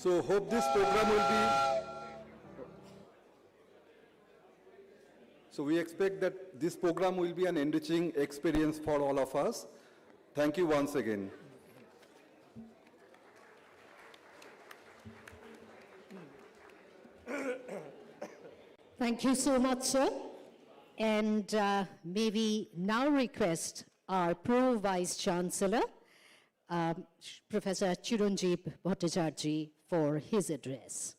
So hope this program will be, so we expect that this program will be an enriching experience for all of us. Thank you once again. Thank you so much, sir. And may we now request our Pro Vice Chancellor, Professor Chiranjeev Bhattacharjee, for his address.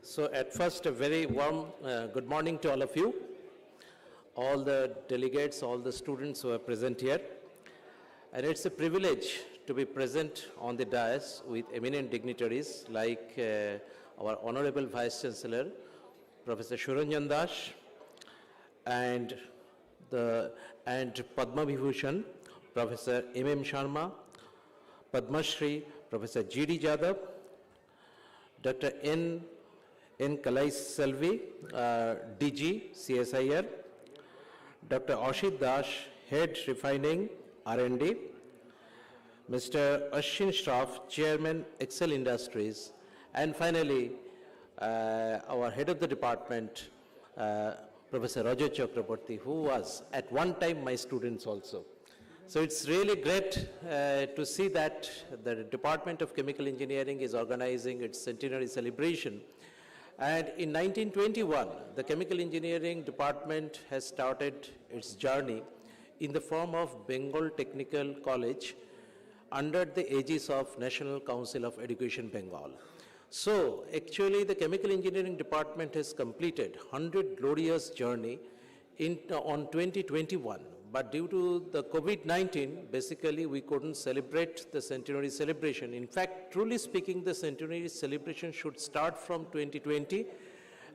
So at first, a very warm good morning to all of you, all the delegates, all the students who are present here. And it's a privilege to be present on the dais with eminent dignitaries like our Honorable Vice Chancellor, Professor Suranjan Das, and Padma Vibhushan, Professor M.M. Sharma, Padma Shri, Professor G.D. Jadhav, Dr. N. Kalai Selvi, DG, CSIR, Dr. Ashit Das, Head Refining, R&D, Mr. Ashwin Shroff, Chairman, Excel Industries, and finally, our Head of the Department, Professor Rajat Chakraborty, who was at one time my students also. So it's really great to see that the Department of Chemical Engineering is organizing its centenary celebration. And in 1921, the Chemical Engineering Department has started its journey in the form of Bengal Technical College under the aegis of National Council of Education, Bengal. So actually the Chemical Engineering Department has completed 100 glorious journey on 2021. But due to the COVID-19, basically we couldn't celebrate the centenary celebration. In fact, truly speaking, the centenary celebration should start from 2020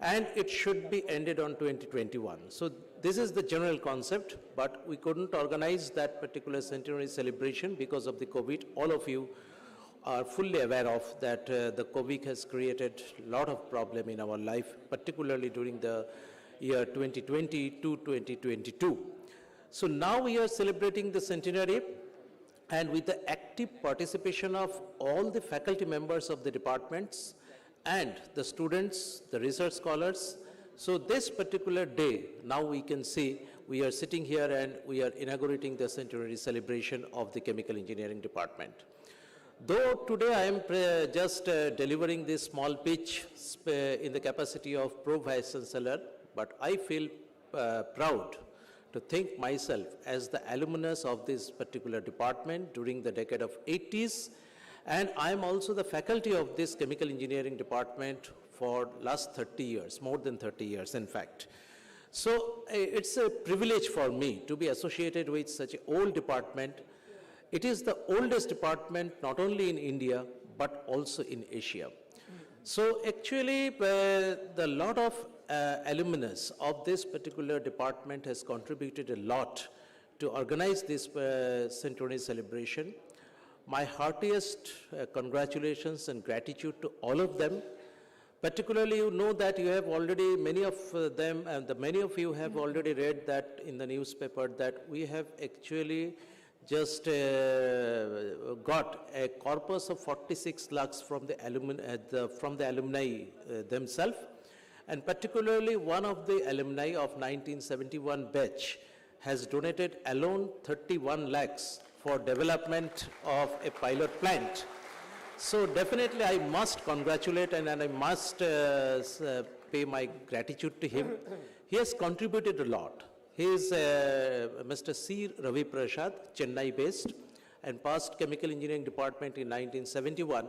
and it should be ended on 2021. So this is the general concept, but we couldn't organize that particular centenary celebration because of the COVID. All of you are fully aware of that the COVID has created a lot of problem in our life, particularly during the year 2020 to 2022. So now we are celebrating the centenary, and with the active participation of all the faculty members of the departments and the students, the research scholars. So this particular day, now we can see we are sitting here and we are inaugurating the centenary celebration of the Chemical Engineering Department. Though today I am just delivering this small pitch in the capacity of Pro Vice Chancellor, but I feel proud to think myself as the alumnus of this particular department during the decade of 80s, and I am also the faculty of this Chemical Engineering Department for last 30 years, more than 30 years in fact. So it's a privilege for me to be associated with such an old department. It is the oldest department not only in India but also in Asia. So actually the lot of alumnus of this particular department has contributed a lot to organize this centenary celebration. My heartiest congratulations and gratitude to all of them. Particularly, you know that you have already, many of them, and many of you have already read that in the newspaper that we have actually just got a corpus of 46 lakhs from the alumni themselves. And particularly one of the alumni of 1971 batch has donated alone 31 lakhs for development of a pilot plant. So definitely I must congratulate and I must pay my gratitude to him. He has contributed a lot. He is Mr. C. Ravi Prasad, Chennai based, and passed Chemical Engineering Department in 1971.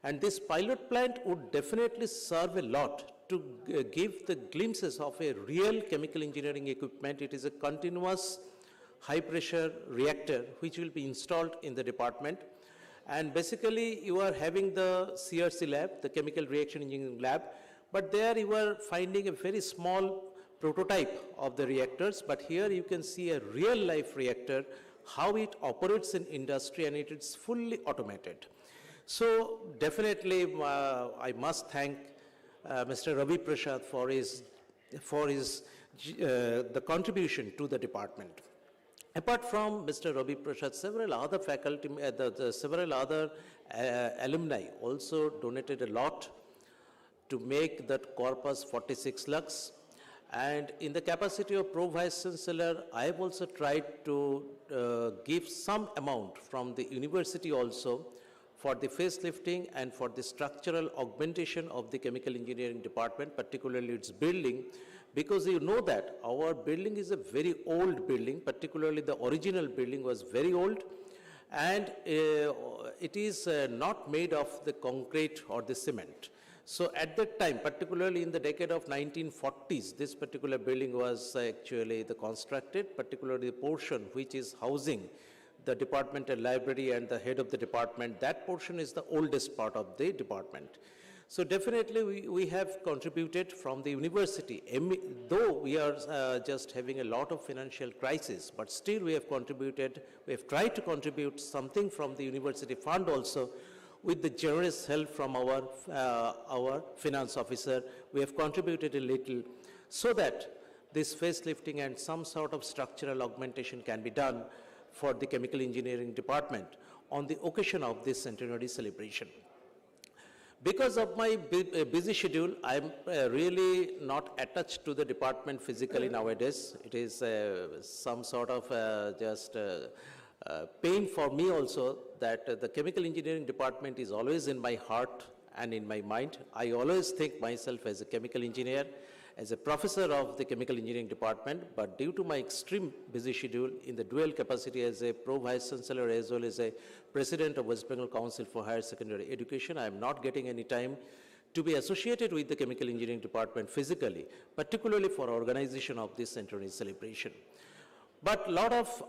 And this pilot plant would definitely serve a lot to give the glimpses of a real chemical engineering equipment. It is a continuous high pressure reactor which will be installed in the department. And basically you are having the CRC lab, the Chemical Reaction Engineering Lab, but there you are finding a very small prototype of the reactors, but here you can see a real life reactor, how it operates in industry, and it is fully automated. So definitely I must thank Mr. Ravi Prasad for his the contribution to the department. Apart from Mr. Ravi Prasad, several other faculty, several other alumni also donated a lot to make that corpus 46 lakhs. And in the capacity of Pro Vice Chancellor, I have also tried to give some amount from the university also for the facelifting and for the structural augmentation of the chemical engineering department, particularly its building, because you know that our building is a very old building, particularly the original building was very old, and it is not made of the concrete or the cement. So at that time, particularly in the decade of 1940s, this particular building was actually constructed, particularly the portion which is housing the departmental library and the head of the department. That portion is the oldest part of the department. So definitely we have contributed from the university, though we are just having a lot of financial crisis, but still we have contributed, we have tried to contribute something from the university fund also. With the generous help from our finance officer, we have contributed a little so that this facelifting and some sort of structural augmentation can be done for the chemical engineering department on the occasion of this centenary celebration. Because of my busy schedule, I'm really not attached to the department physically nowadays. It is some sort of pain for me also that the chemical engineering department is always in my heart and in my mind. I always think myself as a chemical engineer, as a professor of the chemical engineering department, but due to my extreme busy schedule in the dual capacity as a Pro Vice Chancellor as well as a President of West Bengal Council for Higher Secondary Education, I am not getting any time to be associated with the chemical engineering department physically, particularly for organization of this centenary celebration. But a lot of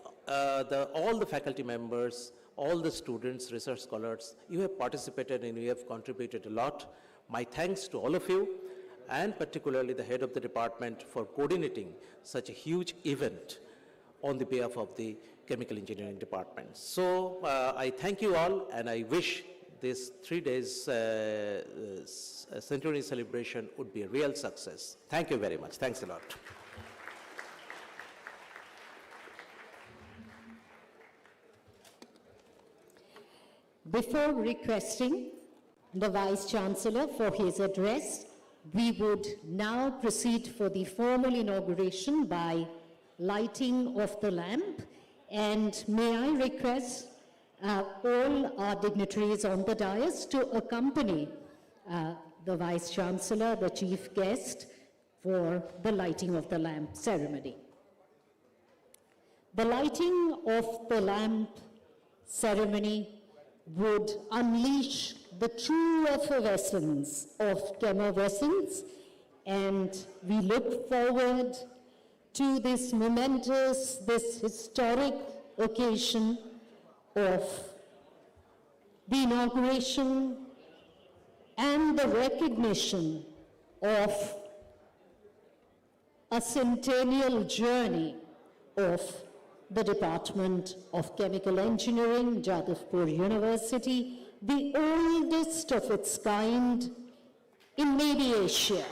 all the faculty members, all the students, research scholars, you have participated and you have contributed a lot. My thanks to all of you, and particularly the head of the department for coordinating such a huge event on the behalf of the chemical engineering department. So I thank you all, and I wish this 3 days centenary celebration would be a real success. Thank you very much. Thanks a lot. Before requesting the Vice Chancellor for his address, we would now proceed for the formal inauguration by lighting of the lamp. And may I request all our dignitaries on the dais to accompany the Vice Chancellor, the chief guest, for the lighting of the lamp ceremony. The lighting of the lamp ceremony would unleash the true effervescence of CHEMERVESCENCE, and we look forward to this momentous, this historic occasion of the inauguration and the recognition of a centennial journey of the Department of Chemical Engineering, Jadavpur University, the oldest of its kind in maybe Asia.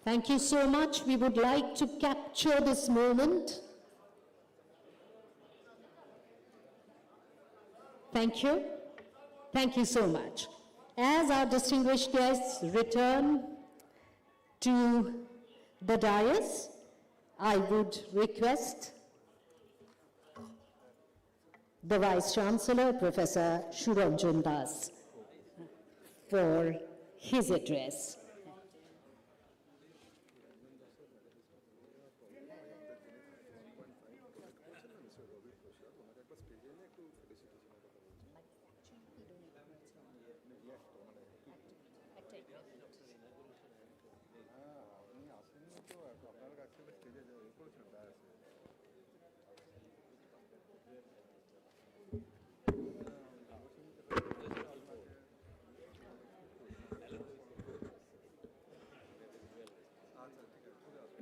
Thank you so much. We would like to capture this moment. Thank you. Thank you so much. As our distinguished guests return to the dais, I would request the Vice Chancellor, Professor Suranjan Das, for his address.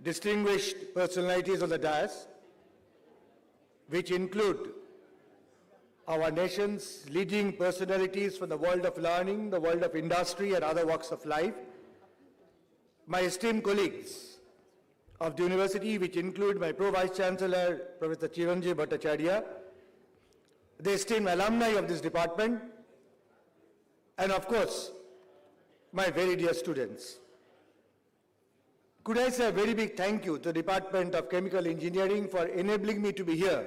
Distinguished personalities on the dais, which include our nation's leading personalities from the world of learning, the world of industry and other walks of life, my esteemed colleagues of the university, which include my Pro-Vice Chancellor, Professor Chiranjeev Bhattacharya, the esteemed alumni of this department, and of course, my very dear students. Could I say a very big thank you to the Department of Chemical Engineering for enabling me to be here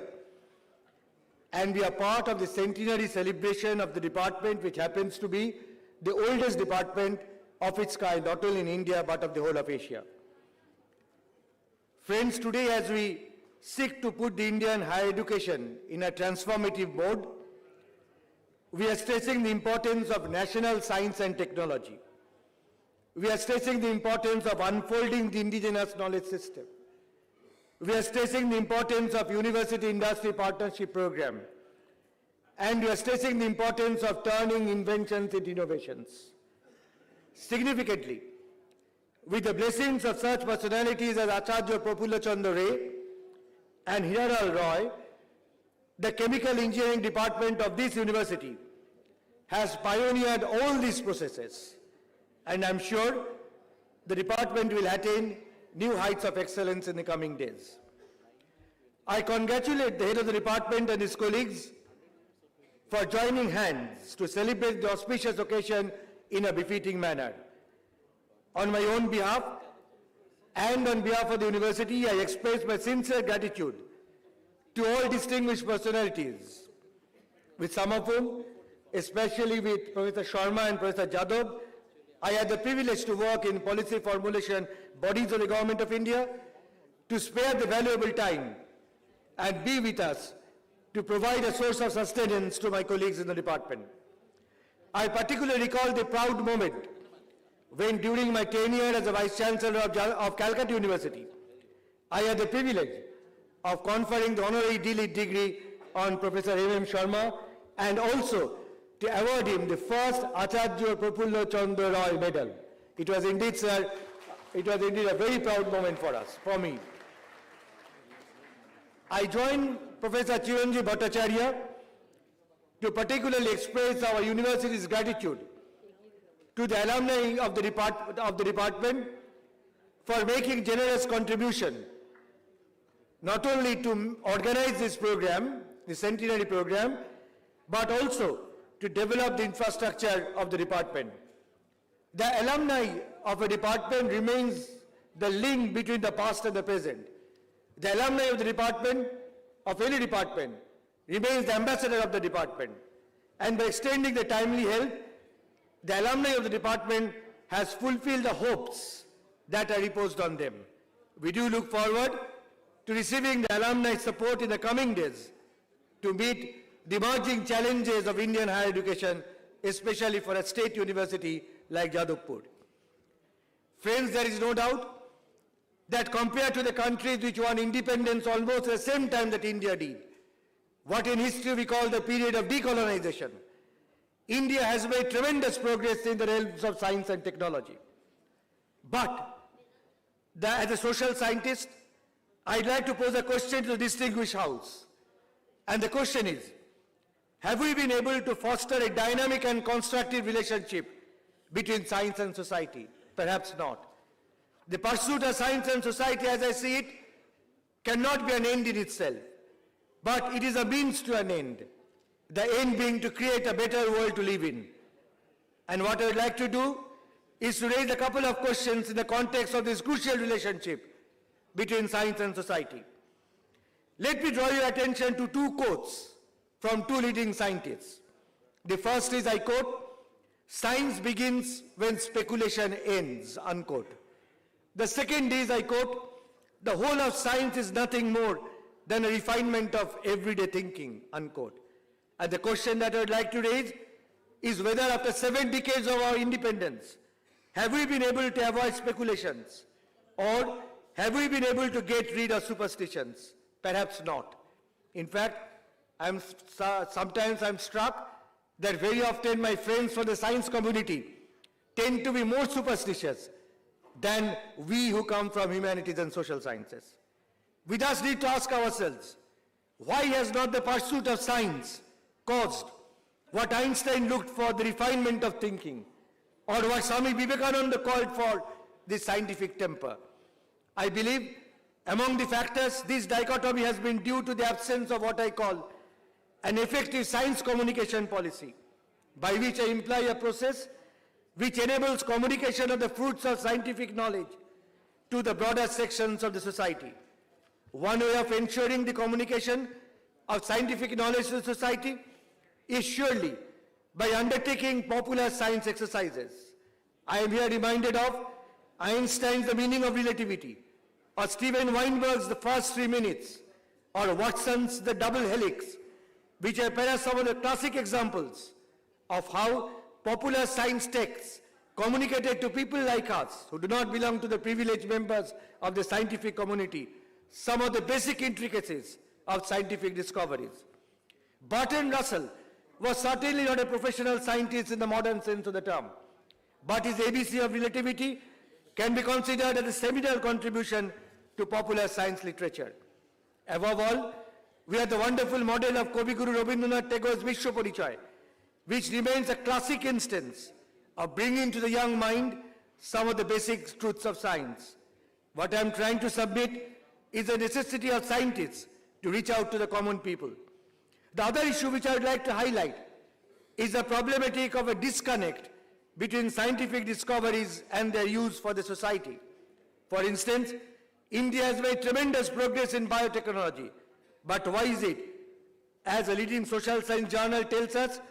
and be a part of the centenary celebration of the department, which happens to be the oldest department of its kind, not only in India, but of the whole of Asia. Friends, today as we seek to put the Indian higher education in a transformative mode, we are stressing the importance of national science and technology. We are stressing the importance of unfolding the indigenous knowledge system. We are stressing the importance of university-industry partnership program. And we are stressing the importance of turning inventions into innovations. Significantly, with the blessings of such personalities as Acharya Prafulla Chandra Ray and Hiranal Roy, the Chemical Engineering Department of this university has pioneered all these processes, and I'm sure the department will attain new heights of excellence in the coming days. I congratulate the head of the department and his colleagues for joining hands to celebrate the auspicious occasion in a befitting manner. On my own behalf and on behalf of the university, I express my sincere gratitude to all distinguished personalities, with some of whom, especially with Professor Sharma and Professor Jadhav, I had the privilege to work in policy formulation bodies of the Government of India, to spare the valuable time and be with us to provide a source of sustenance to my colleagues in the department. I particularly recall the proud moment when during my tenure as a Vice Chancellor of Calcutta University, I had the privilege of conferring the honorary D.Litt degree on Professor M.M. Sharma and also to award him the first Acharya Prafulla Chandra Roy Medal. It was indeed, sir, it was indeed a very proud moment for us, for me. I join Professor Chiranjeev Bhattacharya to particularly express our university's gratitude to the alumni of the department for making generous contribution, not only to organize this program, the Centenary program, but also to develop the infrastructure of the department. The alumni of a department remains the link between the past and the present. The alumni of the department, of any department, remains the ambassador of the department. And by extending the timely help, the alumni of the department has fulfilled the hopes that are reposed on them. We do look forward to receiving the alumni support in the coming days to meet the emerging challenges of Indian higher education, especially for a state university like Jadavpur. Friends, there is no doubt that compared to the countries which won independence almost at the same time that India did, what in history we call the period of decolonization, India has made tremendous progress in the realms of science and technology. But, as a social scientist, I'd like to pose a question to the distinguished House. And the question is, have we been able to foster a dynamic and constructive relationship between science and society? Perhaps not. The pursuit of science and society, as I see it, cannot be an end in itself, but it is a means to an end. The end being to create a better world to live in. And what I would like to do is to raise a couple of questions in the context of this crucial relationship between science and society. Let me draw your attention to two quotes from two leading scientists. The first is, I quote, "Science begins when speculation ends," unquote. The second is, I quote, "The whole of science is nothing more than a refinement of everyday thinking," unquote. And the question that I would like to raise is whether after 7 decades of our independence, have we been able to avoid speculations? Or have we been able to get rid of superstitions? Perhaps not. In fact, sometimes I'm struck that very often my friends from the science community tend to be more superstitious than we who come from humanities and social sciences. We thus need to ask ourselves, why has not the pursuit of science caused what Einstein looked for, the refinement of thinking, or what Swami Vivekananda called for, the scientific temper. I believe among the factors, this dichotomy has been due to the absence of what I call an effective science communication policy, by which I imply a process which enables communication of the fruits of scientific knowledge to the broader sections of the society. One way of ensuring the communication of scientific knowledge to the society is surely by undertaking popular science exercises. I am here reminded of Einstein's The Meaning of Relativity, or Steven Weinberg's The First 3 Minutes, or Watson's The Double Helix, which are perhaps some of the classic examples of how popular science texts communicated to people like us, who do not belong to the privileged members of the scientific community, some of the basic intricacies of scientific discoveries. Bertrand Russell was certainly not a professional scientist in the modern sense of the term, but his ABC of Relativity can be considered as a seminal contribution to popular science literature. Above all, we have the wonderful model of Kavi Guru Rabindranath Tagore's Vishwa Parichaya, which remains a classic instance of bringing to the young mind some of the basic truths of science. What I am trying to submit is the necessity of scientists to reach out to the common people. The other issue which I would like to highlight is the problematic of a disconnect between scientific discoveries and their use for the society. For instance, India has made tremendous progress in biotechnology, but why is it? As a leading social science journal tells us,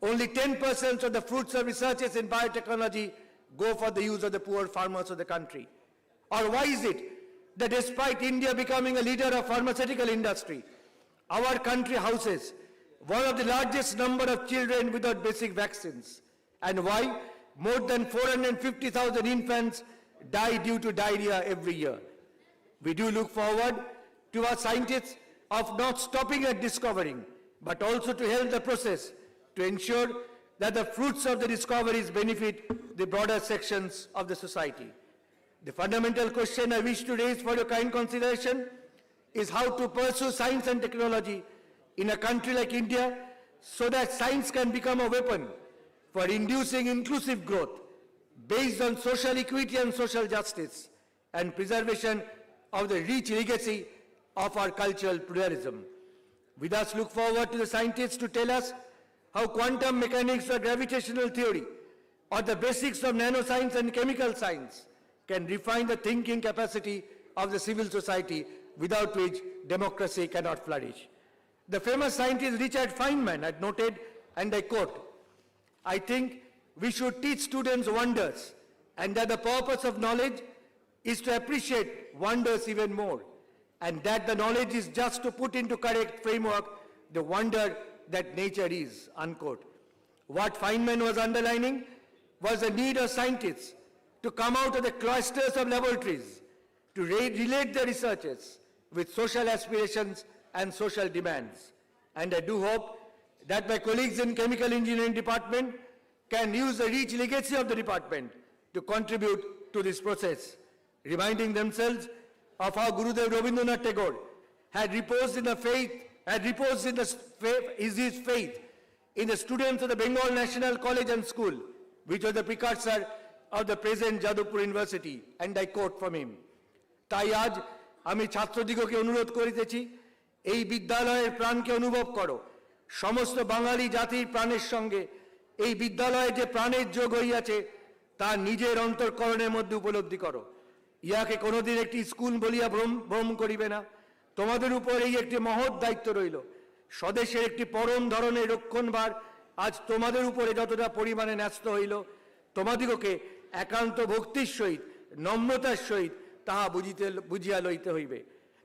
only 10% of the fruits of researches in biotechnology go for the use of the poor farmers of the country. Or why is it that despite India becoming a leader of pharmaceutical industry, our country houses one of the largest number of children without basic vaccines? And why more than 450,000 infants die due to diarrhea every year? We do look forward to our scientists of not stopping at discovering, but also to help the process to ensure that the fruits of the discoveries benefit the broader sections of the society. The fundamental question I wish to raise for your kind consideration is how to pursue science and technology in a country like India so that science can become a weapon for inducing inclusive growth based on social equity and social justice and preservation of the rich legacy of our cultural pluralism. We thus look forward to the scientists to tell us how quantum mechanics or gravitational theory or the basics of nanoscience and chemical science can refine the thinking capacity of the civil society without which democracy cannot flourish. The famous scientist Richard Feynman had noted, and I quote, "I think we should teach students wonders, and that the purpose of knowledge is to appreciate wonders even more, and that the knowledge is just to put into correct framework the wonder that nature is," unquote. What Feynman was underlining was the need of scientists to come out of the cloisters of laboratories, to relate their researches with social aspirations and social demands. And I do hope that my colleagues in Chemical Engineering Department can use the rich legacy of the department to contribute to this process, reminding themselves of how Gurudev Rabindranath Tagore had reposed in the faith, his faith in the students of the Bengal National College and School, which was the precursor of the present Jadavpur University, and I quote from him, "তাই আজ আমি ছাত্রদিগকে অনুরোধ করিতেছি, এই বিদ্যালয়ের প্রাণকে অনুভব করো, সমস্ত বাঙালি জাতির প্রাণের সঙ্গে এই বিদ্যালয়ে যে প্রাণের যোগ হইয়াছে তা নিজের অন্তঃকরণের মধ্যে উপলব্ধি করো। ইয়াকে কোনোদিন একটি স্কুল বলিয়া ভ্রম করিবে না। তোমাদের উপর এই একটি মহৎ দায়িত্ব রইল। স্বদেশের একটি পরম ধরনের রক্ষণভার আজ তোমাদের উপরে যতটা পরিমাণে ন্যস্ত হইল, তোমাদিগকে একান্ত ভক্তির সহিত, নম্রতার সহিত তাহা বুঝিয়া লইতে হইবে।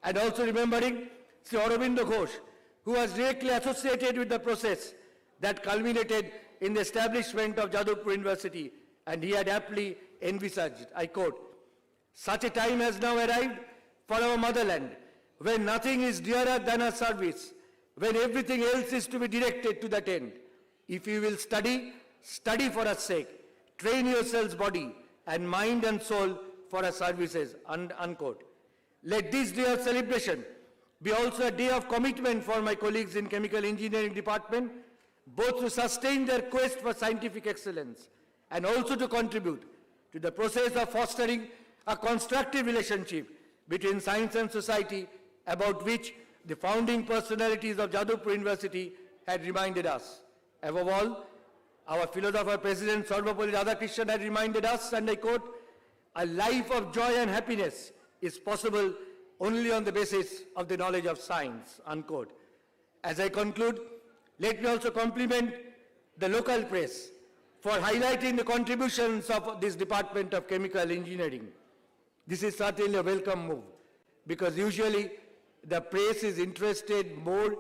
And also remembering Sri Aurobindo Ghosh, who was directly associated with the process that culminated in the establishment of Jadavpur University, and he had aptly envisaged, I quote, "Such a time has now arrived for our motherland, when nothing is dearer than our service, when everything else is to be directed to that end. If you will study, study for our sake, train yourselves body and mind and soul for our services," unquote. Let this day of celebration be also a day of commitment for my colleagues in Chemical Engineering Department both to sustain their quest for scientific excellence and also to contribute to the process of fostering a constructive relationship between science and society, about which the founding personalities of Jadavpur University had reminded us. Above all, our philosopher President Sarvapalli Radhakrishnan had reminded us, and I quote, "A life of joy and happiness is possible only on the basis of the knowledge of science," unquote. As I conclude, let me also compliment the local press for highlighting the contributions of this Department of Chemical Engineering. This is certainly a welcome move, because usually the press is interested more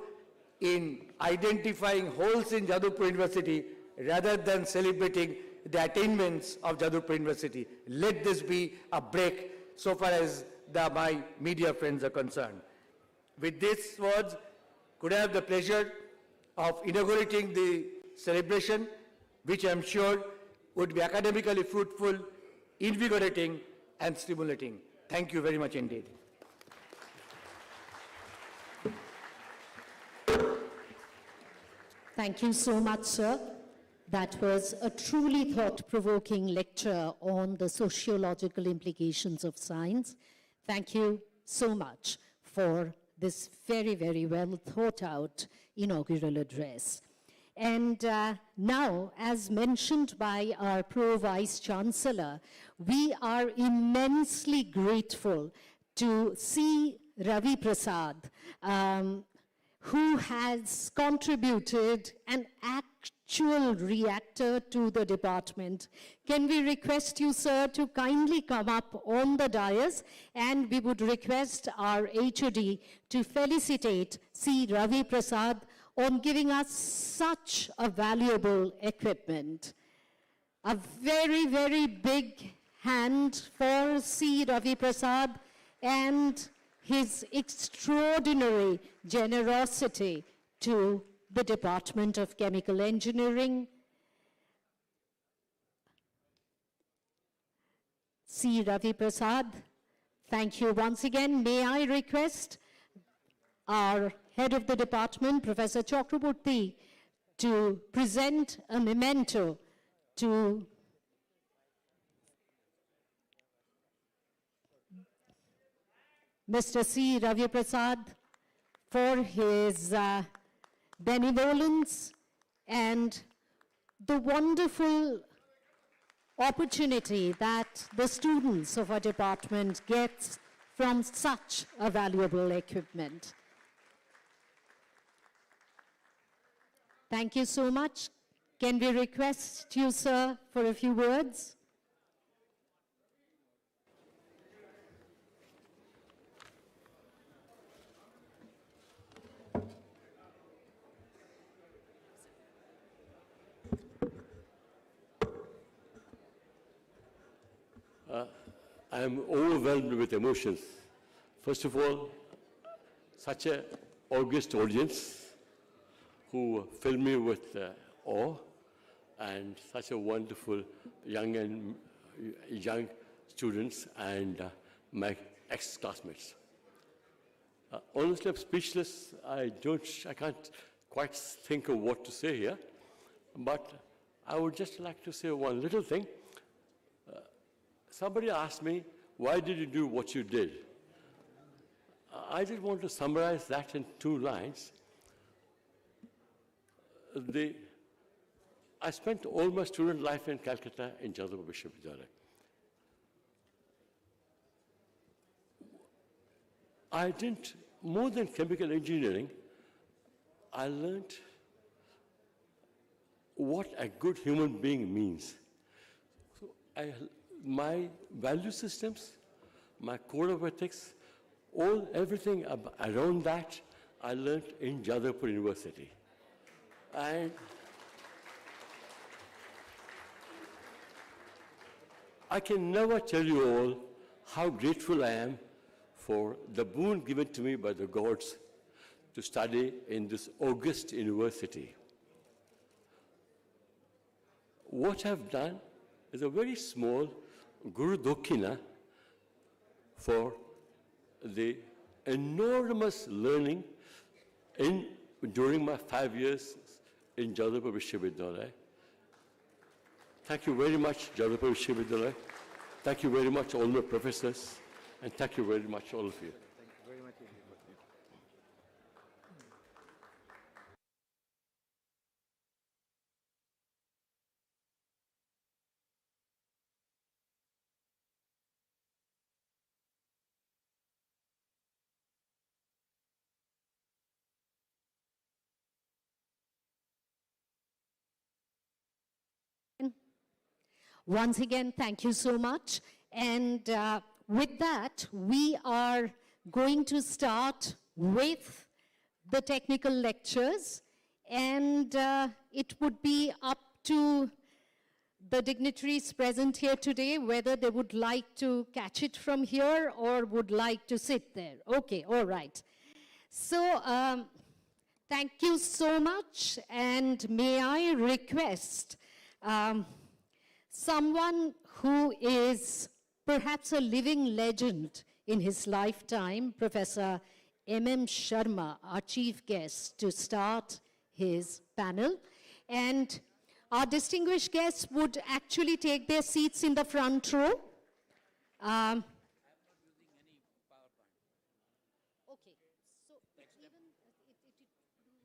in identifying holes in Jadavpur University rather than celebrating the attainments of Jadavpur University. Let this be a break so far as my media friends are concerned. With these words, could I have the pleasure of inaugurating the celebration, which I am sure would be academically fruitful, invigorating, and stimulating. Thank you very much indeed. Thank you so much, sir. That was a truly thought-provoking lecture on the sociological implications of science. Thank you so much for this very, very well thought-out inaugural address. And now, as mentioned by our Pro-Vice Chancellor, we are immensely grateful to C. Ravi Prasad, who has contributed an actual reactor to the department. Can we request you, sir, to kindly come up on the dais, and we would request our HOD to felicitate C. Ravi Prasad on giving us such a valuable equipment. A very, very big hand for C. Ravi Prasad and his extraordinary generosity to the Department of Chemical Engineering. C. Ravi Prasad, thank you once again. May I request our head of the department, Professor Chakraborty, to present a memento to Mr. C. Ravi Prasad for his benevolence and the wonderful opportunity that the students of our department gets from such a valuable equipment. Thank you so much. Can we request you, sir, for a few words? I am overwhelmed with emotions. First of all, such an august audience who fill me with awe, and such a wonderful young students and my ex-classmates. Honestly, I'm speechless. I can't quite think of what to say here, but I would just like to say one little thing. Somebody asked me, why did you do what you did? I just want to summarize that in 2 lines. I spent all my student life in Calcutta in Jadavpur Vishwavidyalaya. I didn't, more than chemical engineering, I learned what a good human being means. So my value systems, my code of ethics, everything around that, I learned in Jadavpur University. And I can never tell you all how grateful I am for the boon given to me by the gods to study in this august university. What I've done is a very small Guru Dokkhina for the enormous learning during my 5 years in Jadavpur Vishwavidyalaya. Thank you very much, Jadavpur Vishwavidyalaya. Thank you very much, all my professors, and thank you very much, all of you. Once again, thank you so much. And with that, we are going to start with the technical lectures. And it would be up to the dignitaries present here today whether they would like to catch it from here or would like to sit there. Okay, all right. So thank you so much. And may I request someone who is perhaps a living legend in his lifetime, Professor M.M. Sharma, our chief guest, to start his panel. And our distinguished guests would actually take their seats in the front row. Okay, so even it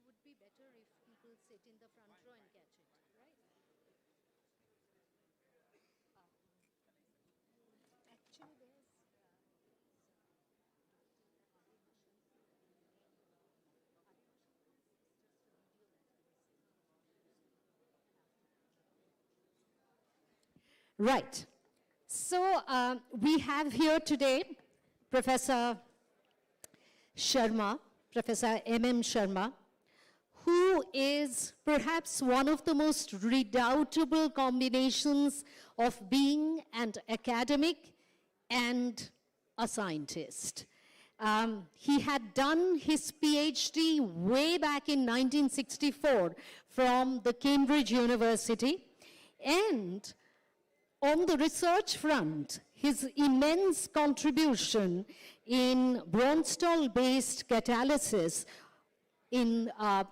would be better if people sit in the front row and catch it, right? Actually, there's right. So we have here today Professor Sharma, Professor M.M. Sharma, who is perhaps one of the most redoubtable combinations of being an academic and a scientist. He had done his PhD way back in 1964 from the Cambridge University, and on the research front, his immense contribution in Bronsted-based catalysis in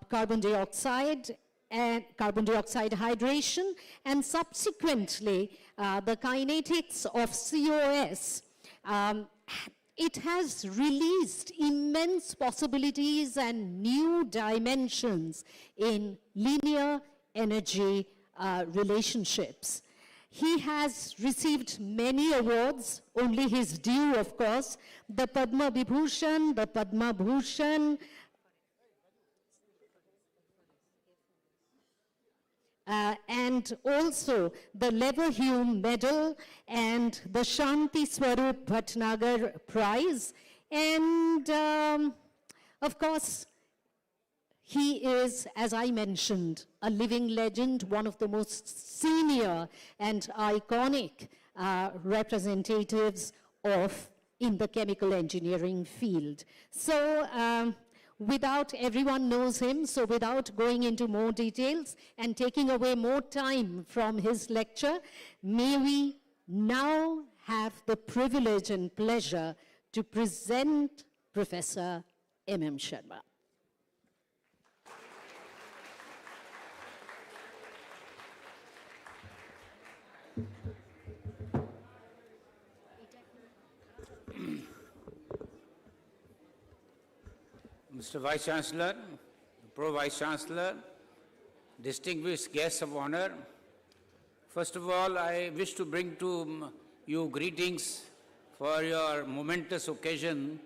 carbon dioxide hydration, and subsequently the kinetics of COS, it has released immense possibilities and new dimensions in linear energy relationships. He has received many awards, only his due, of course, the Padma Vibhushan, the Padma Bhushan, and also the Leverhulme Medal and the Shanti Swarup Bhatnagar Prize. And of course, he is, as I mentioned, a living legend, one of the most senior and iconic representatives in the chemical engineering field. So without, everyone knows him, so without going into more details and taking away more time from his lecture, may we now have the privilege and pleasure to present Professor M.M. Sharma. Mr. Vice Chancellor, Pro Vice Chancellor, distinguished guests of honor, first of all, I wish to bring to you greetings for your momentous occasion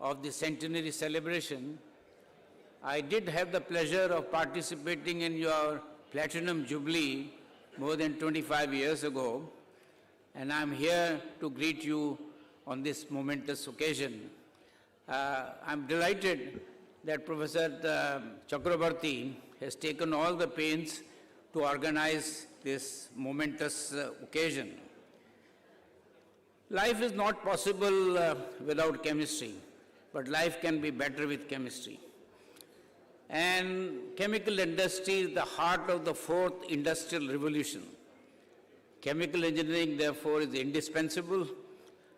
of the centenary celebration. I did have the pleasure of participating in your Platinum Jubilee more than 25 years ago, and I'm here to greet you on this momentous occasion. I'm delighted that Professor Chakrabarti has taken all the pains to organize this momentous occasion. Life is not possible without chemistry, but life can be better with chemistry. And chemical industry is the heart of the fourth industrial revolution. Chemical engineering, therefore, is indispensable.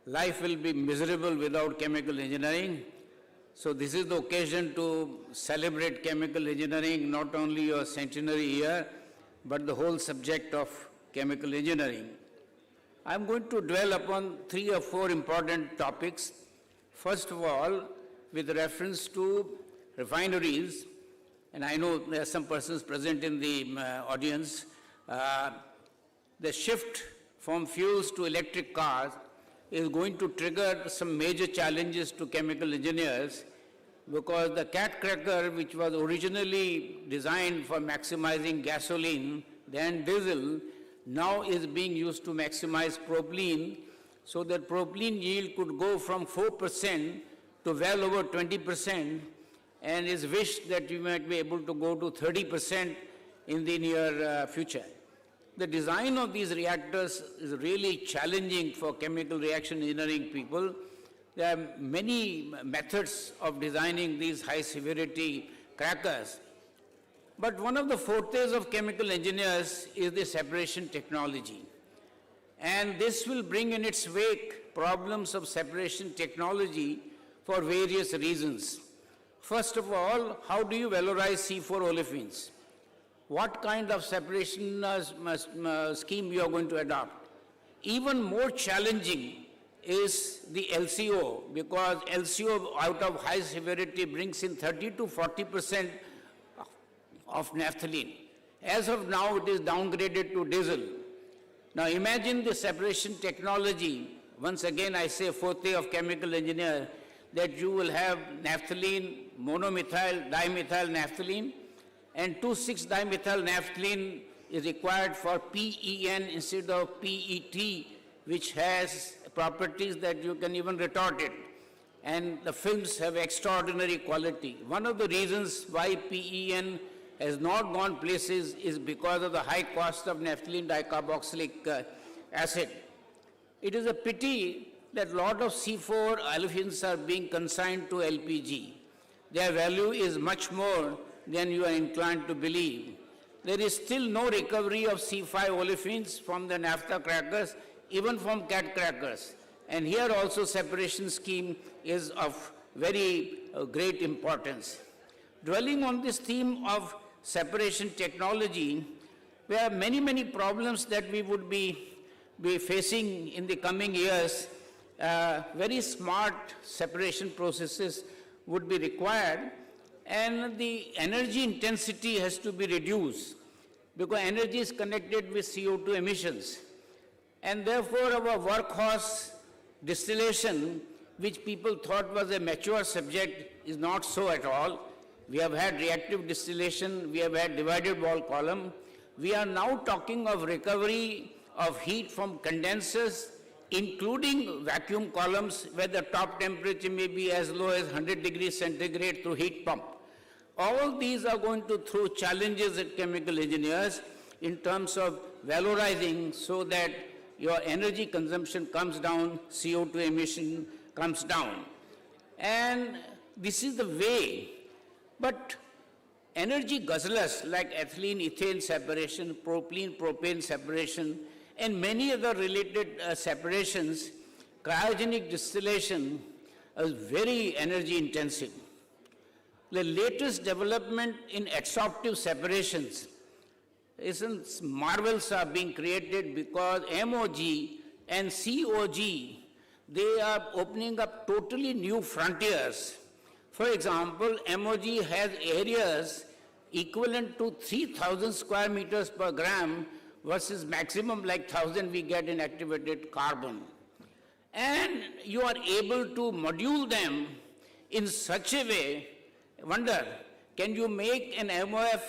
Life will be miserable without chemical engineering. So this is the occasion to celebrate chemical engineering, not only your centenary year, but the whole subject of chemical engineering. I'm going to dwell upon 3 or 4 important topics. First of all, with reference to refineries, and I know there are some persons present in the audience, the shift from fuels to electric cars is going to trigger some major challenges to chemical engineers, because the cat cracker, which was originally designed for maximizing gasoline, then diesel, now is being used to maximize propylene, so that propylene yield could go from 4% to well over 20%, and is wished that we might be able to go to 30% in the near future. The design of these reactors is really challenging for chemical reaction engineering people. There are many methods of designing these high severity crackers. But one of the fortes of chemical engineers is the separation technology. And this will bring in its wake problems of separation technology for various reasons. First of all, how do you valorize C4 olefins? What kind of separation scheme you are going to adopt? Even more challenging is the LCO, because LCO out of high severity brings in 30 to 40% of naphthalene. As of now, it is downgraded to diesel. Now imagine the separation technology. Once again, I say forte of chemical engineer, that you will have naphthalene, monomethyl, dimethyl naphthalene, and 2,6-dimethyl naphthalene is required for PEN instead of PET, which has properties that you can even retort it. And the films have extraordinary quality. One of the reasons why PEN has not gone places is because of the high cost of naphthalene dicarboxylic acid. It is a pity that a lot of C4 olefins are being consigned to LPG. Their value is much more than you are inclined to believe. There is still no recovery of C5 olefins from the naphtha crackers, even from cat crackers. And here also separation scheme is of very great importance. Dwelling on this theme of separation technology, there are many problems that we would be facing in the coming years. Very smart separation processes would be required, and the energy intensity has to be reduced, because energy is connected with CO2 emissions. And therefore our workhorse distillation, which people thought was a mature subject, is not so at all. We have had reactive distillation, we have had divided wall column. We are now talking of recovery of heat from condensers, including vacuum columns, where the top temperature may be as low as 100 degrees centigrade through heat pump. All these are going to throw challenges at chemical engineers in terms of valorizing, so that your energy consumption comes down, CO2 emission comes down. And this is the way. But energy guzzlers like ethylene, ethane separation, propylene, propane separation, and many other related separations, cryogenic distillation is very energy intensive. The latest development in adsorptive separations, marvels are being created, because MOG and COG, they are opening up totally new frontiers. For example, MOG has areas equivalent to 3,000 square meters per gram versus maximum like 1,000 we get in activated carbon. And you are able to module them in such a way, wonder, can you make an MOF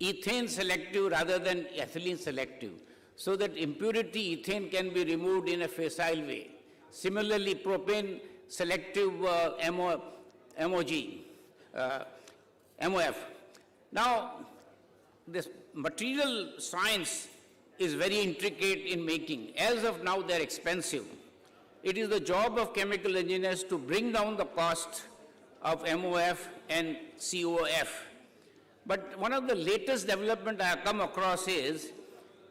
ethane selective rather than ethylene selective, so that impurity ethane can be removed in a facile way. Similarly, propane selective MOF. Now, this material science is very intricate in making. As of now, they're expensive. It is the job of chemical engineers to bring down the cost of MOF and COF. But one of the latest development I have come across is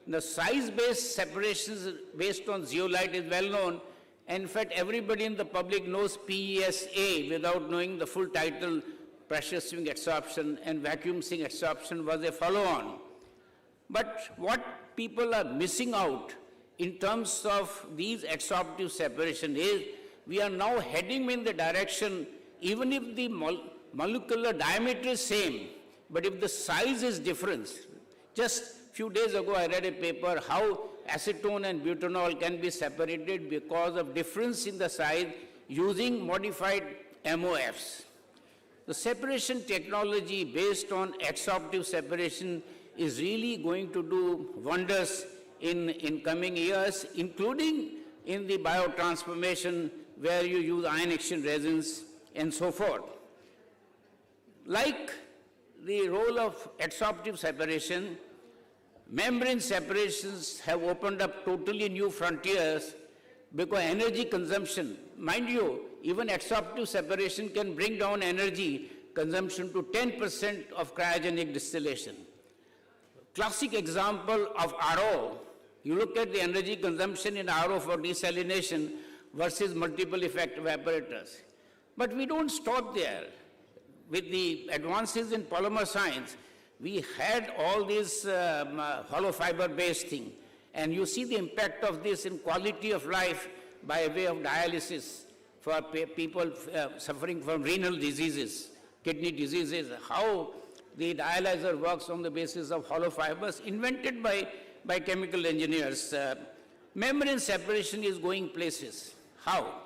the size-based separations based on zeolite is well known. And in fact, everybody in the public knows PESA without knowing the full title. Pressure swing adsorption and vacuum swing adsorption was a follow-on. But what people are missing out in terms of these adsorptive separation is we are now heading in the direction, even if the molecular diameter is same, but if the size is different. Just few days ago I read a paper how acetone and butanol can be separated because of difference in the size using modified MOFs. The separation technology based on adsorptive separation is really going to do wonders in coming years, including in the biotransformation where you use ion exchange resins and so forth. Like the role of adsorptive separation, membrane separations have opened up totally new frontiers because energy consumption, mind you, even adsorptive separation can bring down energy consumption to 10% of cryogenic distillation. Classic example of RO, you look at the energy consumption in RO for desalination versus multiple effect evaporators. But we don't stop there. With the advances in polymer science, we had all this hollow fiber based thing. And you see the impact of this in quality of life by way of dialysis for people suffering from renal diseases, kidney diseases, how the dialyzer works on the basis of hollow fibers invented by chemical engineers. Membrane separation is going places. How?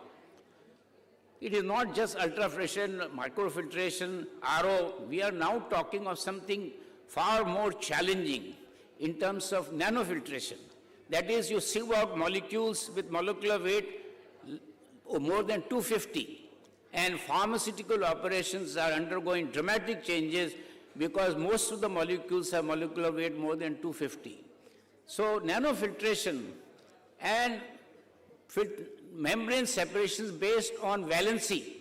It is not just ultrafiltration, microfiltration, RO. We are now talking of something far more challenging in terms of nanofiltration. That is, you sieve out molecules with molecular weight more than 250. And pharmaceutical operations are undergoing dramatic changes because most of the molecules have molecular weight more than 250. So nanofiltration and membrane separations based on valency,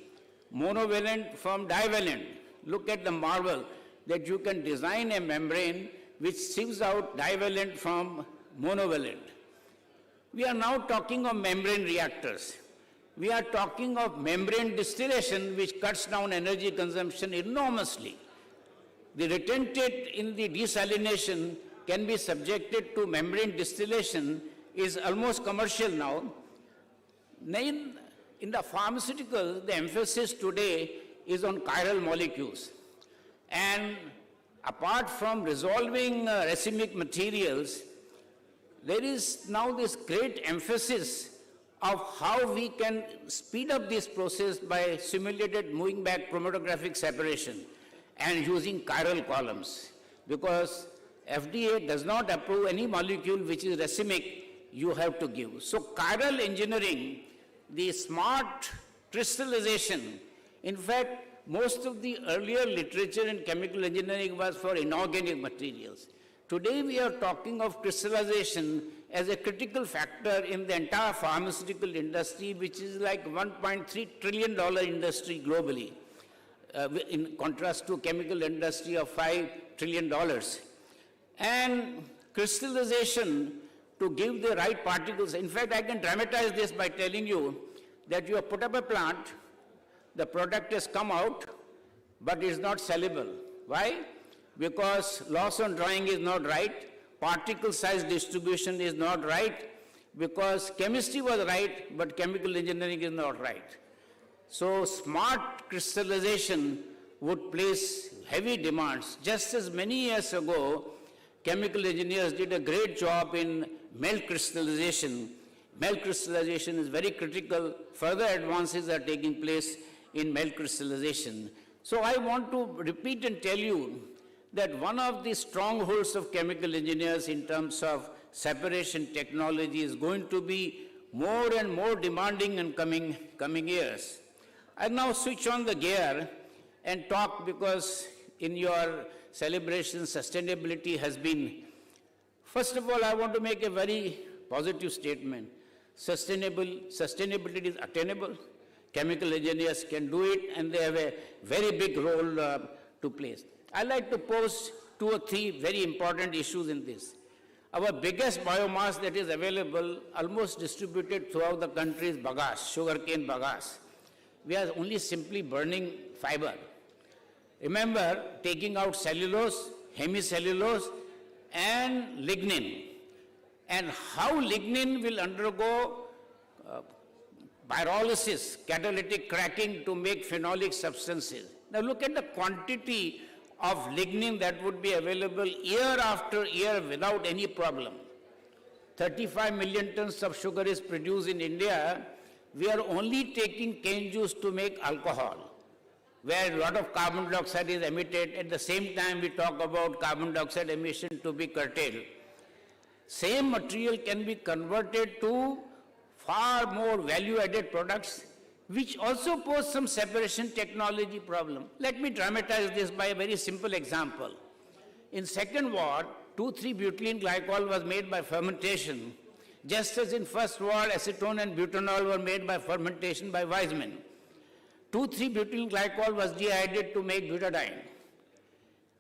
monovalent from divalent. Look at the marvel that you can design a membrane which sieves out divalent from monovalent. We are now talking of membrane reactors. We are talking of membrane distillation which cuts down energy consumption enormously. The retentate in the desalination can be subjected to membrane distillation is almost commercial now. In the pharmaceutical, the emphasis today is on chiral molecules. And apart from resolving racemic materials, there is now this great emphasis of how we can speed up this process by simulated moving back chromatographic separation and using chiral columns. Because FDA does not approve any molecule which is racemic, you have to give. So chiral engineering, the smart crystallization, in fact, most of the earlier literature in chemical engineering was for inorganic materials. Today we are talking of crystallization as a critical factor in the entire pharmaceutical industry, which is like $1.3 trillion industry globally, in contrast to chemical industry of $5 trillion. And crystallization to give the right particles. In fact, I can dramatize this by telling you that you have put up a plant, the product has come out, but is not sellable. Why? Because loss on drawing is not right, particle size distribution is not right, because chemistry was right, but chemical engineering is not right. So smart crystallization would place heavy demands. Just as many years ago, chemical engineers did a great job in melt crystallization. Melt crystallization is very critical. Further advances are taking place in melt crystallization. So I want to repeat and tell you that one of the strongholds of chemical engineers in terms of separation technology is going to be more and more demanding in coming years. I now switch on the gear and talk because in your celebration, sustainability has been. First of all, I want to make a very positive statement. Sustainability is attainable. Chemical engineers can do it, and they have a very big role to play. I'd like to pose 2 or 3 very important issues in this. Our biggest biomass that is available, almost distributed throughout the country, is bagasse, sugarcane bagasse. We are only simply burning fiber. Remember, taking out cellulose, hemicellulose, and lignin. And how lignin will undergo pyrolysis, catalytic cracking to make phenolic substances. Now look at the quantity of lignin that would be available year after year without any problem. 35 million tons of sugar is produced in India. We are only taking cane juice to make alcohol, where a lot of carbon dioxide is emitted. At the same time, we talk about carbon dioxide emission to be curtailed. Same material can be converted to far more value-added products, which also pose some separation technology problem. Let me dramatize this by a very simple example. In Second War, 2,3-butylene glycol was made by fermentation, just as in First War, acetone and butanol were made by fermentation by Weizmann. 2,3-butylene glycol was dehydrated to make butadiene.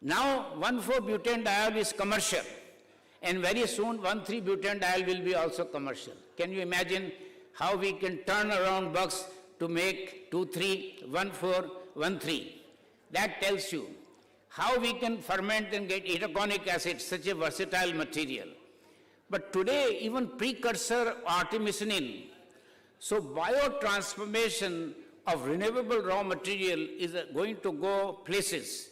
Now, 1,4-butanediol is commercial, and very soon 1,3-butanediol will be also commercial. Can you imagine how we can turn around bugs to make 2,3, 1,4, 1,3? That tells you how we can ferment and get itaconic acid, such a versatile material. But today, even precursor artemisinin. So biotransformation of renewable raw material is going to go places,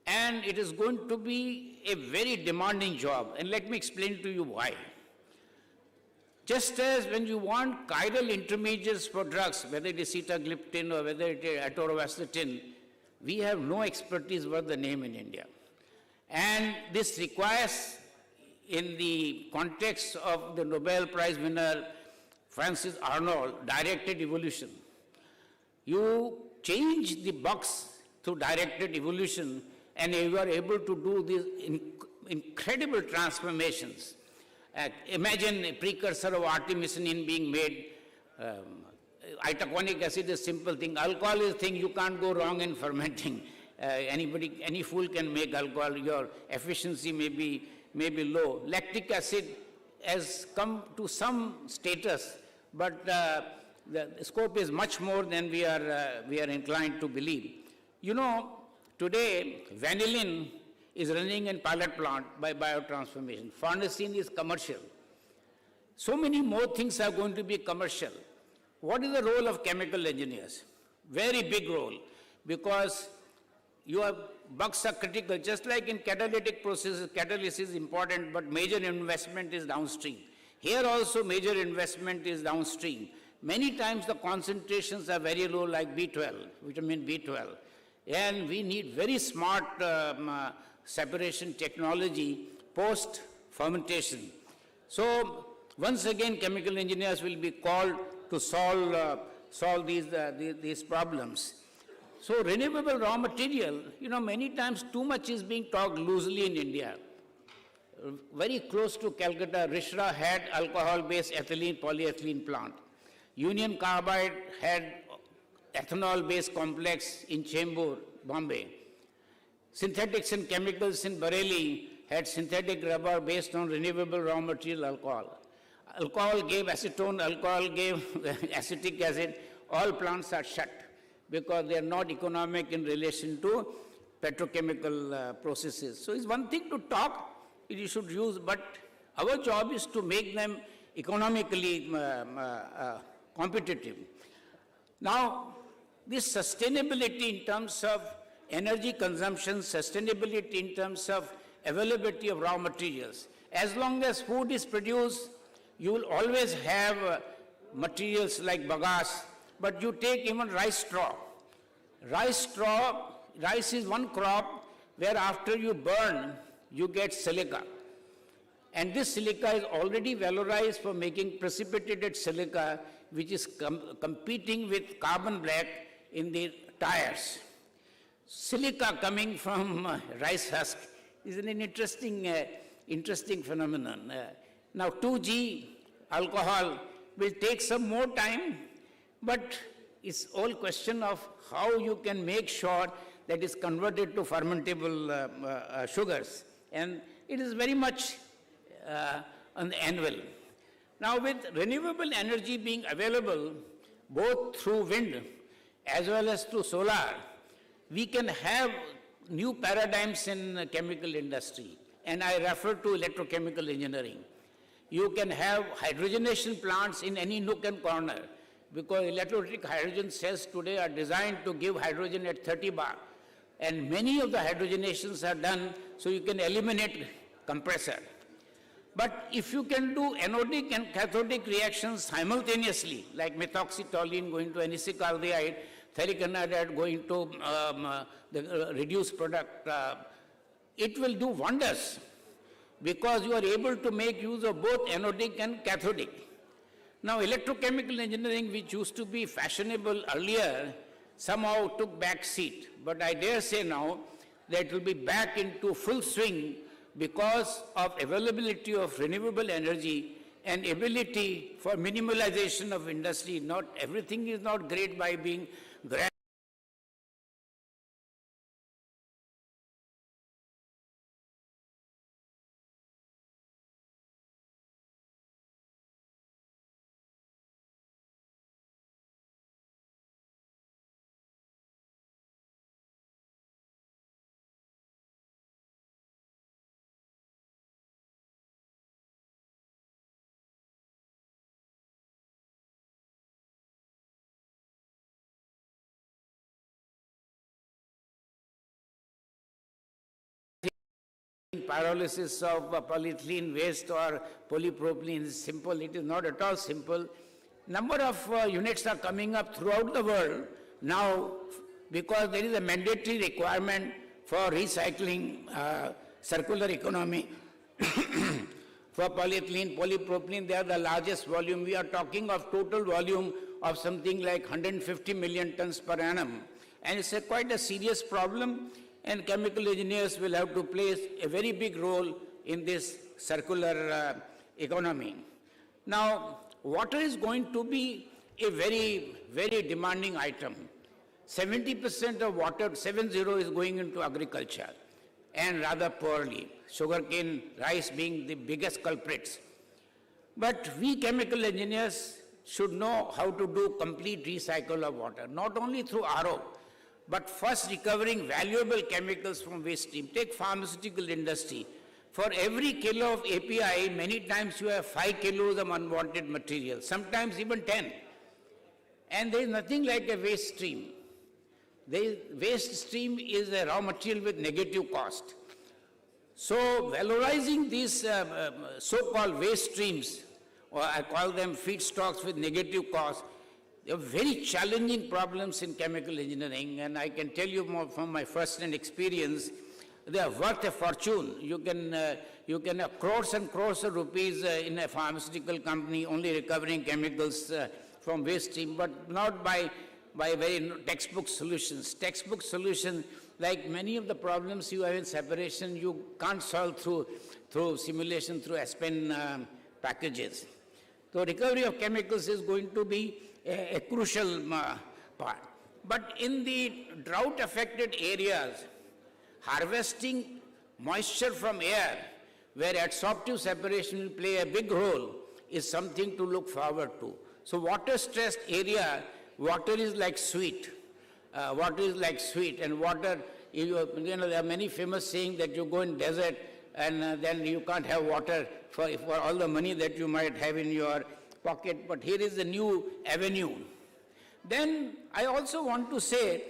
and it is going to be a very demanding job. And let me explain to you why. Just as when you want chiral intermediates for drugs, whether it is sitagliptin or whether it is atorvastatin, we have no expertise worth the name in India. And this requires, in the context of the Nobel Prize winner Francis Arnold, directed evolution. You change the bugs through directed evolution, and you are able to do these incredible transformations. Imagine a precursor of artemisinin being made. Itaconic acid is a simple thing. Alcohol is a thing you can't go wrong in fermenting. Any fool can make alcohol. Your efficiency may be low. Lactic acid has come to some status, but the scope is much more than we are inclined to believe. You know, today vanillin is running in pilot plant by biotransformation. Farnesene is commercial. So many more things are going to be commercial. What is the role of chemical engineers? Very big role, because bugs are critical. Just like in catalytic processes, catalysis is important, but major investment is downstream. Here also major investment is downstream. Many times the concentrations are very low, like B12, vitamin B12. And we need very smart separation technology post-fermentation. So once again, chemical engineers will be called to solve these problems. So renewable raw material, many times too much is being talked loosely in India. Very close to Calcutta, Rishra had alcohol-based ethylene polyethylene plant. Union Carbide had ethanol-based complex in Chembur, Bombay. Synthetics and chemicals in Bareilly had synthetic rubber based on renewable raw material alcohol. Alcohol gave acetone, alcohol gave acetic acid. All plants are shut because they are not economic in relation to petrochemical processes. So it's one thing to talk, you should use, but our job is to make them economically competitive. Now, this sustainability in terms of energy consumption, sustainability in terms of availability of raw materials. As long as food is produced, you will always have materials like bagasse, but you take even rice straw. Rice is one crop where after you burn, you get silica. And this silica is already valorized for making precipitated silica, which is competing with carbon black in the tires. Silica coming from rice husk is an interesting phenomenon. Now 2G alcohol will take some more time, but it's all question of how you can make sure that is converted to fermentable sugars. And it is very much on the annual. Now with renewable energy being available both through wind as well as through solar, we can have new paradigms in chemical industry, and I refer to electrochemical engineering. You can have hydrogenation plants in any nook and corner, because electrolytic hydrogen cells today are designed to give hydrogen at 30 bar, and many of the hydrogenations are done so you can eliminate compressor. But if you can do anodic and cathodic reactions simultaneously, like methoxytoluene going to anisekaldehyde, ferric anhydride going to the reduced product, it will do wonders, because you are able to make use of both anodic and cathodic. Now, electrochemical engineering, which used to be fashionable earlier, somehow took back seat. But I dare say now that it will be back into full swing because of availability of renewable energy and ability for minimalization of industry. Not everything is not great by being grand. Pyrolysis of polyethylene waste or polypropylene is simple. It is not at all simple. Number of units are coming up throughout the world now, because there is a mandatory requirement for recycling, circular economy. For polyethylene, polypropylene, they are the largest volume. We are talking of total volume of something like 150 million tons per annum. And it's quite a serious problem, and chemical engineers will have to play a very big role in this circular economy. Now, water is going to be a very, very demanding item. 70% of water, 70, is going into agriculture, and rather poorly. Sugarcane, rice being the biggest culprits. But we chemical engineers should know how to do complete recycle of water, not only through RO, but first recovering valuable chemicals from waste stream. Take pharmaceutical industry. For every kilo of API, many times you have 5 kilos of unwanted material, sometimes even 10. And there is nothing like a waste stream. Waste stream is a raw material with negative cost. So valorizing these so-called waste streams, or I call them feedstocks with negative cost, they are very challenging problems in chemical engineering, and I can tell you more from my first-hand experience, they are worth a fortune. You can have crores and crores of rupees in a pharmaceutical company only recovering chemicals from waste stream, but not by very textbook solutions. Textbook solutions, like many of the problems you have in separation, you can't solve through simulation, through Aspen packages. So recovery of chemicals is going to be a crucial part. But in the drought-affected areas, harvesting moisture from air, where adsorptive separation will play a big role, is something to look forward to. So water-stressed area, water is like sweet. Water is like sweet, and water, there are many famous sayings that you go in desert and then you can't have water for all the money that you might have in your pocket, but here is a new avenue. Then I also want to say,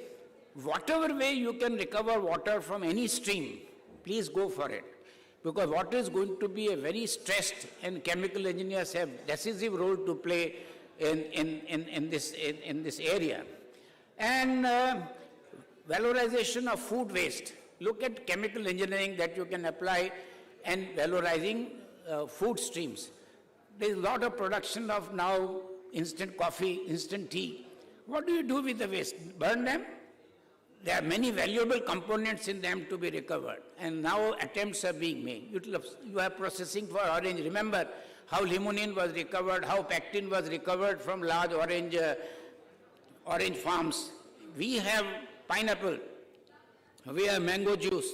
whatever way you can recover water from any stream, please go for it. Because water is going to be a very stressed, and chemical engineers have decisive role to play in this area. And valorization of food waste. Look at chemical engineering that you can apply and valorizing food streams. There is a lot of production of now instant coffee, instant tea. What do you do with the waste? Burn them? There are many valuable components in them to be recovered, and now attempts are being made. You have processing for orange. Remember how limonene was recovered, how pectin was recovered from large orange farms. We have pineapple, we have mango juice.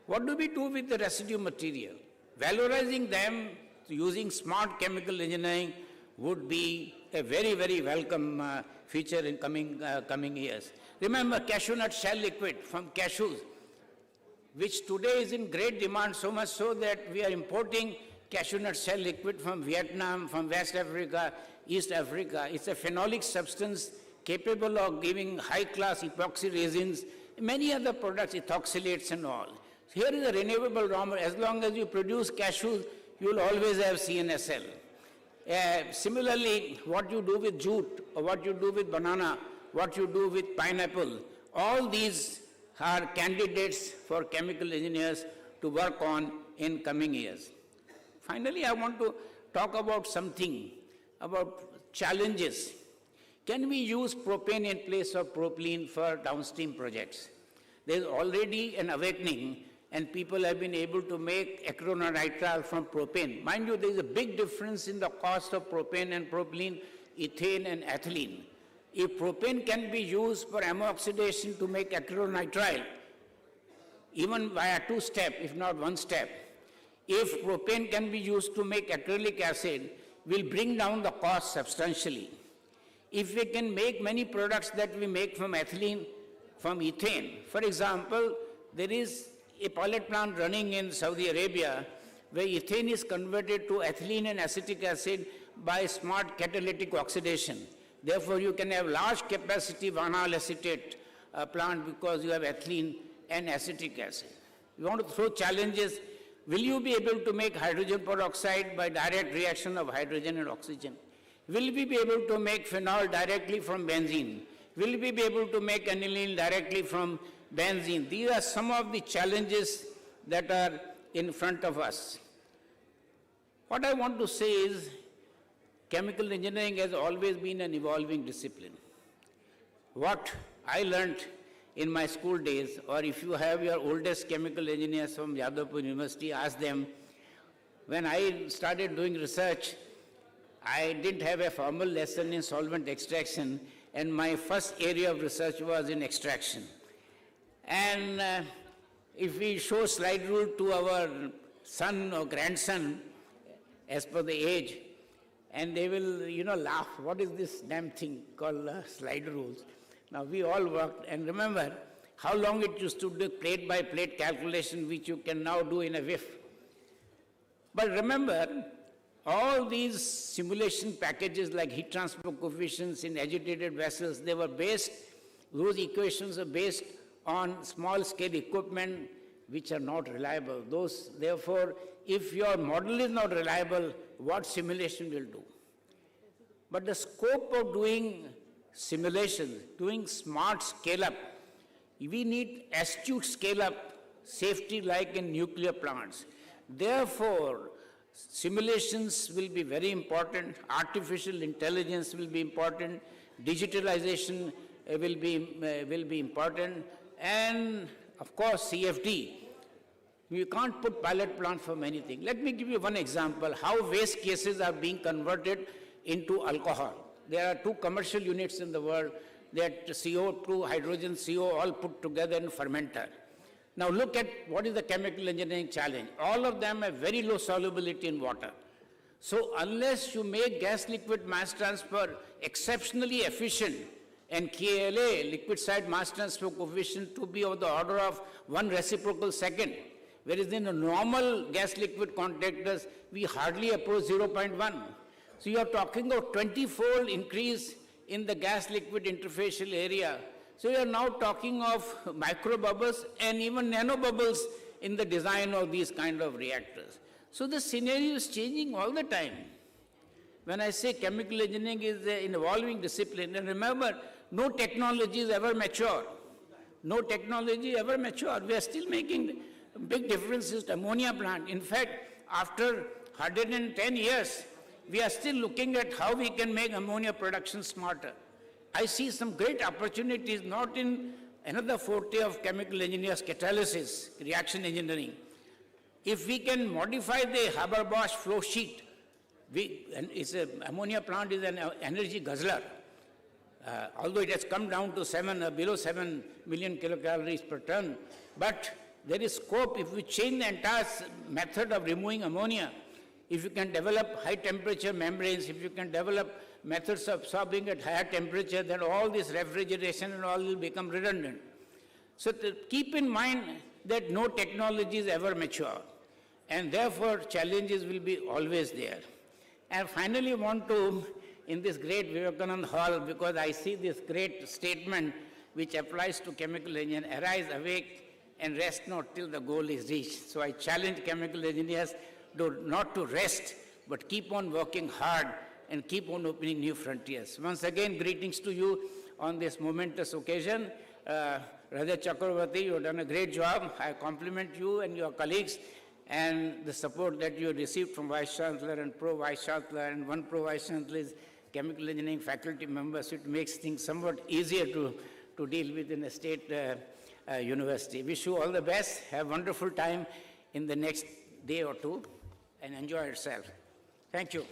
What do we do with the residue material? valorizing them using smart chemical engineering would be a very, very welcome feature in coming years. Remember cashew nut shell liquid from cashews, which today is in great demand, so much so that we are importing cashew nut shell liquid from Vietnam, from West Africa, East Africa. It's a phenolic substance capable of giving high-class epoxy resins, many other products, ethoxylates and all. Here is a renewable raw material. As long as you produce cashews, you will always have CNSL. Similarly, what you do with jute, or what you do with banana, what you do with pineapple, all these are candidates for chemical engineers to work on in coming years. Finally, I want to talk about something, about challenges. Can we use propane in place of propylene for downstream projects? There is already an awakening, and people have been able to make acrylonitrile from propane. Mind you, there is a big difference in the cost of propane and propylene, ethane and ethylene. If propane can be used for ammo oxidation to make acrylonitrile, even via two-step, if not one step, if propane can be used to make acrylic acid, will bring down the cost substantially. If we can make many products that we make from ethylene, from ethane, for example, there is a pilot plant running in Saudi Arabia where ethane is converted to ethylene and acetic acid by smart catalytic oxidation. Therefore, you can have large capacity vinyl acetate plant because you have ethylene and acetic acid. We want to throw challenges. Will you be able to make hydrogen peroxide by direct reaction of hydrogen and oxygen? Will we be able to make phenol directly from benzene? Will we be able to make aniline directly from benzene? These are some of the challenges that are in front of us. What I want to say is, chemical engineering has always been an evolving discipline. What I learned in my school days, or if you have your oldest chemical engineers from Yadavpur University, ask them. When I started doing research, I didn't have a formal lesson in solvent extraction, and my first area of research was in extraction. And if we show slide rule to our son or grandson, as per the age, and they will, laugh, what is this damn thing called slide rules? Now, we all worked, and remember how long it used to do plate by plate calculation, which you can now do in a whiff. But remember, all these simulation packages like heat transfer coefficients in agitated vessels, they were based, those equations are based on small scale equipment which are not reliable. Therefore, if your model is not reliable, what simulation will do? But the scope of doing simulations, doing smart scale-up, we need astute scale-up, safety like in nuclear plants. Therefore, simulations will be very important, artificial intelligence will be important, digitalization will be important, and of course CFD. You can't put pilot plant for many things. Let me give you one example, how waste cases are being converted into alcohol. There are 2 commercial units in the world that CO2, hydrogen, CO all put together in fermenter. Now look at what is the chemical engineering challenge. All of them have very low solubility in water. So unless you make gas liquid mass transfer exceptionally efficient, and KLA, liquid side mass transfer coefficient, to be of the order of 1 reciprocal second, whereas in a normal gas liquid contactors, we hardly approach 0.1. So you are talking of 20-fold increase in the gas liquid interfacial area. So you are now talking of micro bubbles and even nano bubbles in the design of these kind of reactors. So the scenario is changing all the time. When I say chemical engineering is an evolving discipline, and remember, no technology is ever mature. No technology ever mature. We are still making big differences to ammonia plant. In fact, after 110 years, we are still looking at how we can make ammonia production smarter. I see some great opportunities, not in another forte of chemical engineers, catalysis, reaction engineering. If we can modify the Haber-Bosch flow sheet, ammonia plant is an energy guzzler. Although it has come down to below 7 million kilocalories per ton, but there is scope if we change the entire method of removing ammonia, if you can develop high temperature membranes, if you can develop methods of absorbing at higher temperature, then all this refrigeration and all will become redundant. So keep in mind that no technology is ever mature, and therefore challenges will be always there. And finally, I want to, in this great Vivekananda Hall, because I see this great statement which applies to chemical engineering, arise, awake, and rest not till the goal is reached. So I challenge chemical engineers not to rest, but keep on working hard and keep on opening new frontiers. Once again, greetings to you on this momentous occasion. Radha Chakravarti, you have done a great job. I compliment you and your colleagues and the support that you received from Vice Chancellor and Pro-Vice Chancellor, and one Pro-Vice Chancellor is chemical engineering faculty member, so it makes things somewhat easier to deal with in a state university. Wish you all the best. Have a wonderful time in the next day or two and enjoy yourself. Thank you.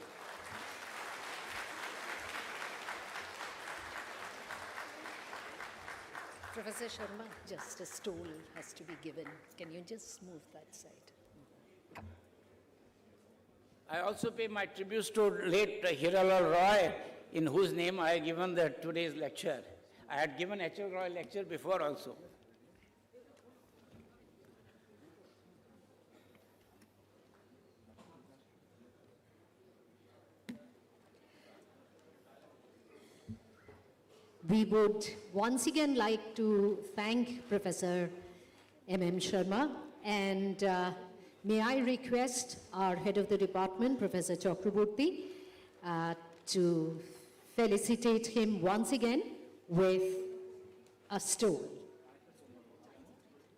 Professor Sharma, just a stool has to be given. Can you just move that side? I also pay my tributes to late Hiralal Roy, in whose name I have given today's lecture. I had given H.L. Roy lecture before also. We would once again like to thank Professor M.M. Sharma, and may I request our head of the department, Professor Chakraborty, to felicitate him once again with a story.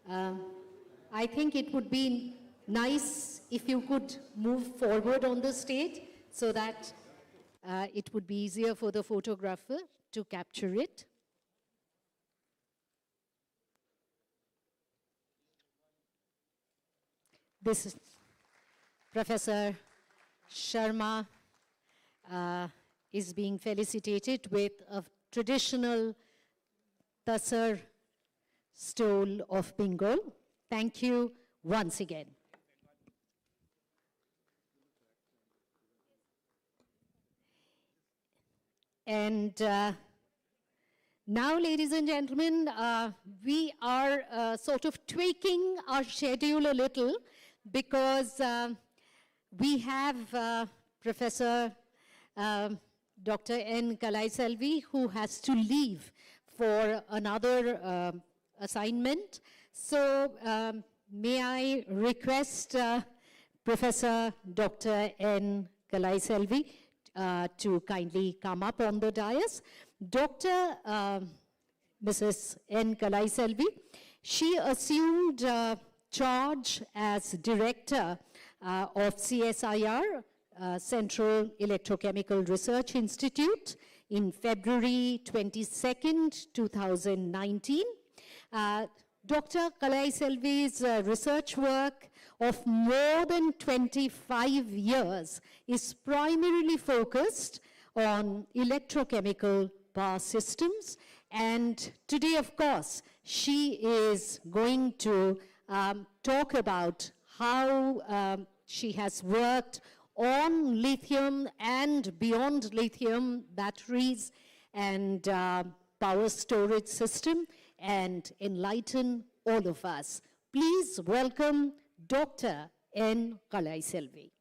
I think it would be nice if you could move forward on the stage so that it would be easier for the photographer to capture it. This is Professor Sharma is being felicitated with a traditional Tasar stole of Bengal. Thank you once again. And now, ladies and gentlemen, we are sort of tweaking our schedule a little because we have Professor Dr. N. Kalaiselvi, who has to leave for another assignment. So may I request Professor Dr. N. Kalaiselvi to kindly come up on the dais. Dr. Mrs. N. Kalaiselvi, she assumed charge as director of CSIR, Central Electrochemical Research Institute, in February 22nd, 2019. Dr. Kalaiselvi's research work of more than 25 years is primarily focused on electrochemical power systems. And today, of course, she is going to talk about how she has worked on lithium and beyond lithium batteries and power storage system, and enlighten all of us. Please welcome Dr. N. Kalaiselvi.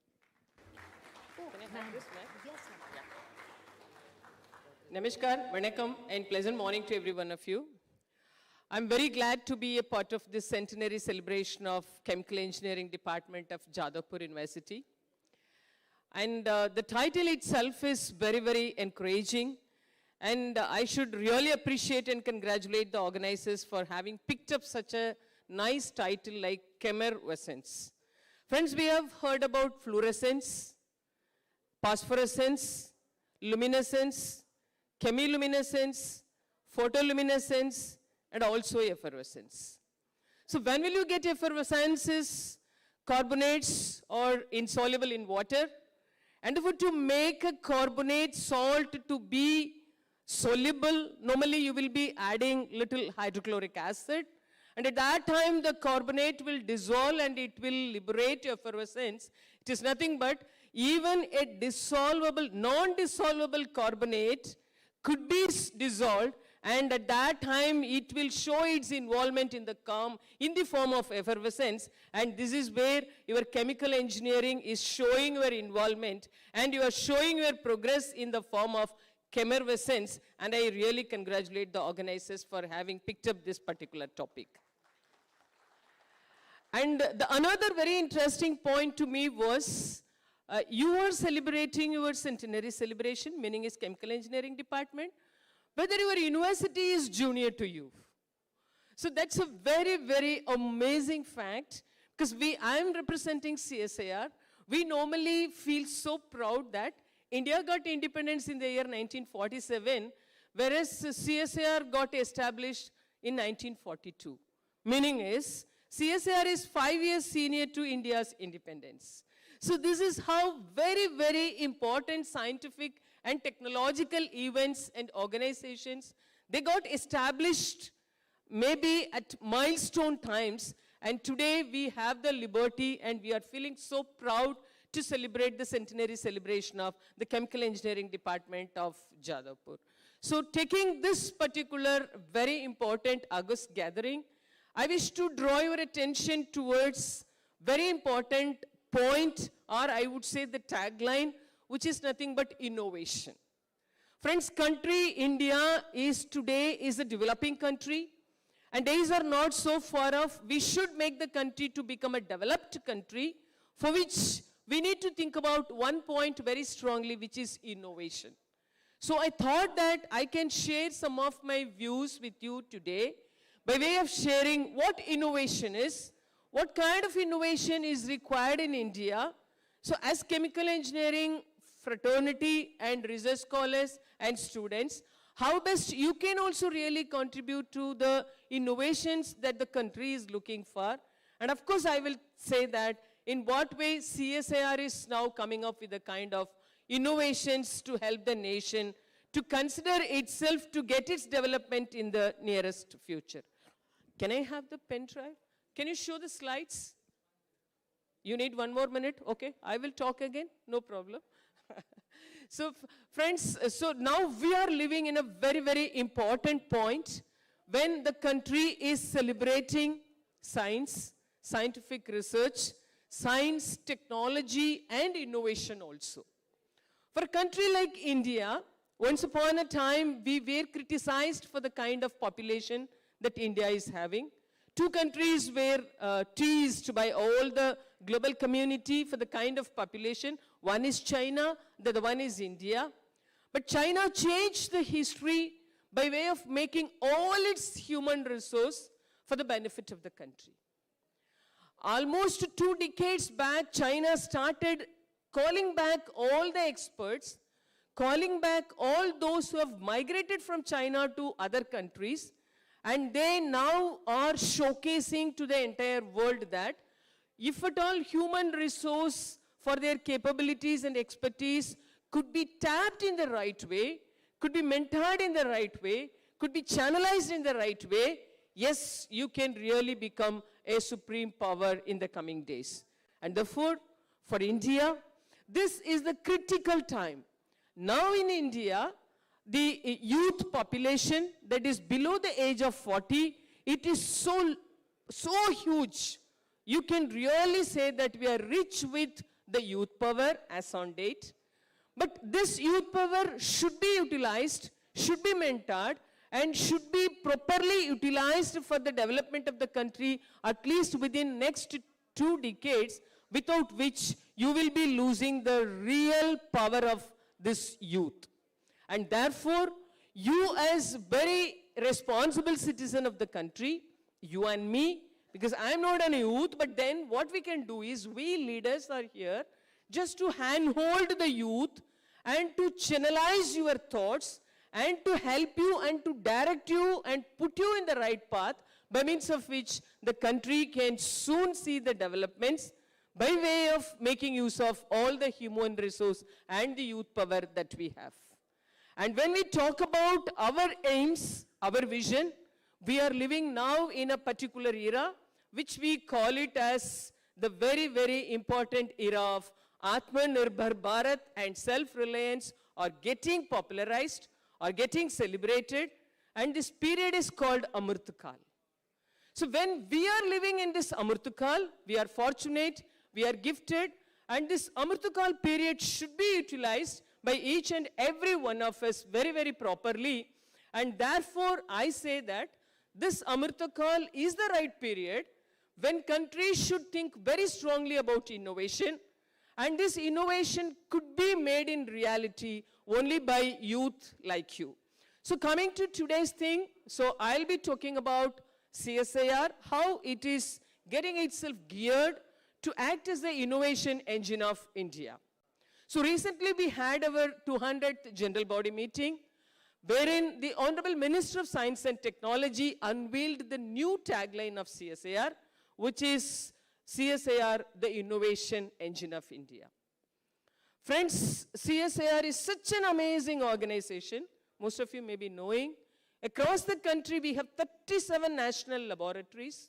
Namaskar, Vanakkam, and pleasant morning to every one of you. I'm very glad to be a part of this centenary celebration of Chemical Engineering Department of Jadavpur University. And the title itself is very, very encouraging. And I should really appreciate and congratulate the organizers for having picked up such a nice title like CHEMERVESCENCE. Friends, we have heard about fluorescence, phosphorescence, luminescence, chemiluminescence, photoluminescence, and also effervescence. So when will you get effervescences? Carbonates or insoluble in water. And to make a carbonate salt to be soluble, normally you will be adding little hydrochloric acid. And at that time, the carbonate will dissolve and it will liberate effervescence. It is nothing but even a dissolvable, non-dissolvable carbonate could be dissolved, and at that time it will show its involvement in the in the form of effervescence. And this is where your chemical engineering is showing your involvement, and you are showing your progress in the form of CHEMERVESCENCE. And I really congratulate the organizers for having picked up this particular topic. And another very interesting point to me was, you are celebrating your centenary celebration, meaning is chemical engineering department, whether your university is junior to you. So that's a very, very amazing fact, because I am representing CSIR. We normally feel so proud that India got independence in the year 1947, whereas CSIR got established in 1942. Meaning is, CSIR is 5 years senior to India's independence. So this is how very, very important scientific and technological events and organizations, they got established maybe at milestone times, and today we have the liberty and we are feeling so proud to celebrate the centenary celebration of the Chemical Engineering Department of Jadavpur. So taking this particular very important August gathering, I wish to draw your attention towards very important point, or I would say the tagline, which is nothing but innovation. Friends, country India today is a developing country, and days are not so far off. We should make the country to become a developed country, for which we need to think about one point very strongly, which is innovation. So I thought that I can share some of my views with you today by way of sharing what innovation is, what kind of innovation is required in India. So as chemical engineering fraternity and research scholars and students, how best you can also really contribute to the innovations that the country is looking for. And of course, I will say that in what way CSIR is now coming up with the kind of innovations to help the nation to consider itself to get its development in the nearest future. Can I have the pen drive? Can you show the slides? You need 1 more minute? Okay, I will talk again, no problem. So friends, so now we are living in a very, very important point when the country is celebrating science, scientific research, science, technology, and innovation also. For a country like India, once upon a time, we were criticized for the kind of population that India is having. 2 countries were teased by all the global community for the kind of population. One is China, the other one is India. But China changed the history by way of making all its human resource for the benefit of the country. Almost 2 decades back, China started calling back all the experts, calling back all those who have migrated from China to other countries, and they now are showcasing to the entire world that if at all human resource for their capabilities and expertise could be tapped in the right way, could be mentored in the right way, could be channelized in the right way, yes, you can really become a supreme power in the coming days. And therefore, for India, this is the critical time. Now in India, the youth population that is below the age of 40, it is so huge. You can really say that we are rich with the youth power as on date. But this youth power should be utilized, should be mentored, and should be properly utilized for the development of the country, at least within next 2 decades, without which you will be losing the real power of this youth. And therefore, you as very responsible citizen of the country, you and me, because I am not a youth, but then what we can do is, we leaders are here just to handhold the youth and to channelize your thoughts and to help you and to direct you and put you in the right path, by means of which the country can soon see the developments by way of making use of all the human resource and the youth power that we have. And when we talk about our aims, our vision, We are living now in a particular era, which we call it as the very, very important era of Atmanirbhar Bharat, and self-reliance are getting popularized, are getting celebrated, and this period is called Amritkal. So when we are living in this Amritkal, we are fortunate, we are gifted, and this Amritkal period should be utilized by each and every one of us very, very properly. And therefore, I say that this Amritkal is the right period when countries should think very strongly about innovation, and this innovation could be made in reality only by youth like you. So coming to today's thing, so I'll be talking about CSIR, how it is getting itself geared to act as the innovation engine of India. So recently we had our 200th General Body meeting, wherein the Honorable Minister of Science and Technology unveiled the new tagline of CSIR, which is CSIR, the innovation engine of India. Friends, CSIR is such an amazing organization. Most of you may be knowing. Across the country, we have 37 national laboratories.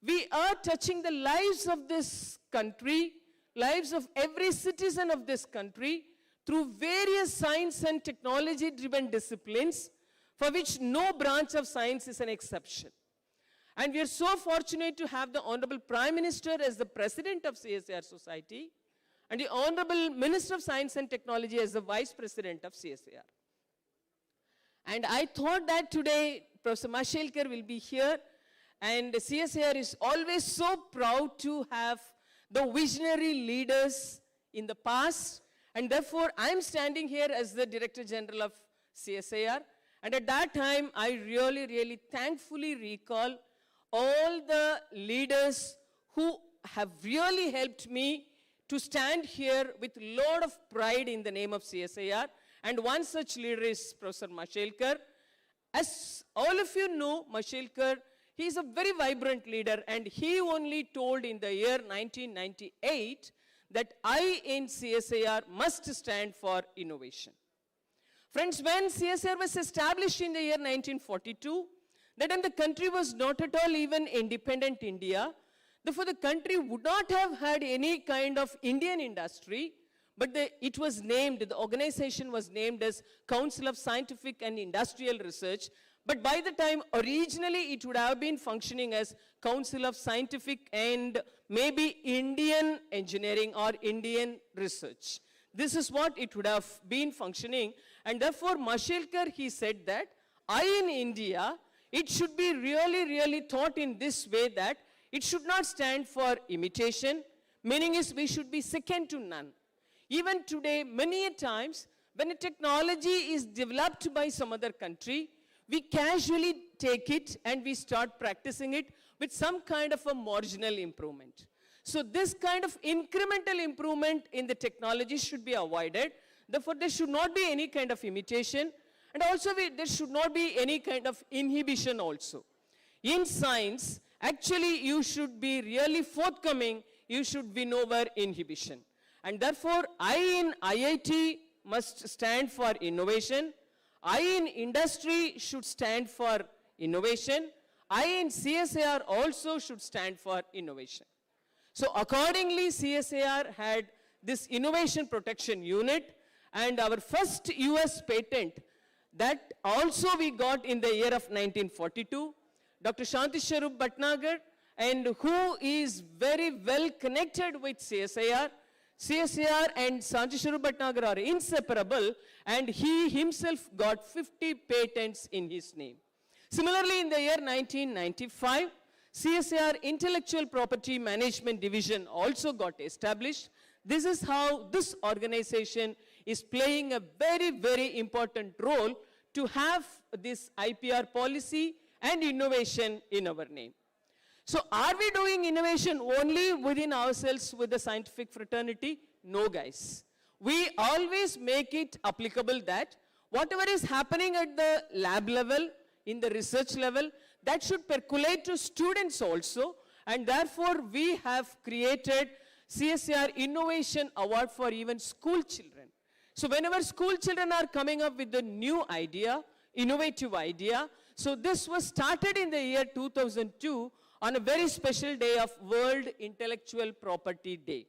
We are touching the lives of this country, lives of every citizen of this country, through various science and technology-driven disciplines, for which no branch of science is an exception. And we are so fortunate to have the Honorable Prime Minister as the President of CSIR Society, and the Honorable Minister of Science and Technology as the Vice President of CSIR. And I thought that today Professor Mashelkar will be here, and CSIR is always so proud to have the visionary leaders in the past, and therefore I'm standing here as the Director General of CSIR, and at that time I really thankfully recall all the leaders who have really helped me to stand here with a lot of pride in the name of CSIR. And one such leader is Professor Mashelkar. As all of you know, Mashelkar, he is a very vibrant leader, and he only told in the year 1998 that I in CSIR must stand for innovation. Friends, when CSIR was established in the year 1942, that time the country was not at all even independent India. Therefore, the country would not have had any kind of Indian industry, but it was named, the organization was named as Council of Scientific and Industrial Research. But by the time, originally it would have been functioning as Council of Scientific and maybe Indian Engineering or Indian Research. This is what it would have been functioning. And therefore, Mashelkar, he said that I in India, it should be really thought in this way that it should not stand for imitation, meaning is we should be second to none. Even today, many a times, when a technology is developed by some other country, we casually take it and we start practicing it with some kind of a marginal improvement. So this kind of incremental improvement in the technology should be avoided. Therefore, there should not be any kind of imitation, and also there should not be any kind of inhibition also. In science, actually you should be really forthcoming, you should win over inhibition. And therefore, I in IIT must stand for innovation, I in industry should stand for innovation, I in CSIR also should stand for innovation. So accordingly, CSIR had this Innovation Protection Unit, and our first US patent that also we got in the year of 1942. Dr. Shanti Sharup Bhatnagar, and who is very well connected with CSIR. CSIR and Shanti Sharup Bhatnagar are inseparable, and he himself got 50 patents in his name. Similarly, in the year 1995, CSIR Intellectual Property Management Division also got established. This is how this organization is playing a very important role to have this IPR policy and innovation in our name. So are we doing innovation only within ourselves with the scientific fraternity? No, guys. We always make it applicable that whatever is happening at the lab level, in the research level, that should percolate to students also, and therefore we have created CSIR Innovation Award for even school children. So whenever school children are coming up with a new idea, innovative idea, So this was started in the year 2002 on a very special day of World Intellectual Property Day.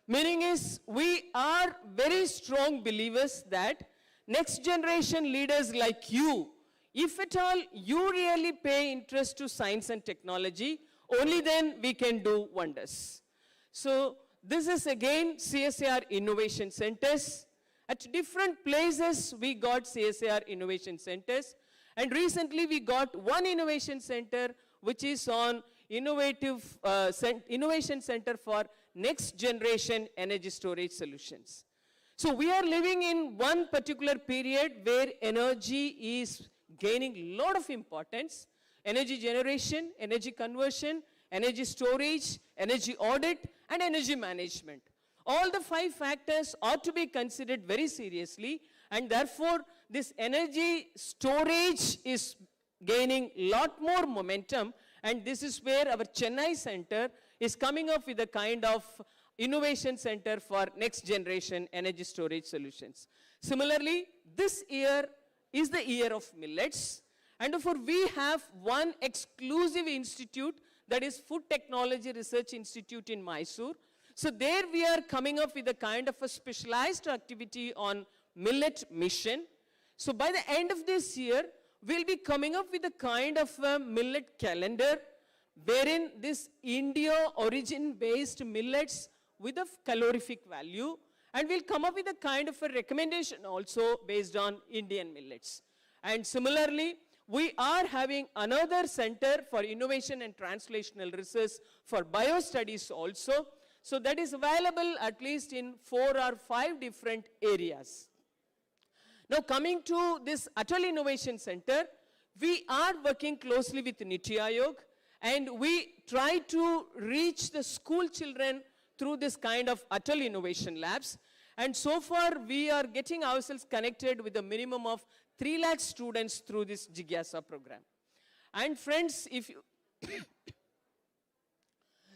Meaning is, we are very strong believers that next generation leaders like you, if at all you really pay interest to science and technology, only then we can do wonders. So this is again CSIR Innovation Centers. At different places we got CSIR Innovation Centers, and recently we got one innovation center which is on Innovation Center for Next Generation Energy Storage Solutions. So we are living in one particular period where energy is gaining a lot of importance. Energy generation, energy conversion, energy storage, energy audit, and energy management. All the 5 factors ought to be considered very seriously, and therefore this energy storage is gaining a lot more momentum, and this is where our Chennai center is coming up with a kind of innovation center for next generation energy storage solutions. Similarly, this year is the year of millets, and therefore we have one exclusive institute, that is Food Technology Research Institute in Mysore. So there we are coming up with a kind of a specialized activity on millet mission. So by the end of this year, we'll be coming up with a kind of a millet calendar, wherein this India origin-based millets with a calorific value, and we'll come up with a kind of a recommendation also based on Indian millets. And similarly, we are having another center for innovation and translational research for biostudies also. So that is available at least in 4 or 5 different areas. Now coming to this Atal Innovation Center, we are working closely with Niti Aayog, and we try to reach the school children through this kind of Atal Innovation Labs. And so far we are getting ourselves connected with a minimum of 3 lakh students through this JCEAA program. And friends, if you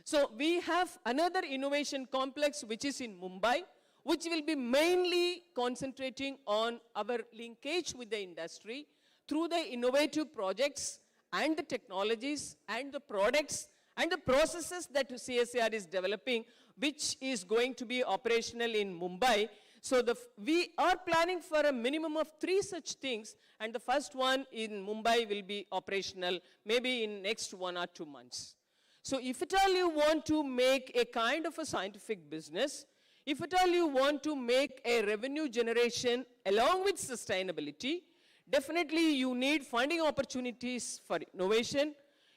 so we have another innovation complex which is in Mumbai, which will be mainly concentrating on our linkage with the industry through the innovative projects and the technologies and the products and the processes that CSIR is developing, which is going to be operational in Mumbai. So we are planning for a minimum of 3 such things, and the first one in Mumbai will be operational maybe in next 1 or 2 months. So if at all you want to make a kind of a scientific business, if at all you want to make a revenue generation along with sustainability, definitely you need funding opportunities for innovation,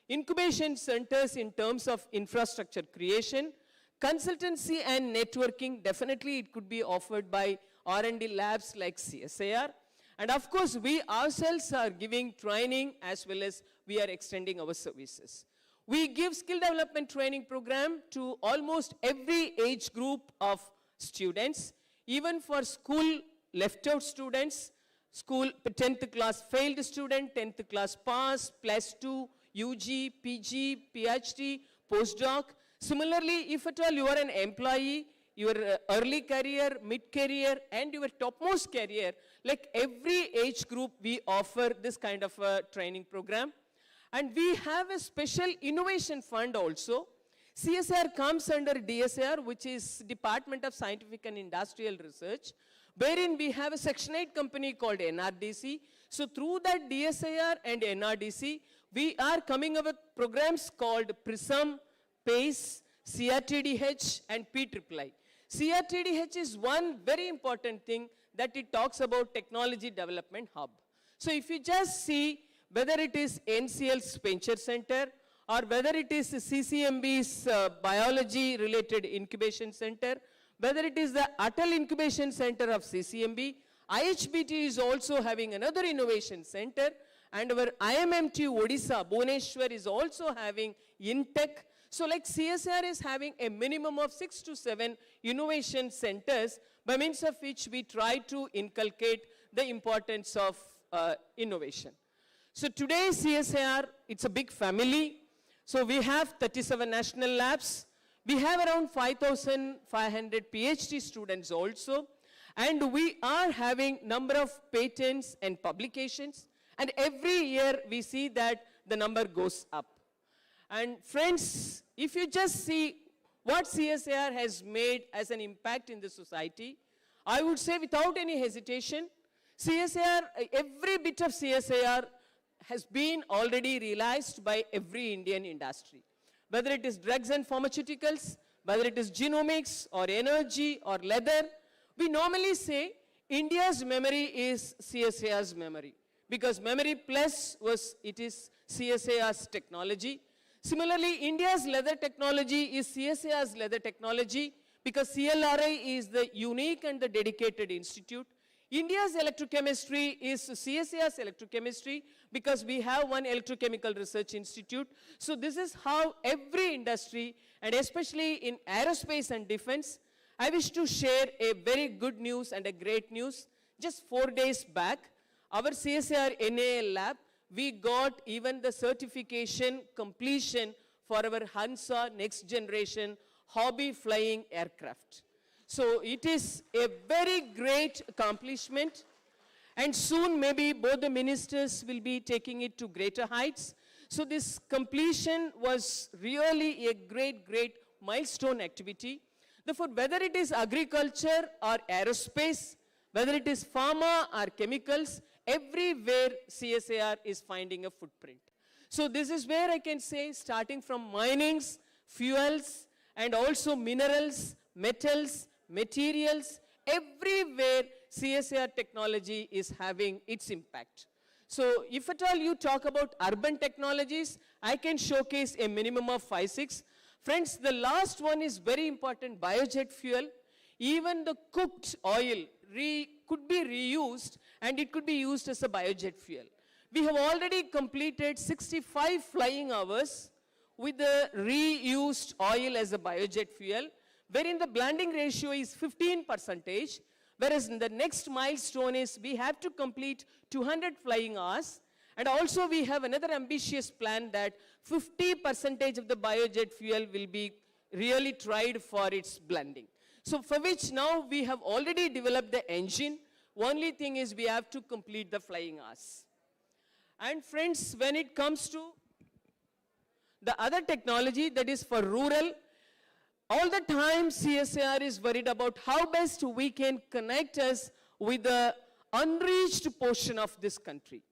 incubation centers in terms of infrastructure creation, consultancy and networking. Definitely it could be offered by R&D labs like CSIR. And of course, we ourselves are giving training as well as we are extending our services. We give skill development training program to almost every age group of students, even for school left out students, school 10th class failed student, 10th class pass, plus 2, UG, PG, PhD, postdoc. Similarly, if at all you are an employee, your early career, mid-career, and your topmost career, like every age group, we offer this kind of a training program. And we have a special innovation fund also. CSIR comes under DSIR, which is Department of Scientific and Industrial Research, wherein we have a Section 8 company called NRDC. So through that DSIR and NRDC, we are coming up with programs called PRISM, PACE, CRTDH, and PIIII. CRTDH is one very important thing that it talks about Technology Development Hub. So if you just see whether it is NCL's Venture Center or whether it is CCMB's Biology Related Incubation Center, whether it is the Atal Incubation Center of CCMB, IHBT is also having another innovation center, and our IMMT Odisha, Bhubaneswar is also having InTech. So like CSIR is having a minimum of 6 to 7 innovation centers, by means of which we try to inculcate the importance of innovation. So today CSIR, it's a big family. So we have 37 national labs. We have around 5,500 PhD students also. And we are having number of patents and publications And every year we see that the number goes up. And friends, if you just see what CSIR has made as an impact in the society, I would say without any hesitation, CSIR, every bit of CSIR has been already realized by every Indian industry. Whether it is drugs and pharmaceuticals, whether it is genomics or energy or leather, we normally say India's memory is CSIR's memory, because memory plus it is CSIR's technology. Similarly, India's leather technology is CSIR's leather technology, because CLRI is the unique and the dedicated institute. India's electrochemistry is CSIR's electrochemistry, because we have one electrochemical research institute. So this is how every industry, and especially in aerospace and defense, I wish to share a very good news and a great news. Just 4 days back, our CSIR NAL lab, we got even the certification completion for our Hansa next generation hobby flying aircraft. So it is a very great accomplishment, and soon maybe both the ministers will be taking it to greater heights. So this completion was really a great, great milestone activity. Therefore, whether it is agriculture or aerospace, whether it is pharma or chemicals, everywhere CSIR is finding a footprint. So this is where I can say, starting from minings, fuels, and also minerals, metals, materials, everywhere CSIR technology is having its impact. So if at all you talk about urban technologies, I can showcase a minimum of 5-6. Friends, the last one is very important, biojet fuel. Even the cooked oil could be reused, and it could be used as a biojet fuel. We have already completed 65 flying hours with the reused oil as a biojet fuel, wherein the blending ratio is 15%, whereas the next milestone is we have to complete 200 flying hours, and also we have another ambitious plan that 50% of the biojet fuel will be really tried for its blending. So for which now we have already developed the engine. Only thing is we have to complete the flying hours. And friends, when it comes to the other technology that is for rural, all the time CSIR is worried about how best we can connect us with the unreached portion of this country.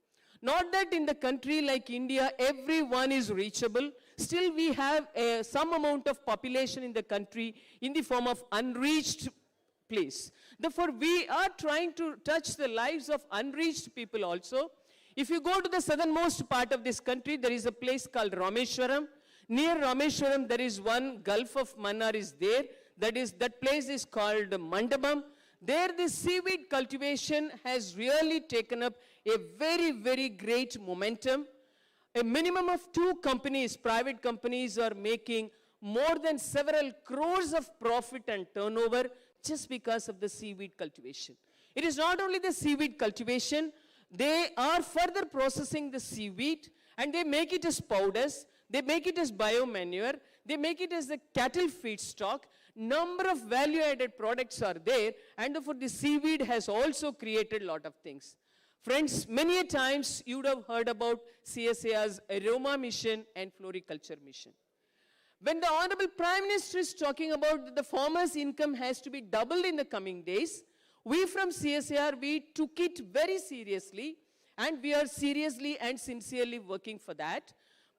Not that in the country like India, everyone is reachable. Still we have some amount of population in the country in the form of unreached place. Therefore, we are trying to touch the lives of unreached people also. If you go to the southernmost part of this country, there is a place called Rameshwaram. Near Rameshwaram, there is one Gulf of Mannar is there. That place is called Mandapam. There, the seaweed cultivation has really taken up a very, very great momentum. A minimum of 2 companies, private companies, are making more than several crores of profit and turnover just because of the seaweed cultivation. It is not only the seaweed cultivation, they are further processing the seaweed, and they make it as powders, they make it as biomanure, they make it as a cattle feedstock. Number of value-added products are there, and therefore the seaweed has also created a lot of things. Friends, many a times you would have heard about CSIR's aroma mission and floriculture mission. When the Honorable Prime Minister is talking about that the farmer's income has to be doubled in the coming days, we from CSIR, we took it very seriously, and we are seriously and sincerely working for that.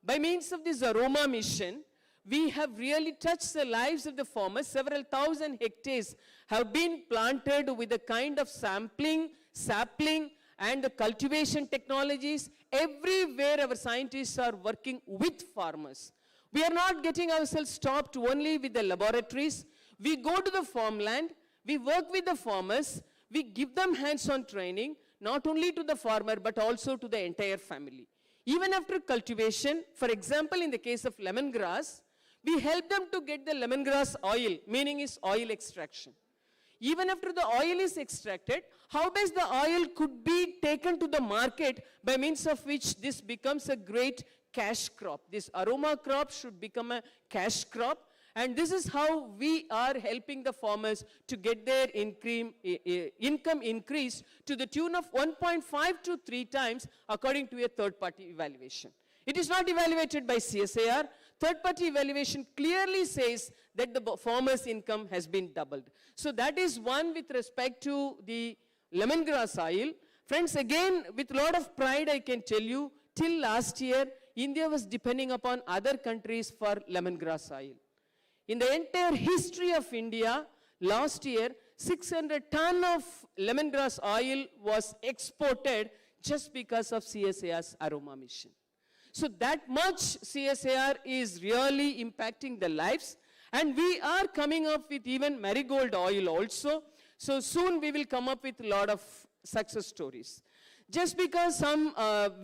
By means of this aroma mission, we have really touched the lives of the farmers. Several thousand hectares have been planted with a kind of sampling, sapling, and the cultivation technologies. Everywhere our scientists are working with farmers. We are not getting ourselves stopped only with the laboratories. We go to the farmland, we work with the farmers, we give them hands-on training, not only to the farmer, but also to the entire family. Even after cultivation, for example, in the case of lemongrass, we help them to get the lemongrass oil, meaning is oil extraction. Even after the oil is extracted, how best the oil could be taken to the market, by means of which this becomes a great cash crop. This aroma crop should become a cash crop. And this is how we are helping the farmers to get their income increased to the tune of 1.5 to 3 times according to a third-party evaluation. It is not evaluated by CSAR. Third-party evaluation clearly says that the farmer's income has been doubled. So that is one with respect to the lemongrass oil. Friends, again, with a lot of pride, I can tell you, till last year, India was depending upon other countries for lemongrass oil. In the entire history of India, last year, 600 tons of lemongrass oil was exported just because of CSAR's aroma mission. So that much CSAR is really impacting the lives, and we are coming up with even marigold oil also. So soon we will come up with a lot of success stories. Just because some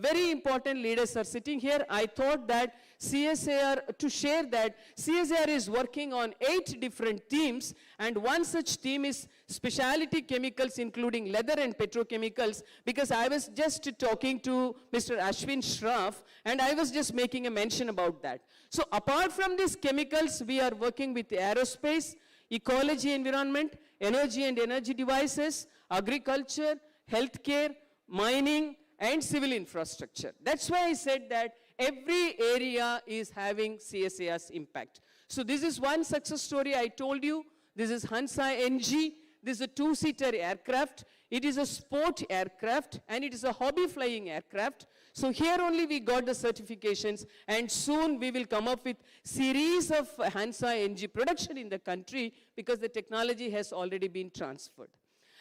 very important leaders are sitting here, I thought that CSAR, to share that CSAR is working on 8 different teams, and one such team is specialty chemicals including leather and petrochemicals, because I was just talking to Mr. Ashwin Shroff and I was just making a mention about that. So apart from these chemicals, we are working with aerospace, ecology, environment, energy and energy devices, agriculture, healthcare, mining, and civil infrastructure. That's why I said that every area is having CSAR's impact. So this is one success story I told you. This is Hansa NG. This is a 2-seater aircraft. It is a sport aircraft, and it is a hobby flying aircraft. So here only we got the certifications, and soon we will come up with series of Hansa NG production in the country because the technology has already been transferred.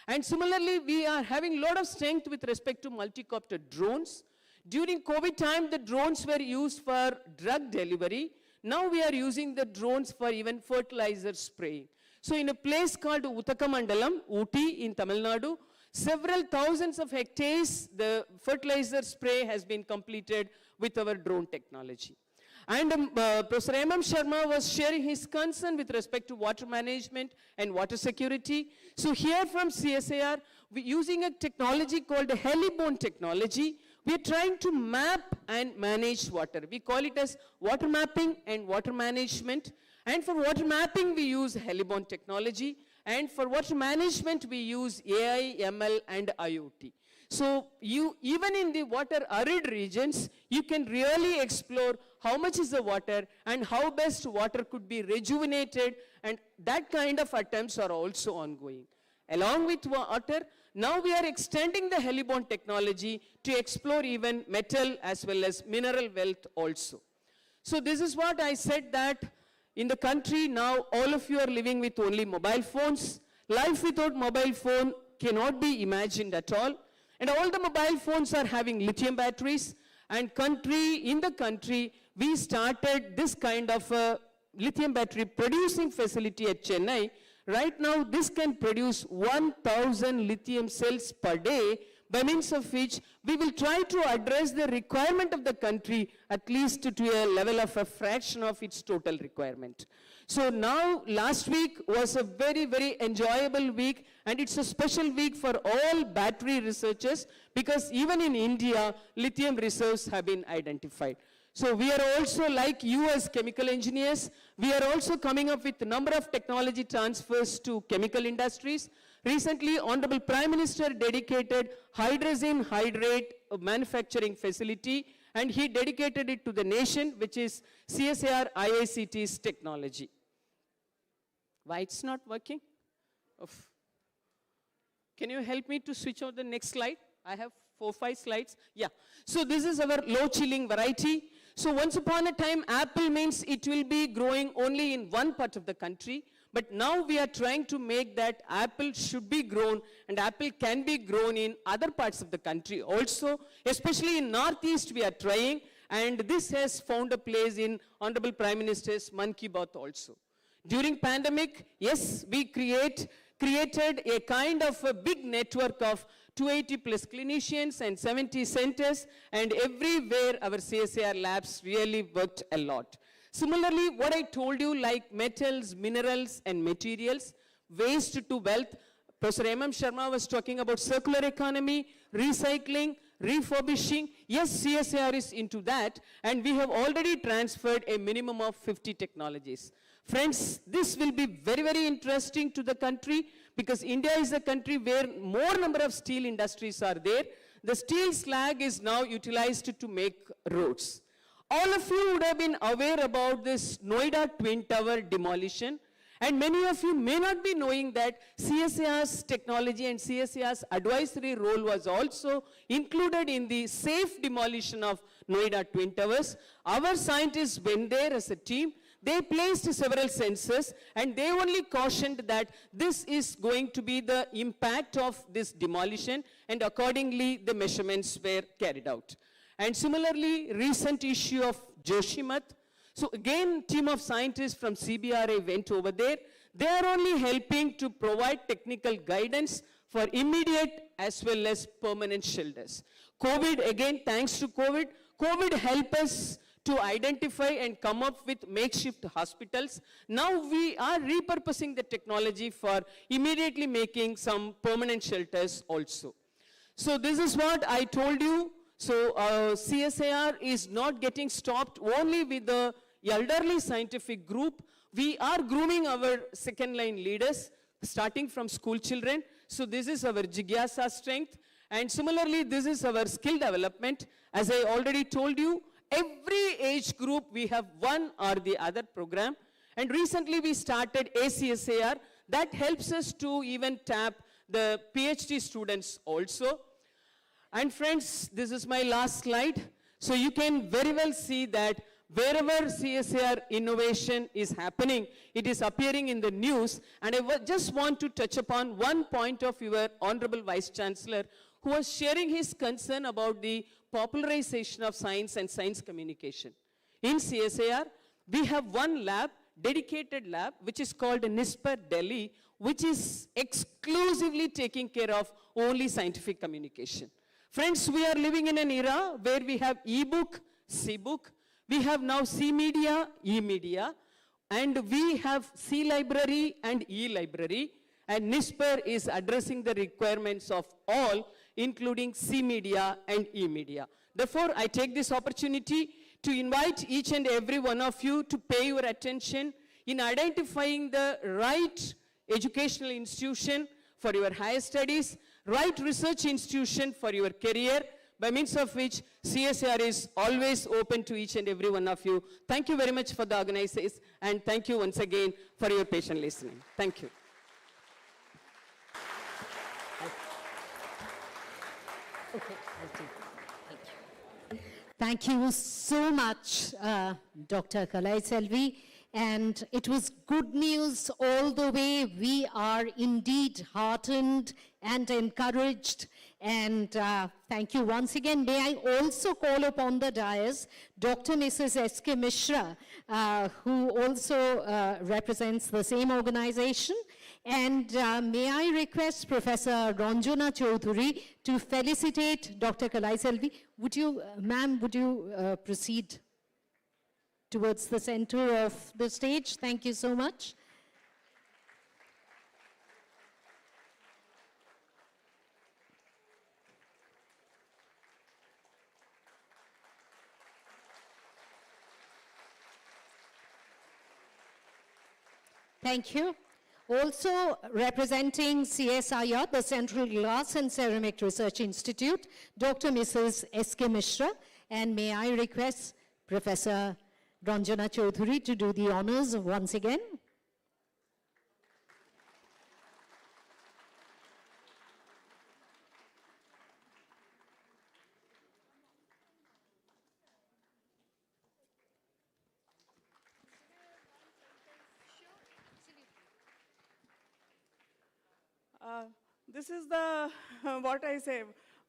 And similarly, we are having a lot of strength with respect to multi-copter drones. During COVID time, the drones were used for drug delivery. Now we are using the drones for even fertilizer spraying. So in a place called Uttakamandalam, Ooty in Tamil Nadu, several thousands of hectares, the fertilizer spray has been completed with our drone technology. And Professor M.M. Sharma was sharing his concern with respect to water management and water security. So here from CSAR, we're using a technology called Helibone technology. We're trying to map and manage water. We call it as water mapping and water management. And for water mapping, we use Helibone technology. And for water management, we use AI, ML, and IoT. So even in the water arid regions, you can really explore how much is the water and how best water could be rejuvenated, and that kind of attempts are also ongoing. Along with water, now we are extending the Helibone technology to explore even metal as well as mineral wealth also. So this is what I said, that in the country now all of you are living with only mobile phones. Life without mobile phone cannot be imagined at all. And all the mobile phones are having lithium batteries, and in the country, we started this kind of a lithium battery producing facility at Chennai. Right now, this can produce 1,000 lithium cells per day, by means of which we will try to address the requirement of the country at least to a level of a fraction of its total requirement. So now, last week was a very, very enjoyable week, and it's a special week for all battery researchers, because even in India, lithium reserves have been identified. So we are also, like you as chemical engineers, we are also coming up with a number of technology transfers to chemical industries. Recently, Honorable Prime Minister dedicated hydrazine hydrate manufacturing facility, and he dedicated it to the nation, which is CSAR IICT's technology. Why it's not working? Can you help me to switch on the next slide? I have 4 or 5 slides. Yeah. So this is our low chilling variety. So once upon a time, apple means it will be growing only in one part of the country. But now we are trying to make that apple should be grown, and apple can be grown in other parts of the country also. Especially in Northeast we are trying, and this has found a place in Honorable Prime Minister's Mann Ki Baat also. During pandemic, yes, we created a kind of a big network of 280 plus clinicians and 70 centers, and everywhere our CSAR labs really worked a lot. Similarly, what I told you, like metals, minerals, and materials, waste to wealth, Professor M.M. Sharma was talking about circular economy, recycling, refurbishing. Yes, CSAR is into that, and we have already transferred a minimum of 50 technologies. Friends, this will be very, very interesting to the country because India is a country where more number of steel industries are there. The steel slag is now utilized to make roads. All of you would have been aware about this Noida Twin Tower demolition, and many of you may not be knowing that CSAR's technology and CSAR's advisory role was also included in the safe demolition of Noida Twin Towers. Our scientists went there as a team. They placed several sensors, and they only cautioned that this is going to be the impact of this demolition, and accordingly the measurements were carried out. And similarly, recent issue of Joshimath. So again, team of scientists from CBRA went over there. They are only helping to provide technical guidance for immediate as well as permanent shelters. COVID, again, thanks to COVID helped us to identify and come up with makeshift hospitals. Now we are repurposing the technology for immediately making some permanent shelters also. So this is what I told you. So CSAR is not getting stopped only with the elderly scientific group. We are grooming our second line leaders, starting from school children. So this is our Jigyasa strength. And similarly, this is our skill development. As I already told you, every age group we have one or the other program. And recently we started ACSAR. That helps us to even tap the PhD students also. And friends, this is my last slide. So you can very well see that wherever CSAR innovation is happening, it is appearing in the news. And I just want to touch upon one point of your Honorable Vice Chancellor, who was sharing his concern about the popularization of science and science communication. In CSAR, we have one lab, dedicated lab, which is called NISPER Delhi, which is exclusively taking care of only scientific communication. Friends, we are living in an era where we have e-book, C-book, we have now C-media, E-media, and we have C-library and E-library, and NISPER is addressing the requirements of all, including C-media and E-media. Therefore, I take this opportunity to invite each and every one of you to pay your attention in identifying the right educational institution for your higher studies, right research institution for your career, by means of which CSAR is always open to each and every one of you. Thank you very much for the organizers, and thank you once again for your patient listening. Thank you. Thank you so much, Dr. Kalai Selvi. And it was good news all the way. We are indeed heartened and encouraged. And thank you once again. May I also call upon the dais Dr. Mrs. S.K. Mishra, who also represents the same organization. And may I request Professor Ranjana Chaudhuri to felicitate Dr. Kalai Selvi. Would you, ma'am, would you proceed towards the center of the stage? Thank you so much. Thank you. Also representing CSIR, the Central Glass and Ceramic Research Institute, Dr. Mrs. S.K. Mishra. And may I request Professor Ranjana Chaudhuri to do the honors once again. This is the, what I say,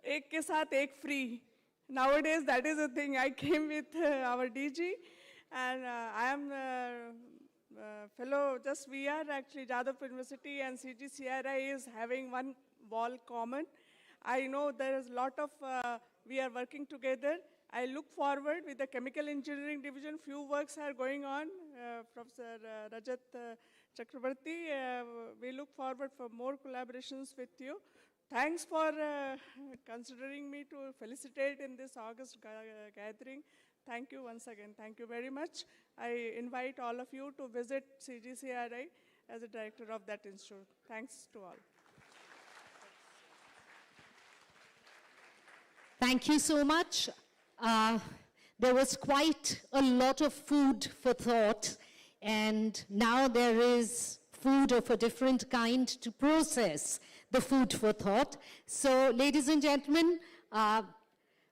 ek ke saath ek free. Nowadays, that is the thing. I came with our DG, and I am fellow, just we are actually, Jadavpur University and CGCRI is having one wall common. I know there is a lot of, we are working together. I look forward with the Chemical Engineering Division, few works are going on. Professor Rajat Chakrabarti, we look forward for more collaborations with you. thanks for considering me to felicitate in this August gathering. Thank you once again. Thank you very much. I invite all of you to visit CGCRI as a director of that institute. Thanks to all. Thank you so much. There was quite a lot of food for thought, and now there is food of a different kind to process the food for thought. So, ladies and gentlemen,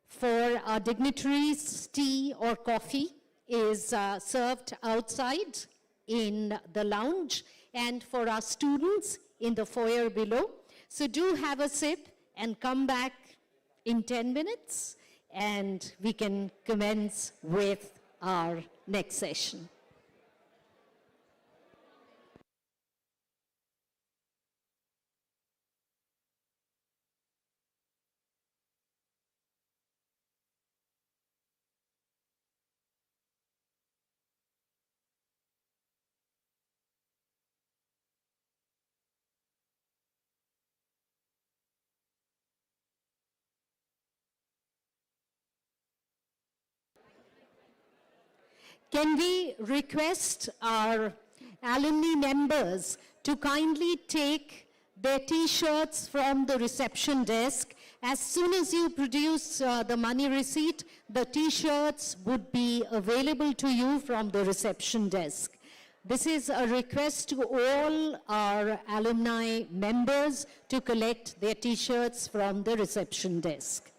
for our dignitaries, tea or coffee is served outside in the lounge, and for our students in the foyer below. So do have a sip and come back in 10 minutes, and we can commence with our next session. Can we request our alumni members to kindly take their T-shirts from the reception desk? As soon as you produce the money receipt, the T-shirts would be available to you from the reception desk. This is a request to all our alumni members to collect their T-shirts from the reception desk.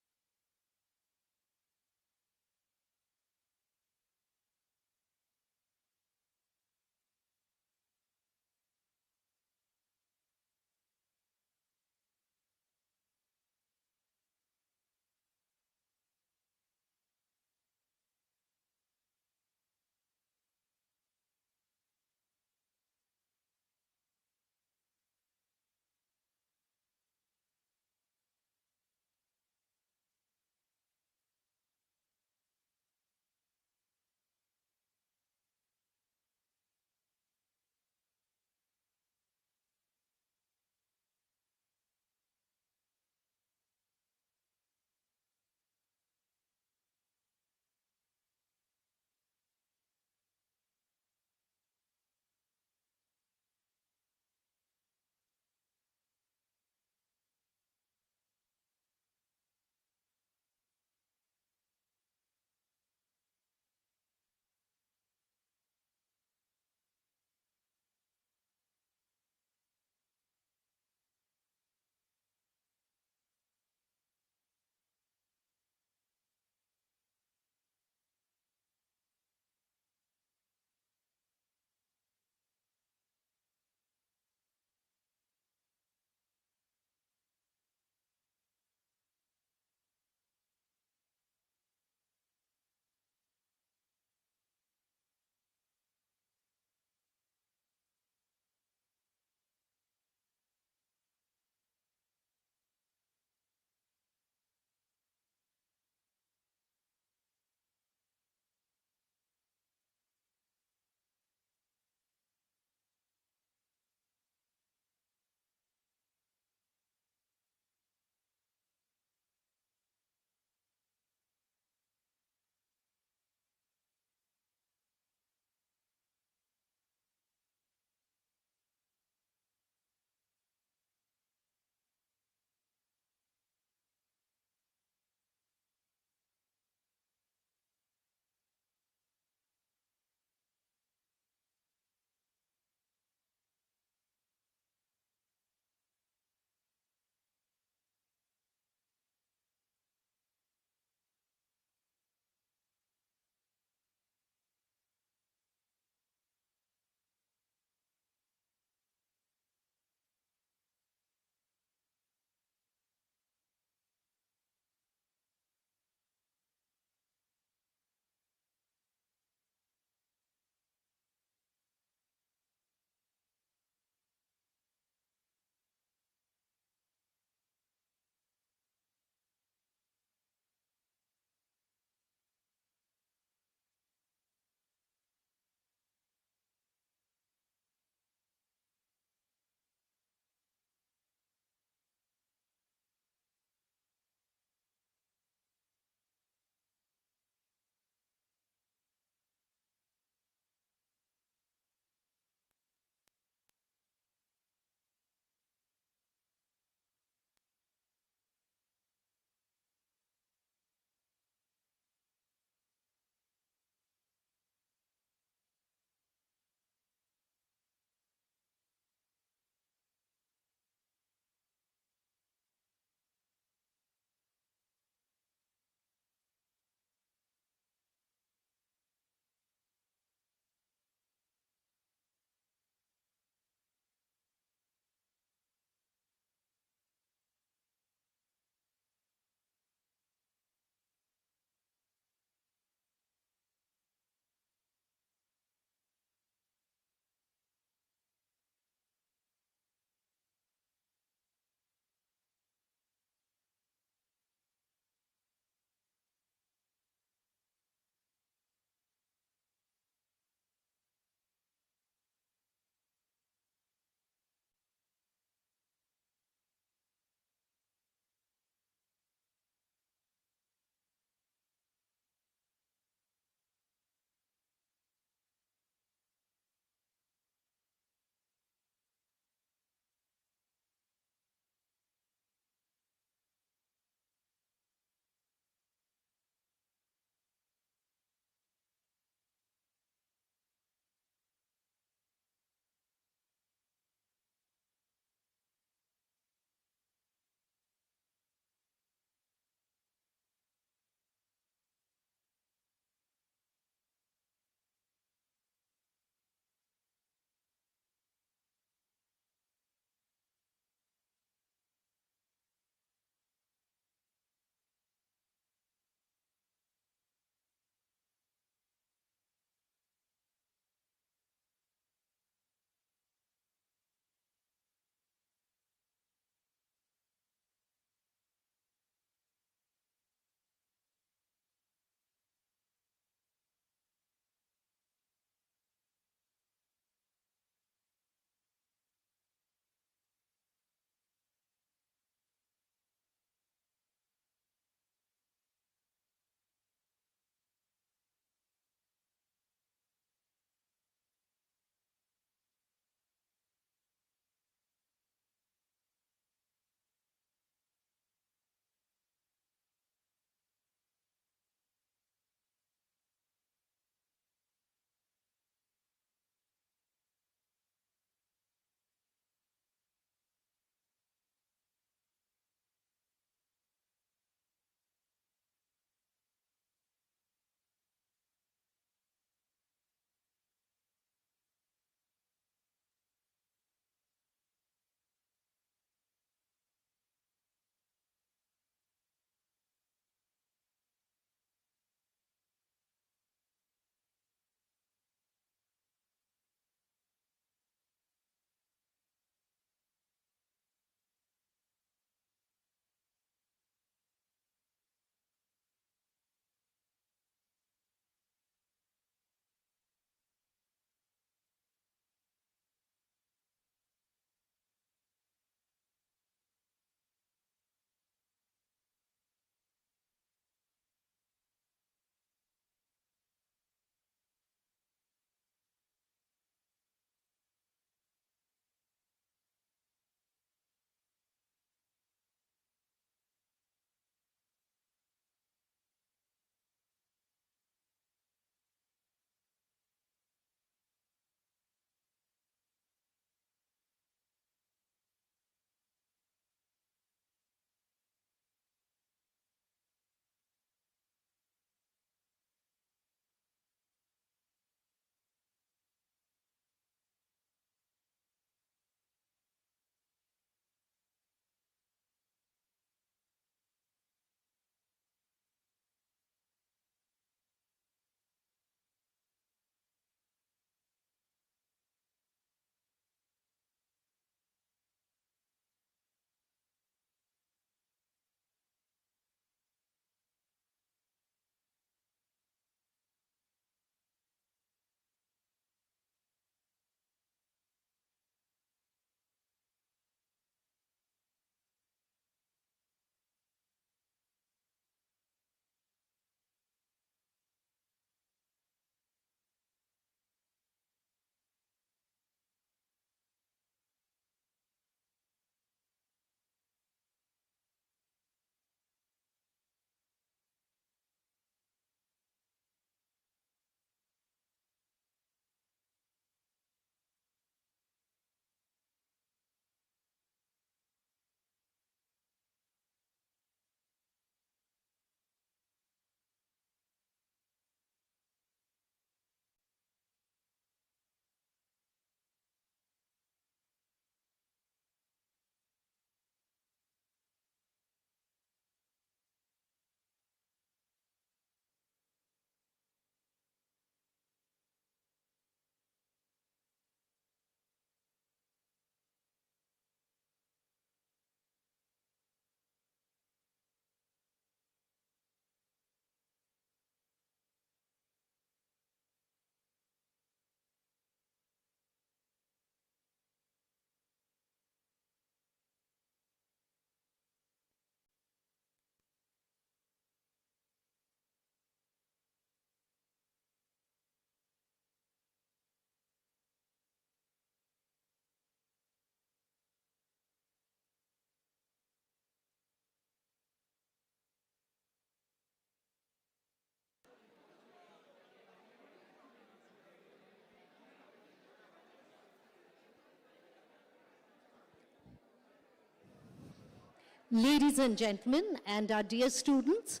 Ladies and gentlemen, and our dear students,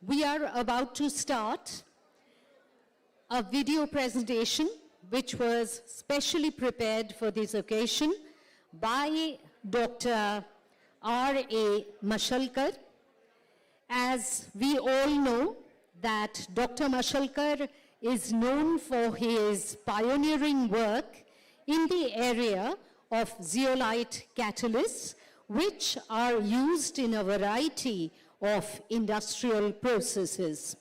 we are about to start a video presentation which was specially prepared for this occasion by Dr. R.A. Mashalkar. As we all know that Dr. Mashalkar is known for his pioneering work in the area of zeolite catalysts, which are used in a variety of industrial processes.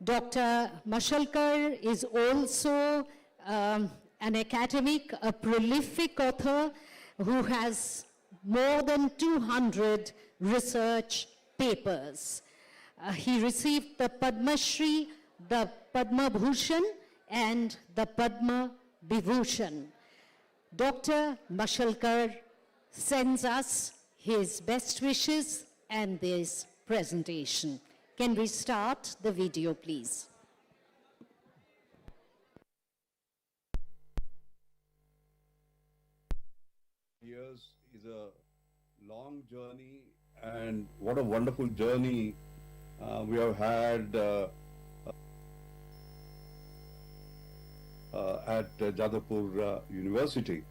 Dr. Mashalkar is also an academic, a prolific author who has more than 200 research papers. He received the Padma Shri, the Padma Bhushan, and the Padma Vibhushan. Dr. Mashalkar sends us his best wishes and this presentation. Can we start the video, please? Years is a long journey, and what a wonderful journey we have had at Jadavpur University.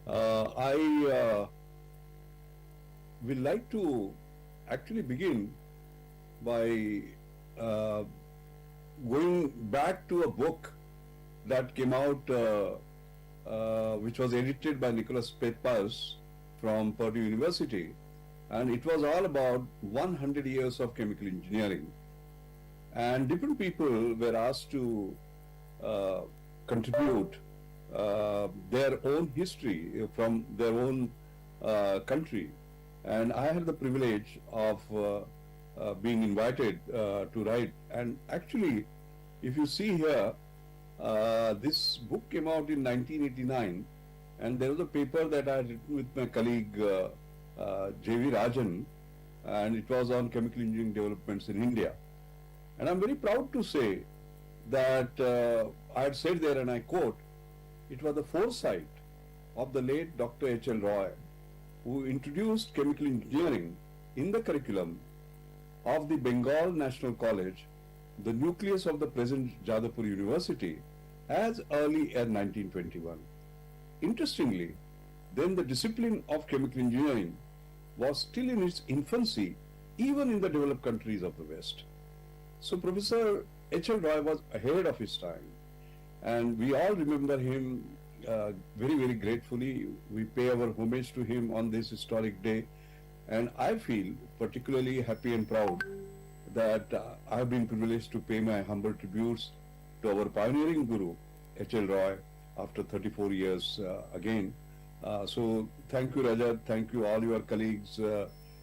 I will like to actually begin by going back to a book that came out which was edited by Nicholas Pepys from Purdue University, and it was all about 100 years of chemical engineering. And different people were asked to contribute their own history from their own country. And I had the privilege of being invited to write. And actually, if you see here, this book came out in 1989, and there was a paper that I had written with my colleague J.V. Rajan, and it was on chemical engineering developments in India. And I'm very proud to say that I had said there, and I quote, it was the foresight of the late Dr. H.L. Roy who introduced chemical engineering in the curriculum of the Bengal National College, the nucleus of the present Jadavpur University, as early as 1921. Interestingly, then the discipline of chemical engineering was still in its infancy, even in the developed countries of the West. So Professor H.L. Roy was ahead of his time, and we all remember him very, very gratefully. We pay our homage to him on this historic day, and I feel particularly happy and proud that I have been privileged to pay my humble tributes to our pioneering guru, H.L. Roy, after 34 years again. So thank you, Rajat, thank you all your colleagues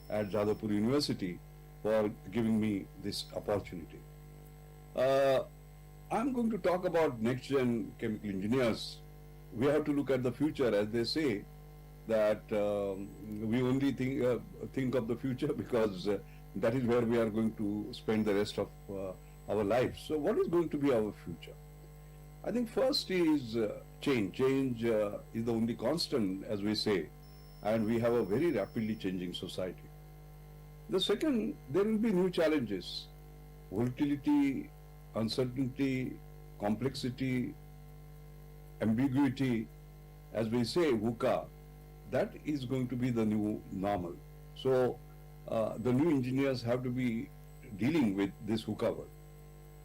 at Jadavpur University for giving me this opportunity. I'm going to talk about next-gen chemical engineers. We have to look at the future, as they say, that we only think of the future because that is where we are going to spend the rest of our lives. So what is going to be our future? I think first is change. Change is the only constant, as we say, and we have a very rapidly changing society. The second, there will be new challenges: volatility, uncertainty, complexity, ambiguity. As we say, VUCA, that is going to be the new normal. So the new engineers have to be dealing with this VUCA world.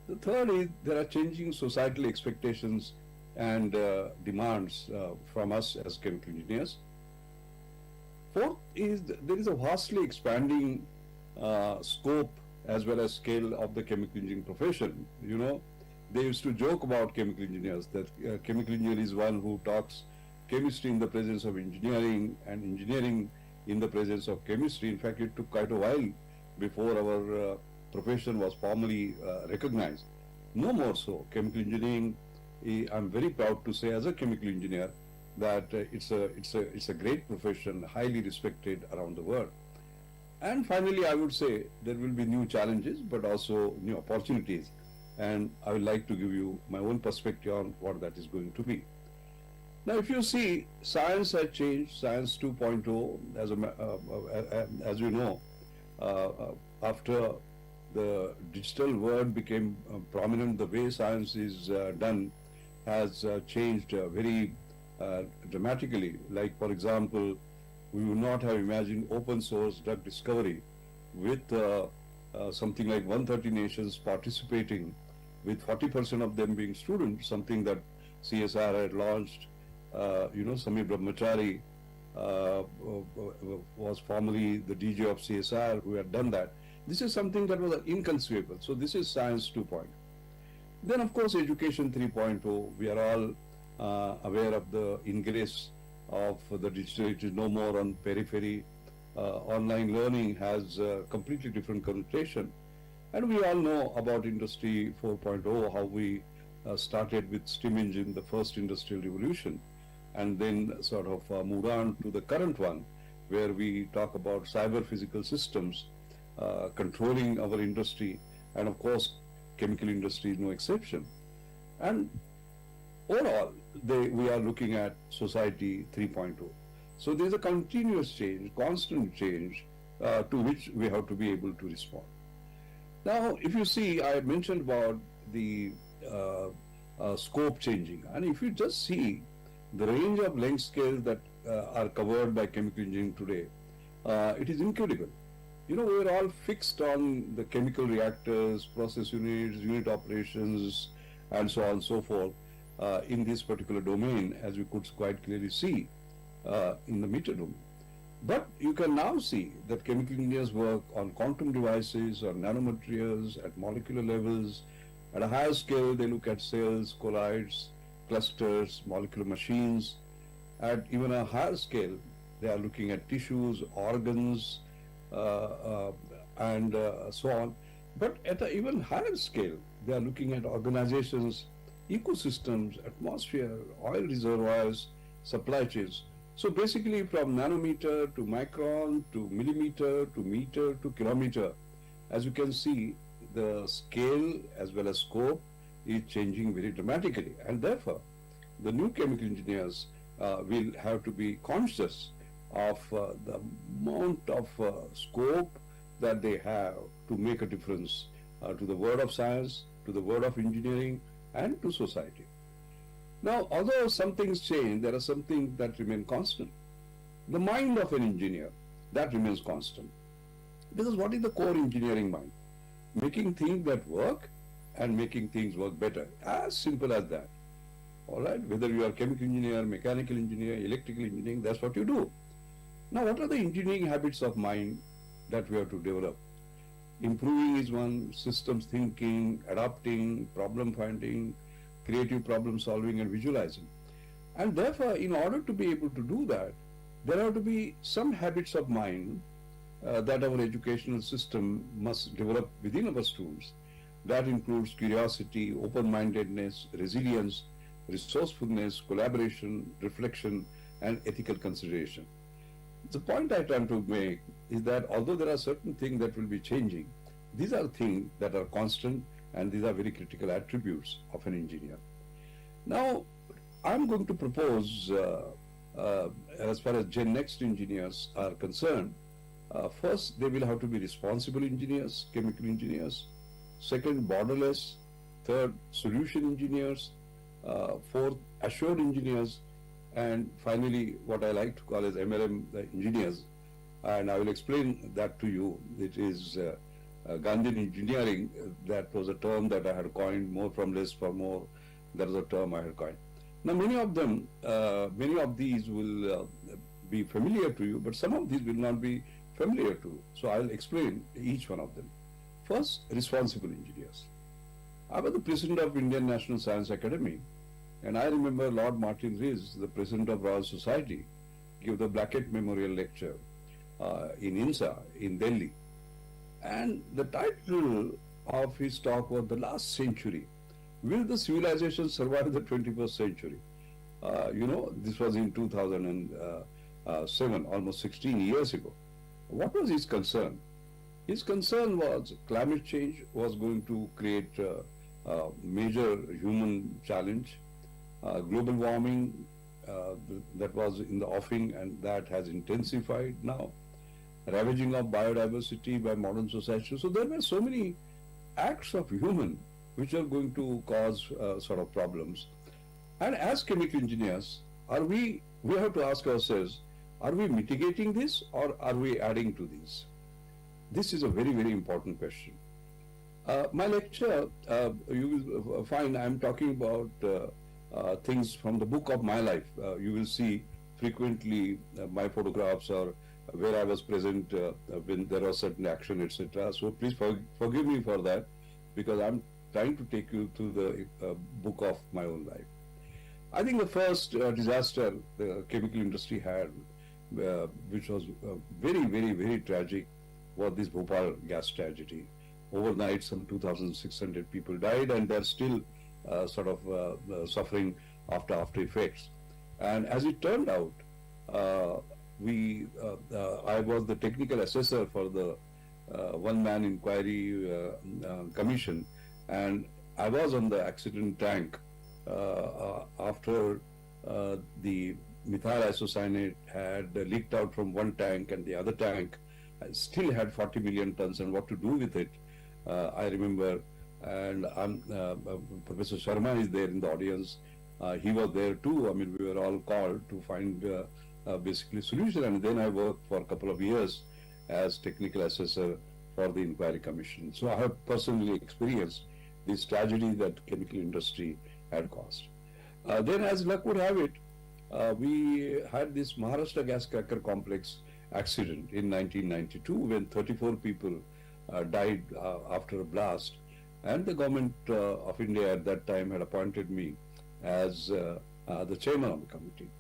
The third is there are changing societal expectations and demands from us as chemical engineers. Fourth is there is a vastly expanding scope as well as scale of the chemical engineering profession. You know, they used to joke about chemical engineers that chemical engineer is one who talks chemistry in the presence of engineering and engineering in the presence of chemistry. In fact, it took quite a while before our profession was formally recognized. No more so. Chemical engineering, I'm very proud to say as a chemical engineer that it's a great profession, highly respected around the world. And finally, I would say there will be new challenges, but also new opportunities. And I would like to give you my own perspective on what that is going to be. Now, if you see, science has changed, science 2.0, as you know, after the digital world became prominent, the way science is done has changed very dramatically. Like, for example, we would not have imagined open source drug discovery with something like 130 nations participating, with 40% of them being students, something that CSR had launched. Samir Brahmachari was formerly the DG of CSR who had done that. This is something that was inconceivable. So this is science 2.0. Then, of course, education 3.0. We are all aware of the ingress of the digital. It is no more on periphery. Online learning has a completely different connotation. And we all know about Industry 4.0, how we started with steam engine, the first industrial revolution, and then sort of moved on to the current one, where we talk about cyber physical systems controlling our industry, and of course, chemical industry is no exception. And overall, we are looking at society 3.0. So there is a continuous change, constant change, to which we have to be able to respond. Now, if you see, I mentioned about the scope changing, and if you just see the range of length scales that are covered by chemical engineering today, it is incredible. We are all fixed on the chemical reactors, process units, unit operations, and so on and so forth in this particular domain, as we could quite clearly see in the meter domain. But you can now see that chemical engineers work on quantum devices, on nanomaterials, at molecular levels. At a higher scale, they look at cells, colloids, clusters, molecular machines. At even a higher scale, they are looking at tissues, organs, and so on. But at an even higher scale, they are looking at organizations, ecosystems, atmosphere, oil reservoirs, supply chains. So basically, from nanometer to micron to millimeter to meter to kilometer, as you can see, the scale as well as scope is changing very dramatically. And therefore, the new chemical engineers will have to be conscious of the amount of scope that they have to make a difference to the world of science, to the world of engineering, and to society. Now, although some things change, there are some things that remain constant. The mind of an engineer, that remains constant. Because what is the core engineering mind? Making things that work and making things work better. As simple as that. All right? Whether you are chemical engineer, mechanical engineer, electrical engineering, that's what you do. Now, what are the engineering habits of mind that we have to develop? Improving is one, systems thinking, adapting, problem finding, creative problem solving and visualizing. And therefore, in order to be able to do that, there have to be some habits of mind that our educational system must develop within our students. That includes curiosity, open-mindedness, resilience, resourcefulness, collaboration, reflection, and ethical consideration. The point I try to make is that although there are certain things that will be changing, these are things that are constant, and these are very critical attributes of an engineer. Now, I'm going to propose, as far as Gen Next engineers are concerned, first, they will have to be responsible engineers, chemical engineers. Second, borderless. Third, solution engineers. Fourth, assured engineers. And finally, what I like to call as MLM engineers. And I will explain that to you. It is Gandhian engineering. That was a term that I had coined, more from less for more. That is a term I had coined. Now, many of them, many of these will be familiar to you, but some of these will not be familiar to you. So I'll explain each one of them. First, responsible engineers. I was the president of Indian National Science Academy, and I remember Lord Martin Rees, the president of Royal Society, gave the Blackett Memorial Lecture in INSA in Delhi. And the title of his talk was The Last Century. Will the civilization survive the 21st century? This was in 2007, almost 16 years ago. What was his concern? His concern was climate change was going to create a major human challenge. Global warming that was in the offing, and that has intensified now. Ravaging of biodiversity by modern society. So there were so many acts of human which are going to cause sort of problems. And as chemical engineers, we have to ask ourselves, are we mitigating this or are we adding to this? This is a very, very important question. My lecture, you will find I'm talking about things from the book of my life. You will see frequently my photographs or where I was present when there was certain action, etc. So please forgive me for that, because I'm trying to take you through the book of my own life. I think the first disaster the chemical industry had, which was very, very, very tragic, was this Bhopal gas tragedy. Overnight, some 2,600 people died, and they're still sort of suffering after effects. And as it turned out, I was the technical assessor for the one-man inquiry commission, and I was on the accident tank after the methyl isocyanate had leaked out from one tank, and the other tank still had 40 million tons, and what to do with it, I remember. And Professor Sharma is there in the audience. He was there too. I mean, we were all called to find basically solution, and then I worked for a couple of years as technical assessor for the inquiry commission. So I have personally experienced this tragedy that chemical industry had caused. Then, as luck would have it, we had this Maharashtra gas cracker complex accident in 1992 when 34 people died after a blast, and the government of India at that time had appointed me as the chairman of the committee.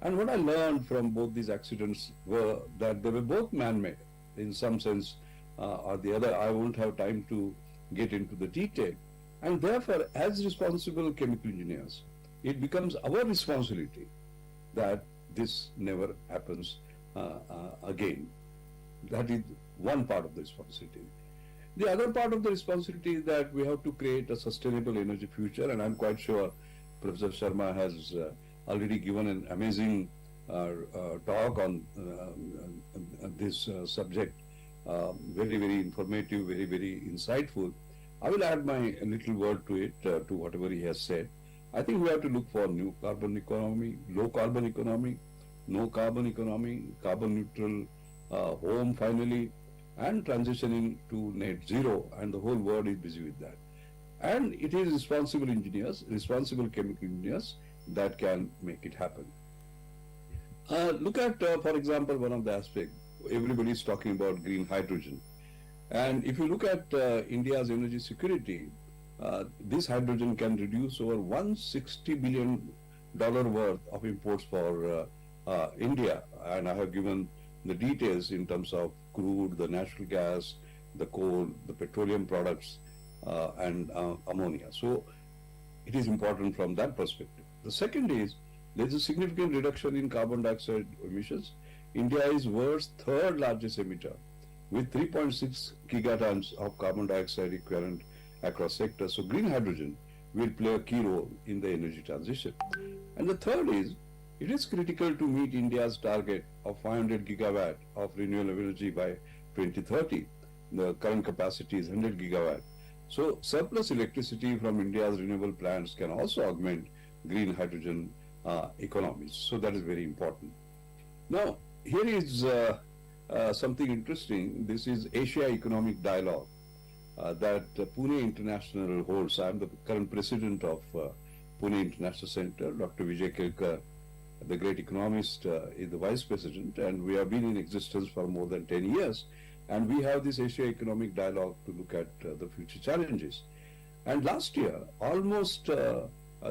And what I learned from both these accidents were that they were both man-made in some sense or the other. I won't have time to get into the detail. And therefore, as responsible chemical engineers, it becomes our responsibility that this never happens again. That is one part of the responsibility. The other part of the responsibility is that we have to create a sustainable energy future, and I'm quite sure Professor Sharma has already given an amazing talk on this subject, very, very informative, very, very insightful. I will add my little word to it, to whatever he has said. I think we have to look for new carbon economy, low carbon economy, no carbon economy, carbon neutral home finally, and transitioning to net zero, and the whole world is busy with that. And it is responsible engineers, responsible chemical engineers that can make it happen. Look at, for example, one of the aspects. Everybody is talking about green hydrogen. And if you look at India's energy security, this hydrogen can reduce over $160 billion worth of imports for India. And I have given the details in terms of crude, the natural gas, the coal, the petroleum products, and ammonia. So it is important from that perspective. The second is there is a significant reduction in carbon dioxide emissions. India is world's third largest emitter with 3.6 gigatons of carbon dioxide equivalent across sectors. So green hydrogen will play a key role in the energy transition. And the third is it is critical to meet India's target of 500 gigawatt of renewable energy by 2030. The current capacity is 100 gigawatt. So surplus electricity from India's renewable plants can also augment green hydrogen economies. So that is very important. Now, here is something interesting. This is Asia Economic Dialogue that Pune International holds. I am the current president of Pune International Center. Dr. Vijay Kelkar, the great economist, is the vice president, and we have been in existence for more than 10 years. And we have this Asia Economic Dialogue to look at the future challenges. And last year, almost,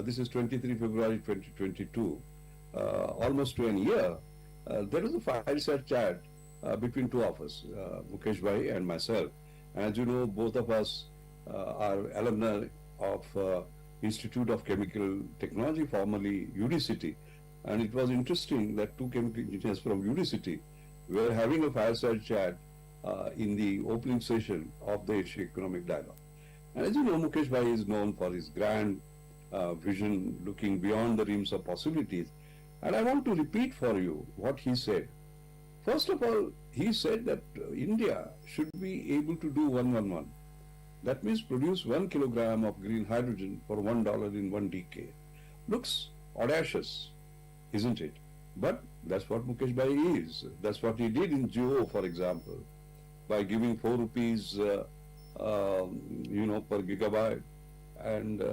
this is 23 February 2022, almost to a year, there was a fireside chat between two of us, Mukesh Bhai and myself. And as you know, both of us are alumni of Institute of Chemical Technology, formerly UDCT. And it was interesting that two chemical engineers from UDCT were having a fireside chat in the opening session of the Asia Economic Dialogue. And as you know, Mukesh Bhai is known for his grand vision, looking beyond the realms of possibilities. And I want to repeat for you what he said. First of all, he said that India should be able to do 1-1-1. That means produce 1 kilogram of green hydrogen for $1 in 1 decade. Looks audacious, isn't it? But that's what Mukesh Bhai is. That's what he did in Jio, for example, by giving 4 rupees, per gigabyte and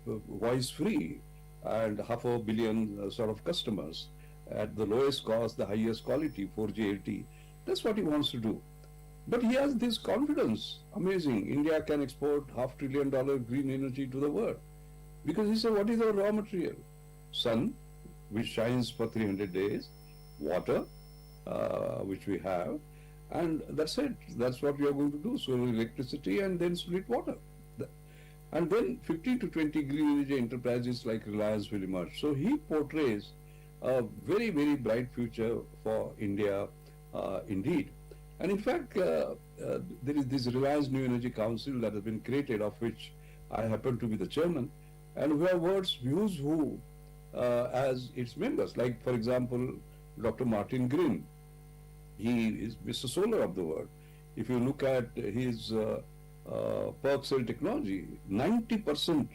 voice free and 500 million sort of customers at the lowest cost, the highest quality, 4G LTE. That's what he wants to do. But he has this confidence, amazing. India can export $500 billion green energy to the world. Because he said, what is our raw material? Sun, which shines for 300 days, water, which we have, and that's it. That's what we are going to do. Solar electricity and then split water. And then 15 to 20 green energy enterprises like Reliance will emerge. So he portrays a very, very bright future for India indeed. And in fact, there is this Reliance New Energy Council that has been created, of which I happen to be the chairman, and who have who's who as its members. Like, for example, Dr. Martin Green. He is Mr. Solar of the world. If you look at his PERC cell technology, 90%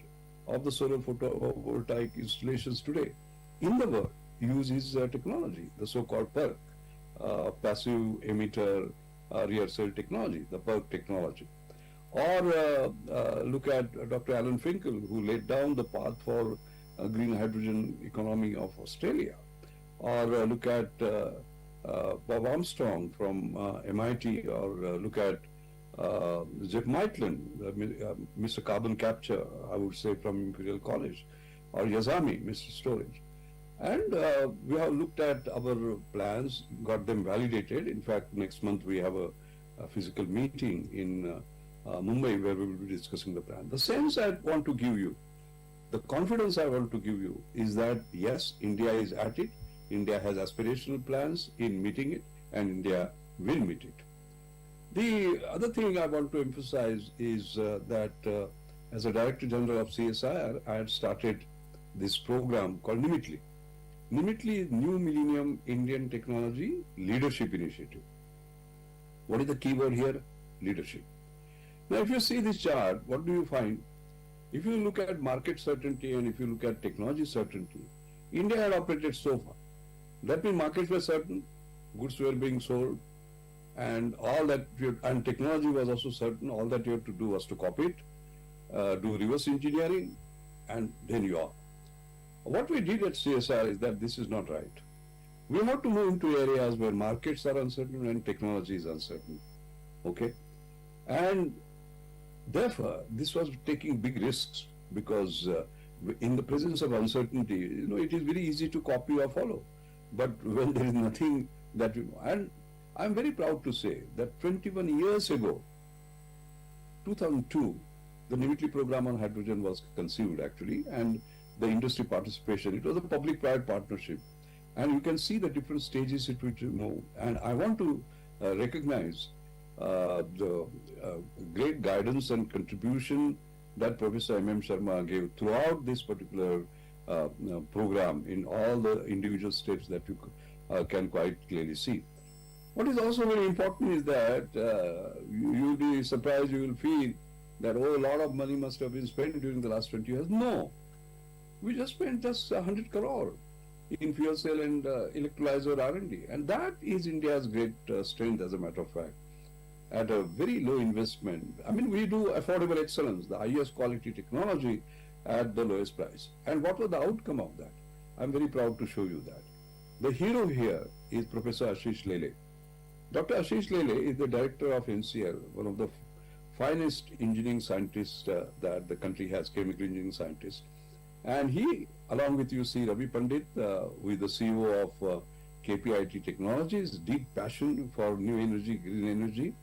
of the solar photovoltaic installations today in the world use his technology, the so-called PERC, passive emitter rear cell technology, the PERC technology. Or look at Dr. Alan Finkel, who laid down the path for green hydrogen economy of Australia. Or look at Bob Armstrong from MIT, or look at Jeff Maitland, Mr. Carbon Capture, I would say, from Imperial College, or Yazami, Mr. Storage. And we have looked at our plans, got them validated. In fact, next month we have a physical meeting in Mumbai where we will be discussing the plan. The sense I want to give you, the confidence I want to give you is that yes, India is at it. India has aspirational plans in meeting it, and India will meet it. The other thing I want to emphasize is that as a Director General of CSIR, I had started this program called NIMITLI. NIMITLI, New Millennium Indian Technology Leadership Initiative. What is the key word here? Leadership. Now, if you see this chart, what do you find? If you look at market certainty and if you look at technology certainty, India had operated so far. That means markets were certain, goods were being sold, and all that, and technology was also certain. All that you have to do was to copy it, do reverse engineering, and then you are. What we did at CSR is that this is not right. We have to move into areas where markets are uncertain and technology is uncertain. Okay? And therefore, this was taking big risks because in the presence of uncertainty, it is very easy to copy or follow. But when there is nothing that and I'm very proud to say that 21 years ago, 2002, the NIMITLI program on hydrogen was conceived actually, and the industry participation, it was a public-private partnership. And you can see the different stages at which you move. And I want to recognize the great guidance and contribution that Professor M.M. Sharma gave throughout this particular program in all the individual steps that you can quite clearly see. What is also very important is that you'll be surprised, you will feel that, a lot of money must have been spent during the last 20 years. No, we just spent just 100 crore in fuel cell and electrolyzer R&D. And that is India's great strength, as a matter of fact, at a very low investment. I mean, we do affordable excellence, the highest quality technology at the lowest price. And what was the outcome of that? I'm very proud to show you that. The hero here is Professor Ashish Lele. Dr. Ashish Lele is the director of NCL, one of the finest engineering scientists that the country has, chemical engineering scientists. And he, along with Ravi Pandit, who is the CEO of KPIT Technologies, deep passion for new energy, green energy.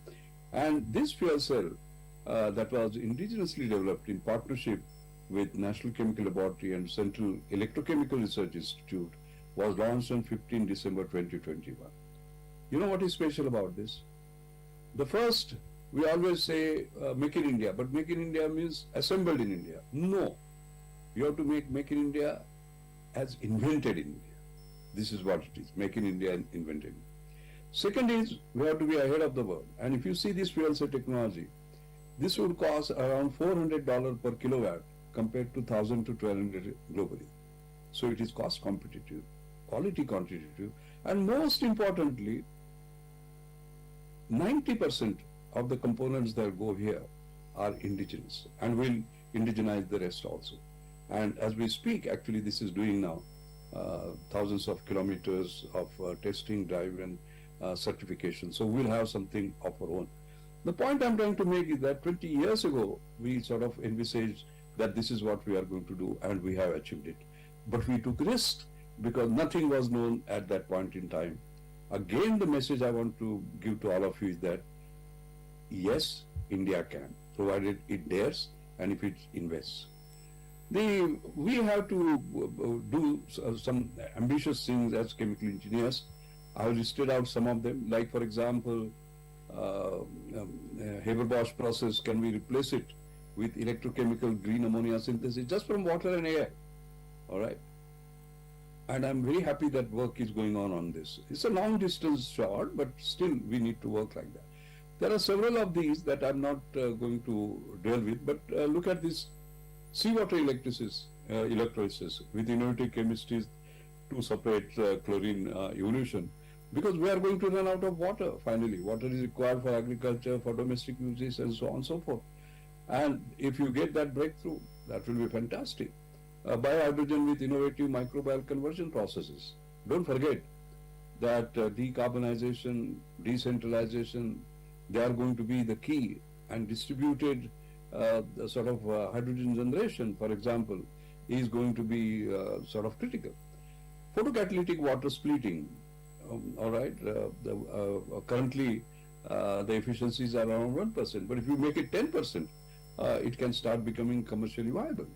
And this fuel cell that was indigenously developed in partnership with National Chemical Laboratory and Central Electrochemical Research Institute was launched on 15 December 2021. You know what is special about this? The first, we always say make in India, but make in India means assembled in India. No, you have to make in India as invented in India. This is what it is, make in India and invented. Second is, we have to be ahead of the world. And if you see this fuel cell technology, this would cost around $400 per kilowatt compared to 1,000 to 1,200 globally. So it is cost competitive, quality competitive, and most importantly, 90% of the components that go here are indigenous, and will indigenize the rest also. And as we speak, actually this is doing now thousands of kilometers of testing, drive and certification. So we'll have something of our own. The point I'm trying to make is that 20 years ago, we sort of envisaged that this is what we are going to do, and we have achieved it. But we took risks because nothing was known at that point in time. Again, the message I want to give to all of you is that, yes, India can, provided it dares and if it invests. We have to do some ambitious things as chemical engineers. I have listed out some of them, like for example, Haber-Bosch process, can we replace it with electrochemical green ammonia synthesis just from water and air, all right? And I'm very happy that work is going on this. It's a long distance shot, but still we need to work like that. There are several of these that I'm not going to deal with, but look at this seawater electrolysis with innovative chemistries to separate chlorine evolution, because we are going to run out of water finally. Water is required for agriculture, for domestic uses and so on and so forth. And if you get that breakthrough, that will be fantastic. Biohydrogen with innovative microbial conversion processes. Don't forget that decarbonization, decentralization, they are going to be the key, and distributed the sort of hydrogen generation, for example, is going to be sort of critical. Photocatalytic water splitting, all right, currently the efficiencies are around 1%, but if you make it 10%, it can start becoming commercially viable.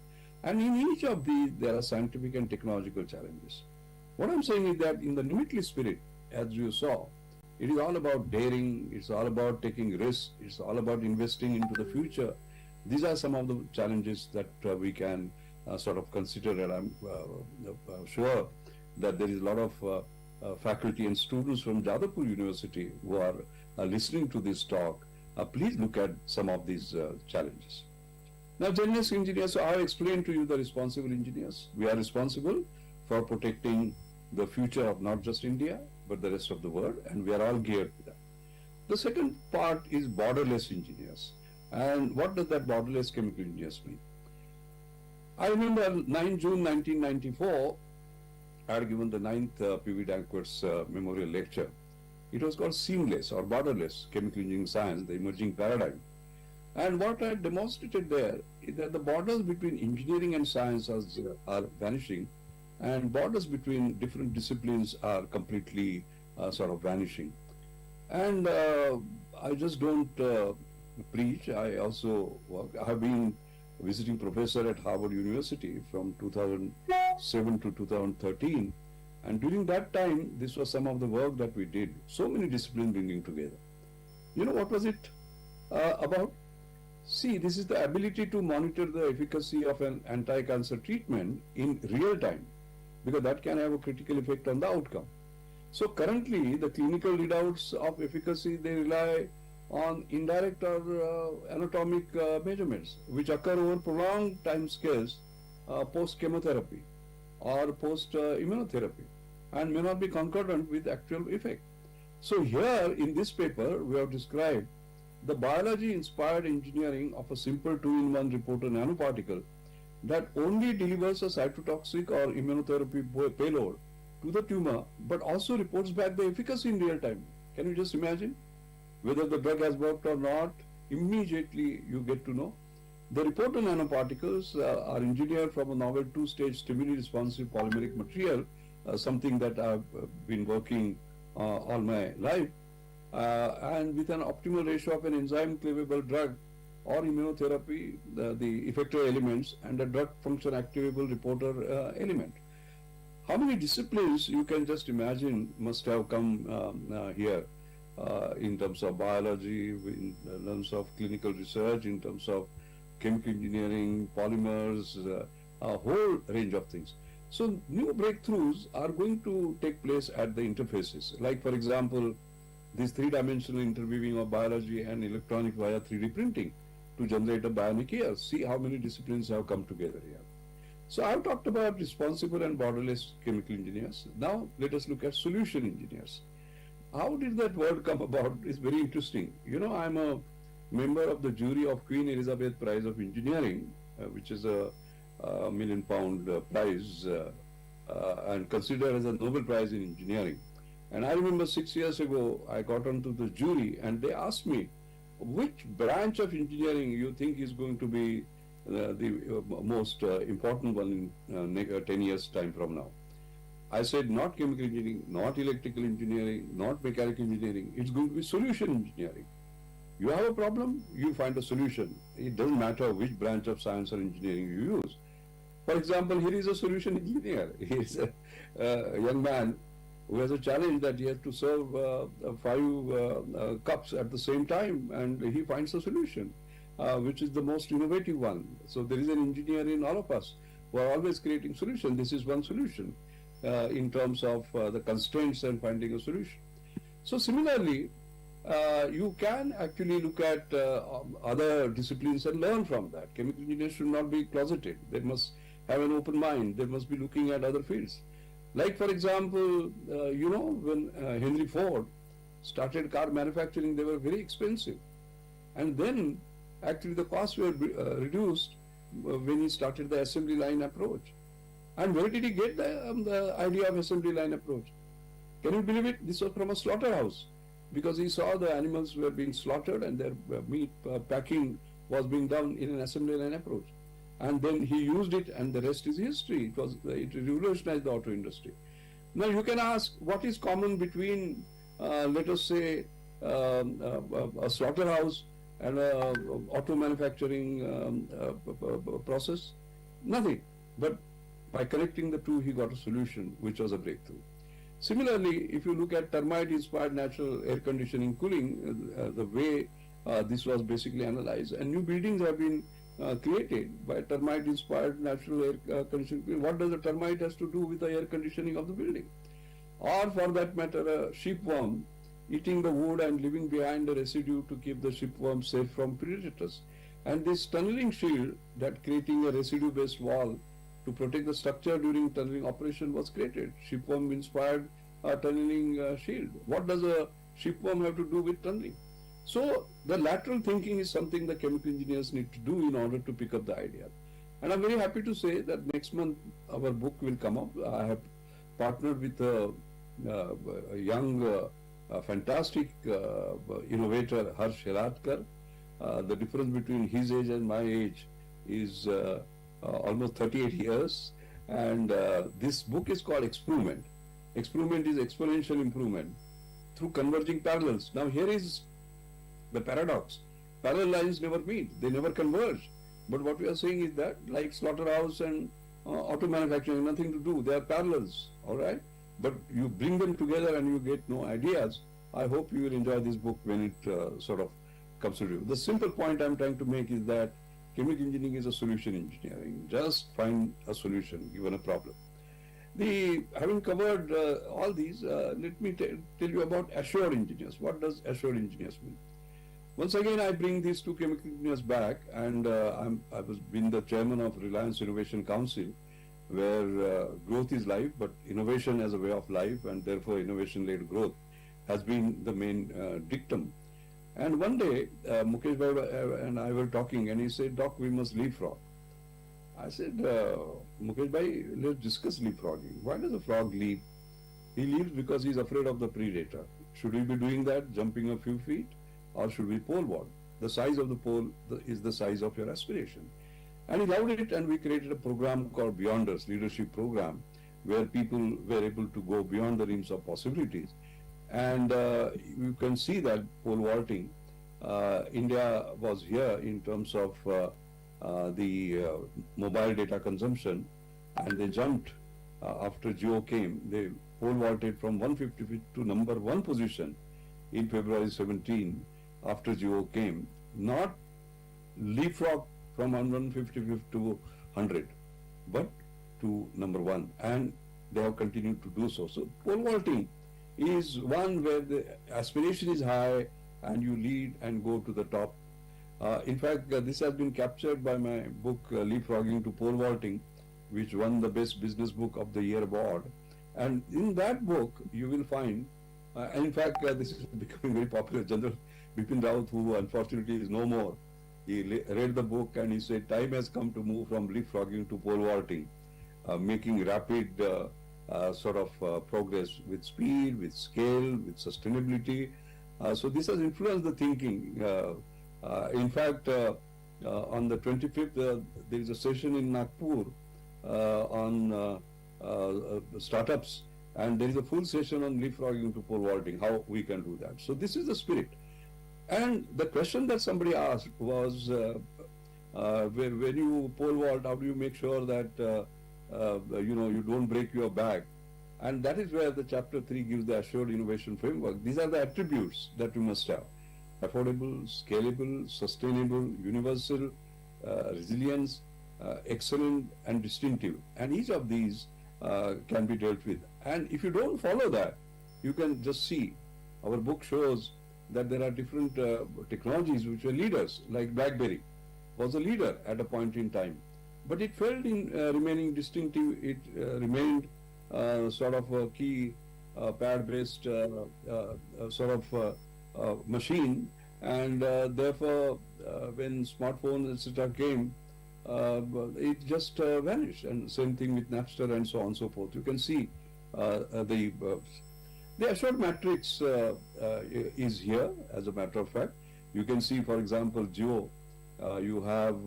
And in each of these, there are scientific and technological challenges. What I'm saying is that in the limitless spirit, as you saw, it is all about daring, it's all about taking risks, it's all about investing into the future. These are some of the challenges that we can sort of consider, and I'm sure that there is a lot of faculty and students from Jadavpur University who are listening to this talk. Please look at some of these challenges. Now, generous engineers, so I have explained to you the responsible engineers. We are responsible for protecting the future of not just India, but the rest of the world, and we are all geared to that. The second part is borderless engineers. And what does that borderless chemical engineers mean? I remember 9 June 1994, I had given the 9th P.V. Dankwards Memorial Lecture. It was called Seamless or Borderless Chemical Engineering Science, the Emerging Paradigm. And what I demonstrated there is that the borders between engineering and science are vanishing, and borders between different disciplines are completely sort of vanishing. And I just don't preach. I also work. I have been visiting professor at Harvard University from 2007 to 2013. And during that time, this was some of the work that we did. So many disciplines bringing together. You know what was it about? See, this is the ability to monitor the efficacy of an anti-cancer treatment in real time, because that can have a critical effect on the outcome. So currently, the clinical readouts of efficacy, they rely on indirect or anatomic measurements, which occur over prolonged time scales post-chemotherapy or post-immunotherapy, and may not be concordant with actual effect. So here, in this paper, we have described the biology-inspired engineering of a simple two-in-one reporter nanoparticle that only delivers a cytotoxic or immunotherapy payload to the tumor, but also reports back the efficacy in real time. Can you just imagine? Whether the drug has worked or not, immediately you get to know. The reporter nanoparticles are engineered from a novel two-stage stimuli-responsive polymeric material, something that I've been working all my life, and with an optimal ratio of an enzyme cleavable drug or immunotherapy, the effector elements, and a drug function activable reporter element. How many disciplines you can just imagine must have come here in terms of biology, in terms of clinical research, in terms of chemical engineering, polymers, a whole range of things. So new breakthroughs are going to take place at the interfaces. Like for example, this three-dimensional interweaving of biology and electronics via 3D printing to generate a bionic ear. See how many disciplines have come together here. So I've talked about responsible and borderless chemical engineers. Now let us look at solution engineers. How did that word come about? It's very interesting. You know, I'm a member of the jury of Queen Elizabeth Prize of Engineering, which is a £1 million prize and considered as a Nobel Prize in Engineering. And I remember 6 years ago, I got onto the jury and they asked me, which branch of engineering you think is going to be the most important one in 10 years time from now? I said not chemical engineering, not electrical engineering, not mechanical engineering. It's going to be solution engineering. You have a problem, you find a solution. It doesn't matter which branch of science or engineering you use. For example, here is a solution engineer. He is a young man who has a challenge that he has to serve 5 cups at the same time, and he finds a solution, which is the most innovative one. So there is an engineer in all of us who are always creating solutions. This is one solution in terms of the constraints and finding a solution. So similarly, you can actually look at other disciplines and learn from that. Chemical engineers should not be closeted. They must have an open mind. They must be looking at other fields. Like for example, you know, when Henry Ford started car manufacturing, they were very expensive. And then actually the costs were reduced when he started the assembly line approach. And where did he get the idea of assembly line approach? Can you believe it? This was from a slaughterhouse, because he saw the animals were being slaughtered and their meat packing was being done in an assembly line approach. And then he used it, and the rest is history. It revolutionized the auto industry. Now you can ask, what is common between, let us say, a slaughterhouse and a auto manufacturing process? Nothing. But by connecting the two, he got a solution, which was a breakthrough. Similarly, if you look at termite-inspired natural air conditioning cooling, the way this was basically analyzed, and new buildings have been created by termite-inspired natural air conditioning. What does a termite has to do with the air conditioning of the building? Or for that matter, a shipworm eating the wood and leaving behind a residue to keep the shipworm safe from predators. And this tunneling shield, that creating a residue-based wall to protect the structure during tunneling operation, was created. Shipworm-inspired tunneling shield. What does a shipworm have to do with tunneling? So the lateral thinking is something the chemical engineers need to do in order to pick up the idea. And I'm very happy to say that next month our book will come up. I have partnered with a young, fantastic innovator, Harsh Helatkar. The difference between his age and my age is almost 38 years. And this book is called Experiment. Experiment is exponential improvement through converging parallels. Now here is the paradox. Parallel lines never meet, they never converge. But what we are saying is that, like slaughterhouse and auto manufacturing, nothing to do, they are parallels, all right? But you bring them together and you get no ideas. I hope you will enjoy this book when it sort of comes to you. The simple point I'm trying to make is that chemical engineering is a solution engineering. Just find a solution given a problem. Having covered all these, let me tell you about assured engineers. What does assured engineers mean? Once again, I bring these two chemical engineers back, and I was been the chairman of Reliance Innovation Council, where growth is life, but innovation as a way of life, and therefore innovation-led growth has been the main dictum. And one day, Mukesh Bhai and I were talking, and he said, "Doc, we must leapfrog." I said, "Mukesh Bhai, let's discuss leapfrogging. Why does a frog leap? He leaps because he's afraid of the predator. Should we be doing that, jumping a few feet? Or should we pole vault? The size of the pole is the size of your aspiration." And he loved it, and we created a program called Beyonders, leadership program, where people were able to go beyond the realms of possibilities. And you can see that pole vaulting, India was here in terms of the mobile data consumption, and they jumped after Jio came. They pole vaulted from 150 feet to number 1 position in February 17 after Jio came. Not leapfrog from 150 feet to 100, but to number one, and they have continued to do so. So pole vaulting is one where the aspiration is high and you lead and go to the top. In fact, this has been captured by my book, Leapfrogging to Pole Vaulting, which won the Best Business Book of the Year award. And in that book, you will find, in fact, this is becoming very popular. General Bipin Rawat, who unfortunately is no more, he read the book and he said, time has come to move from leapfrogging to pole vaulting, making rapid progress with speed, with scale, with sustainability. So this has influenced the thinking. In fact, on the 25th, there is a session in Nagpur on startups, and there is a full session on leapfrogging to pole vaulting, how we can do that. So this is the spirit. And the question that somebody asked was, when you pole vault, how do you make sure that you don't break your back? And that is where the chapter 3 gives the assured innovation framework. These are the attributes that we must have: affordable, scalable, sustainable, universal, resilience, excellent, and distinctive. And each of these can be dealt with. And if you don't follow that, you can just see, our book shows that there are different technologies which were leaders, like BlackBerry was a leader at a point in time. But it failed in remaining distinctive. It remained sort of a key pad-based machine, and therefore when smartphones etc. came, it just vanished. And same thing with Napster and so on and so forth. You can see the assured matrix is here, as a matter of fact. You can see, for example, Geo, you have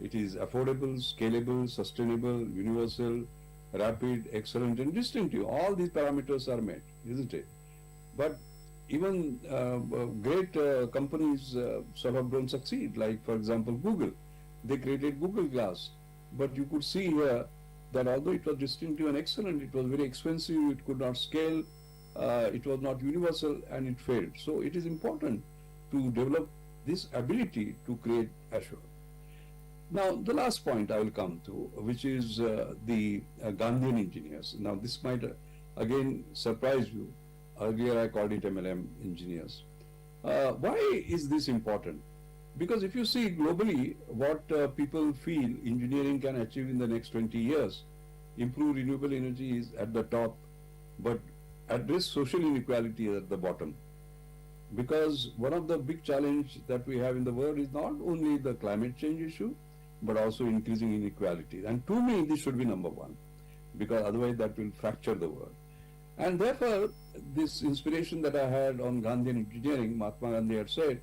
it is affordable, scalable, sustainable, universal, rapid, excellent, and distinctive. All these parameters are met, isn't it? But even great companies sort of don't succeed. Like, for example, Google. They created Google Glass. But you could see here that although it was distinctive and excellent, it was very expensive, it could not scale, it was not universal, and it failed. So it is important to develop this ability to create assured. Now, the last point I will come to, which is the Gandhian engineers. Now, this might again surprise you. Earlier I called it MLM engineers. Why is this important? Because if you see globally what people feel engineering can achieve in the next 20 years, improve renewable energy is at the top, but address social inequality is at the bottom. Because one of the big challenges that we have in the world is not only the climate change issue, but also increasing inequality. And to me, this should be number one, because otherwise that will fracture the world. And therefore, this inspiration that I had on Gandhian engineering, Mahatma Gandhi had said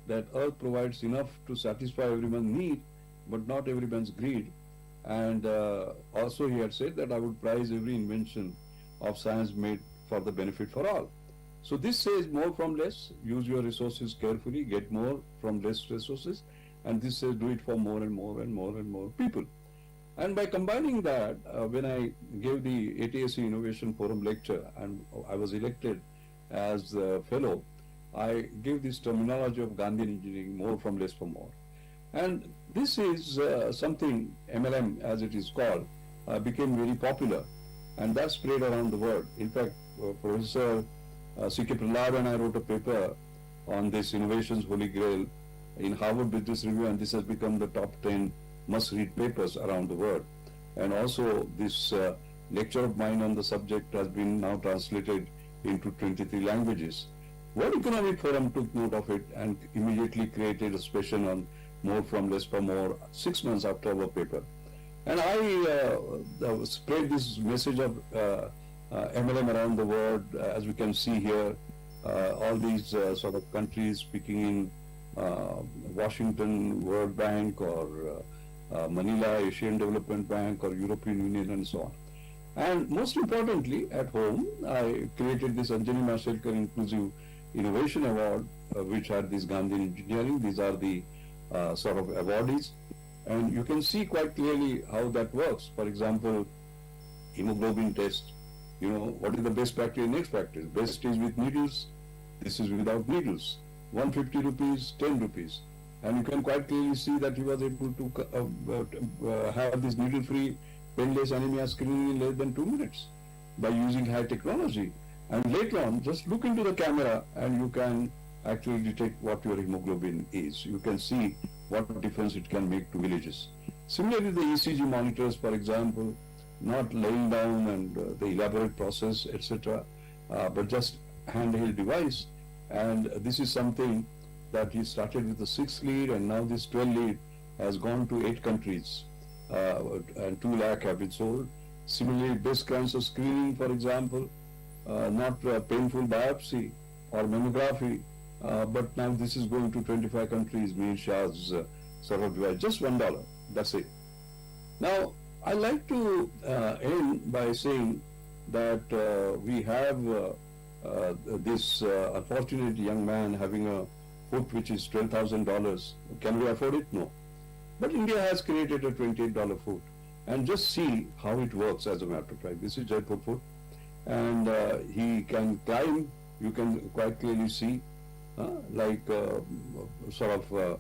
that earth provides enough to satisfy everyone's need, but not everyone's greed. And also he had said that I would prize every invention of science made for the benefit for all. So this says more from less, use your resources carefully, get more from less resources, and this says do it for more and more and more and more people. And by combining that, when I gave the ATSC Innovation Forum lecture and I was elected as a fellow, I gave this terminology of Gandhian engineering, more from less for more. And this is something, MLM as it is called, became very popular, and that spread around the world. In fact, Professor C.K. Prahlad and I wrote a paper on this Innovations Holy Grail in Harvard Business Review, and this has become the top 10 must-read papers around the world. And also this lecture of mine on the subject has been now translated into 23 languages. World Economic Forum took note of it and immediately created a session on more from less for more 6 months after our paper. And I spread this message of MLM around the world. As we can see here, all these sort of countries speaking in Washington, World Bank, or Manila, Asian Development Bank, or European Union, and so on. And most importantly, at home, I created this Anjani Mashelkar Inclusive Innovation Award, which had this Gandhian engineering. These are the sort of awardees. And you can see quite clearly how that works. For example, hemoglobin test. You know, what is the best practice, next practice? Best is with needles. This is without needles. 150 rupees, 10 rupees. And you can quite clearly see that he was able to have this needle-free painless anemia screening in less than 2 minutes by using high technology. And later on, just look into the camera and you can actually detect what your hemoglobin is. You can see what difference it can make to villages. Similarly, the ECG monitors, for example, not laying down and the elaborate process, etc., but just handheld device. And this is something that he started with the 6 lead, and now this 12 lead has gone to 8 countries, and 2 lakh have been sold. Similarly, breast cancer screening, for example, not painful biopsy or mammography, but now this is going to 25 countries, Mir Shah's sort of device, just $1, that's it. Now, I like to end by saying that we have this unfortunate young man having a foot which is $12,000. Can we afford it? No. But India has created a $28 foot. And just see how it works as a matter of fact. This is Jaipur foot. And he can climb, you can quite clearly see, like sort of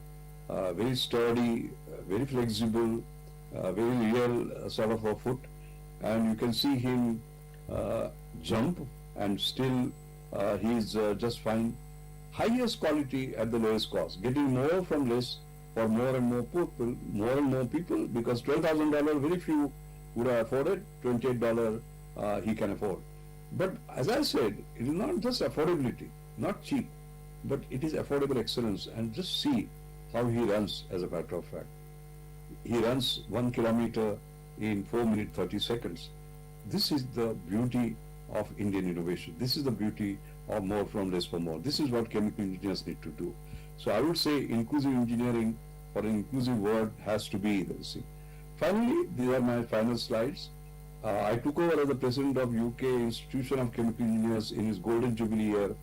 very sturdy, very flexible, very real sort of a foot. And you can see him jump, and still he's just fine. Highest quality at the lowest cost, getting more from less for more and more people, because $12,000 very few would have afforded, $28 he can afford. But as I said, it is not just affordability, not cheap, but it is affordable excellence. And just see how he runs, as a matter of fact. He runs 1 kilometer in 4 minutes 30 seconds. This is the beauty of Indian innovation. This is the beauty of more from less for more. This is what chemical engineers need to do. So I would say inclusive engineering, or an inclusive word, has to be the same. Finally, these are my final slides. I took over as the president of UK Institution of Chemical Engineers in his golden jubilee year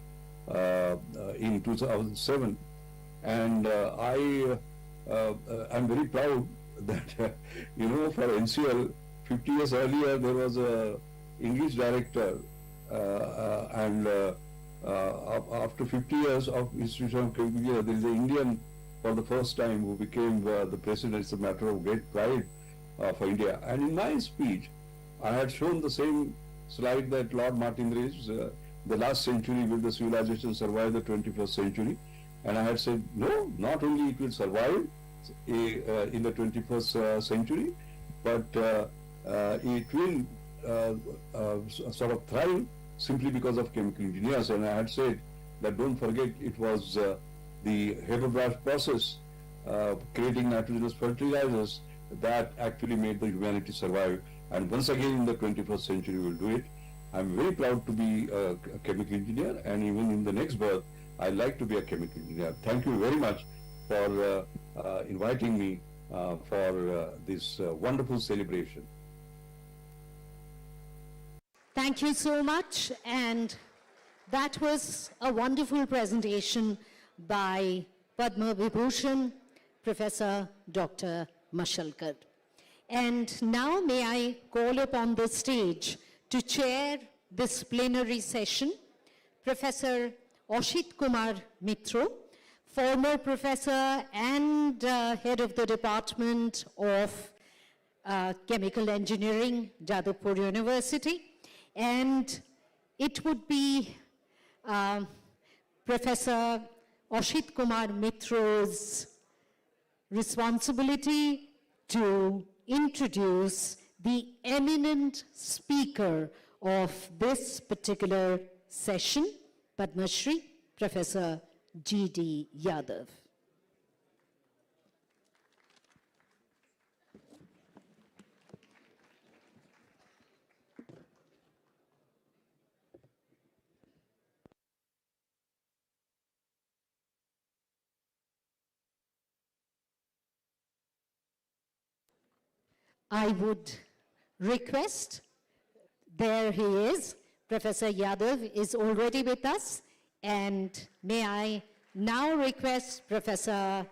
in 2007, and I'm very proud that for NCL 50 years earlier there was a English director, and after 50 years of Institution of Chemical Engineers, there is an Indian for the first time who became the president. It's a matter of great pride for India. And in my speech, I had shown the same slide that Lord Martin raised, the last century, will the civilization survive the 21st century? And I had said, no, not only it will survive in the 21st century, but it will sort of thrive simply because of chemical engineers. And I had said that don't forget, it was the Haber-Bosch process, creating nitrogenous fertilizers, that actually made the humanity survive. And once again in the 21st century we'll do it. I'm very proud to be a chemical engineer, and even in the next birth, I'd like to be a chemical engineer. Thank you very much for inviting me for this wonderful celebration. Thank you so much. And that was a wonderful presentation by Padma Vibhushan, Professor Dr. Mashalkar. And now may I call upon the stage to chair this plenary session, Professor Ashit Kumar Mitro, former professor and head of the Department of Chemical Engineering, Jadavpur University. And it would be Professor Ashit Kumar Mitro's responsibility to introduce the eminent speaker of this particular session, Padma Shri, Professor G.D. Yadav. I would request, there he is, Professor Yadav is already with us, and may I now request Professor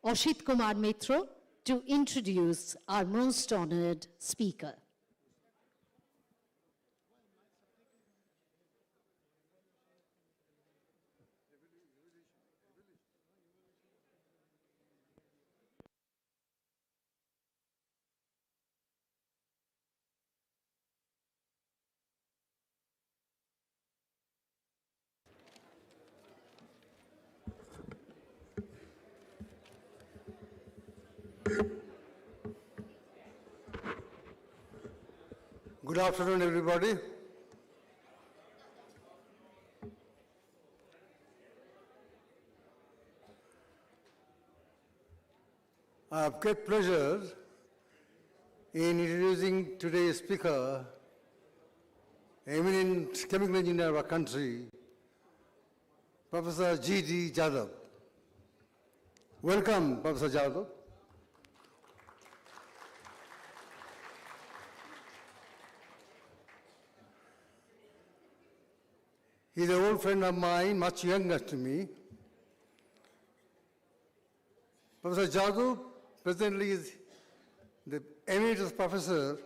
Ashit Kumar Mitro to introduce our most honored speaker. Good afternoon, everybody. I have great pleasure in introducing today's speaker, eminent chemical engineer of our country, Professor G.D. Jadhav. Welcome, Professor Jadhav. He's an old friend of mine, much younger to me. Professor Jadhav presently is the emeritus professor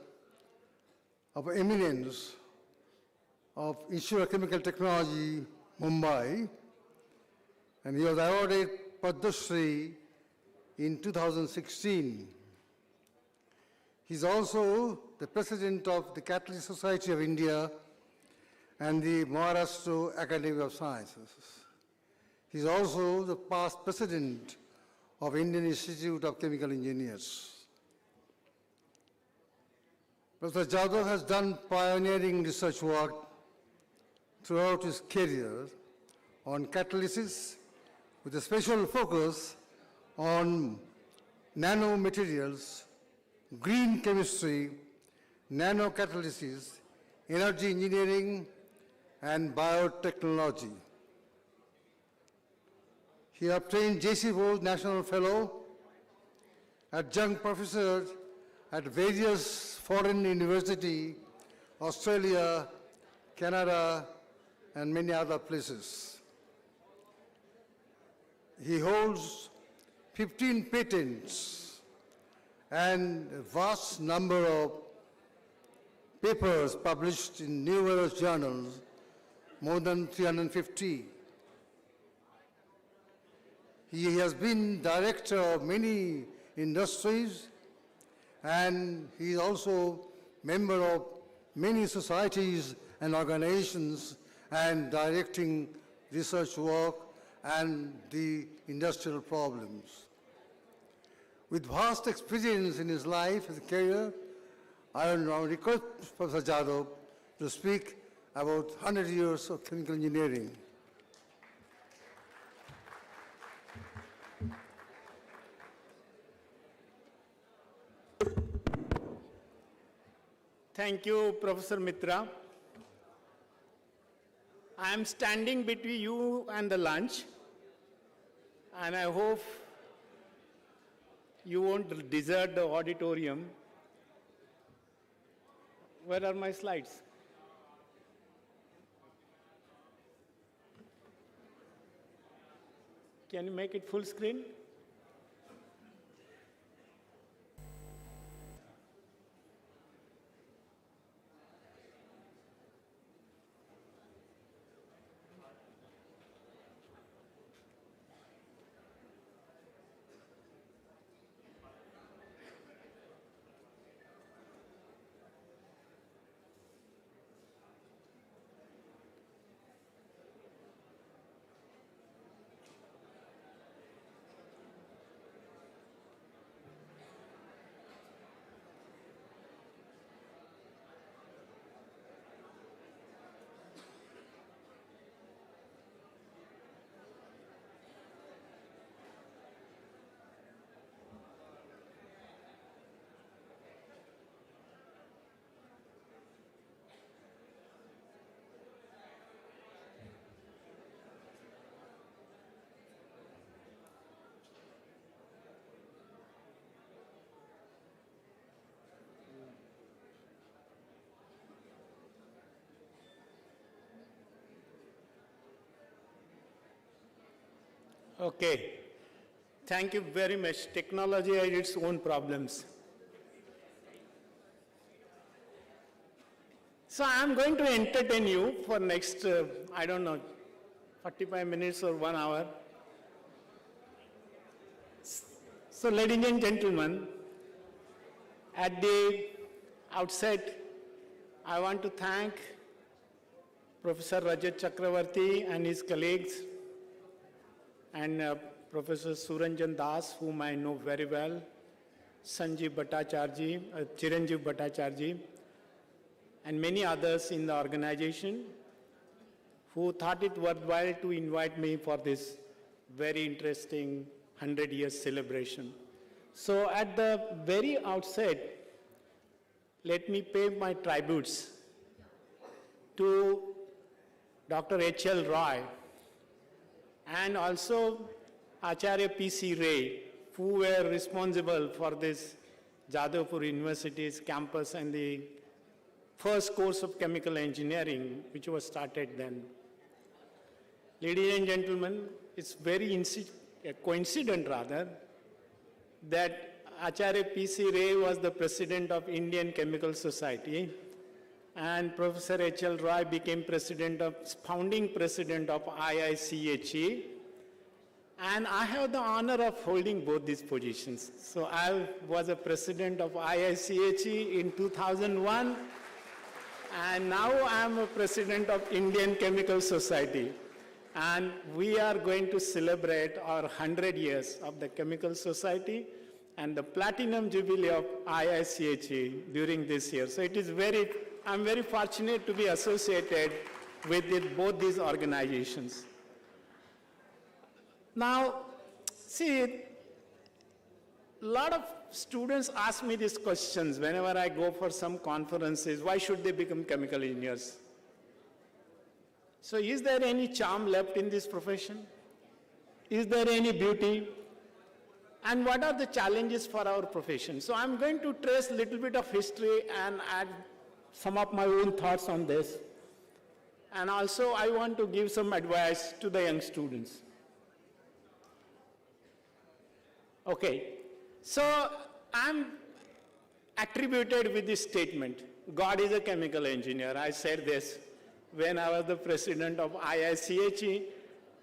of eminence of Institute of Chemical Technology, Mumbai, and he was awarded Padma Shri in 2016. He's also the president of the Catalyst Society of India and the Maharashtra Academy of Sciences. He's also the past president of Indian Institute of Chemical Engineers. Professor Jadhav has done pioneering research work throughout his career on catalysis with a special focus on nanomaterials, green chemistry, nanocatalysis, energy engineering, and biotechnology. He obtained JCEAA National Fellow, adjunct professor at various foreign universities, Australia, Canada, and many other places. He holds 15 patents and a vast number of papers published in numerous journals, more than 350. He has been director of many industries, and he is also member of many societies and organizations and directing research work and the industrial problems. With vast experience in his life, his career, I will now request Professor Jadhav to speak about 100 years of chemical engineering. Thank you, Professor Mitra. I am standing between you and the lunch, and I hope you won't desert the auditorium. Where are my slides? Can you make it full screen? Okay. Thank you very much. Technology has its own problems. So I'm going to entertain you for next, 45 minutes or 1 hour. So ladies and gentlemen, at the outset, I want to thank Professor Rajat Chakravarti and his colleagues, and Professor Suranjan Das, whom I know very well, Sanjeev Bhattacharya, Chiranjeev Bhattacharya, and many others in the organization who thought it worthwhile to invite me for this very interesting 100 years celebration. So at the very outset, let me pay my tributes to Dr. H.L. Roy and also Acharya P.C. Ray, who were responsible for this Jadavpur University's campus and the first course of chemical engineering, which was started then. Ladies and gentlemen, it's very coincident rather, that Acharya P.C. Ray was the president of Indian Chemical Society, and Professor H.L. Roy became founding president of IICHE, and I have the honor of holding both these positions. So I was a president of IICHE in 2001, and now I am a president of Indian Chemical Society. And we are going to celebrate our 100 years of the Chemical Society and the Platinum Jubilee of IICHE during this year. So it is I'm very fortunate to be associated with both these organizations. Now, see, a lot of students ask me these questions whenever I go for some conferences. Why should they become chemical engineers? So is there any charm left in this profession? Is there any beauty? And what are the challenges for our profession? So I'm going to trace a little bit of history and add some of my own thoughts on this. And also I want to give some advice to the young students. Okay, so I'm attributed with this statement, God is a chemical engineer. I said this when I was the president of IICHE,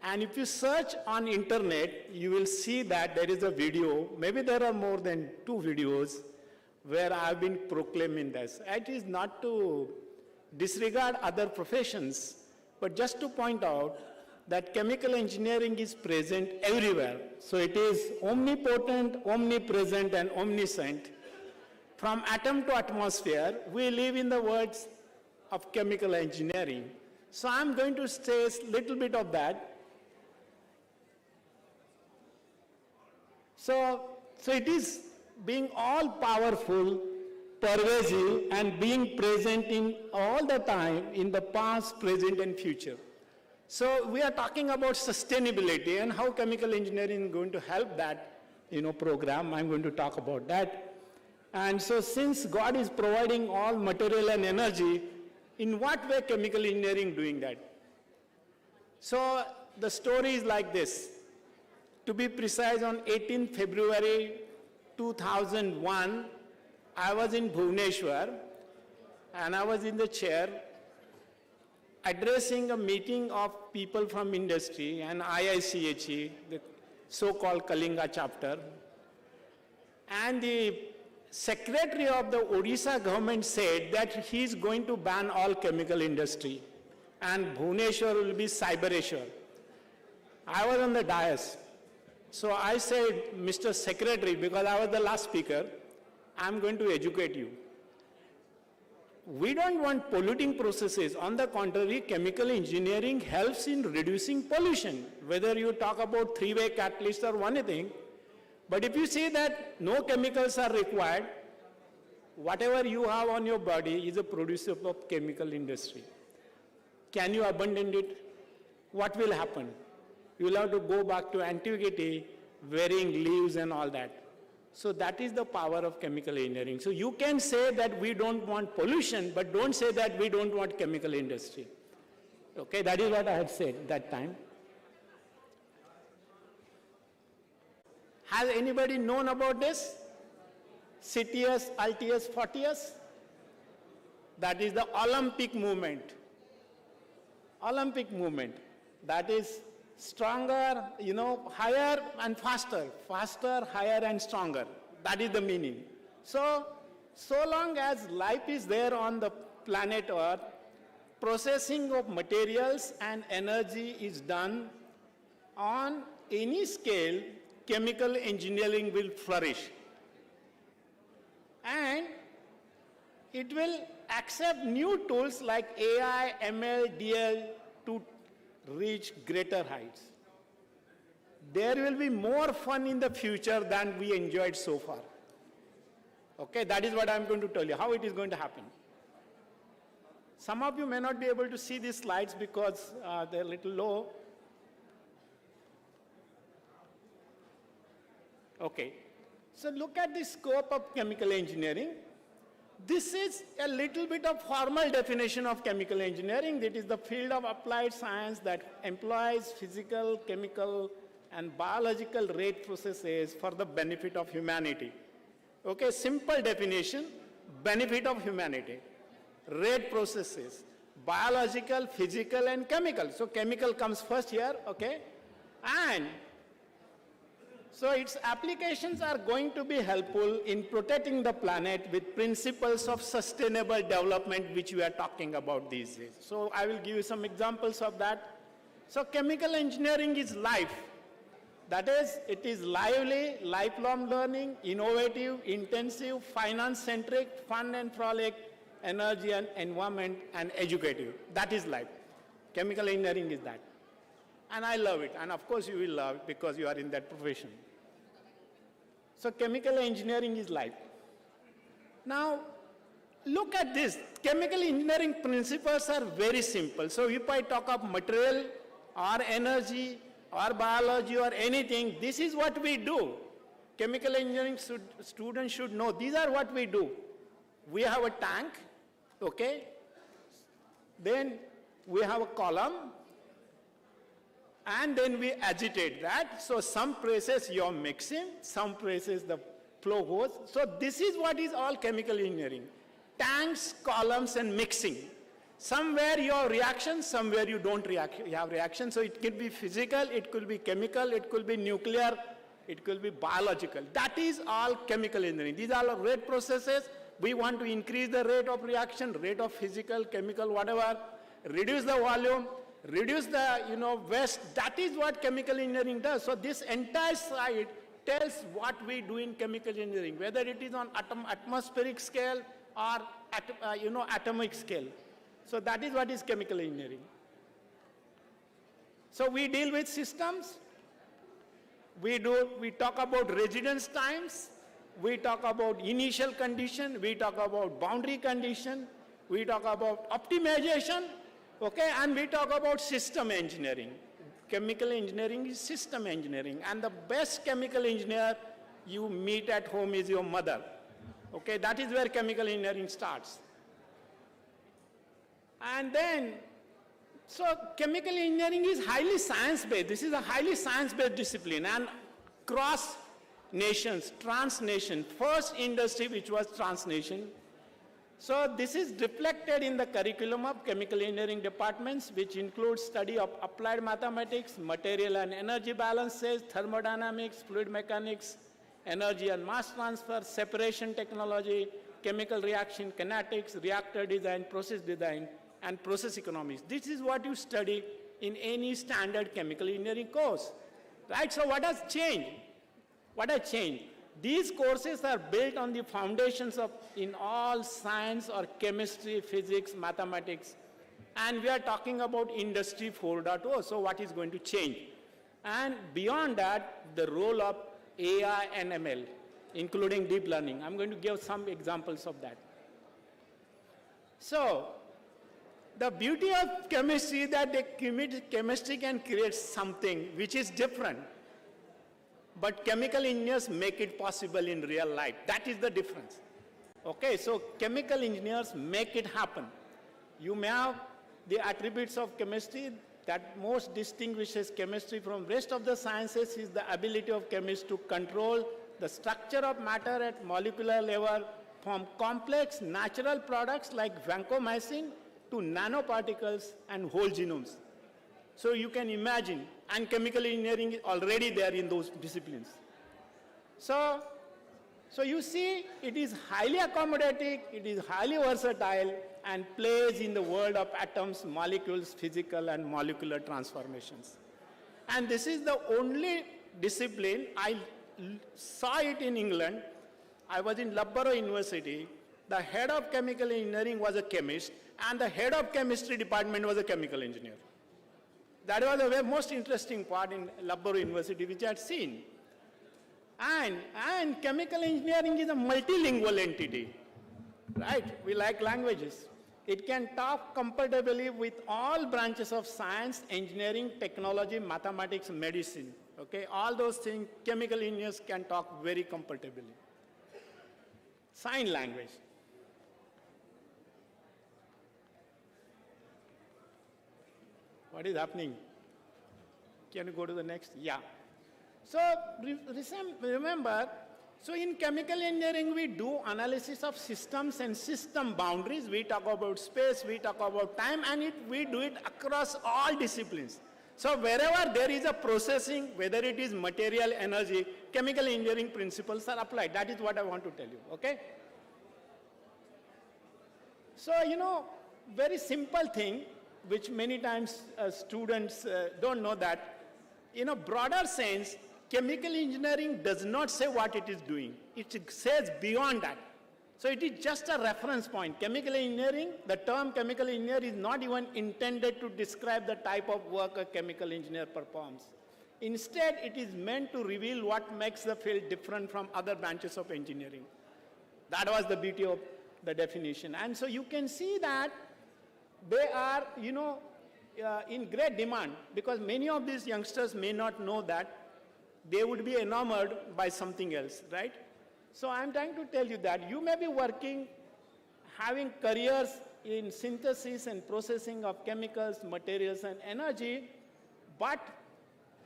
and if you search on internet, you will see that there is a video, maybe there are more than 2 videos, where I've been proclaiming this. It is not to disregard other professions, but just to point out that chemical engineering is present everywhere. So it is omnipotent, omnipresent, and omniscient. From atom to atmosphere, we live in the words of chemical engineering. So I'm going to say a little bit of that. So it is being all powerful, pervasive, and being present in all the time in the past, present, and future. So we are talking about sustainability and how chemical engineering is going to help that, program. I'm going to talk about that. And so since God is providing all material and energy, in what way chemical engineering doing that? So the story is like this. To be precise, on 18 February 2001, I was in Bhubaneswar, and I was in the chair addressing a meeting of people from industry and IICHE, the so-called Kalinga chapter. And the secretary of the Odisha government said that he is going to ban all chemical industry, and Bhubaneswar will be Cybereswar. I was on the dais. So I said, Mr. Secretary, because I was the last speaker, I'm going to educate you. We don't want polluting processes. On the contrary, chemical engineering helps in reducing pollution, whether you talk about 3-way catalyst or anything. But if you say that no chemicals are required, whatever you have on your body is a producer of chemical industry. Can you abandon it? What will happen? You will have to go back to antiquity, wearing leaves and all that. So that is the power of chemical engineering. So you can say that we don't want pollution, but don't say that we don't want chemical industry. Okay, that is what I had said that time. Has anybody known about this? CTS, LTS, 40S? That is the Olympic movement. Olympic movement. That is stronger, higher and faster. Faster, higher and stronger. That is the meaning. So long as life is there on the planet Earth, processing of materials and energy is done on any scale, chemical engineering will flourish. And it will accept new tools like AI, ML, DL to reach greater heights. There will be more fun in the future than we enjoyed so far. Okay, that is what I'm going to tell you, how it is going to happen. Some of you may not be able to see these slides because they're a little low. Okay, so look at the scope of chemical engineering. This is a little bit of formal definition of chemical engineering. It is the field of applied science that employs physical, chemical, and biological rate processes for the benefit of humanity. Okay, simple definition, benefit of humanity. Rate processes, biological, physical, and chemical. So chemical comes first here, okay? And so its applications are going to be helpful in protecting the planet with principles of sustainable development, which we are talking about these days. So I will give you some examples of that. So chemical engineering is life. That is, it is lively, lifelong learning, innovative, intensive, finance-centric, fun and frolic, energy and environment, and educative. That is life. Chemical engineering is that. And I love it. And of course you will love it because you are in that profession. So chemical engineering is life. Now, look at this. Chemical engineering principles are very simple. So if I talk of material or energy or biology or anything, this is what we do. Chemical engineering students should know, these are what we do. We have a tank, okay? Then we have a column, and then we agitate that. So some places you're mixing, some places the flow goes. So this is what is all chemical engineering. Tanks, columns, and mixing. Somewhere you have reaction, somewhere you don't have reaction. So it could be physical, it could be chemical, it could be nuclear, it could be biological. That is all chemical engineering. These are all rate processes. We want to increase the rate of reaction, rate of physical, chemical, whatever, reduce the volume, reduce the waste. That is what chemical engineering does. So this entire slide tells what we do in chemical engineering, whether it is on atmospheric scale or atomic scale. So that is what is chemical engineering. So we deal with systems. We talk about residence times. We talk about initial condition. We talk about boundary condition. We talk about optimization. Okay, and we talk about system engineering. Chemical engineering is system engineering. And the best chemical engineer you meet at home is your mother. Okay, that is where chemical engineering starts. And then, so chemical engineering is highly science-based. This is a highly science-based discipline. And cross nations, transnation, first industry which was transnation. So this is reflected in the curriculum of chemical engineering departments, which includes study of applied mathematics, material and energy balances, thermodynamics, fluid mechanics, energy and mass transfer, separation technology, chemical reaction kinetics, reactor design, and process economics. This is what you study in any standard chemical engineering course, right? So what has changed? What has changed? These courses are built on the foundations of in all science or chemistry, physics, mathematics, and we are talking about Industry 4.0, so what is going to change? And beyond that, the role of AI and ML, including deep learning. I'm going to give some examples of that. So, the beauty of chemistry is that chemistry can create something which is different. But chemical engineers make it possible in real life. That is the difference. Okay, so chemical engineers make it happen. You may have the attributes of chemistry that most distinguishes chemistry from rest of the sciences is the ability of chemists to control the structure of matter at molecular level from complex natural products like vancomycin to nanoparticles and whole genomes. So you can imagine, and chemical engineering is already there in those disciplines. So you see, it is highly accommodating, it is highly versatile, and plays in the world of atoms, molecules, physical and molecular transformations. And this is the only discipline, I saw it in England, I was in Loughborough University. The head of chemical engineering was a chemist, and the head of chemistry department was a chemical engineer. That was the most interesting part in Loughborough University, which I had seen. And chemical engineering is a multilingual entity, right? We like languages. It can talk comfortably with all branches of science, engineering, technology, mathematics, medicine. Okay, all those things, chemical engineers can talk very comfortably. Sign language. What is happening? Can you go to the next? Yeah. So remember, so in chemical engineering, we do analysis of systems and system boundaries. We talk about space, we talk about time, and we do it across all disciplines. So wherever there is a processing, whether it is material, energy, chemical engineering principles are applied. That is what I want to tell you, okay? So, very simple thing, which many times students don't know that, in a broader sense, chemical engineering does not say what it is doing. It says beyond that. So it is just a reference point. Chemical engineering, the term chemical engineer is not even intended to describe the type of work a chemical engineer performs. Instead, it is meant to reveal what makes the field different from other branches of engineering. That was the beauty of the definition. And so you can see that they are, in great demand, because many of these youngsters may not know that they would be enamored by something else, right? So I'm trying to tell you that you may be working, having careers in synthesis and processing of chemicals, materials, and energy, but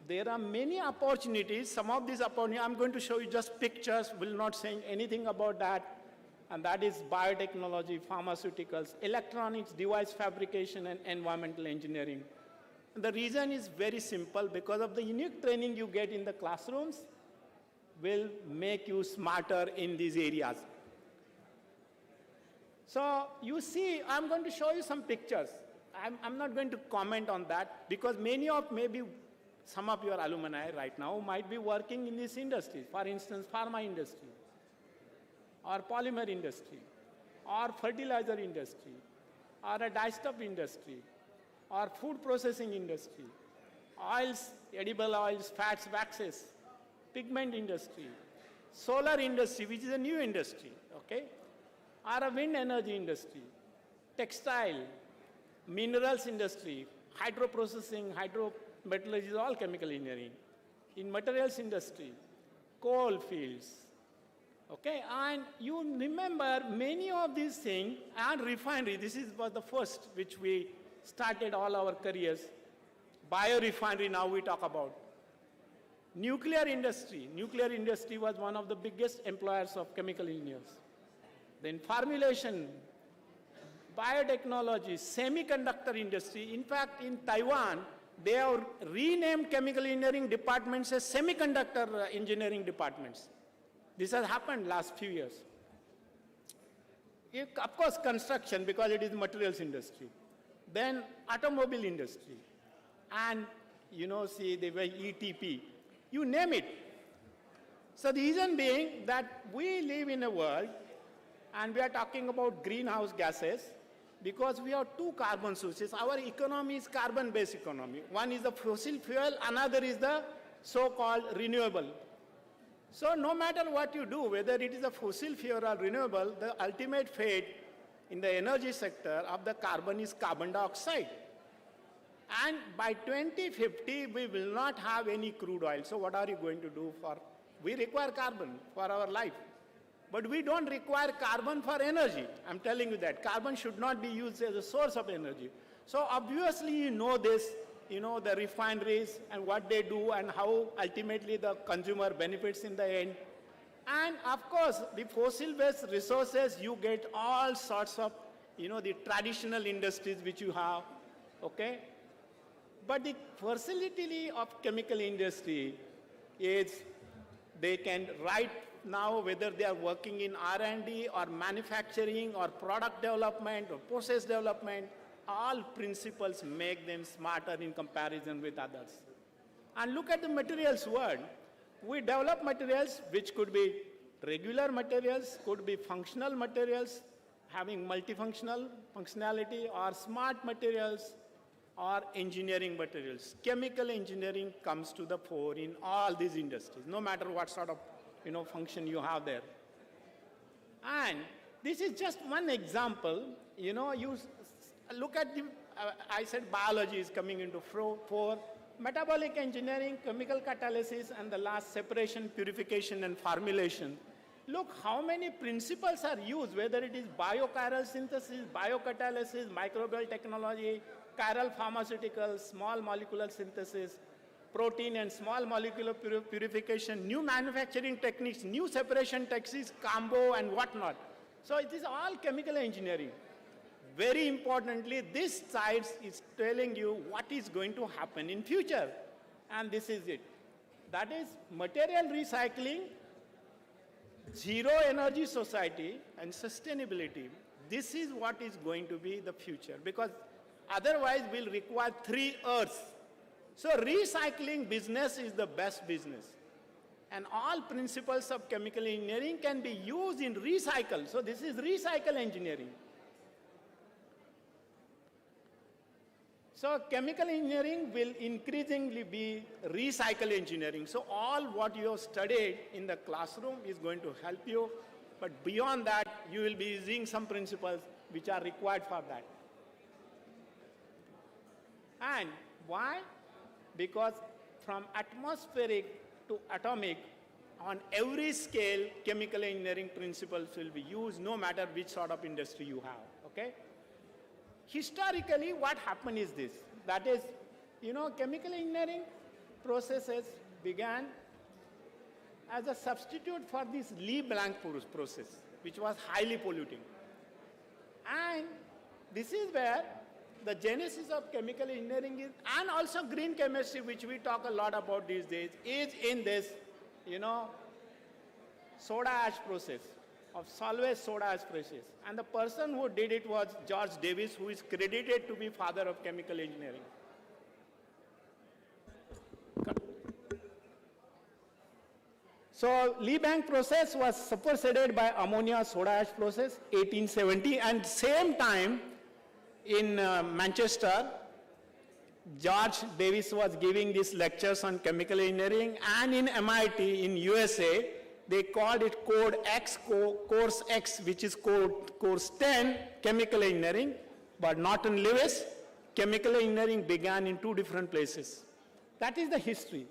there are many opportunities. Some of these opportunities, I'm going to show you just pictures, will not say anything about that, and that is biotechnology, pharmaceuticals, electronics, device fabrication, and environmental engineering. And the reason is very simple, because of the unique training you get in the classrooms will make you smarter in these areas. So you see, I'm going to show you some pictures. I'm not going to comment on that, because maybe some of your alumni right now might be working in this industry. For instance, pharma industry, or polymer industry, or fertilizer industry, or a dyestuff industry, or food processing industry, oils, edible oils, fats, waxes, pigment industry, solar industry, which is a new industry, okay? Or a wind energy industry, textile, minerals industry, hydro processing, hydrometallurgy is all chemical engineering. In materials industry, coal fields, okay? And you remember many of these things, and refinery, was the first which we started all our careers. Biorefinery now we talk about. Nuclear industry was one of the biggest employers of chemical engineers. Then formulation, biotechnology, semiconductor industry. In fact, in Taiwan, they have renamed chemical engineering departments as semiconductor engineering departments. This has happened last few years. Of course, construction, because it is materials industry. Then automobile industry. And, see, the ETP. You name it. So the reason being that we live in a world, and we are talking about greenhouse gases, because we have two carbon sources. Our economy is carbon-based economy. One is the fossil fuel, another is the so-called renewable. So no matter what you do, whether it is a fossil fuel or renewable, the ultimate fate in the energy sector of the carbon is carbon dioxide. And by 2050, we will not have any crude oil. So what are you going to do we require carbon for our life. But we don't require carbon for energy. I'm telling you that. Carbon should not be used as a source of energy. So obviously you know this, the refineries and what they do and how ultimately the consumer benefits in the end. And of course, the fossil-based resources, you get all sorts of, the traditional industries which you have, okay? But the versatility of chemical industry is they can right now, whether they are working in R&D or manufacturing or product development or process development, all principles make them smarter in comparison with others. And look at the materials world. We develop materials which could be regular materials, could be functional materials having multifunctional functionality, or smart materials, or engineering materials. Chemical engineering comes to the fore in all these industries, no matter what sort of function you have there. And this is just one example. You look at the, I said biology is coming into fore, metabolic engineering, chemical catalysis, and the last separation, purification, and formulation. Look how many principles are used, whether it is biochiral synthesis, biocatalysis, microbial technology, chiral pharmaceuticals, small molecular synthesis, protein and small molecular purification, new manufacturing techniques, new separation techniques, combo and whatnot. So it is all chemical engineering. Very importantly, this slide is telling you what is going to happen in future. And this is it. That is material recycling, zero energy society, and sustainability. This is what is going to be the future, because otherwise we'll require 3 Earths. So recycling business is the best business. And all principles of chemical engineering can be used in recycle. So this is recycle engineering. So chemical engineering will increasingly be recycle engineering. So all what you have studied in the classroom is going to help you. But beyond that, you will be using some principles which are required for that. And why? Because from atmospheric to atomic, on every scale, chemical engineering principles will be used, no matter which sort of industry you have, okay? Historically, what happened is this. That is, chemical engineering processes began as a substitute for this Lee-Blanc process, which was highly polluting. And this is where the genesis of chemical engineering is, and also green chemistry, which we talk a lot about these days, is in this, soda ash process, of Solvay soda ash process. And the person who did it was George Davis, who is credited to be father of chemical engineering. So Lee-Blanc process was superseded by ammonia soda ash process, 1870, and same time in Manchester, George Davis was giving these lectures on chemical engineering, and in MIT in USA, they called it Code X, Course X, which is Course 10, Chemical Engineering. But Norton Lewis, chemical engineering began in 2 different places. That is the history,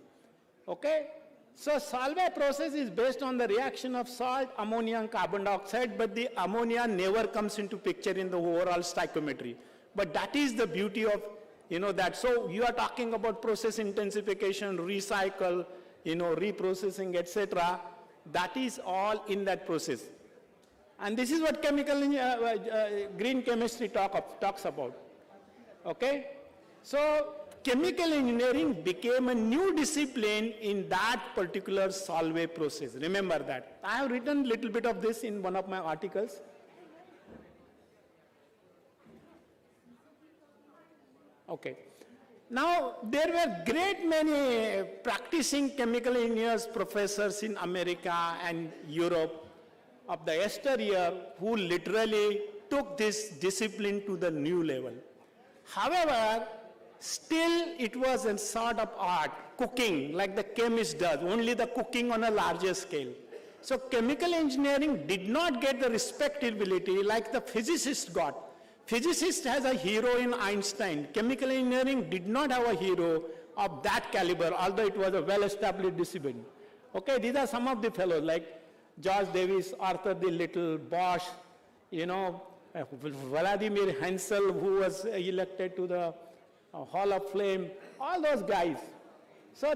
okay? So Solvay process is based on the reaction of salt, ammonia, and carbon dioxide, but the ammonia never comes into picture in the overall stoichiometry. But that is the beauty of, that. So you are talking about process intensification, recycle, reprocessing, etc. That is all in that process. And this is what green chemistry talks about, okay? So chemical engineering became a new discipline in that particular Solvay process. Remember that. I have written a little bit of this in one of my articles. Okay. Now, there were great many practicing chemical engineers, professors in America and Europe of the yesteryear who literally took this discipline to the new level. However, still it was a sort of art, cooking, like the chemist does, only the cooking on a larger scale. So chemical engineering did not get the respectability like the physicist got. Physicist has a hero in Einstein. Chemical engineering did not have a hero of that caliber, although it was a well-established discipline. Okay, these are some of the fellows like George Davis, Arthur the Little, Bosch, Vladimir Hensel, who was elected to the Hall of Fame, all those guys. So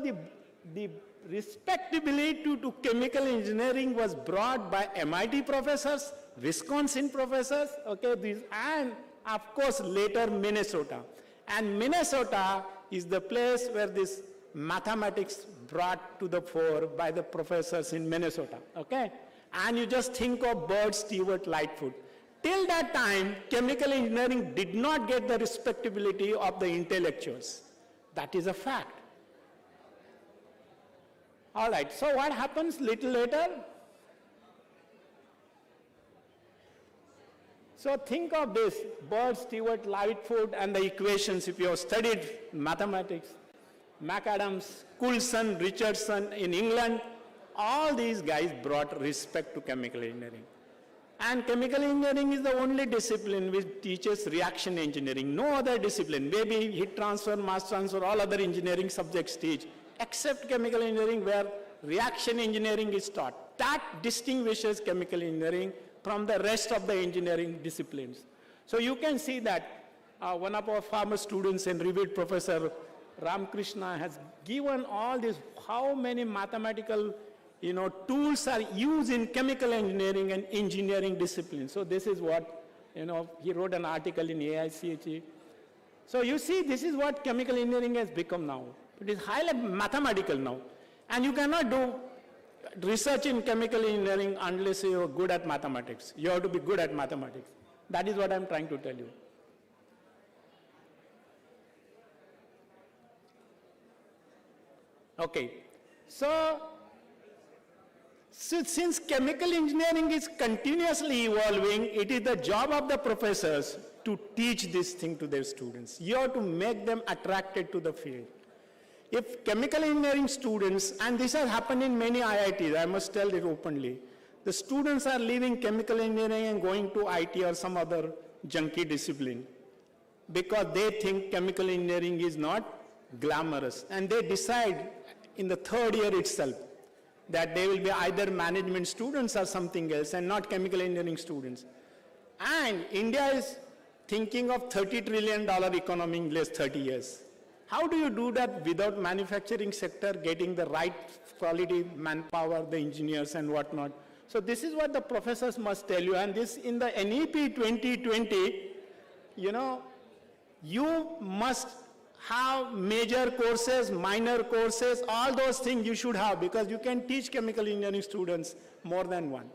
the respectability to chemical engineering was brought by MIT professors, Wisconsin professors, okay, and of course later Minnesota. And Minnesota is the place where this mathematics brought to the fore by the professors in Minnesota, okay? And you just think of Bird Stewart Lightfoot. Till that time, chemical engineering did not get the respectability of the intellectuals. That is a fact. All right, so what happens little later? So think of this, Bird, Stewart, Lightfoot, and the equations. If you have studied mathematics, McAdams, Coulson, Richardson in England, all these guys brought respect to chemical engineering. And chemical engineering is the only discipline which teaches reaction engineering. No other discipline, maybe heat transfer, mass transfer, all other engineering subjects teach, except chemical engineering where reaction engineering is taught. That distinguishes chemical engineering from the rest of the engineering disciplines. So you can see that one of our former students and revered Professor Ramkrishna has given all this, how many mathematical tools are used in chemical engineering and engineering disciplines. So this is what, he wrote an article in AICHE. So you see, this is what chemical engineering has become now. It is highly mathematical now. And you cannot do research in chemical engineering unless you are good at mathematics. You have to be good at mathematics. That is what I'm trying to tell you. Okay, so since chemical engineering is continuously evolving, it is the job of the professors to teach this thing to their students. You have to make them attracted to the field. If chemical engineering students, and this has happened in many IITs, I must tell it openly, the students are leaving chemical engineering and going to IT or some other junky discipline because they think chemical engineering is not glamorous. And they decide in the third year itself that they will be either management students or something else and not chemical engineering students. And India is thinking of $30 trillion economy in the last 30 years. How do you do that without manufacturing sector getting the right quality manpower, the engineers and whatnot? So this is what the professors must tell you. And this in the NEP 2020, you must have major courses, minor courses, all those things you should have because you can teach chemical engineering students more than one.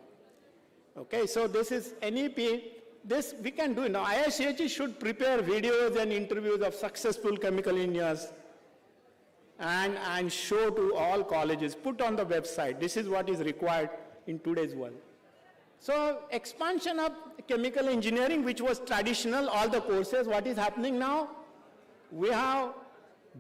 Okay, so this is NEP. This we can do now. IICHE should prepare videos and interviews of successful chemical engineers and show to all colleges, put on the website. This is what is required in today's world. So expansion of chemical engineering, which was traditional, all the courses, what is happening now? We have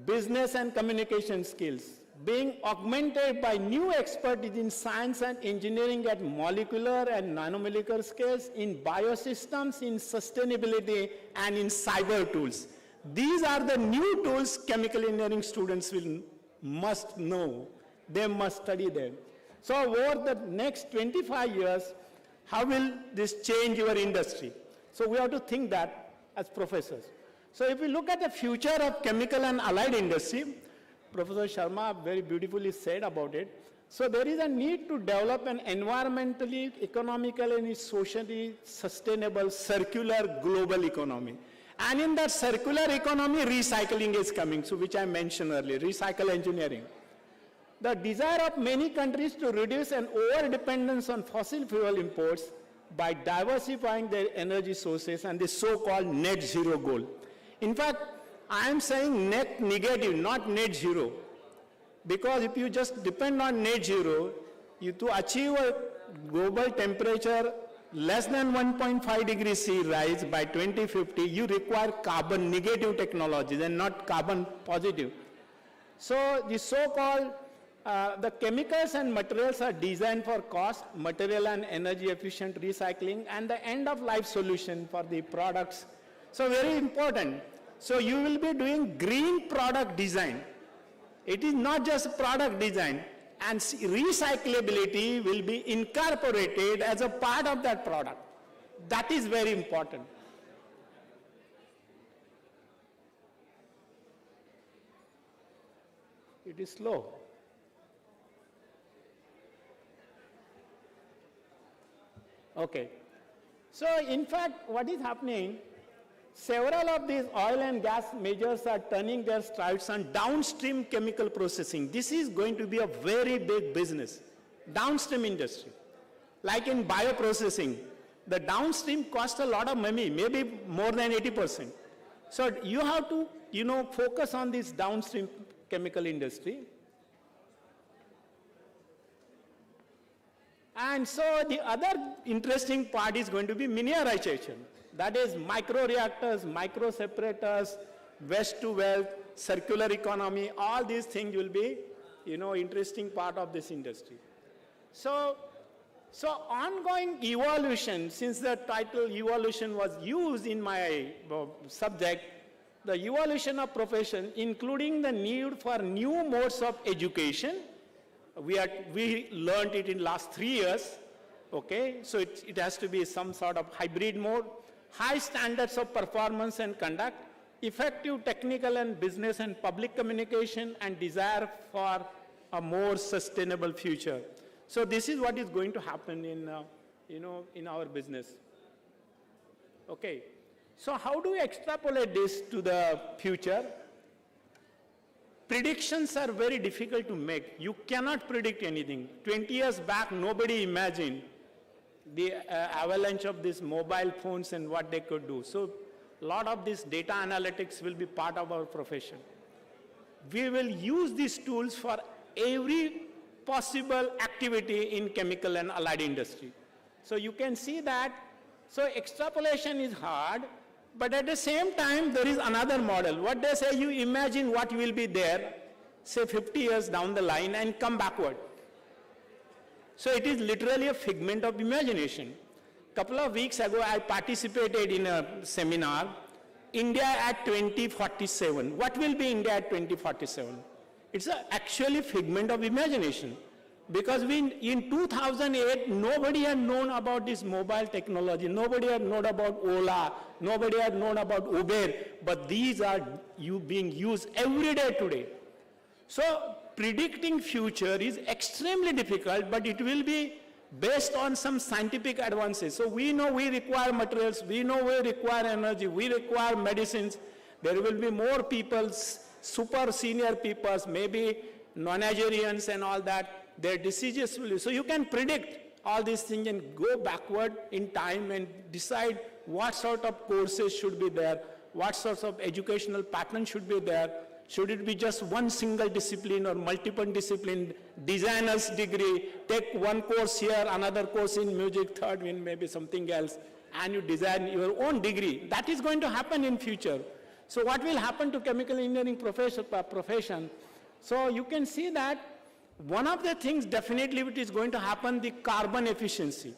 business and communication skills being augmented by new expertise in science and engineering at molecular and nanomolecular scales, in biosystems, in sustainability, and in cyber tools. These are the new tools chemical engineering students must know. They must study them. So over the next 25 years, how will this change your industry? So we have to think that as professors. So if we look at the future of chemical and allied industry, Professor Sharma very beautifully said about it. So there is a need to develop an environmentally, economically, and socially sustainable circular global economy. And in that circular economy, recycling is coming, so which I mentioned earlier, recycle engineering. The desire of many countries to reduce an over-dependence on fossil fuel imports by diversifying their energy sources and the so-called net zero goal. In fact, I am saying net negative, not net zero. Because if you just depend on net zero, to achieve a global temperature less than 1.5 degrees C rise by 2050, you require carbon negative technologies and not carbon positive. So the so-called, the chemicals and materials are designed for cost, material and energy efficient recycling, and the end of life solution for the products. So very important. So you will be doing green product design. It is not just product design, and recyclability will be incorporated as a part of that product. That is very important. It is slow. Okay. So in fact, what is happening, several of these oil and gas majors are turning their strides on downstream chemical processing. This is going to be a very big business, downstream industry. Like in bioprocessing, the downstream costs a lot of money, maybe more than 80%. So you have to, focus on this downstream chemical industry. And so the other interesting part is going to be miniaturization. That is micro-reactors, micro-separators, waste to wealth, circular economy, all these things will be, interesting part of this industry. So ongoing evolution, since the title evolution was used in my subject, the evolution of profession, including the need for new modes of education, we learned it in last 3 years, okay? So it has to be some sort of hybrid mode, high standards of performance and conduct, effective technical and business and public communication, and desire for a more sustainable future. So this is what is going to happen in, in our business. Okay. So how do we extrapolate this to the future? Predictions are very difficult to make. You cannot predict anything. 20 years back, nobody imagined the avalanche of these mobile phones and what they could do. So a lot of this data analytics will be part of our profession. We will use these tools for every possible activity in chemical and allied industry. So you can see that, so extrapolation is hard, but at the same time, there is another model. What they say, you imagine what will be there, say 50 years down the line, and come backward. So it is literally a figment of imagination. Couple of weeks ago, I participated in a seminar, India at 2047. What will be India at 2047? It's actually figment of imagination. Because in 2008, nobody had known about this mobile technology. Nobody had known about Ola. Nobody had known about Uber. But these are being used every day today. So predicting future is extremely difficult, but it will be based on some scientific advances. So we know we require materials. We know we require energy. We require medicines. There will be more people, super senior people, maybe non-Nigerians and all that. Their diseases will, so you can predict all these things and go backward in time and decide what sort of courses should be there, what sorts of educational patterns should be there. Should it be just one single discipline or multiple discipline, designer's degree, take one course here, another course in music, third in maybe something else, and you design your own degree. That is going to happen in future. So what will happen to chemical engineering profession? So you can see that one of the things definitely which is going to happen, the carbon efficiency.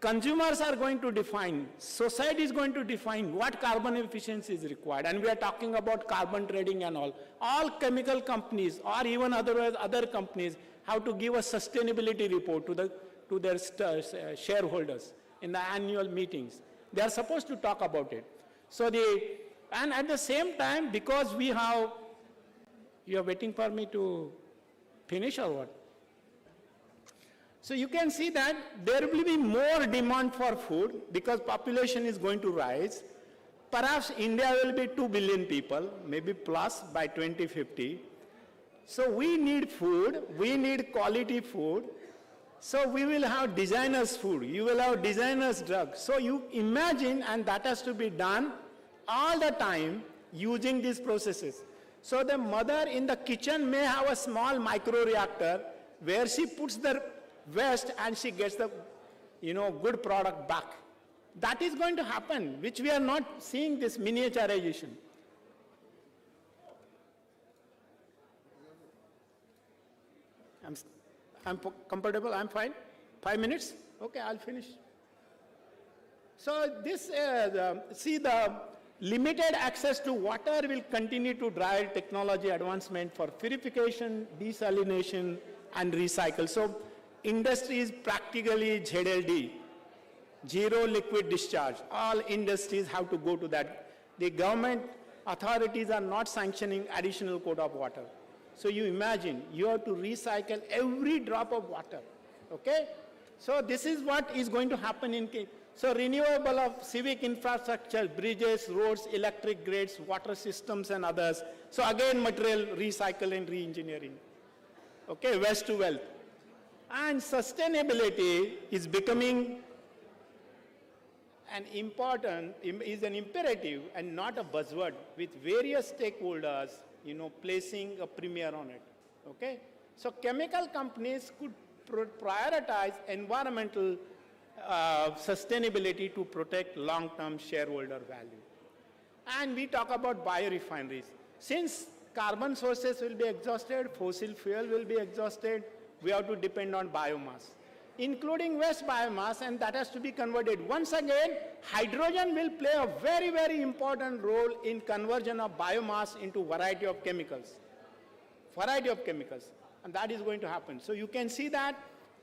Consumers are going to define, society is going to define what carbon efficiency is required. And we are talking about carbon trading and all. All chemical companies or even other companies have to give a sustainability report to their shareholders in the annual meetings. They are supposed to talk about it. So and at the same time, because we have, you are waiting for me to finish or what? So you can see that there will be more demand for food because population is going to rise. Perhaps India will be 2 billion people, maybe plus by 2050. So we need food, we need quality food. So we will have designers' food, you will have designers' drugs. So you imagine, and that has to be done all the time using these processes. So the mother in the kitchen may have a small micro-reactor where she puts the waste and she gets the, good product back. That is going to happen, which we are not seeing this miniaturization. I'm comfortable, I'm fine. 5 minutes? Okay, I'll finish. So this, see the limited access to water will continue to drive technology advancement for purification, desalination, and recycle. So industry is practically ZLD, zero liquid discharge. All industries have to go to that. The government authorities are not sanctioning additional quota of water. So you imagine, you have to recycle every drop of water, okay? So this is what is going to happen in case. So renewable of civic infrastructure, bridges, roads, electric grids, water systems and others. So again, material recycle and re-engineering. Okay, waste to wealth. And sustainability is becoming is an imperative and not a buzzword with various stakeholders, placing a premiere on it, okay? So chemical companies could prioritize environmental sustainability to protect long-term shareholder value. And we talk about biorefineries. Since carbon sources will be exhausted, fossil fuel will be exhausted, we have to depend on biomass, including waste biomass, and that has to be converted. Once again, hydrogen will play a very, very important role in conversion of biomass into variety of chemicals. And that is going to happen. So you can see that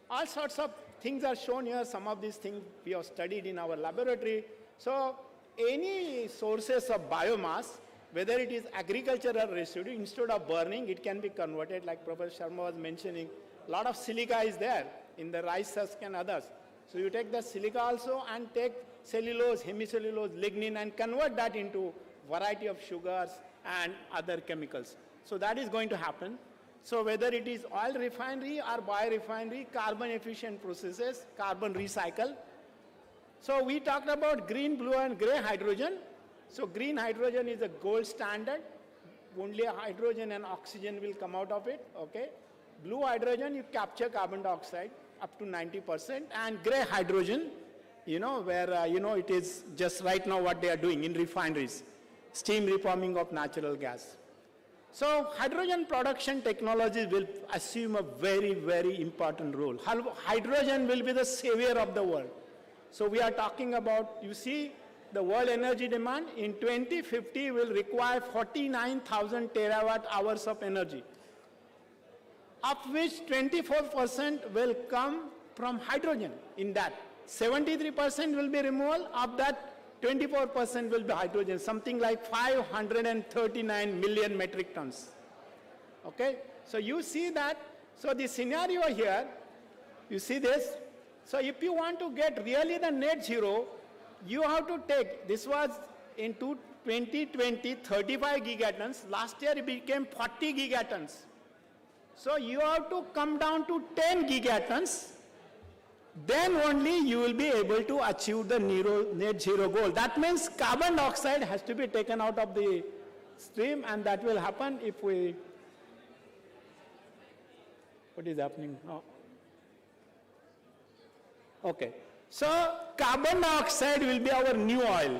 all sorts of things are shown here. Some of these things we have studied in our laboratory. So any sources of biomass, whether it is agricultural residue, instead of burning, it can be converted, like Professor Sharma was mentioning. A lot of silica is there in the rice husk and others. So you take the silica also and take cellulose, hemicellulose, lignin, and convert that into variety of sugars and other chemicals. So that is going to happen. So whether it is oil refinery or biorefinery, carbon efficient processes, carbon recycle. So we talked about green, blue, and gray hydrogen. So green hydrogen is a gold standard. Only hydrogen and oxygen will come out of it, okay? Blue hydrogen, you capture carbon dioxide up to 90%, and gray hydrogen, where, it is just right now what they are doing in refineries, steam reforming of natural gas. So hydrogen production technologies will assume a very, very important role. Hydrogen will be the savior of the world. So we are talking about, you see, the world energy demand in 2050 will require 49,000 terawatt hours of energy, of which 24% will come from hydrogen. In that, 73% will be removal. Of that, 24% will be hydrogen, something like 539 million metric tons. Okay? So you see that. So the scenario here, you see this. So if you want to get really the net zero, you have to take, this was in 2020, 35 gigatons. Last year it became 40 gigatons. So you have to come down to 10 gigatons. Then only you will be able to achieve the net zero goal. That means carbon dioxide has to be taken out of the stream, and that will happen if we, what is happening now? Okay, so carbon dioxide will be our new oil,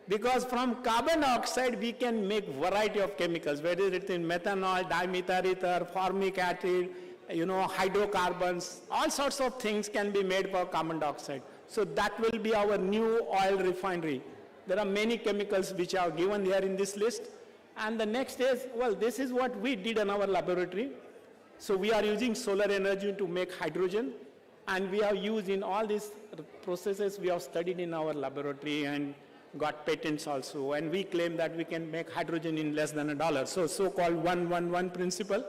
because from carbon dioxide we can make variety of chemicals, whether it's in methanol, dimethyl ether, formic acid, hydrocarbons, all sorts of things can be made for carbon dioxide. So that will be our new oil refinery. There are many chemicals which are given here in this list. And the next is, well, this is what we did in our laboratory. So we are using solar energy to make hydrogen. And we have used in all these processes we have studied in our laboratory and got patents also. And we claim that we can make hydrogen in less than $1. So so-called 1-1-1 principle.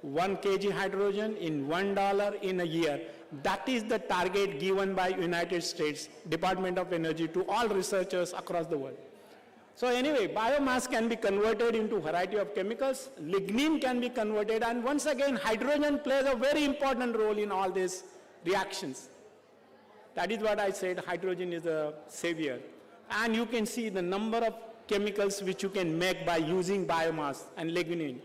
1 kg hydrogen in $1 in a year. That is the target given by United States Department of Energy to all researchers across the world. So anyway, biomass can be converted into a variety of chemicals. Lignin can be converted. And once again, hydrogen plays a very important role in all these reactions. That is what I said, hydrogen is a savior. And you can see the number of chemicals which you can make by using biomass and lignin.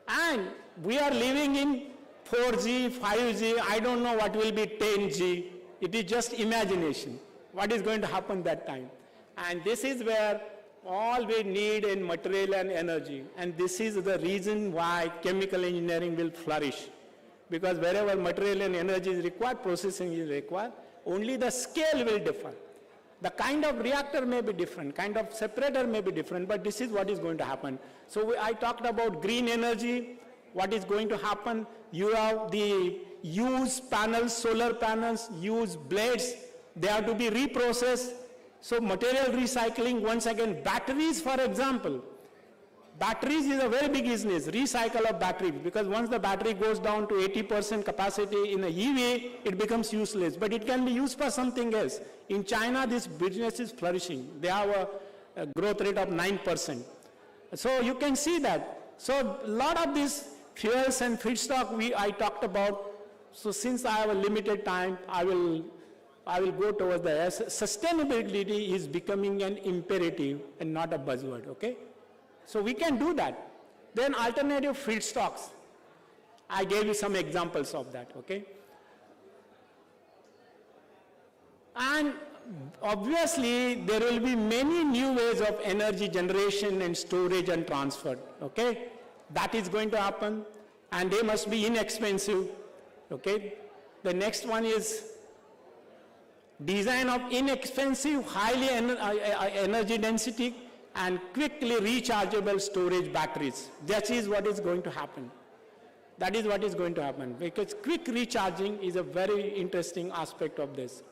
And we are living in 4G, 5G, I don't know what will be 10G. It is just imagination. What is going to happen that time? And this is where all we need in material and energy. And this is the reason why chemical engineering will flourish. Because wherever material and energy is required, processing is required, only the scale will differ. The kind of reactor may be different, kind of separator may be different, but this is what is going to happen. So I talked about green energy. What is going to happen? You have the used panels, solar panels, used blades. They have to be reprocessed. So material recycling, once again, batteries, for example. Batteries is a very big business, recycle of batteries, because once the battery goes down to 80% capacity in a EV, it becomes useless, but it can be used for something else. In China, this business is flourishing. They have a growth rate of 9%. So you can see that. So a lot of these fuels and feedstock I talked about. So since I have a limited time, I will go towards the sustainability is becoming an imperative and not a buzzword, okay? So we can do that. Then alternative feedstocks. I gave you some examples of that, okay? And obviously, there will be many new ways of energy generation and storage and transfer, okay? That is going to happen, and they must be inexpensive, okay? The next one is design of inexpensive, highly energy density and quickly rechargeable storage batteries. That is what is going to happen. That is what is going to happen, because quick recharging is a very interesting aspect of this,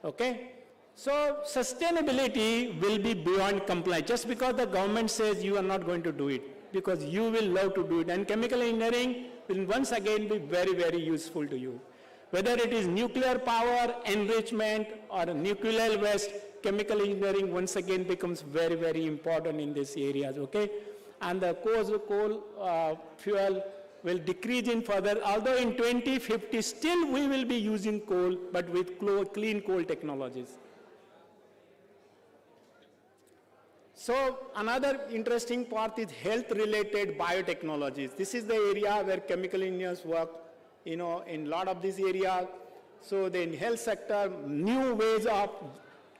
okay? So sustainability will be beyond compliance. Just because the government says you are not going to do it, because you will love to do it. And chemical engineering will once again be very, very useful to you. Whether it is nuclear power, enrichment, or nuclear waste, chemical engineering once again becomes very, very important in these areas, okay? And the coal fuel will decrease in further, although in 2050 still we will be using coal, but with clean coal technologies. So another interesting part is health-related biotechnologies. This is the area where chemical engineers work, in a lot of these areas. So the health sector, new ways of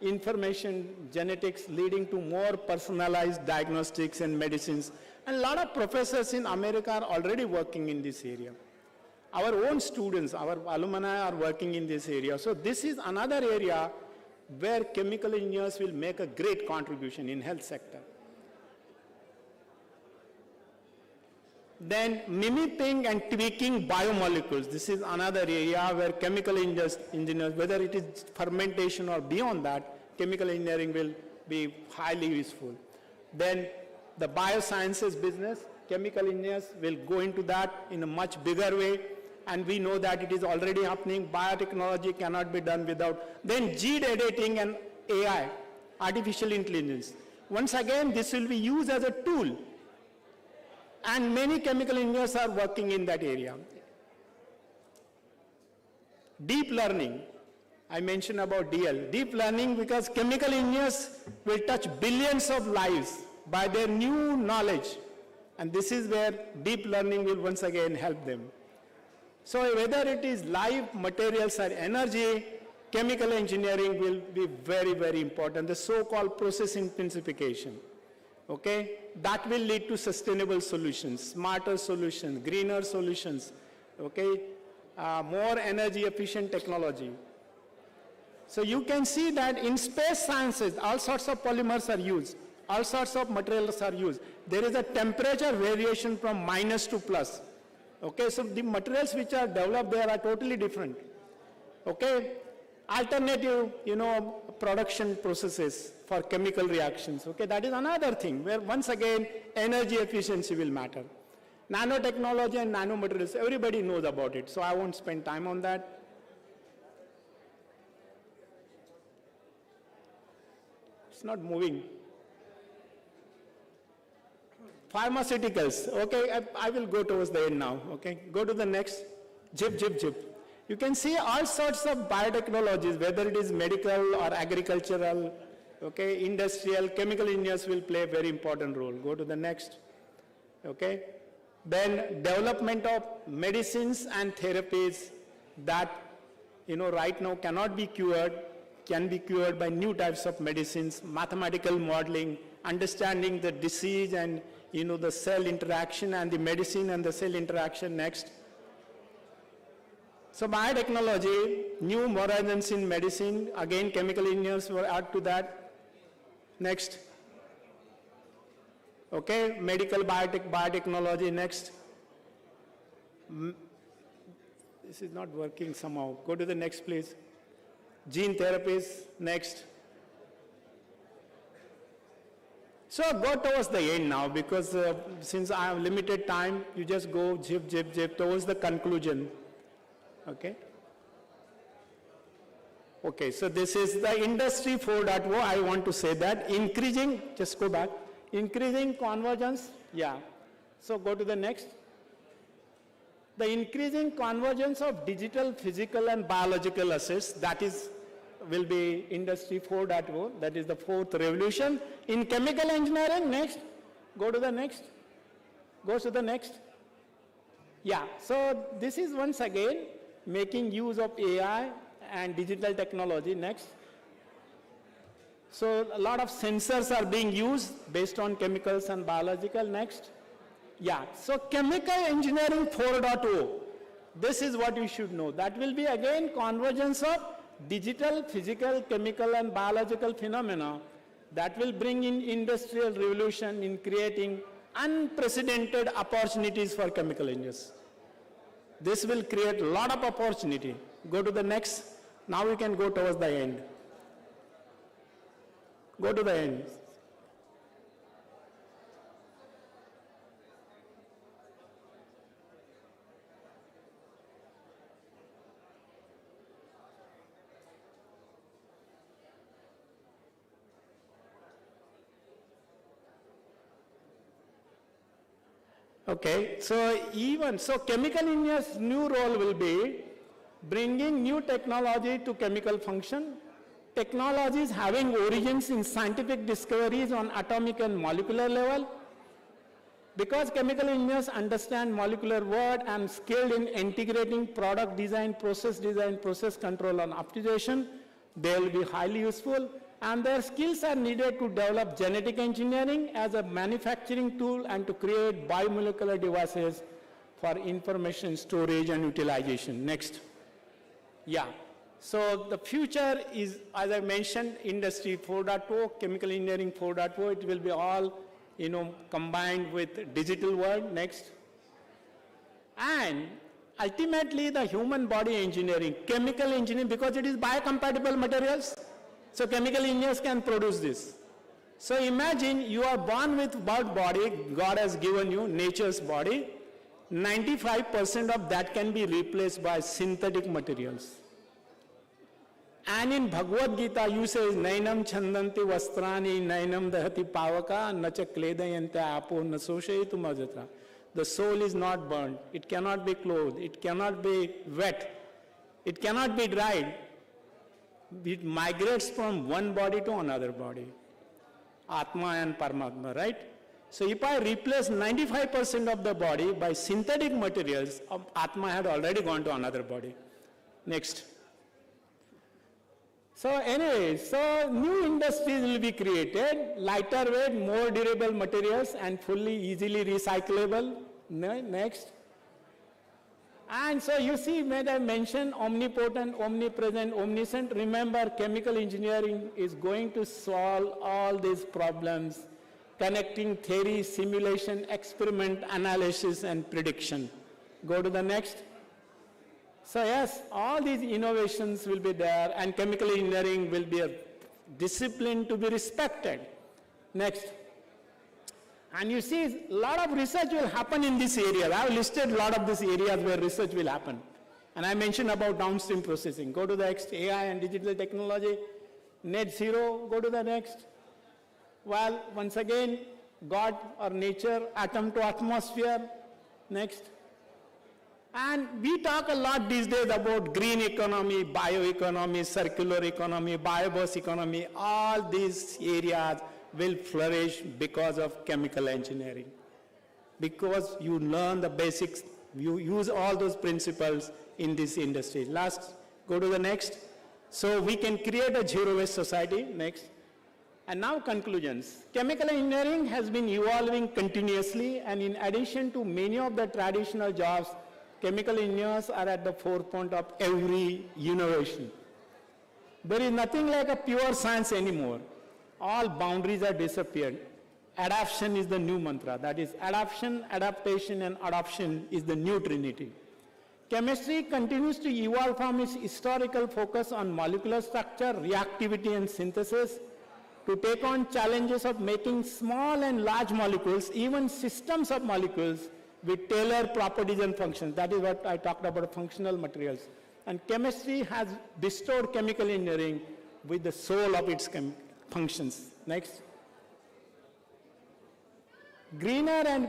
information genetics leading to more personalized diagnostics and medicines. And a lot of professors in America are already working in this area. Our own students, our alumni are working in this area. So this is another area where chemical engineers will make a great contribution in health sector. Then mimicking and tweaking biomolecules. This is another area where chemical engineers, whether it is fermentation or beyond that, chemical engineering will be highly useful. Then the biosciences business, chemical engineers will go into that in a much bigger way. And we know that it is already happening. Biotechnology cannot be done without. Then gene editing and AI, artificial intelligence. Once again, this will be used as a tool. And many chemical engineers are working in that area. Deep learning, I mentioned about DL. Deep learning, because chemical engineers will touch billions of lives by their new knowledge. And this is where deep learning will once again help them. So whether it is live materials or energy, chemical engineering will be very, very important. The so-called process intensification, okay? That will lead to sustainable solutions, smarter solutions, greener solutions, okay? More energy efficient technology. So you can see that in space sciences, all sorts of polymers are used, all sorts of materials are used. There is a temperature variation from minus to plus. Okay, so the materials which are developed there are totally different. Okay, alternative, production processes for chemical reactions. Okay, that is another thing where once again energy efficiency will matter. Nanotechnology and nanomaterials, everybody knows about it, so I won't spend time on that. It's not moving. Pharmaceuticals, okay, I will go towards the end now, okay. Go to the next, zip. You can see all sorts of biotechnologies, whether it is medical or agricultural, okay, industrial, chemical engineers will play a very important role. Go to the next, okay. Then development of medicines and therapies that, right now cannot be cured, can be cured by new types of medicines, mathematical modeling, understanding the disease and the cell interaction and the medicine and the cell interaction next. So biotechnology, new horizons in medicine, again chemical engineers will add to that. Next. Okay, medical biotechnology next. This is not working somehow. Go to the next please. Gene therapies next. So go towards the end now, because since I have limited time, you just go zip towards the conclusion. Okay? Okay, so this is the Industry 4.0. I want to say that increasing, just go back, increasing convergence, yeah. So go to the next. The increasing convergence of digital, physical and biological assets, that will be Industry 4.0, that is the fourth revolution. In chemical engineering, next, go to the next, go to the next. Yeah, so this is once again making use of AI and digital technology. Next. So a lot of sensors are being used based on chemicals and biological. Next. Yeah, so chemical engineering 4.0. This is what you should know. That will be again convergence of digital, physical, chemical and biological phenomena that will bring in industrial revolution in creating unprecedented opportunities for chemical engineers. This will create a lot of opportunity. Go to the next. Now we can go towards the end. Go to the end. Okay, so chemical engineers' new role will be bringing new technology to chemical function, technologies having origins in scientific discoveries on atomic and molecular level. Because chemical engineers understand molecular world and skilled in integrating product design, process control and optimization, they will be highly useful. And their skills are needed to develop genetic engineering as a manufacturing tool and to create biomolecular devices for information storage and utilization. Next. Yeah. So the future is, as I mentioned, Industry 4.0, Chemical Engineering 4.0. It will be all, combined with digital world. Next. And ultimately, the human body engineering, chemical engineering, because it is biocompatible materials. So chemical engineers can produce this. So imagine you are born with one body, God has given you, nature's body. 95% of that can be replaced by synthetic materials. And in Bhagavad Gita, you say, Nainam chandanti vastrani, nainam dahati pavaka, nacha kledayante apo nasoshayitum ajatra. The soul is not burnt. It cannot be clothed. It cannot be wet. It cannot be dried. It migrates from one body to another body. Atma and Paramatma, right? So if I replace 95% of the body by synthetic materials, Atma had already gone to another body. Next. So anyway, new industries will be created, lighter weight, more durable materials and fully easily recyclable. Next. And so you see, when I mention omnipotent, omnipresent, omniscient, remember chemical engineering is going to solve all these problems, connecting theory, simulation, experiment, analysis, and prediction. Go to the next. So yes, all these innovations will be there, and chemical engineering will be a discipline to be respected. Next. And you see, a lot of research will happen in this area. I have listed a lot of these areas where research will happen. And I mentioned about downstream processing. Go to the next, AI and digital technology, net zero, go to the next. Well, once again, God or nature, atom to atmosphere, next. And we talk a lot these days about green economy, bioeconomy, circular economy, biobus economy, all these areas will flourish because of chemical engineering. Because you learn the basics, you use all those principles in this industry. Last, go to the next. So we can create a zero-waste society. Next. And now conclusions. Chemical engineering has been evolving continuously, and in addition to many of the traditional jobs, chemical engineers are at the forefront of every innovation. There is nothing like a pure science anymore. All boundaries are disappeared. Adaptation is the new mantra. That is, adaptation, adaptation, and adoption is the new trinity. Chemistry continues to evolve from its historical focus on molecular structure, reactivity, and synthesis to take on challenges of making small and large molecules, even systems of molecules, with tailored properties and functions. That is what I talked about, functional materials. And chemistry has bestowed chemical engineering with the soul of its functions. Next. Greener and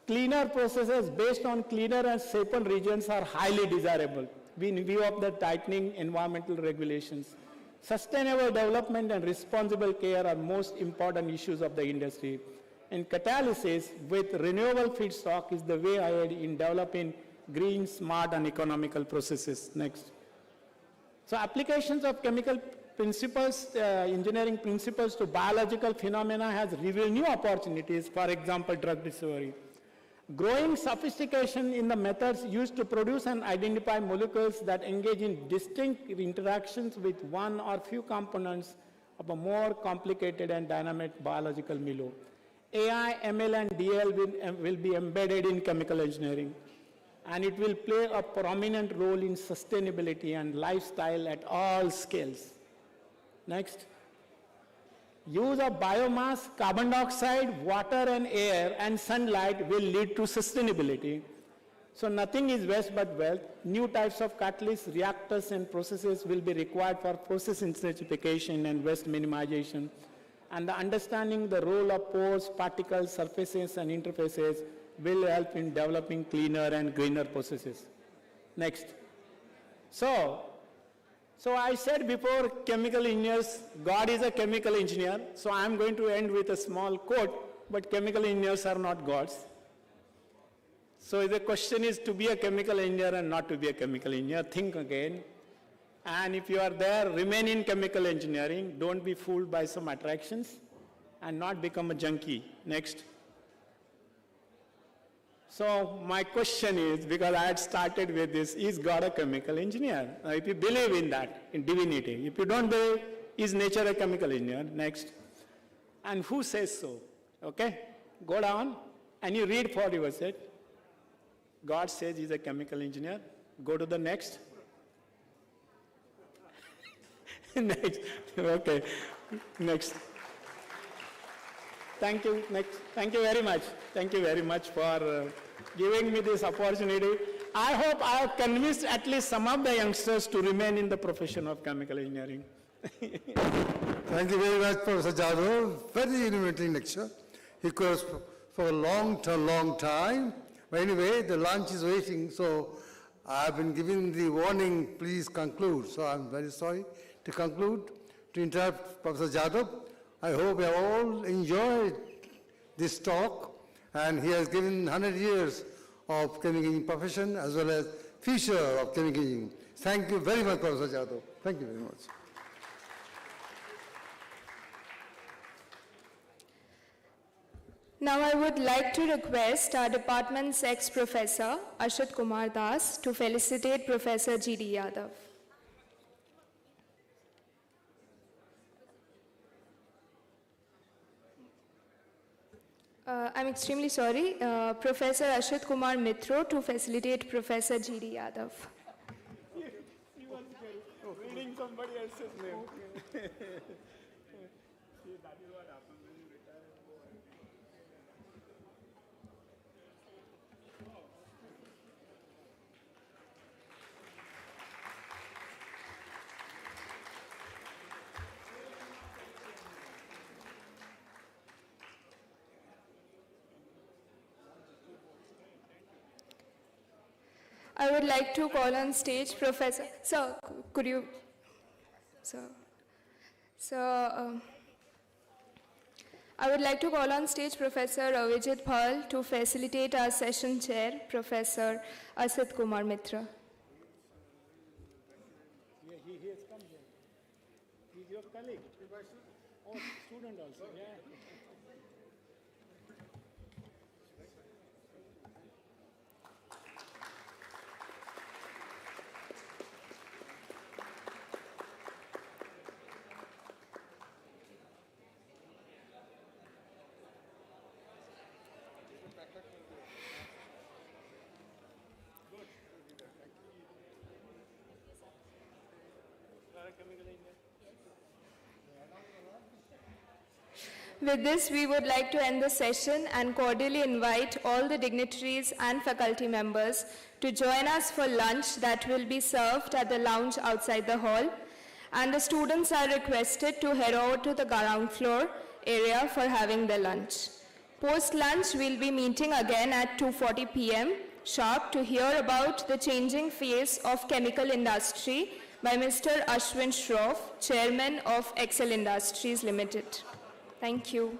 cleaner processes based on cleaner and safer regions are highly desirable in view of the tightening environmental regulations. Sustainable development and responsible care are most important issues of the industry. And catalysis with renewable feedstock is the way ahead in developing green, smart, and economical processes. Next. So applications of chemical principles, engineering principles to biological phenomena has revealed new opportunities, for example, drug discovery. Growing sophistication in the methods used to produce and identify molecules that engage in distinct interactions with one or few components of a more complicated and dynamic biological milieu. AI, ML, and DL will be embedded in chemical engineering, and it will play a prominent role in sustainability and lifestyle at all scales. Next. Use of biomass, carbon dioxide, water and air, and sunlight will lead to sustainability. So nothing is waste but wealth. New types of catalysts, reactors, and processes will be required for process intensification and waste minimization. And the understanding the role of pores, particles, surfaces, and interfaces will help in developing cleaner and greener processes. Next. So I said before, chemical engineers, God is a chemical engineer. So I'm going to end with a small quote, but chemical engineers are not gods. So the question is to be a chemical engineer and not to be a chemical engineer. Think again. And if you are there, remain in chemical engineering. Don't be fooled by some attractions and not become a junkie. Next. So my question is, because I had started with this, is God a chemical engineer? Now, if you believe in that, in divinity, if you don't believe, is nature a chemical engineer? Next. And who says so? Okay? Go down and you read for yourself. God says he's a chemical engineer. Go to the next. Next. Okay. Next. Thank you. Next. Thank you very much. Thank you very much for giving me this opportunity. I hope I have convinced at least some of the youngsters to remain in the profession of chemical engineering. Thank you very much, Professor Jadhav. Very illuminating lecture. He goes for a long time. But anyway, the lunch is waiting, so I've been given the warning, please conclude. So I'm very sorry to conclude, to interrupt Professor Jadhav. I hope you have all enjoyed this talk, and he has given 100 years of chemical engineering profession as well as future of chemical engineering. Thank you very much, Professor Jadhav. Thank you very much. Now I would like to request our department's ex-professor, Ashit Kumar Das, to felicitate Professor G.D. Yadav. I'm extremely sorry, Professor Ashit Kumar Mitro to facilitate Professor G.D. Yadav. He was reading somebody else's name. That is what happens when you retire. I would like to call on stage Professor. Sir, could you? I would like to call on stage Professor Avijit Pal to facilitate our session chair, Professor Ashit Kumar Mitra. Yeah, he has come here. He's your colleague. Oh, student also. Yeah. With this, we would like to end the session and cordially invite all the dignitaries and faculty members to join us for lunch that will be served at the lounge outside the hall. And the students are requested to head over to the ground floor area for having their lunch. Post-lunch, we'll be meeting again at 2:40 p.m. sharp to hear about the changing face of chemical industry by Mr. Ashwin Shroff, Chairman of Excel Industries Limited. Thank you.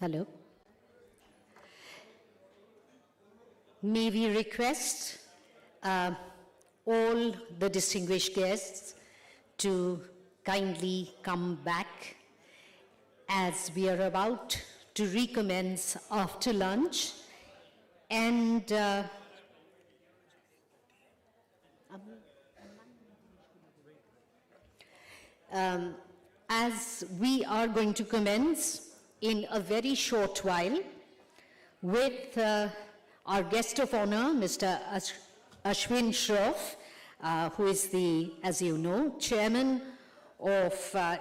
Hello. May we request all the distinguished guests to kindly come back as we are about to recommence after lunch. And as we are going to commence in a very short while with our guest of honor, Mr. Ashwin Shroff, who is the, as you know, chairman of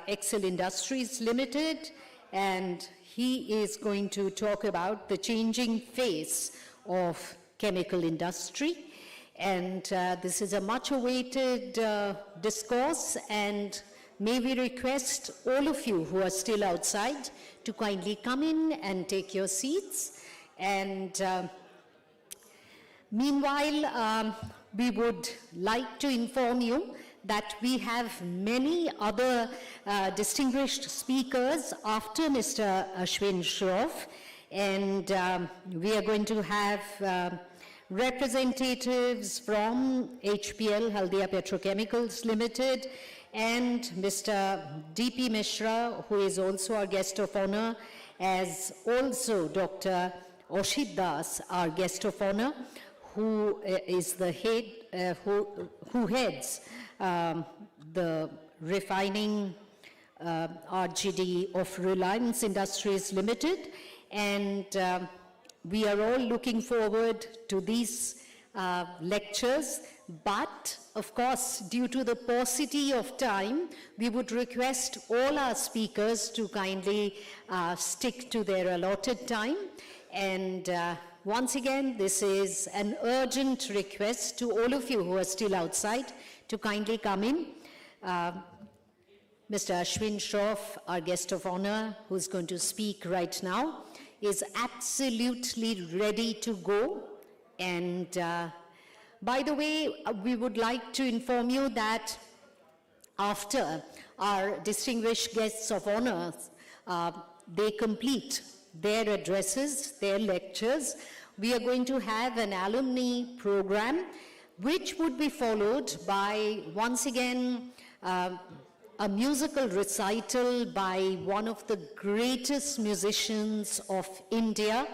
Excel Industries Limited, and he is going to talk about the changing face of chemical industry. And this is a much awaited discourse, and may we request all of you who are still outside to kindly come in and take your seats. And meanwhile, we would like to inform you that we have many other distinguished speakers after Mr. Ashwin Shroff, and we are going to have representatives from HPL, Haldia Petrochemicals Limited, and Mr. D.P. Mishra, who is also our guest of honor, as also Dr. Oshit Das, our guest of honor, who is the head, who heads the refining RGD of Reliance Industries Limited. And we are all looking forward to these lectures, but of course, due to the paucity of time, we would request all our speakers to kindly stick to their allotted time. And once again, this is an urgent request to all of you who are still outside to kindly come in. Mr. Ashwin Shroff, our guest of honor, who's going to speak right now, is absolutely ready to go. And by the way, we would like to inform you that after our distinguished guests of honor, they complete their addresses, their lectures, we are going to have an alumni program, which would be followed by, once again, a musical recital by one of the greatest musicians of India,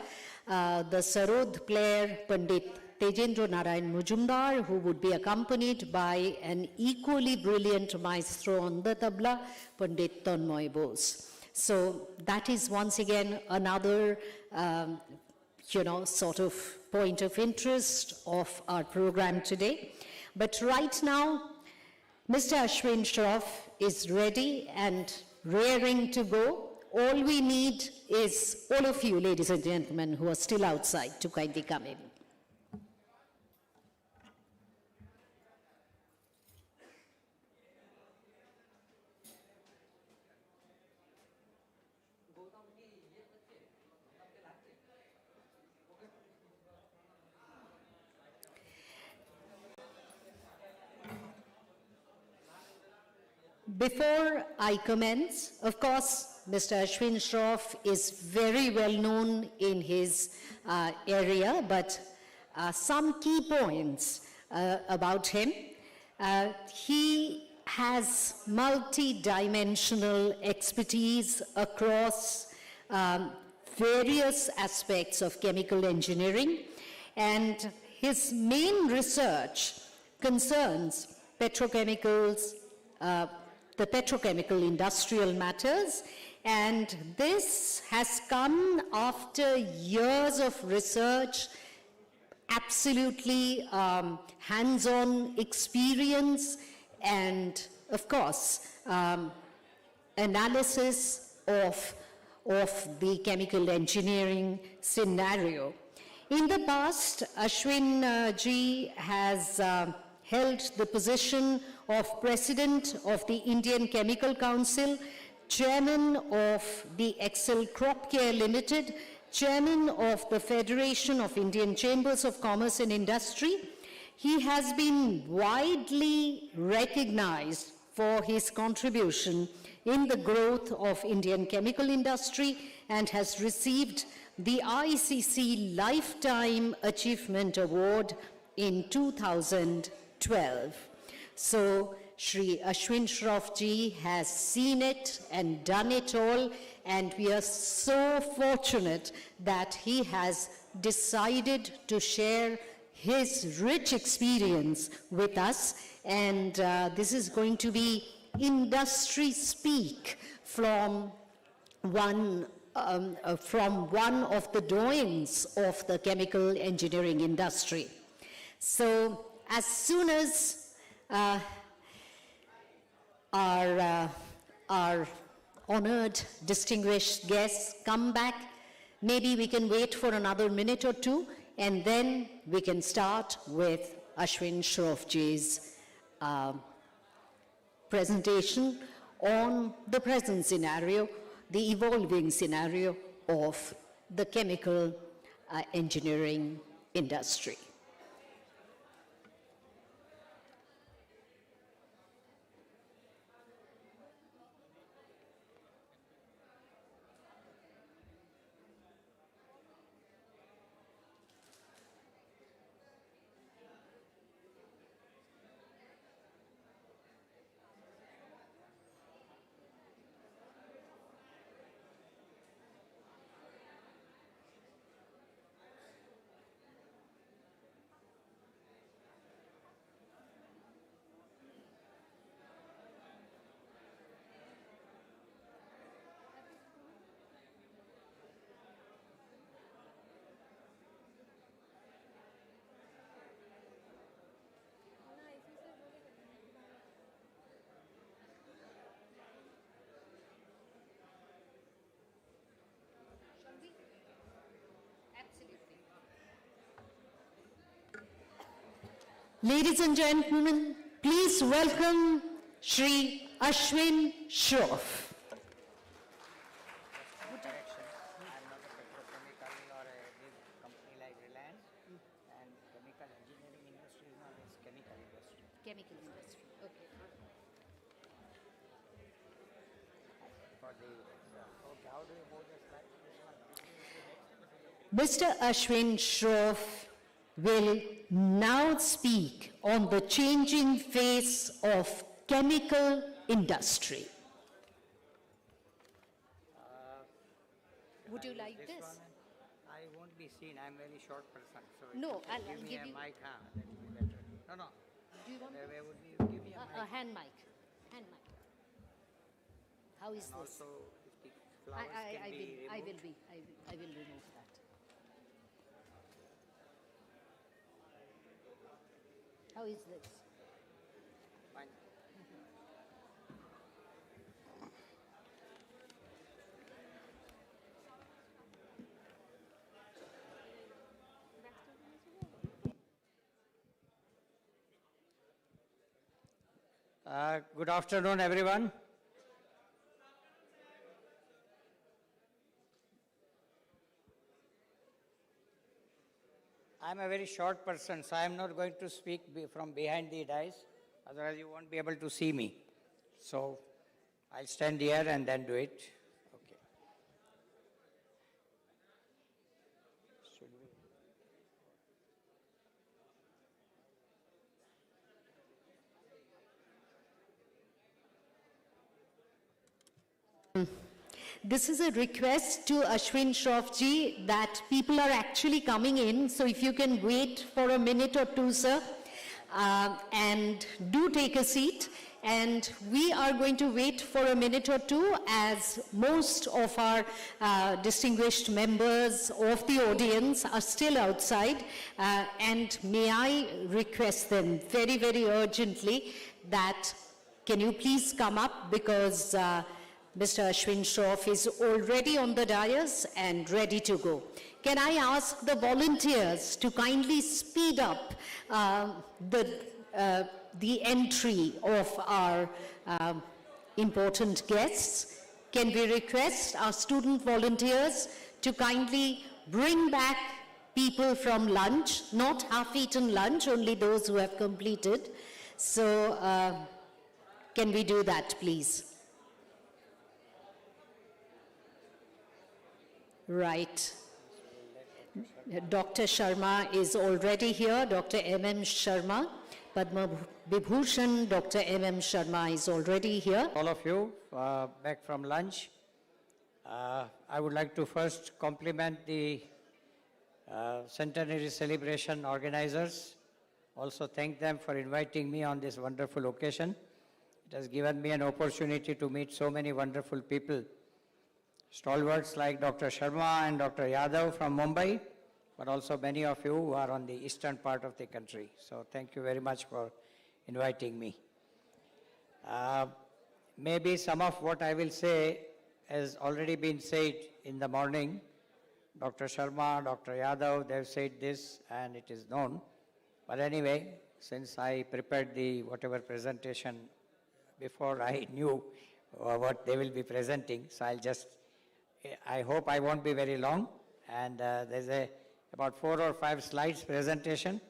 the Sarod player, Pandit Tejendra Narayan Mujumdar, who would be accompanied by an equally brilliant maestro on the tabla, Pandit Tanmoy Bose. So that is once again another, sort of point of interest of our program today. But right now, Mr. Ashwin Shroff is ready and raring to go. All we need is all of you, ladies and gentlemen, who are still outside, to kindly come in. Before I commence, of course, Mr. Ashwin Shroff is very well known in his area, but some key points about him. He has multi-dimensional expertise across various aspects of chemical engineering, and his main research concerns petrochemicals, the petrochemical industrial matters, and this has come after years of research, absolutely hands-on experience, and of course, analysis of the chemical engineering scenario. In the past, Ashwin ji has held the position of President of the Indian Chemical Council, Chairman of the Excel Crop Care Limited, Chairman of the Federation of Indian Chambers of Commerce and Industry. He has been widely recognized for his contribution in the growth of Indian chemical industry and has received the ICC Lifetime Achievement Award in 2012. So, Shri Ashwin Shroff ji has seen it and done it all, and we are so fortunate that he has decided to share his rich experience with us, and this is going to be industry speak from one of the doyens of the chemical engineering industry. So as soon as our honored, distinguished guests come back, maybe we can wait for another minute or two, and then we can start with Ashwin Shroff ji's presentation on the present scenario, the evolving scenario of the chemical engineering industry. Ladies and gentlemen, please welcome Shri Ashwin Shroff. Chemical industry, okay. Mr. Ashwin Shroff will now speak on the changing face of chemical industry. Would you like this? I won't be seen. I'm a very short person. So No, I'll give me give a you- mic. That will be better. No. Do you want Where would you give me a mic? a hand mic? Hand mic. How is this? Also, if the flowers can be removed. I will remove that. How is this? Fine. Good afternoon, everyone. I'm a very short person, so I'm not going to speak from behind the dais, otherwise you won't be able to see me. So I'll stand here and then do it. Okay. Should we? This is a request to Ashwin Shroff ji that people are actually coming in, so if you can wait for a minute or two, sir, and do take a seat. And we are going to wait for a minute or two as most of our distinguished members of the audience are still outside. And may I request them very, very urgently that can you please come up, because Mr. Ashwin Shroff is already on the dais and ready to go. Can I ask the volunteers to kindly speed up the entry of our important guests? Can we request our student volunteers to kindly bring back people from lunch, not half-eaten lunch, only those who have completed. So can we do that, please? Right. Dr. Sharma is already here, Dr. M.M. Sharma. Padma Vibhushan, Dr. M.M. Sharma is already here. All of you back from lunch. I would like to first compliment the Centenary celebration organizers. Also thank them for inviting me on this wonderful occasion. It has given me an opportunity to meet so many wonderful people. Stalwarts like Dr. Sharma and Dr. Yadav from Mumbai, but also many of you who are on the eastern part of the country. So thank you very much for inviting me. Maybe some of what I will say has already been said in the morning. Dr. Sharma, Dr. Yadav, they've said this and it is known. But anyway, since I prepared the whatever presentation before I knew what they will be presenting, so I hope I won't be very long. And there's about 4 or 5 slides presentation.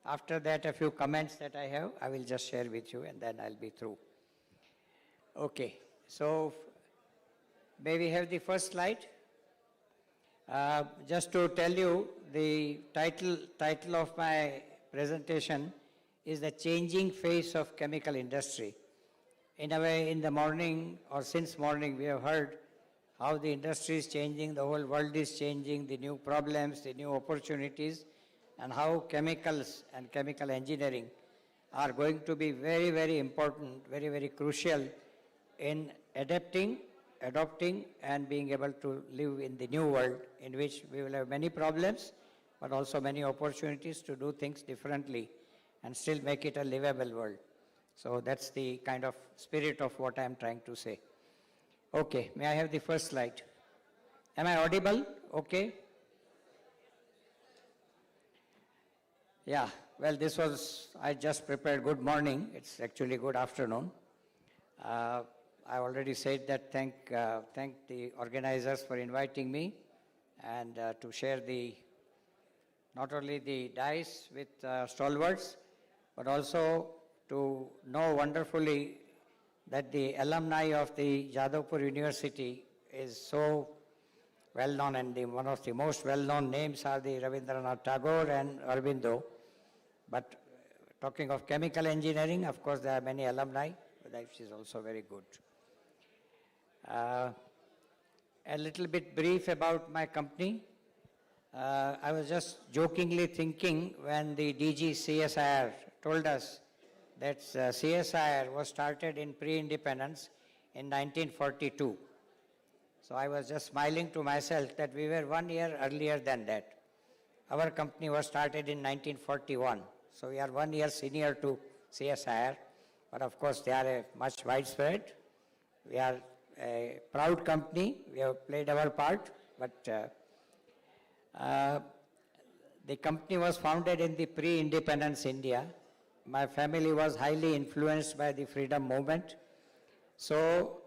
After that, a few comments that I have, I will just share with you and then I'll be through. Okay, so may we have the first slide? Just to tell you, the title of my presentation is The Changing Face of Chemical Industry. In a way, in the morning or since morning, we have heard how the industry is changing, the whole world is changing, the new problems, the new opportunities, and how chemicals and chemical engineering are going to be very, very important, very, very crucial in adopting, and being able to live in the new world in which we will have many problems, but also many opportunities to do things differently and still make it a livable world. So that's the kind of spirit of what I'm trying to say. Okay, may I have the first slide? Am I audible? Okay. Yeah, well, this was, I just prepared good morning. It's actually good afternoon. I already said that thank the organizers for inviting me and to share not only the dice with stalwarts, but also to know wonderfully that the alumni of the Jadavpur University is so well known, and one of the most well known names are the Rabindranath Tagore and Aurobindo. But talking of chemical engineering, of course, there are many alumni, but that is also very good. A little bit brief about my company. I was just jokingly thinking when the DG CSIR told us that CSIR was started in pre-independence in 1942. So I was just smiling to myself that we were 1 year earlier than that. Our company was started in 1941. So we are 1 year senior to CSIR, but of course they are much widespread. We are a proud company. We have played our part, but the company was founded in the pre-independence India. My family was highly influenced by the freedom movement. So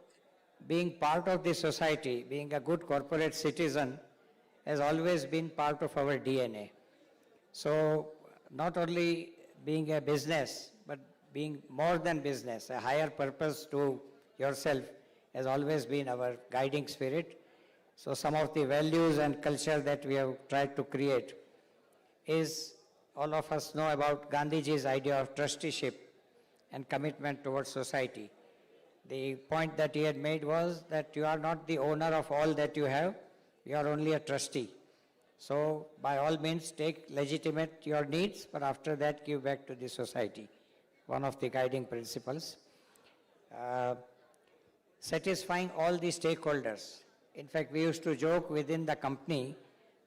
being part of the society, being a good corporate citizen has always been part of our DNA. So not only being a business, but being more than business, a higher purpose to yourself has always been our guiding spirit. So some of the values and culture that we have tried to create is, all of us know about Gandhiji's idea of trusteeship and commitment towards society. The point that he had made was that you are not the owner of all that you have, you are only a trustee. So by all means take legitimate your needs, but after that give back to the society. One of the guiding principles. Satisfying all the stakeholders. In fact, we used to joke within the company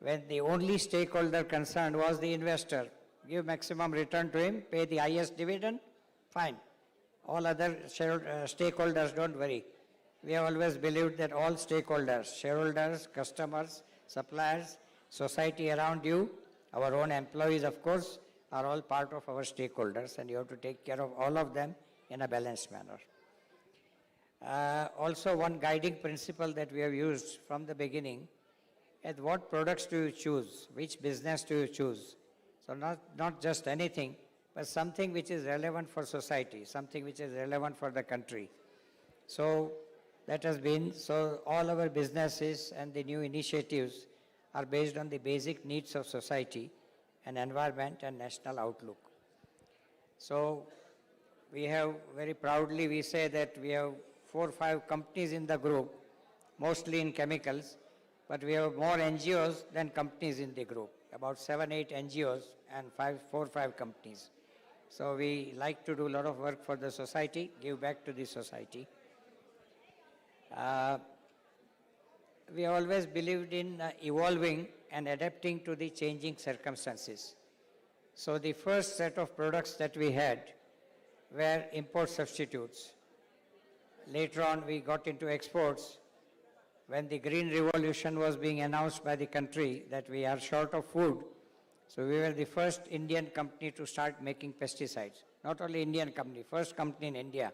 when the only stakeholder concerned was the investor. Give maximum return to him, pay the highest dividend, fine. All other stakeholders, don't worry. We have always believed that all stakeholders, shareholders, customers, suppliers, society around you, our own employees, of course, are all part of our stakeholders, and you have to take care of all of them in a balanced manner. Also, one guiding principle that we have used from the beginning is what products do you choose, which business do you choose. So not just anything, but something which is relevant for society, something which is relevant for the country. So that has been, so all our businesses and the new initiatives are based on the basic needs of society and environment and national outlook. So we have very proudly, we say that we have 4 or 5 companies in the group, mostly in chemicals, but we have more NGOs than companies in the group, about 7, 8 NGOs and 4 or 5 companies. So we like to do a lot of work for the society, give back to the society. We always believed in evolving and adapting to the changing circumstances. So the first set of products that we had were import substitutes. Later on, we got into exports. When the Green Revolution was being announced by the country that we are short of food, so we were the first Indian company to start making pesticides. Not only Indian company, first company in India.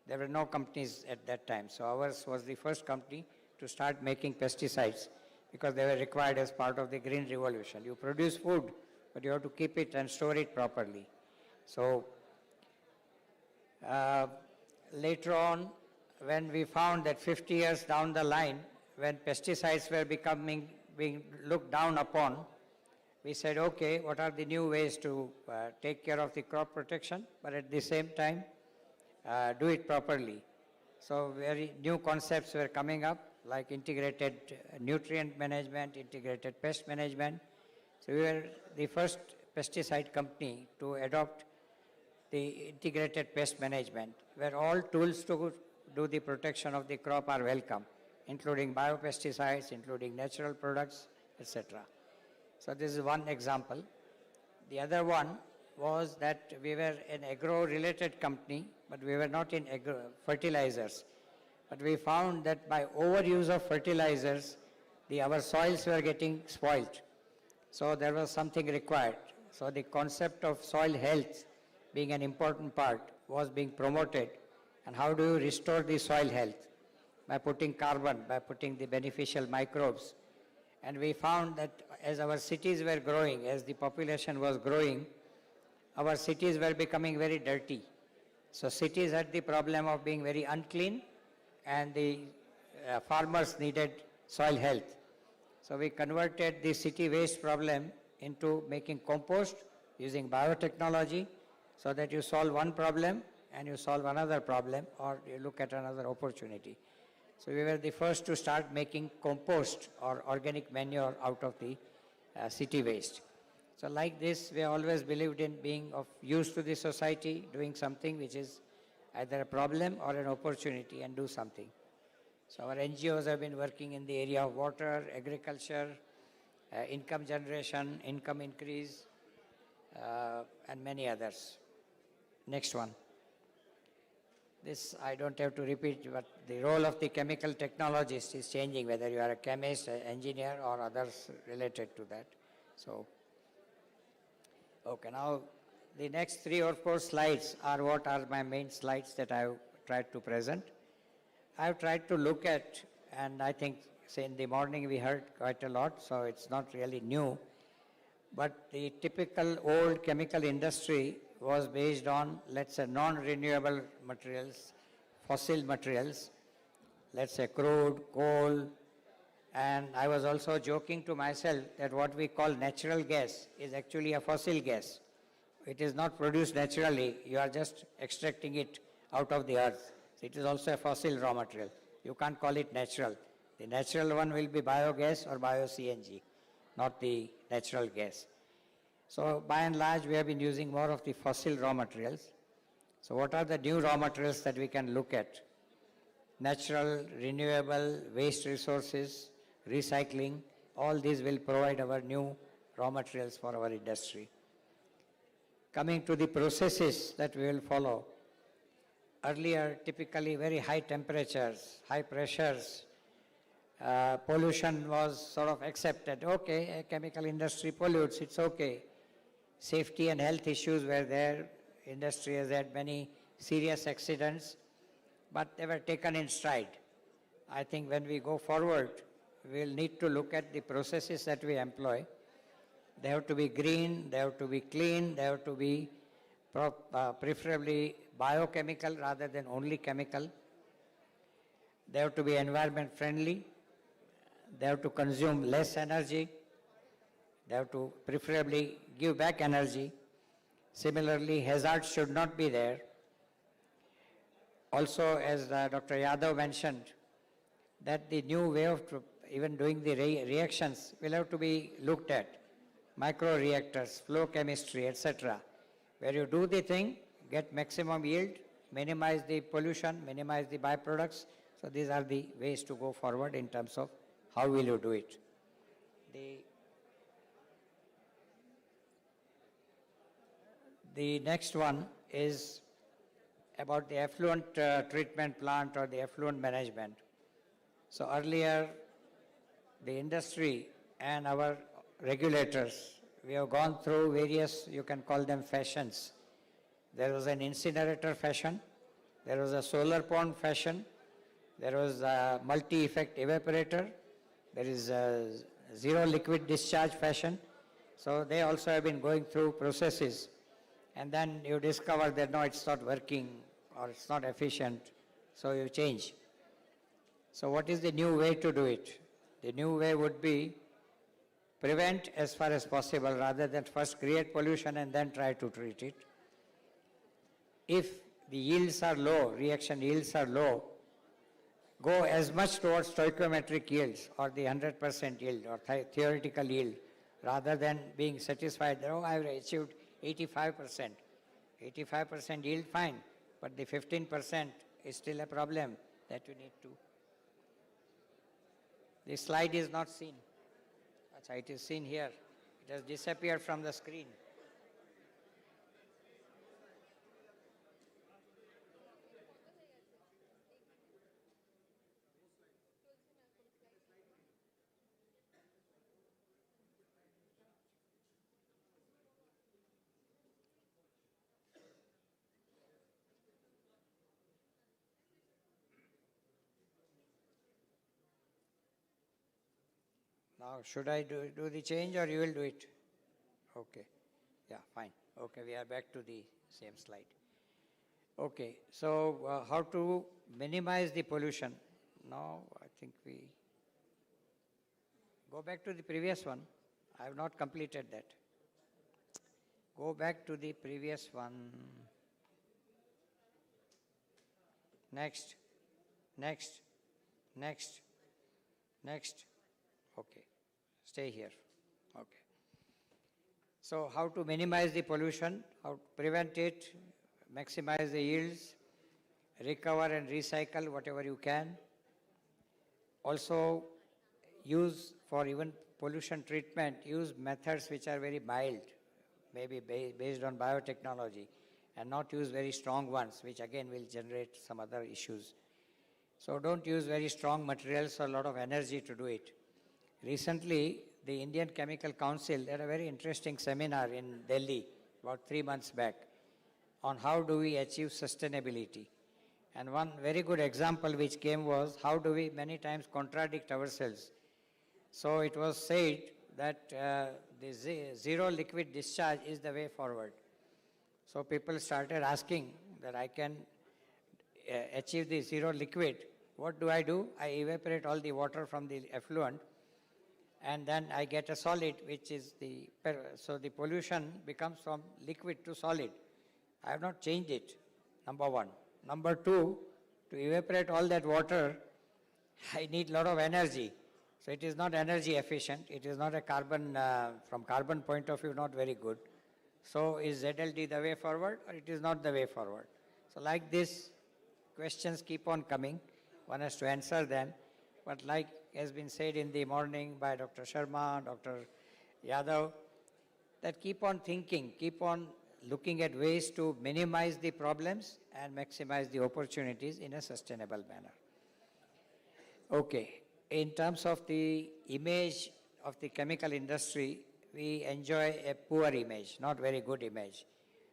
There were no companies at that time. So ours was the first company to start making pesticides because they were required as part of the Green Revolution. You produce food, but you have to keep it and store it properly. So later on, when we found that 50 years down the line, when pesticides were being looked down upon, we said, okay, what are the new ways to take care of the crop protection, but at the same time, do it properly. So very new concepts were coming up, like integrated nutrient management, integrated pest management. So we were the first pesticide company to adopt the integrated pest management, where all tools to do the protection of the crop are welcome, including biopesticides, including natural products, etc. So this is one example. The other one was that we were an agro-related company, but we were not in fertilizers. But we found that by overuse of fertilizers, our soils were getting spoiled. So there was something required. So the concept of soil health being an important part was being promoted. And how do you restore the soil health? By putting carbon, by putting the beneficial microbes. And we found that as our cities were growing, as the population was growing, our cities were becoming very dirty. So cities had the problem of being very unclean, and the farmers needed soil health. So we converted the city waste problem into making compost using biotechnology, so that you solve one problem and you solve another problem, or you look at another opportunity. So we were the first to start making compost or organic manure out of the city waste. So like this, we always believed in being of use to the society, doing something which is either a problem or an opportunity, and do something. So our NGOs have been working in the area of water, agriculture, income generation, income increase, and many others. Next one. This I don't have to repeat, but the role of the chemical technologist is changing, whether you are a chemist, an engineer, or others related to that. So, okay, now the next 3 or 4 slides are what are my main slides that I have tried to present. I have tried to look at, and I think, say in the morning we heard quite a lot, so it's not really new, but the typical old chemical industry was based on, let's say, non-renewable materials, fossil materials, let's say crude, coal, and I was also joking to myself that what we call natural gas is actually a fossil gas. It is not produced naturally, you are just extracting it out of the earth. So it is also a fossil raw material. You can't call it natural. The natural one will be biogas or bio-CNG, not the natural gas. So by and large, we have been using more of the fossil raw materials. So what are the new raw materials that we can look at? Natural, renewable, waste resources, recycling, all these will provide our new raw materials for our industry. Coming to the processes that we will follow. Earlier, typically very high temperatures, high pressures, pollution was sort of accepted. Okay, a chemical industry pollutes, it's okay. Safety and health issues were there. Industry has had many serious accidents, but they were taken in stride. I think when we go forward, we'll need to look at the processes that we employ. They have to be green, they have to be clean, they have to be preferably biochemical rather than only chemical. They have to be environment friendly. they have to consume less energy, they have to preferably give back energy. Similarly, hazards should not be there. Also, as Dr. Yadav mentioned, that the new way of even doing the reactions will have to be looked at. Microreactors, flow chemistry, etc. Where you do the thing, get maximum yield, minimize the pollution, minimize the byproducts. So these are the ways to go forward in terms of how will you do it. The next one is about the effluent treatment plant or the effluent management. So earlier, the industry and our regulators, we have gone through various, you can call them fashions. There was an incinerator fashion, there was a solar pond fashion, there was a multi-effect evaporator, there is a zero liquid discharge fashion. So they also have been going through processes, and then you discover that no, it's not working or it's not efficient, so you change. So what is the new way to do it? The new way would be prevent as far as possible rather than first create pollution and then try to treat it. If the yields are low, reaction yields are low, go as much towards stoichiometric yields or the 100% yield or theoretical yield rather than being satisfied that, oh, I've achieved 85%. 85% yield, fine, but the 15% is still a problem that you need to. The slide is not seen. It is seen here. It has disappeared from the screen. Now, should I do the change or you will do it? Okay. Yeah, fine. Okay, we are back to the same slide. Okay, so how to minimize the pollution? Now, I think we go back to the previous one. I have not completed that. Go back to the previous one. Next, next, next, next. Okay, stay here. Okay. So how to minimize the pollution, how to prevent it, maximize the yields, recover and recycle whatever you can. Also use for even pollution treatment, use methods which are very mild, maybe based on biotechnology, and not use very strong ones, which again will generate some other issues. So don't use very strong materials or a lot of energy to do it. Recently, the Indian Chemical Council had a very interesting seminar in Delhi about 3 months back on how do we achieve sustainability. And one very good example which came was how do we many times contradict ourselves. So it was said that the zero liquid discharge is the way forward. So people started asking that I can achieve the zero liquid. What do? I evaporate all the water from the effluent, and then I get a solid, which is so the pollution becomes from liquid to solid. I have not changed it, number one. Number two, to evaporate all that water, I need a lot of energy. So it is not energy efficient. It is not a carbon, from carbon point of view, not very good. So is ZLD the way forward, or it is not the way forward? So like this, questions keep on coming. One has to answer them. But like has been said in the morning by Dr. Sharma, Dr. Yadav, that keep on thinking, keep on looking at ways to minimize the problems and maximize the opportunities in a sustainable manner. Okay, in terms of the image of the chemical industry, we enjoy a poor image, not very good image.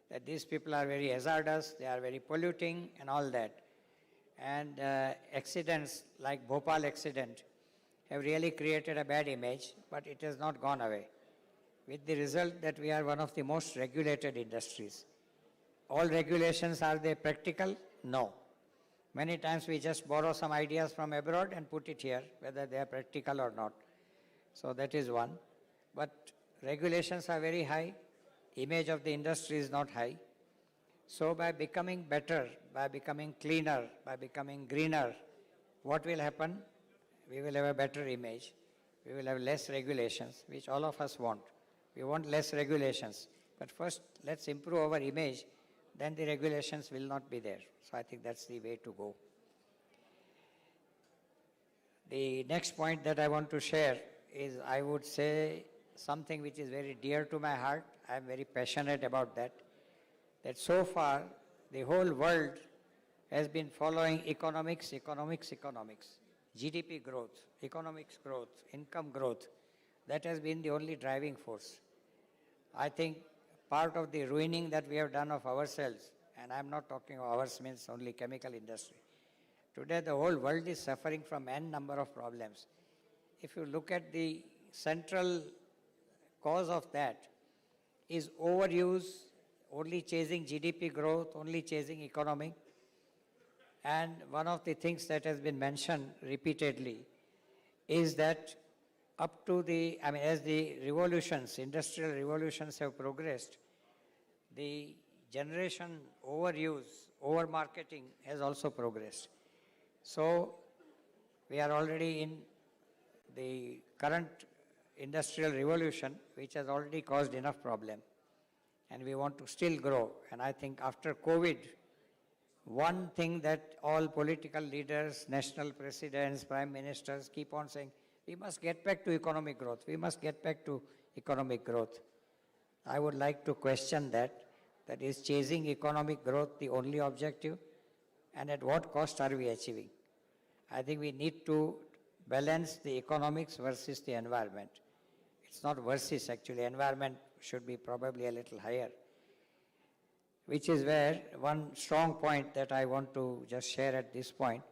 That these people are very hazardous, they are very polluting and all that. And accidents like Bhopal accident have really created a bad image, but it has not gone away. With the result that we are one of the most regulated industries. All regulations, are they practical? No. Many times we just borrow some ideas from abroad and put it here, whether they are practical or not. So that is one. But regulations are very high. Image of the industry is not high. So by becoming better, by becoming cleaner, by becoming greener, what will happen? We will have a better image. We will have less regulations, which all of us want. We want less regulations. But first, let's improve our image, then the regulations will not be there. So I think that's the way to go. The next point that I want to share is, I would say, something which is very dear to my heart. I am very passionate about that. That so far, the whole world has been following economics, GDP growth, economics growth, income growth. That has been the only driving force. I think part of the ruining that we have done of ourselves, and I'm not talking of ours means only chemical industry. Today the whole world is suffering from n number of problems. If you look at the central cause of that is overuse, only chasing GDP growth, only chasing economy. And one of the things that has been mentioned repeatedly is that up to the, as the revolutions, industrial revolutions have progressed, the generation overuse, over-marketing has also progressed. So we are already in the current industrial revolution, which has already caused enough problem. And we want to still grow. And I think after COVID, one thing that all political leaders, national presidents, prime ministers keep on saying, we must get back to economic growth. We must get back to economic growth. I would like to question that. That is chasing economic growth the only objective? And at what cost are we achieving? I think we need to balance the economics versus the environment. It's not versus actually. Environment should be probably a little higher. Which is where one strong point that I want to just share at this point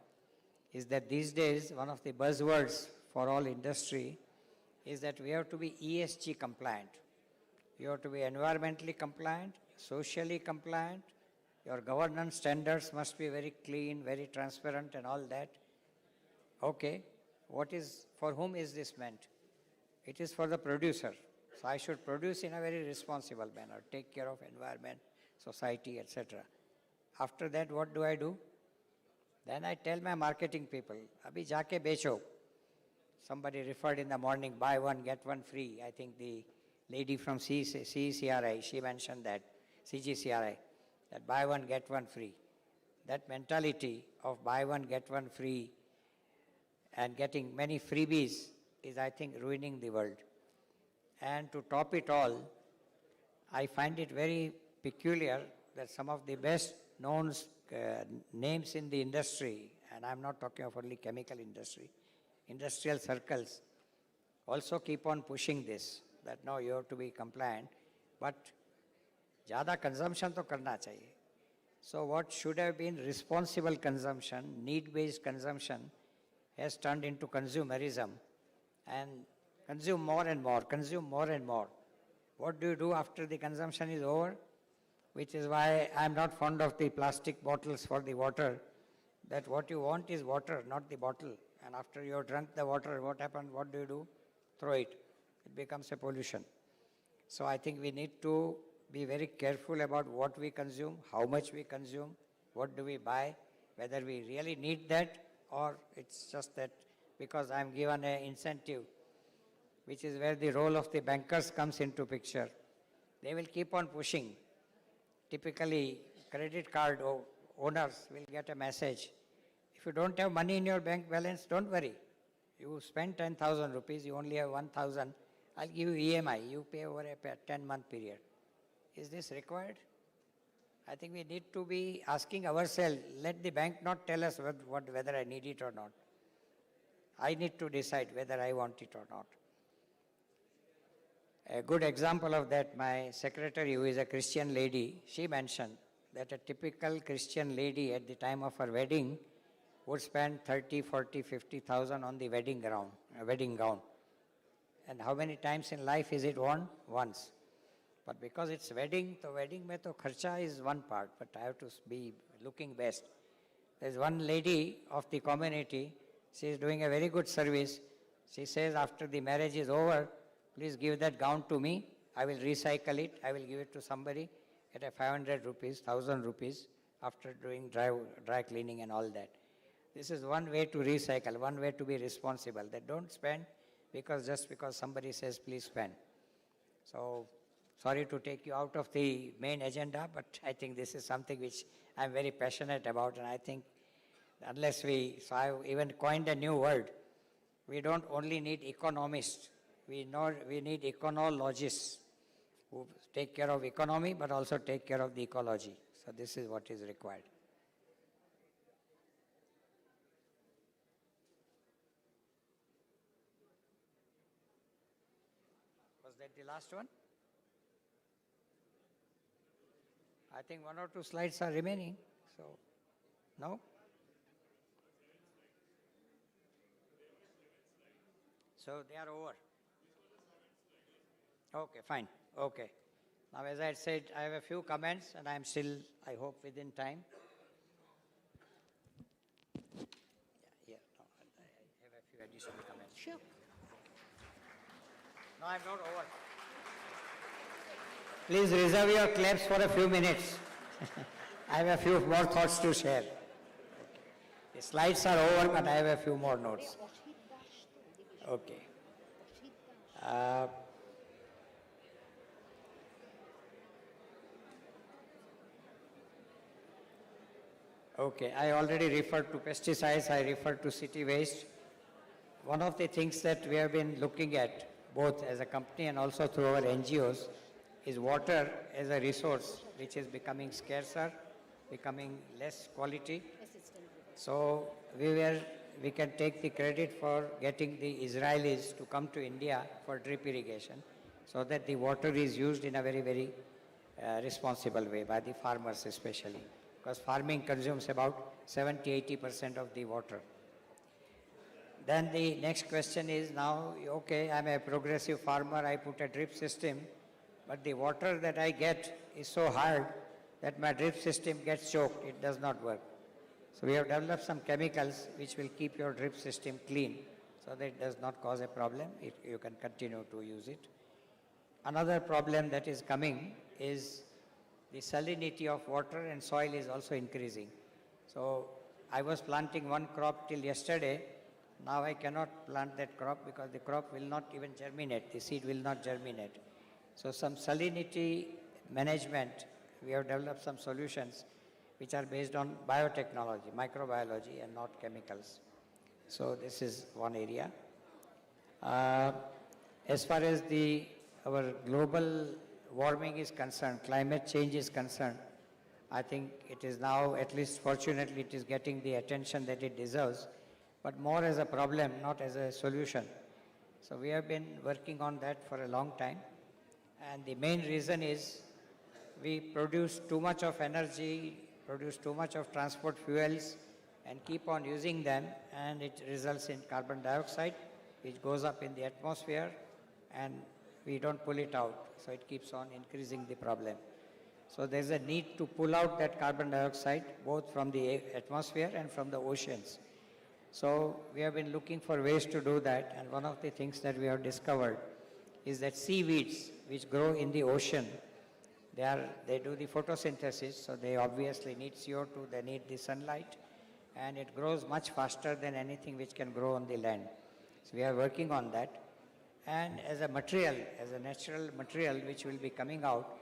is that these days one of the buzzwords for all industry is that we have to be ESG compliant. You have to be environmentally compliant, socially compliant, your governance standards must be very clean, very transparent and all that. Okay, for whom is this meant? It is for the producer. So I should produce in a very responsible manner, take care of environment, society, etc. After that, what do? Then I tell my marketing people, abhi jaake becho. Somebody referred in the morning, buy one, get one free. I think the lady from CHEMERVESCENCE, she mentioned that, CHEMERVESCENCE, that buy one, get one free. That mentality of buy one, get one free and getting many freebies is, I think, ruining the world. And to top it all, I find it very peculiar that some of the best known names in the industry, and I'm not talking of only chemical industry, industrial circles also keep on pushing this, that no, you have to be compliant, but ज़्यादा consumption तो करना चाहिए. So what should have been responsible consumption, need-based consumption, has turned into consumerism and consume more and more. What do you do after the consumption is over? Which is why I'm not fond of the plastic bottles for the water, that what you want is water, not the bottle. And after you have drunk the water, what happened? What do? Throw it. It becomes a pollution. So I think we need to be very careful about what we consume, how much we consume, what do we buy, whether we really need that or it's just that because I'm given an incentive, which is where the role of the bankers comes into picture. They will keep on pushing. Typically, credit card owners will get a message. If you don't have money in your bank balance, don't worry. You spend 10,000 rupees, you only have 1,000. I'll give you EMI. You pay over a 10-month period. Is this required? I think we need to be asking ourselves, let the bank not tell us whether I need it or not. I need to decide whether I want it or not. A good example of that, my secretary, who is a Christian lady, she mentioned that a typical Christian lady at the time of her wedding would spend 30, 40, 50,000 on the wedding gown. And how many times in life is it worn? Once. But because it's wedding, so wedding mein to kharcha is one part, but I have to be looking best. There's one lady of the community, she is doing a very good service. She says after the marriage is over, please give that gown to me. I will recycle it. I will give it to somebody at a 500 rupees, 1000 rupees after doing dry cleaning and all that. This is one way to recycle, one way to be responsible. That don't spend just because somebody says please spend. So sorry to take you out of the main agenda, but I think this is something which I'm very passionate about, and I think unless so I even coined a new word. We don't only need economists, we need econologists who take care of economy but also take care of the ecology. So this is what is required. Was that the last one? I think one or two slides are remaining, so no? So they are over. Okay, fine. Okay. Now, as I said, I have a few comments, and I am still, I hope, within time. Yeah, no, I have a few additional comments. Sure. No, I'm not over. Please reserve your claps for a few minutes. I have a few more thoughts to share. The slides are over, but I have a few more notes. Okay. Okay, I already referred to pesticides, I referred to city waste. One of the things that we have been looking at, both as a company and also through our NGOs, is water as a resource which is becoming scarcer, becoming less quality. So we can take the credit for getting the Israelis to come to India for drip irrigation so that the water is used in a very, very responsible way by the farmers especially, because farming consumes about 70-80% of the water. Then the next question is now, okay, I'm a progressive farmer, I put a drip system, but the water that I get is so hard that my drip system gets choked, it does not work. So we have developed some chemicals which will keep your drip system clean so that it does not cause a problem, you can continue to use it. Another problem that is coming is the salinity of water and soil is also increasing. So I was planting one crop till yesterday, now I cannot plant that crop because the crop will not even germinate, the seed will not germinate. So some salinity management, we have developed some solutions which are based on biotechnology, microbiology and not chemicals. So this is one area. As far as our global warming is concerned, climate change is concerned, I think it is now, at least fortunately, it is getting the attention that it deserves, but more as a problem, not as a solution. So we have been working on that for a long time. And the main reason is we produce too much of energy, produce too much of transport fuels, and keep on using them, and it results in carbon dioxide, which goes up in the atmosphere, and we don't pull it out. So it keeps on increasing the problem. So there's a need to pull out that carbon dioxide, both from the atmosphere and from the oceans. So we have been looking for ways to do that, and one of the things that we have discovered is that seaweeds, which grow in the ocean, they do the photosynthesis, so they obviously need CO2, they need the sunlight, and it grows much faster than anything which can grow on the land. So we are working on that. And as a material, as a natural material which will be coming out,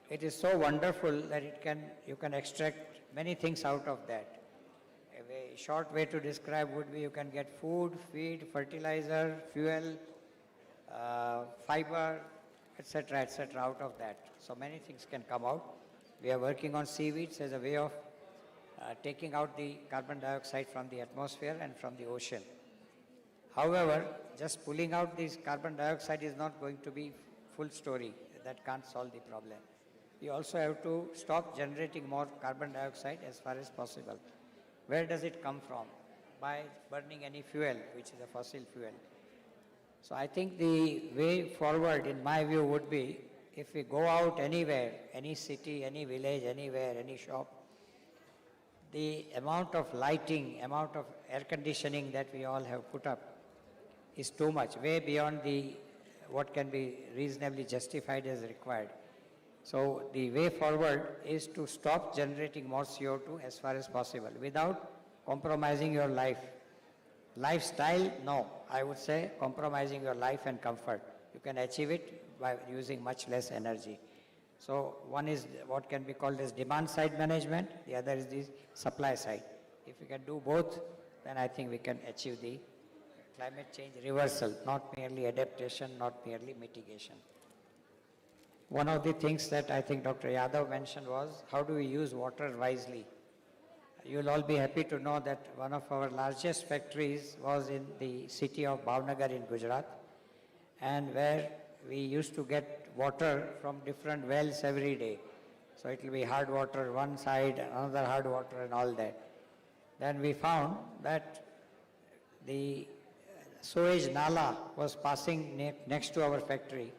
it is so wonderful that you can extract many things out of that. A short way to describe would be you can get food, feed, fertilizer, fuel, fiber, etc., out of that. So many things can come out. We are working on seaweeds as a way of taking out the carbon dioxide from the atmosphere and from the ocean. However, just pulling out this carbon dioxide is not going to be full story. That can't solve the problem. We also have to stop generating more carbon dioxide as far as possible. Where does it come from? By burning any fuel, which is a fossil fuel. So I think the way forward, in my view, would be if we go out anywhere, any city, any village, anywhere, any shop, the amount of lighting, amount of air conditioning that we all have put up is too much, way beyond what can be reasonably justified as required. So the way forward is to stop generating more CO2 as far as possible without compromising your life. Lifestyle, no. I would say compromising your life and comfort. You can achieve it by using much less energy. So one is what can be called as demand side management, the other is the supply side. If we can do both, then I think we can achieve the climate change reversal, not merely adaptation, not merely mitigation. One of the things that I think Dr. Yadav mentioned was how do we use water wisely? You'll all be happy to know that one of our largest factories was in the city of Bhavnagar in Gujarat, and where we used to get water from different wells every day. So it will be hard water one side, another hard water and all that. Then we found that the sewage nala was passing next to our factory.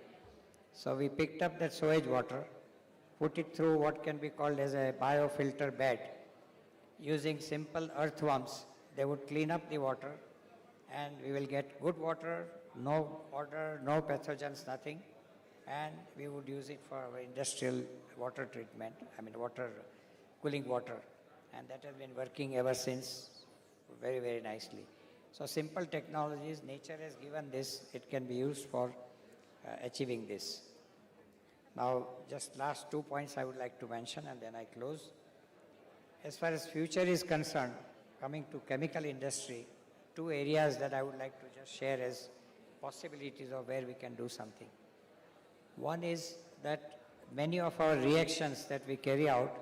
So we picked up that sewage water, put it through what can be called as a biofilter bed. Using simple earthworms, they would clean up the water and we will get good water, no odor, no pathogens, nothing. And we would use it for our industrial water treatment, cooling water. And that has been working ever since very, very nicely. So simple technologies, nature has given this, it can be used for achieving this. Now, just last 2 points I would like to mention and then I close. As far as future is concerned, coming to chemical industry, 2 areas that I would like to just share as possibilities of where we can do something. One is that many of our reactions that we carry out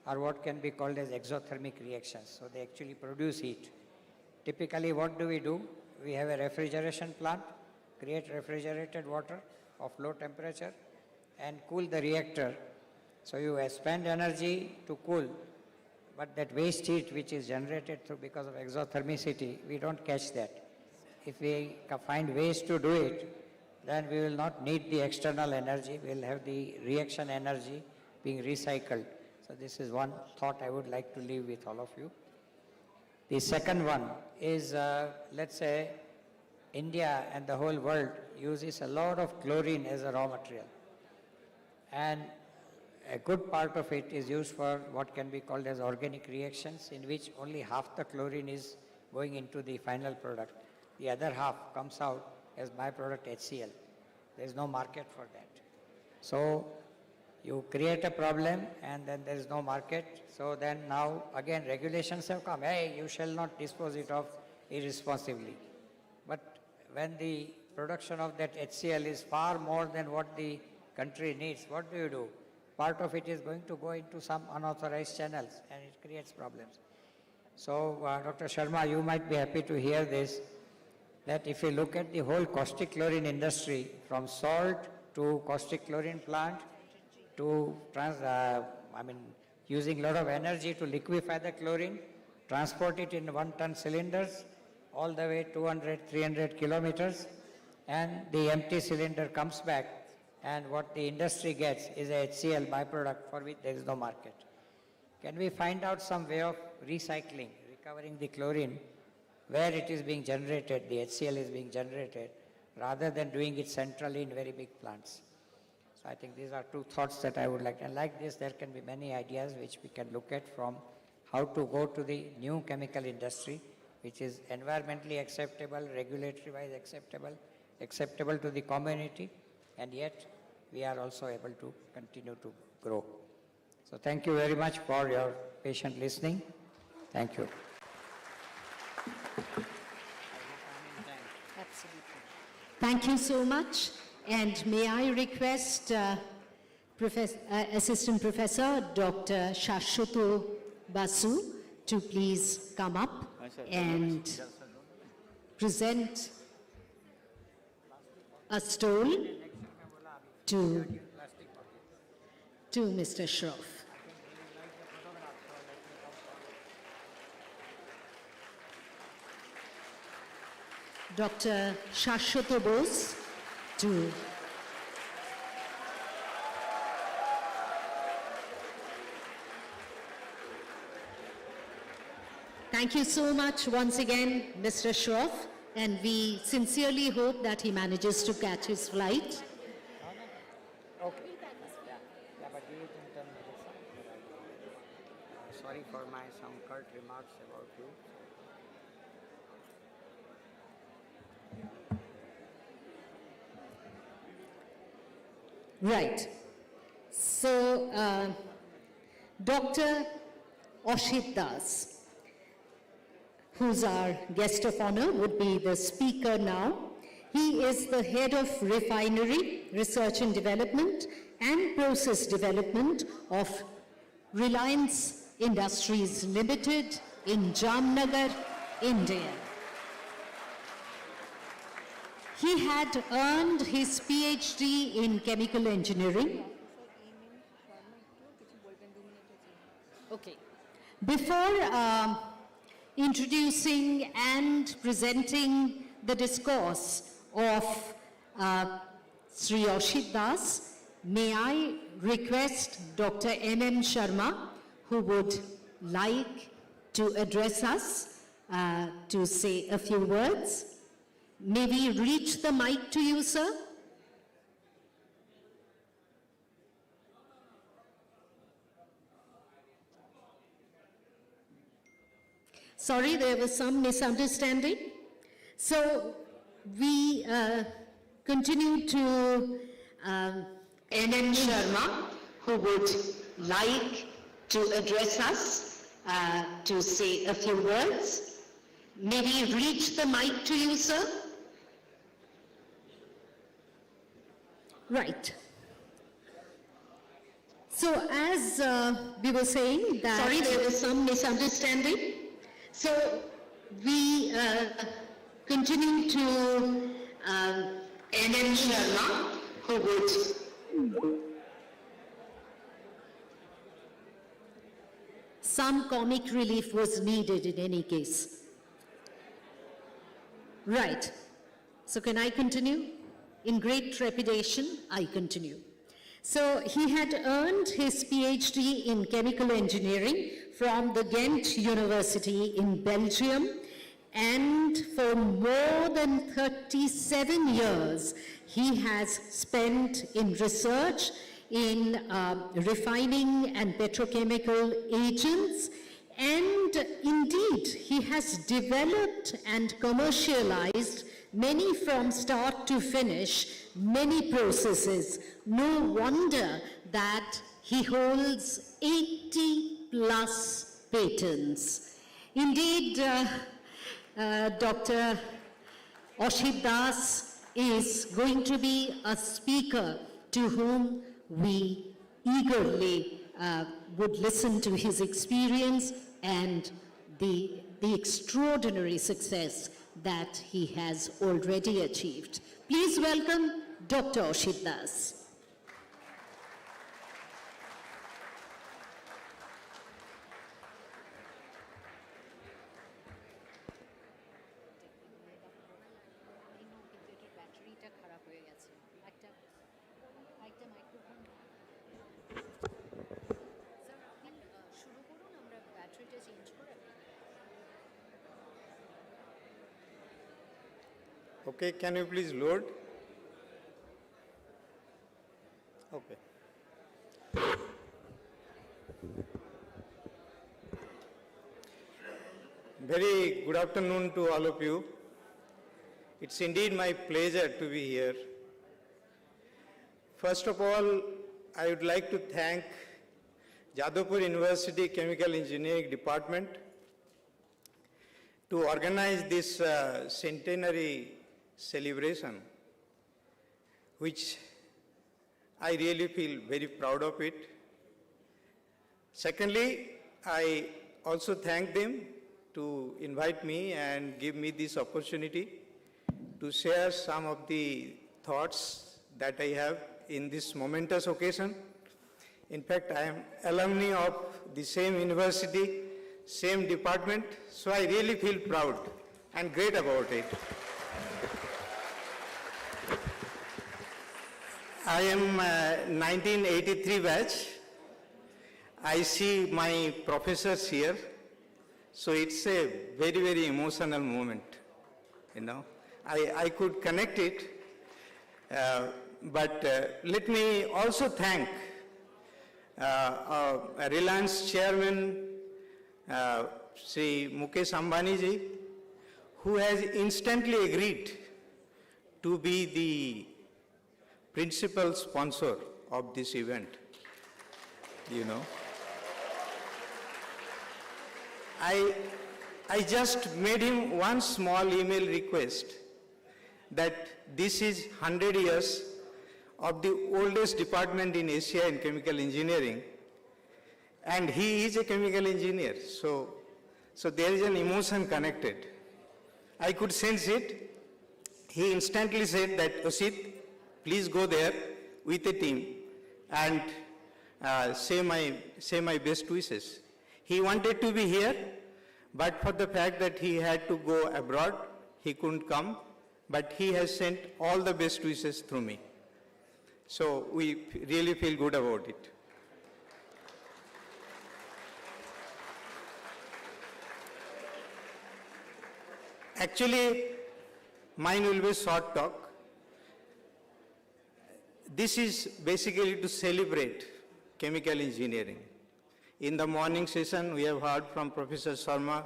are what can be called as exothermic reactions. So they actually produce heat. Typically what do? We have a refrigeration plant, create refrigerated water of low temperature and cool the reactor. So you spend energy to cool, but that waste heat which is generated because of exothermicity, we don't catch that. If we find ways to do it, then we will not need the external energy, we will have the reaction energy being recycled. So this is one thought I would like to leave with all of you. The second one is, let's say, India and the whole world uses a lot of chlorine as a raw material. And a good part of it is used for what can be called as organic reactions, in which only half the chlorine is going into the final product. The other half comes out as byproduct HCl. There is no market for that. So you create a problem and then there is no market. So then now again regulations have come. Hey, you shall not dispose it off irresponsibly. But when the production of that HCl is far more than what the country needs, what do? Part of it is going to go into some unauthorized channels and it creates problems. So Dr. Sharma, you might be happy to hear this, that if you look at the whole caustic chlorine industry, from salt to caustic chlorine plant to using a lot of energy to liquefy the chlorine, transport it in 1-ton cylinders all the way 200, 300 kilometers, and the empty cylinder comes back, and what the industry gets is a HCl byproduct for which there is no market. Can we find out some way of recycling, recovering the chlorine where it is being generated, the HCl is being generated, rather than doing it centrally in very big plants? So I think these are 2 thoughts that I would like. And like this, there can be many ideas which we can look at, from how to go to the new chemical industry, which is environmentally acceptable, regulatory-wise acceptable to the community, and yet we are also able to continue to grow. So thank you very much for your patient listening. Thank you. Absolutely. Thank you so much. And may I request Assistant Professor Dr. Shashwat Basu to please come up and present a stole to Mr. Shroff. Dr. Shashwat Bose to Thank you so much once again, Mr. Shroff, and we sincerely hope that he manages to catch his flight. Okay. Yeah, but give it in 10 minutes. Sorry for my some curt remarks about you. Right. So, Dr. Ashit Das, who's our guest of honor, would be the speaker now. He is the head of refinery, research and development, and process development of Reliance Industries Limited in Jamnagar, India. He had earned his PhD in chemical engineering. Okay. Before introducing and presenting the discourse of Sri Ashit Das, may I request Dr. M.M. Sharma, who would like to address us, to say a few words. May we reach the mic to you, sir? Sorry, there was some misunderstanding. So we continue to M.M. Sharma, who would like to address us, to say a few words. May we reach the mic to you, sir? Right. So as we were saying that... Sorry, there was some misunderstanding. So we continue to M.M. Sharma, who would... Some comic relief was needed in any case. Right. So can I continue? In great trepidation, I continue. So he had earned his PhD in chemical engineering from the Ghent University in Belgium, and for more than 37 years, he has spent in research in refining and petrochemical agents, and indeed, he has developed and commercialized many from start to finish, many processes. No wonder that he holds 80 plus patents. Indeed, Dr. Ashit Das is going to be a speaker to whom we eagerly would listen to his experience and the extraordinary success that he has already achieved. Please welcome Dr. Ashit Das. Okay, can you please load? Okay. Very good afternoon to all of you. It's indeed my pleasure to be here. First of all, I would like to thank Jadavpur University Chemical Engineering Department to organize this centenary celebration, which I really feel very proud of it. Secondly, I also thank them to invite me and give me this opportunity to share some of the thoughts that I have in this momentous occasion. In fact, I am alumni of the same university, same department, so I really feel proud and great about it. I am 1983 batch. I see my professors here, So it's a very, very emotional moment, you know. I could connect it, but let me also thank Reliance Chairman, Sri Mukesh Ambani ji, who has instantly agreed to be the principal sponsor of this event, you know. I just made him one small email request that this is 100 years of the oldest department in Asia in chemical engineering, and he is a chemical engineer, so there is an emotion connected. I could sense it. He instantly said that, Osit, please go there with a team and say my best wishes. He wanted to be here, but for the fact that he had to go abroad, he couldn't come, but he has sent all the best wishes through me. So we really feel good about it. Actually, mine will be short talk. This is basically to celebrate chemical engineering. In the morning session, we have heard from Professor Sharma,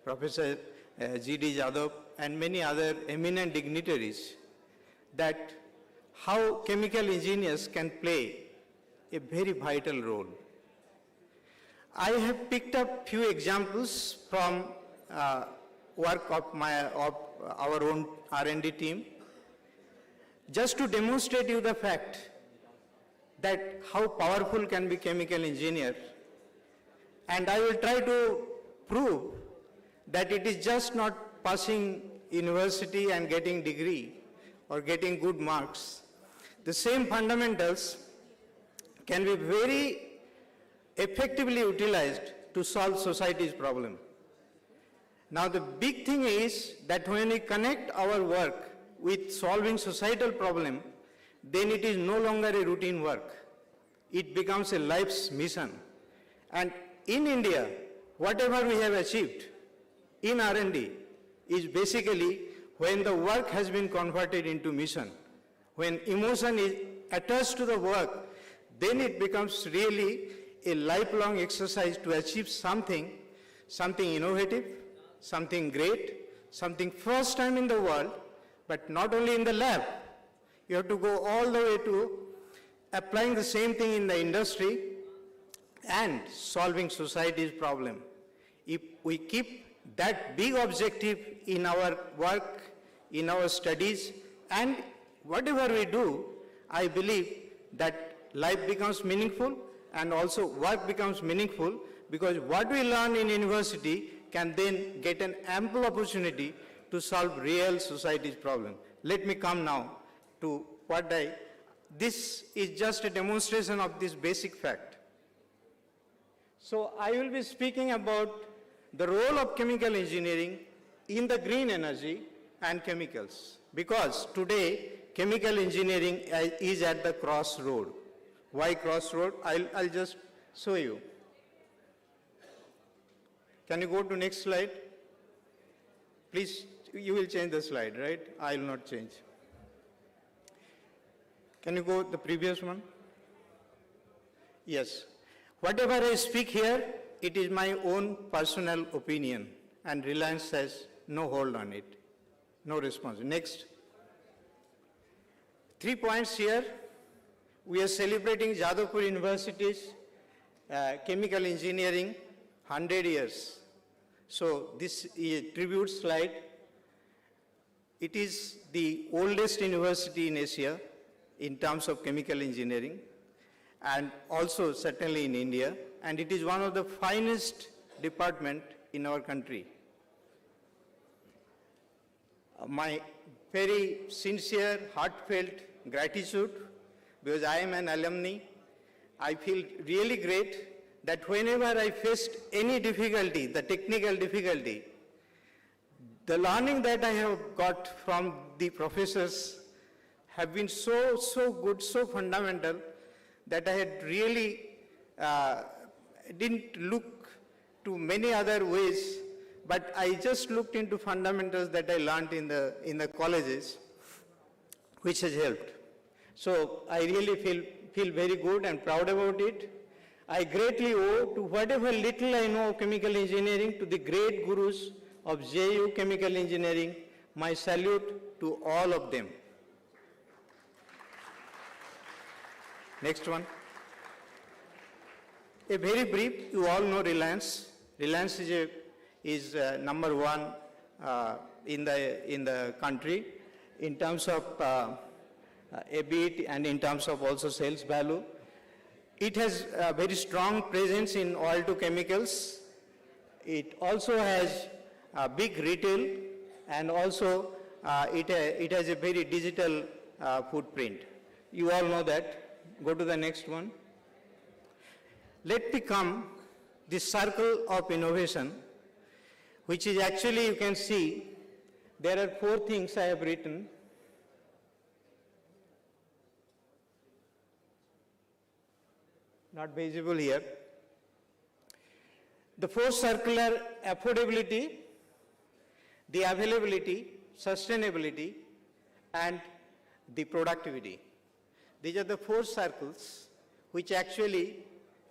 Professor G.D. Jadhav, and many other eminent dignitaries that how chemical engineers can play a very vital role. I have picked up few examples from work of our own R&D team, just to demonstrate you the fact that how powerful can be chemical engineer. And I will try to prove that it is just not passing university and getting degree or getting good marks. The same fundamentals can be very effectively utilized to solve society's problem. Now the big thing is that when we connect our work with solving societal problem, then it is no longer a routine work. It becomes a life's mission. And in India, whatever we have achieved in R&D is basically when the work has been converted into mission. When emotion is attached to the work, then it becomes really a lifelong exercise to achieve something innovative, something great, something first time in the world, but not only in the lab. You have to go all the way to applying the same thing in the industry and solving society's problem. If we keep that big objective in our work, in our studies, and whatever we do, I believe that life becomes meaningful and also work becomes meaningful, because what we learn in university can then get an ample opportunity to solve real society's problem. Let me come now to this is just a demonstration of this basic fact. So I will be speaking about the role of chemical engineering in the green energy and chemicals, because today chemical engineering is at the crossroad. Why crossroad? I'll just show you. Can you go to next slide? Please, you will change the slide, right? I will not change. Can you go the previous one? Yes. Whatever I speak here, it is my own personal opinion, and Reliance has no hold on it, no response. Next. 3 points here. We are celebrating Jadavpur University's chemical engineering 100 years. So this is a tribute slide. It is the oldest university in Asia in terms of chemical engineering, and also certainly in India, and it is one of the finest department in our country. My very sincere, heartfelt gratitude, because I am an alumni. I feel really great that whenever I faced any difficulty, the technical difficulty, the learning that I have got from the professors have been so good, so fundamental, that I had really didn't look to many other ways, but I just looked into fundamentals that I learned in the colleges, which has helped. So I really feel very good and proud about it. I greatly owe to whatever little I know of chemical engineering to the great gurus of JU Chemical Engineering. My salute to all of them. Next one. A very brief, you all know Reliance. Reliance is number one in the country in terms of EBIT and in terms of also sales value. It has a very strong presence in oil to chemicals. It also has a big retail, and also it has a very digital footprint. You all know that. Go to the next one. Let me come this circle of innovation, which is actually, you can see, there are 4 things I have written. Not visible here. The 4 circular: affordability, the availability, sustainability, and the productivity. These are the 4 circles which actually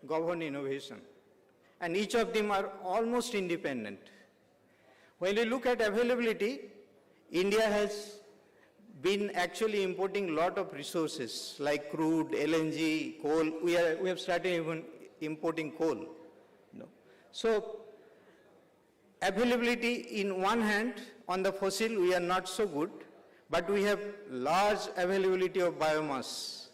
govern innovation. And each of them are almost independent. When you look at availability, India has been actually importing a lot of resources like crude, LNG, coal. We have started even importing coal. No. So availability in one hand, on the fossil we are not so good, but we have large availability of biomass,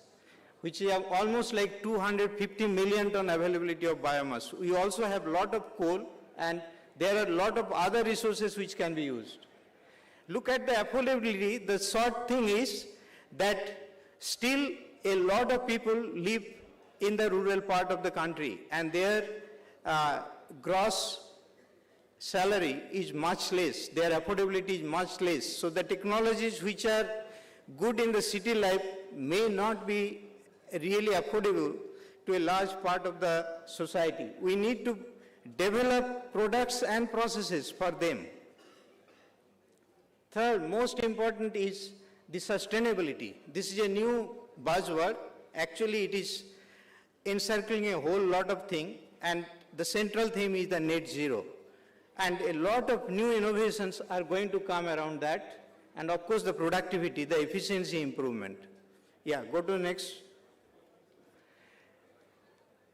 which we have almost like 250 million ton availability of biomass. We also have a lot of coal, and there are a lot of other resources which can be used. Look at the affordability. The short thing is that still a lot of people live in the rural part of the country, and their gross salary is much less. Their affordability is much less. So the technologies which are good in the city life may not be really affordable to a large part of the society. We need to develop products and processes for them. Third, most important is the sustainability. This is a new buzzword. Actually, it is encircling a whole lot of things, and the central theme is the net zero. And a lot of new innovations are going to come around that, and of course the productivity, the efficiency improvement. Yeah, go to next.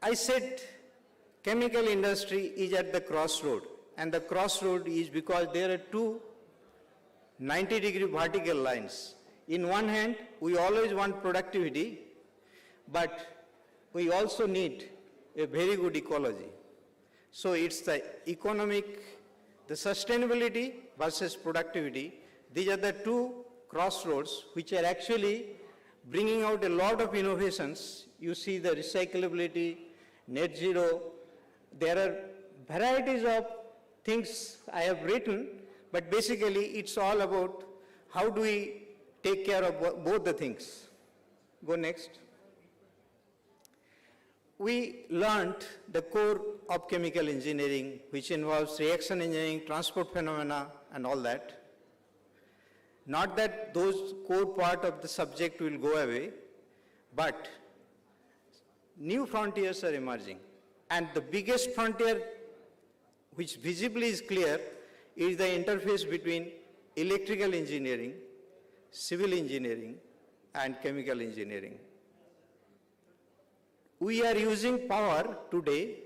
I said chemical industry is at the crossroad, and the crossroad is because there are 2 90-degree vertical lines. In one hand, we always want productivity, but we also need a very good ecology. So it's the economic, the sustainability versus productivity. These are the 2 crossroads which are actually bringing out a lot of innovations. You see the recyclability, net zero. There are varieties of things I have written, but basically it's all about how do we take care of both the things. Go next. We learned the core of chemical engineering, which involves reaction engineering, transport phenomena, and all that. Not that those core part of the subject will go away, but new frontiers are emerging. And the biggest frontier, which visibly is clear, is the interface between electrical engineering, civil engineering, and chemical engineering. We are using power today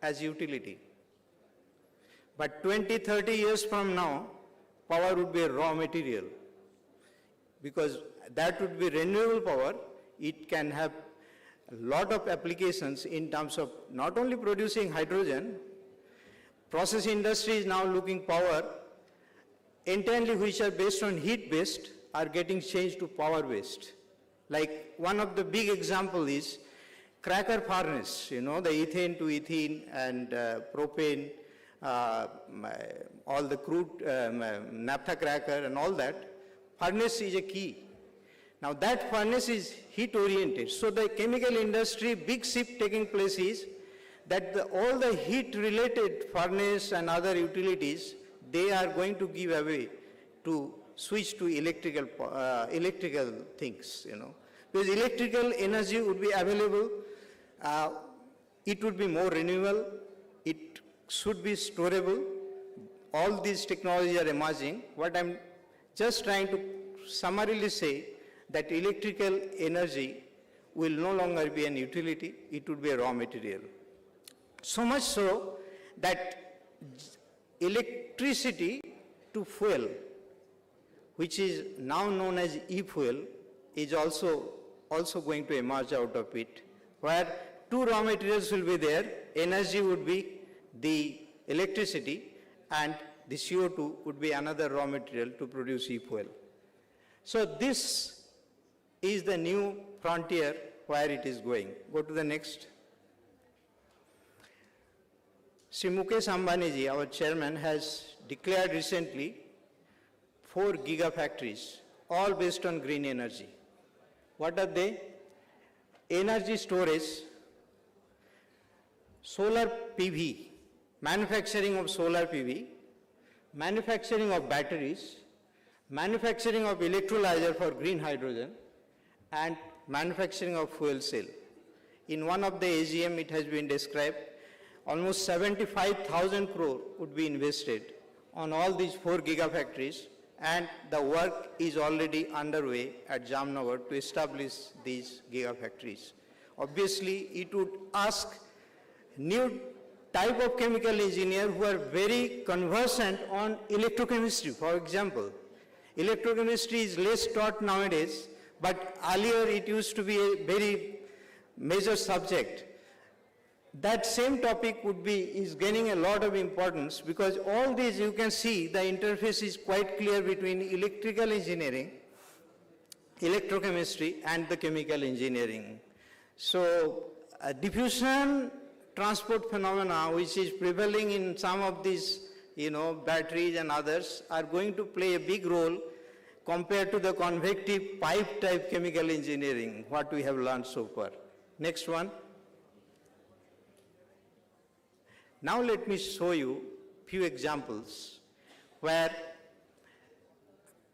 as utility. But 20, 30 years from now, power would be a raw material, because that would be renewable power. It can have a lot of applications in terms of not only producing hydrogen. Process industry is now looking power entirely which are based on heat-based are getting changed to power-based. Like one of the big example is cracker furnace, you know, the ethane to ethene and propane, all the crude, naphtha cracker and all that. Furnace is a key. Now that furnace is heat oriented. So the chemical industry, big shift taking place is that all the heat-related furnace and other utilities, they are going to give away to switch to electrical things, Because electrical energy would be available, it would be more renewable, it should be storable. All these technologies are emerging. What I'm just trying to summarily say that electrical energy will no longer be an utility, it would be a raw material. So much so that electricity to fuel, which is now known as e-fuel, is also going to emerge out of it, where two raw materials will be there. Energy would be the electricity, and the CO2 would be another raw material to produce e-fuel. So this is the new frontier where it is going. Go to the next. Sri Mukesh Ambani ji, our chairman, has declared recently 4 gigafactories, all based on green energy. What are they? Energy storage, solar PV, manufacturing of solar PV, manufacturing of batteries, manufacturing of electrolyzer for green hydrogen, and manufacturing of fuel cell. In one of the AGM, it has been described, almost 75,000 crore would be invested on all these 4 gigafactories, and the work is already underway at Jamnagar to establish these gigafactories. Obviously, it would ask new type of chemical engineer who are very conversant on electrochemistry. For example, electrochemistry is less taught nowadays, but earlier it used to be a very major subject. That same topic is gaining a lot of importance, because all these, you can see the interface is quite clear between electrical engineering, electrochemistry, and the chemical engineering. So diffusion transport phenomena, which is prevailing in some of these, batteries and others, are going to play a big role compared to the convective pipe type chemical engineering, what we have learned so far. Next one. Now let me show you few examples where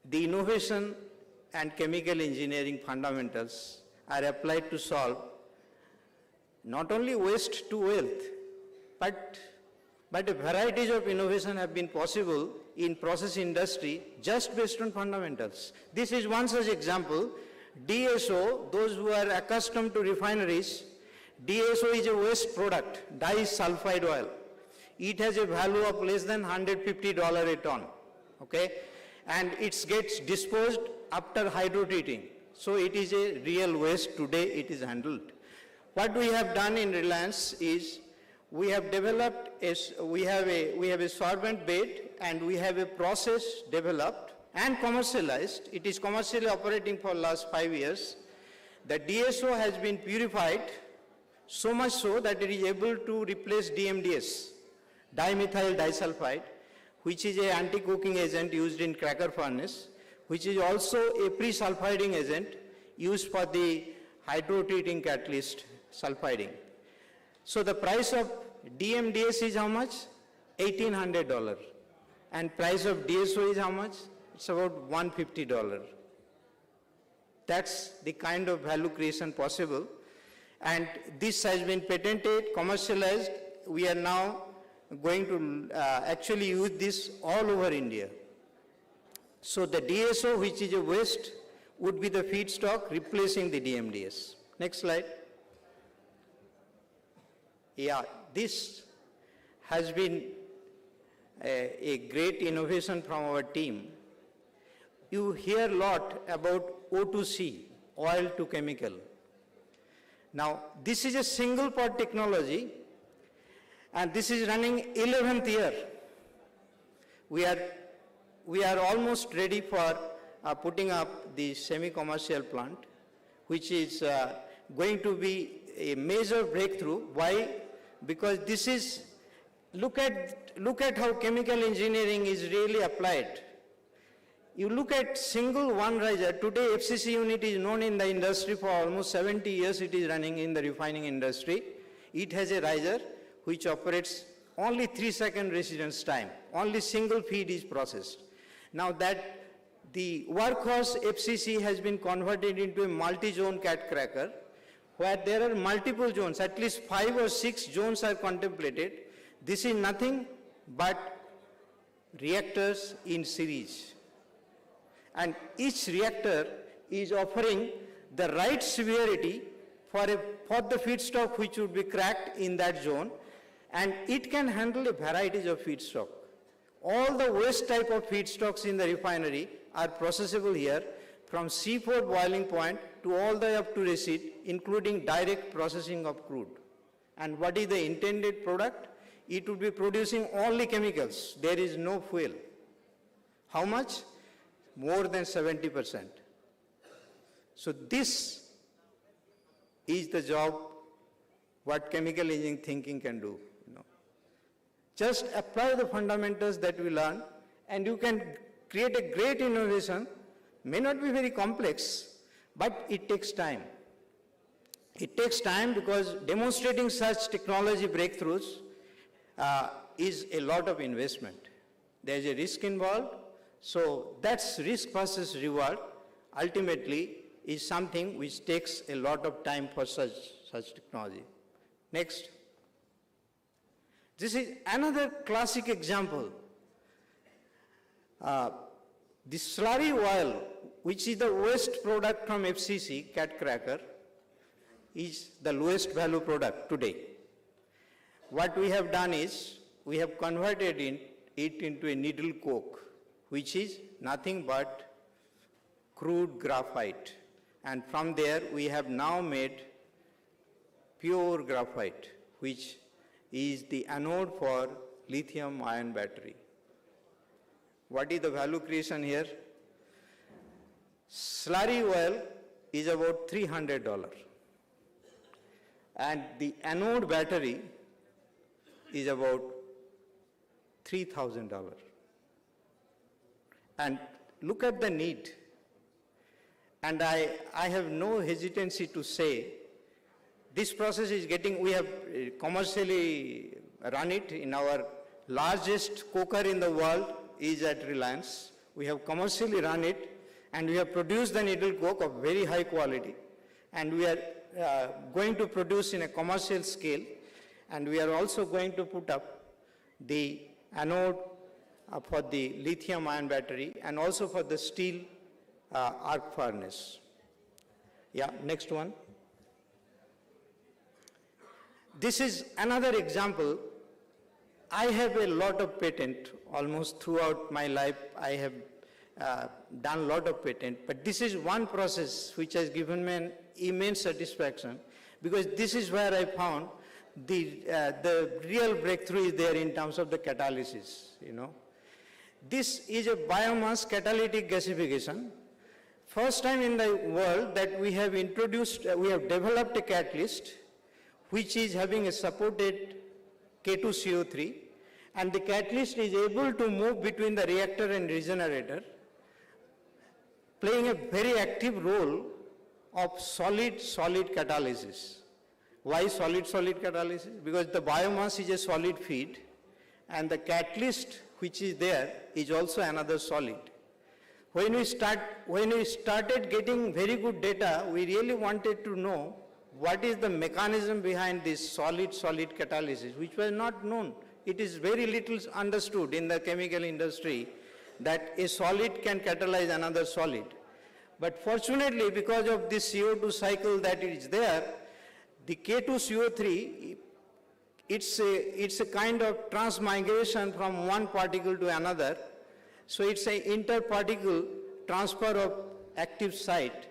the innovation and chemical engineering fundamentals are applied to solve not only waste to wealth, but a variety of innovation have been possible in process industry just based on fundamentals. This is one such example. DSO, those who are accustomed to refineries, DSO is a waste product, disulfide oil. It has a value of less than $150 a ton, okay? And it gets disposed after hydrotreating. So it is a real waste. Today it is handled. What we have done in Reliance is we have developed we have a sorbent bed, and we have a process developed and commercialized. It is commercially operating for last 5 years. The DSO has been purified so much so that it is able to replace DMDS, dimethyl disulfide, which is an anti-cooking agent used in cracker furnace, which is also a pre-sulfiding agent used for the hydrotreating catalyst sulfiding. So the price of DMDS is how much? $1,800. And price of DSO is how much? It's about $150. That's the kind of value creation possible. And this has been patented, commercialized. We are now going to actually use this all over India. So the DSO, which is a waste, would be the feedstock replacing the DMDS. Next slide. Yeah, this has been a great innovation from our team. You hear a lot about O2C, oil to chemical. Now, this is a single pot technology, and this is running 11th year. We are almost ready for putting up the semi-commercial plant, which is going to be a major breakthrough. Why? Because this is, look at how chemical engineering is really applied. You look at single one riser. Today FCC unit is known in the industry for almost 70 years. It is running in the refining industry. It has a riser which operates only 3-second residence time. Only single feed is processed. Now that the workhorse FCC has been converted into a multi-zone cat cracker, where there are multiple zones, at least 5 or 6 zones are contemplated. This is nothing but reactors in series. And each reactor is offering the right severity for the feedstock which would be cracked in that zone, and it can handle a variety of feedstock. All the waste type of feedstocks in the refinery are processable here, from C4 boiling point to all the way up to receipt, including direct processing of crude. And what is the intended product? It would be producing only chemicals. There is no fuel. How much? More than 70%. So this is the job what chemical engineering thinking can do. Just apply the fundamentals that we learn, and you can create a great innovation. May not be very complex, but it takes time. It takes time because demonstrating such technology breakthroughs is a lot of investment. There's a risk involved, so that's risk versus reward ultimately is something which takes a lot of time for such technology. Next. This is another classic example. The slurry oil, which is the waste product from FCC, cat cracker, is the lowest value product today. What we have done is, we have converted it into a needle coke, which is nothing but crude graphite. And from there, we have now made pure graphite, which is the anode for lithium-ion battery. What is the value creation here? Slurry oil is about $300. And the anode battery is about $3,000. And look at the need. And I have no hesitancy to say, this process is we have commercially run it in our largest coker in the world is at Reliance. We have commercially run it, and we have produced the needle coke of very high quality, and we are going to produce in a commercial scale, and we are also going to put up the anode for the lithium-ion battery and also for the steel arc furnace. Yeah, next one. This is another example. I have a lot of patent. Almost throughout my life, I have done a lot of patent. But this is one process which has given me an immense satisfaction, because this is where I found the real breakthrough is there in terms of the catalysis. This is a biomass catalytic gasification. First time in the world that we have developed a catalyst which is having a supported K2CO3, and the catalyst is able to move between the reactor and regenerator, playing a very active role of solid-solid catalysis. Why solid-solid catalysis? Because the biomass is a solid feed, and the catalyst which is there is also another solid. When we started getting very good data, we really wanted to know what is the mechanism behind this solid-solid catalysis, which was not known. It is very little understood in the chemical industry that a solid can catalyze another solid. But fortunately, because of this CO2 cycle that is there, the K2CO3, it's a kind of transmigration from one particle to another. So it's an interparticle transfer of active site,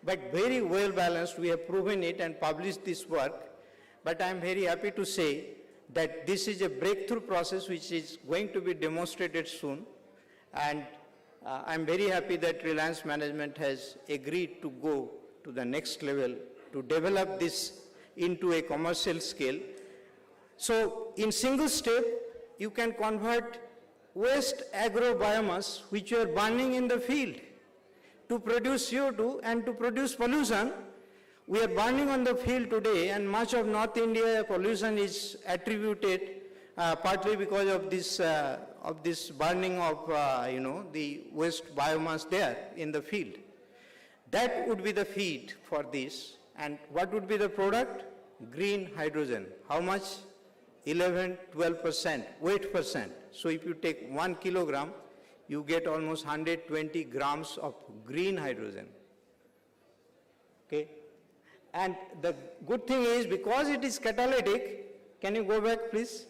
but very well balanced. We have proven it and published this work. But I'm very happy to say that this is a breakthrough process which is going to be demonstrated soon. And I'm very happy that Reliance management has agreed to go to the next level to develop this into a commercial scale. So in single step, you can convert waste agro biomass which you are burning in the field to produce CO2 and to produce pollution, We are burning on the field today, and much of North India pollution is attributed partly because of this burning of the waste biomass there in the field. That would be the feed for this. And what would be the product? Green hydrogen. How much? 11-12% weight percent. So if you take 1 kilogram, you get almost 120 grams of green hydrogen. Okay. And the good thing is, because it is catalytic, can you go back please?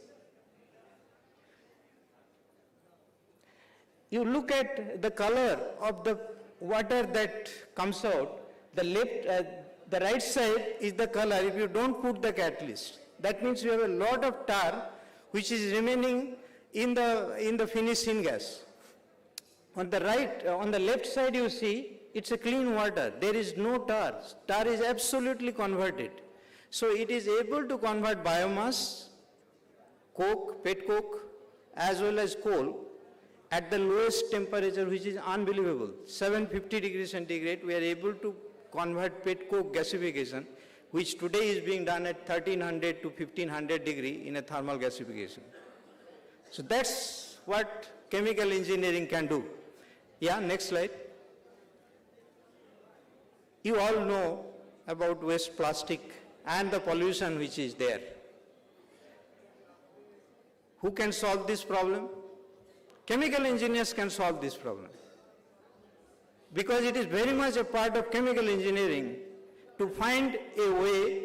You look at the color of the water that comes out, the right side is the color if you don't put the catalyst. That means you have a lot of tar which is remaining in the finished syngas. On the left side you see, it's a clean water. There is no tar. Tar is absolutely converted. So it is able to convert biomass, coke, pet coke, as well as coal at the lowest temperature, which is unbelievable. 750 degrees centigrade, we are able to convert pet coke gasification, which today is being done at 1300 to 1500 degree in a thermal gasification. So that's what chemical engineering can do. Yeah, next slide. You all know about waste plastic and the pollution which is there. Who can solve this problem? Chemical engineers can solve this problem. Because it is very much a part of chemical engineering to find a way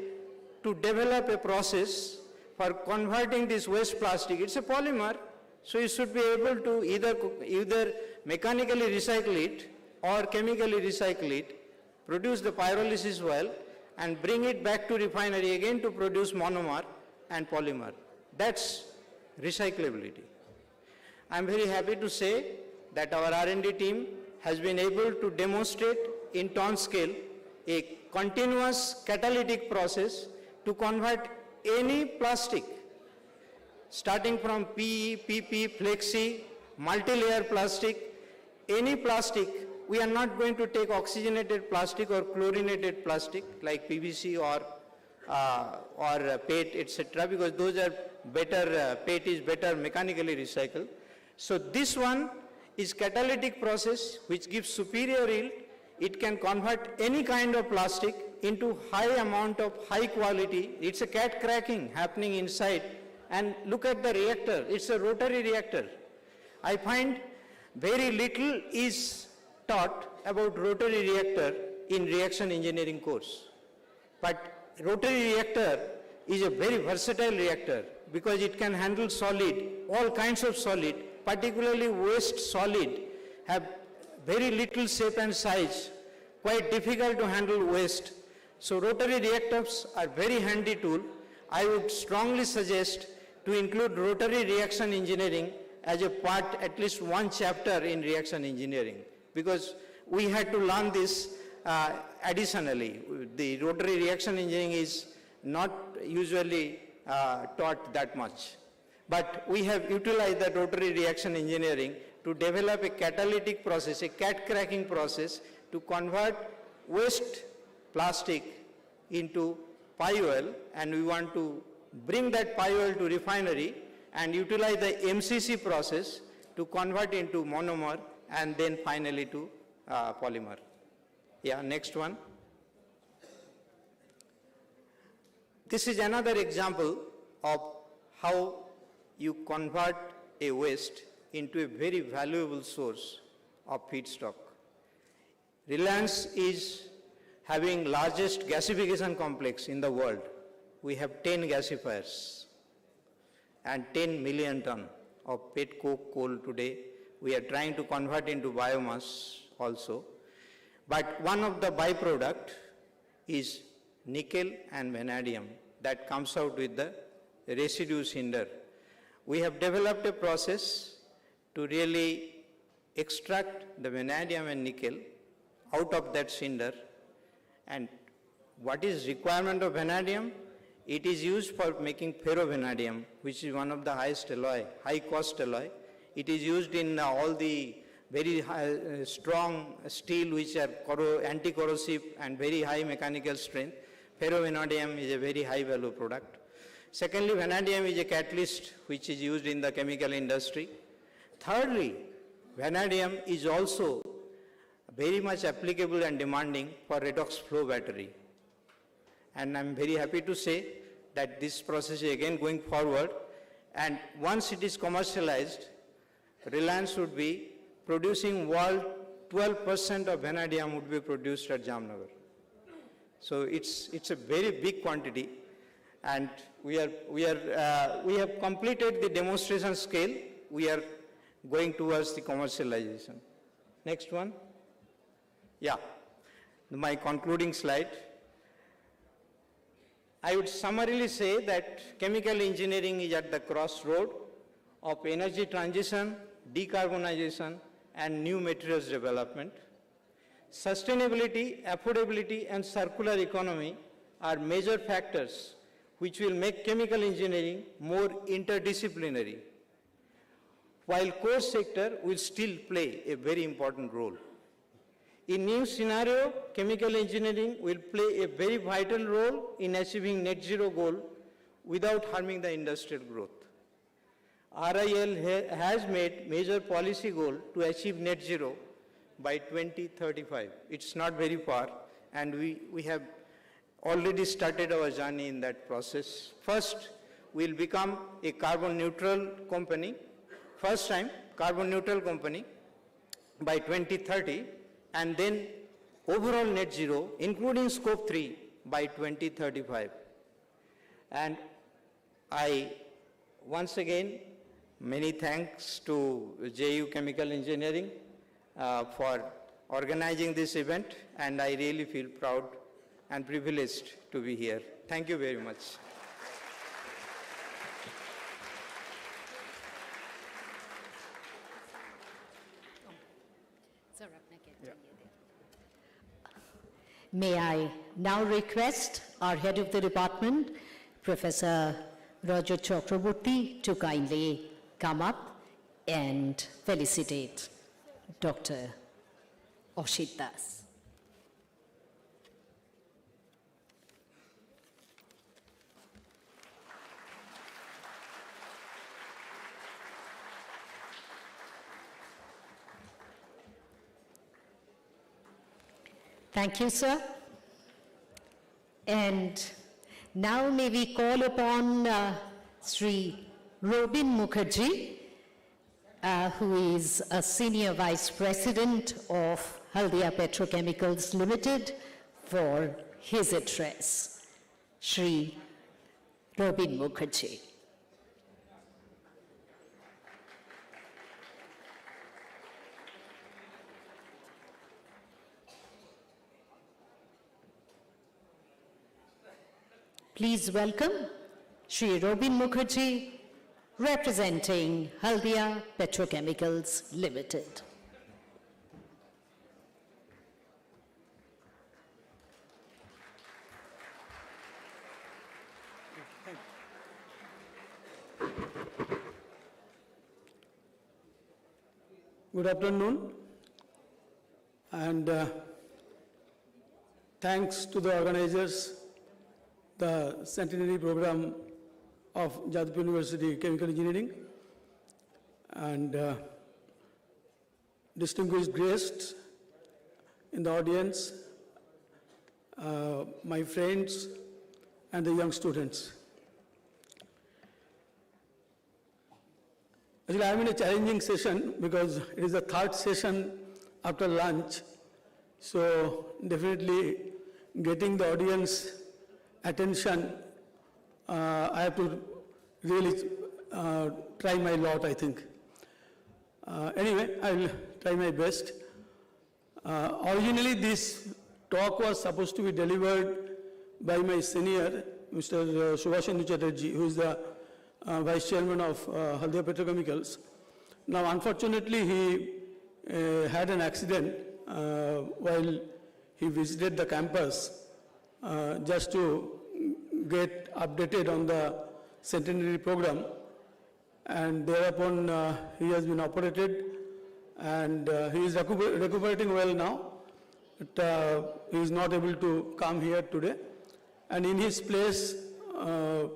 to develop a process for converting this waste plastic. It's a polymer, so you should be able to either mechanically recycle it or chemically recycle it, produce the pyrolysis well, and bring it back to refinery again to produce monomer and polymer. That's recyclability. I'm very happy to say that our R&D team has been able to demonstrate in ton scale a continuous catalytic process to convert any plastic, starting from PE, PP, flexi, multi-layer plastic, any plastic. We are not going to take oxygenated plastic or chlorinated plastic like PVC or PET, etc., because those are better, PET is better mechanically recycled. So this one is catalytic process which gives superior yield. It can convert any kind of plastic into high amount of high quality. It's a cat cracking happening inside. And look at the reactor. It's a rotary reactor. I find very little is taught about rotary reactor in reaction engineering course. But rotary reactor is a very versatile reactor because it can handle solid, all kinds of solid, particularly waste solid, have very little shape and size, quite difficult to handle waste. So rotary reactors are very handy tool. I would strongly suggest to include rotary reaction engineering as a part, at least one chapter in reaction engineering, because we had to learn this additionally. The rotary reaction engineering is not usually taught that much. But we have utilized the rotary reaction engineering to develop a catalytic process, a cat cracking process to convert waste plastic into pie oil, and we want to bring that pie oil to refinery and utilize the MCC process to convert into monomer and then finally to polymer. Yeah, next one. This is another example of how you convert a waste into a very valuable source of feedstock. Reliance is having largest gasification complex in the world. We have 10 gasifiers and 10 million ton of pet coke coal today. We are trying to convert into biomass also. But one of the byproduct is nickel and vanadium that comes out with the residue cinder. We have developed a process to really extract the vanadium and nickel out of that cinder. And what is requirement of vanadium? It is used for making ferrovanadium, which is one of the highest alloy, high cost alloy. It is used in all the very high, strong steel which are anti-corrosive and very high mechanical strength. Ferrovanadium is a very high value product. Secondly, vanadium is a catalyst which is used in the chemical industry. Thirdly, vanadium is also very much applicable and demanding for redox flow battery. And I'm very happy to say that this process is again going forward, and once it is commercialized, Reliance would be producing world 12% of vanadium would be produced at Jamnagar. So it's a very big quantity, and we have completed the demonstration scale. We are going towards the commercialization. Next one. Yeah, my concluding slide. I would summarily say that chemical engineering is at the crossroad of energy transition, decarbonization, and new materials development. Sustainability, affordability, and circular economy are major factors which will make chemical engineering more interdisciplinary, while core sector will still play a very important role. In new scenario, chemical engineering will play a very vital role in achieving net zero goal without harming the industrial growth. RIL has made major policy goal to achieve net zero by 2035. It's not very far, and we have already started our journey in that process. First, we'll become a carbon neutral company, first time carbon neutral company by 2030, and then overall net zero, including scope 3, by 2035. And I, once again, many thanks to JU Chemical Engineering for organizing this event, and I really feel proud and privileged to be here. Thank you very much. May I now request our head of the department, Professor Roger Chakraborty, to kindly come up and felicitate Dr. Ashit Das. Thank you, sir. And now may we call upon Sri Robin Mukherjee, who is a Senior Vice President of Haldia Petrochemicals Limited, for his address. Sri Robin Mukherjee. Please welcome Sri Robin Mukherjee, representing Haldia Petrochemicals Limited. Good afternoon, and thanks to the organizers, the Centenary program of Jadavpur University Chemical Engineering, and distinguished guests in the audience, my friends, and the young students. Actually, I'm in a challenging session because it is the third session after lunch, so definitely getting the audience attention, I have to really try my lot, I think. Anyway, I will try my best. Originally, this talk was supposed to be delivered by my senior, Mr. Subhashendu Chatterjee, who is the Vice Chairman of Haldia Petrochemicals. Now, unfortunately, he had an accident while he visited the campus just to get updated on the Centenary program, and thereupon he has been operated, and he is recuperating well now. But, he is not able to come here today. And in his place, the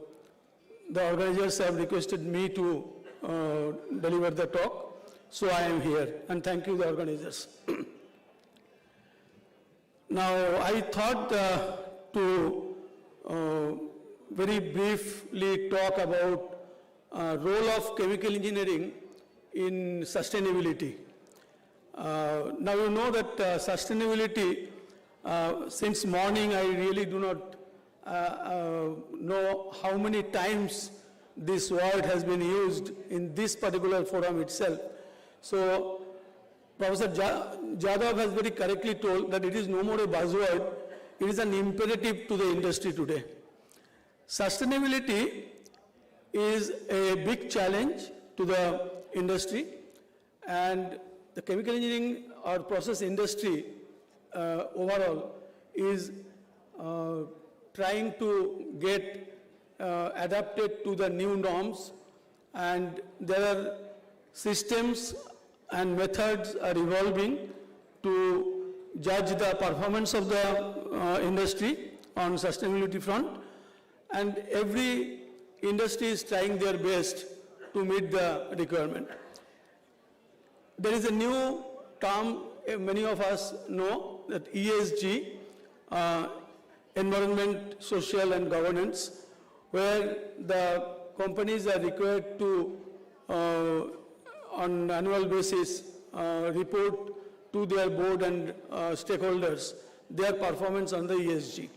organizers have requested me to deliver the talk, so I am here, and thank you, the organizers. Now, I thought to very briefly talk about role of chemical engineering in sustainability. Now, you know that sustainability, since morning, I really do not know how many times this word has been used in this particular forum itself. So, Professor Jadhav has very correctly told that it is no more a buzzword, it is an imperative to the industry today. Sustainability is a big challenge to the industry, and the chemical engineering or process industry overall is trying to get adapted to the new norms, and there are systems and methods are evolving to judge the performance of the industry on sustainability front, and every industry is trying their best to meet the requirement. There is a new term many of us know, that ESG, environment, social and governance, where the companies are required to on annual basis report to their board and stakeholders their performance on the ESG.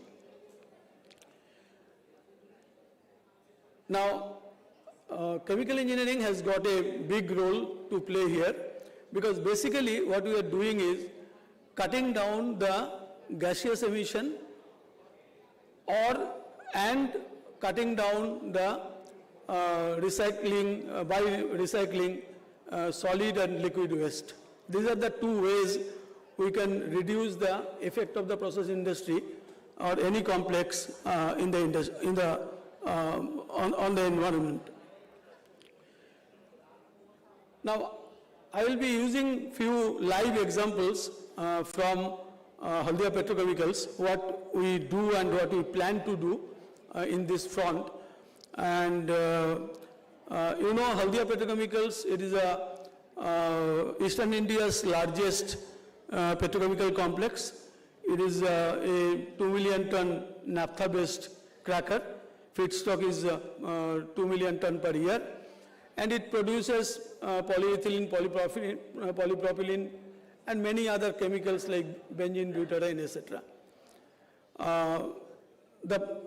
Now, chemical engineering has got a big role to play here, because basically what we are doing is cutting down the gaseous emission and cutting down the recycling, by recycling solid and liquid waste. These are the two ways we can reduce the effect of the process industry or any complex on the environment. Now, I will be using few live examples from Haldia Petrochemicals, what we do and what we plan to do in this front. And you know, Haldia Petrochemicals, it is Eastern India's largest petrochemical complex. It is a 2 million ton naphtha-based cracker. Feedstock is 2 million ton per year. And it produces polyethylene, polypropylene, and many other chemicals like benzene, butadiene, etc. The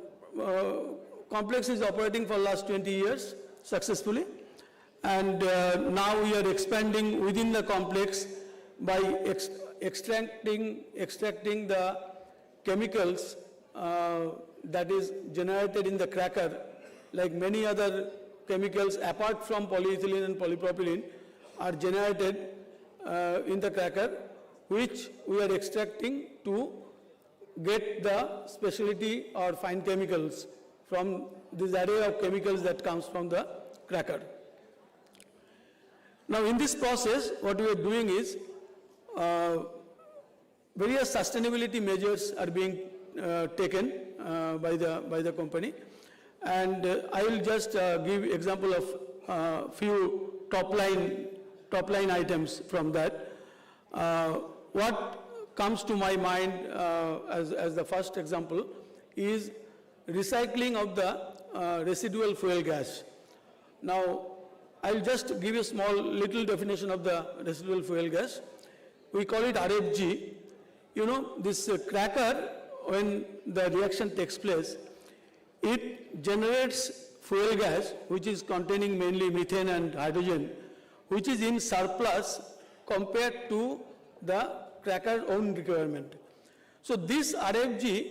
complex is operating for last 20 years successfully, and now we are expanding within the complex by extracting the chemicals that is generated in the cracker, like many other chemicals apart from polyethylene and polypropylene are generated in the cracker, which we are extracting to get the specialty or fine chemicals from this array of chemicals that comes from the cracker. Now, in this process, what we are doing is various sustainability measures are being taken by the company, and I will just give example of few top line items from that. What comes to my mind as the first example is recycling of the residual fuel gas. Now, I'll just give you a small little definition of the residual fuel gas. We call it RFG. You know, this cracker, when the reaction takes place, it generates fuel gas, which is containing mainly methane and hydrogen, which is in surplus compared to the cracker's own requirement. So this RFG,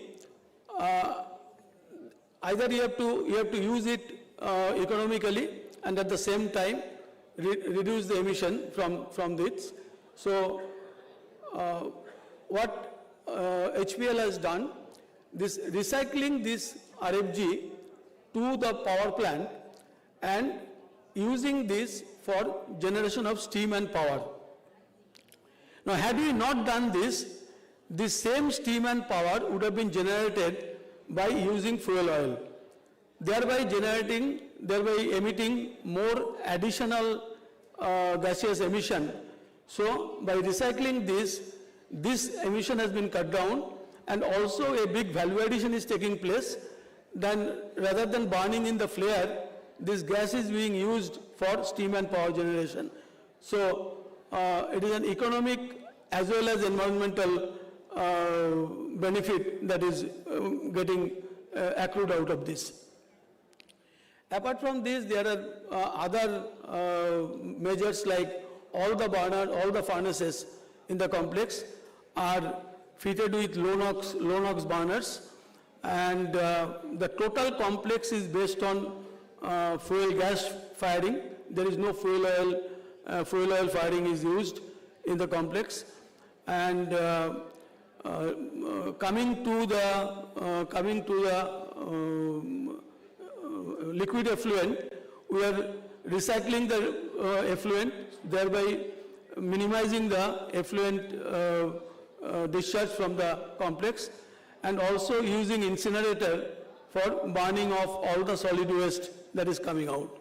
either you have to use it economically and at the same time reduce the emission from this. So what HPL has done, this recycling this RFG to the power plant and using this for generation of steam and power. Now, had we not done this, the same steam and power would have been generated by using fuel oil, thereby emitting more additional gaseous emission. So, by recycling this emission has been cut down, and also a big value addition is taking place. Then, rather than burning in the flare, this gas is being used for steam and power generation. So, it is an economic as well as environmental benefit that is getting accrued out of this. Apart from this, there are other measures like all the furnaces in the complex are fitted with low NOx burners, and the total complex is based on fuel gas firing. There is no fuel oil firing is used in the complex. And coming to the liquid effluent, we are recycling the effluent, thereby minimizing the effluent discharge from the complex, and also using incinerator for burning of all the solid waste that is coming out.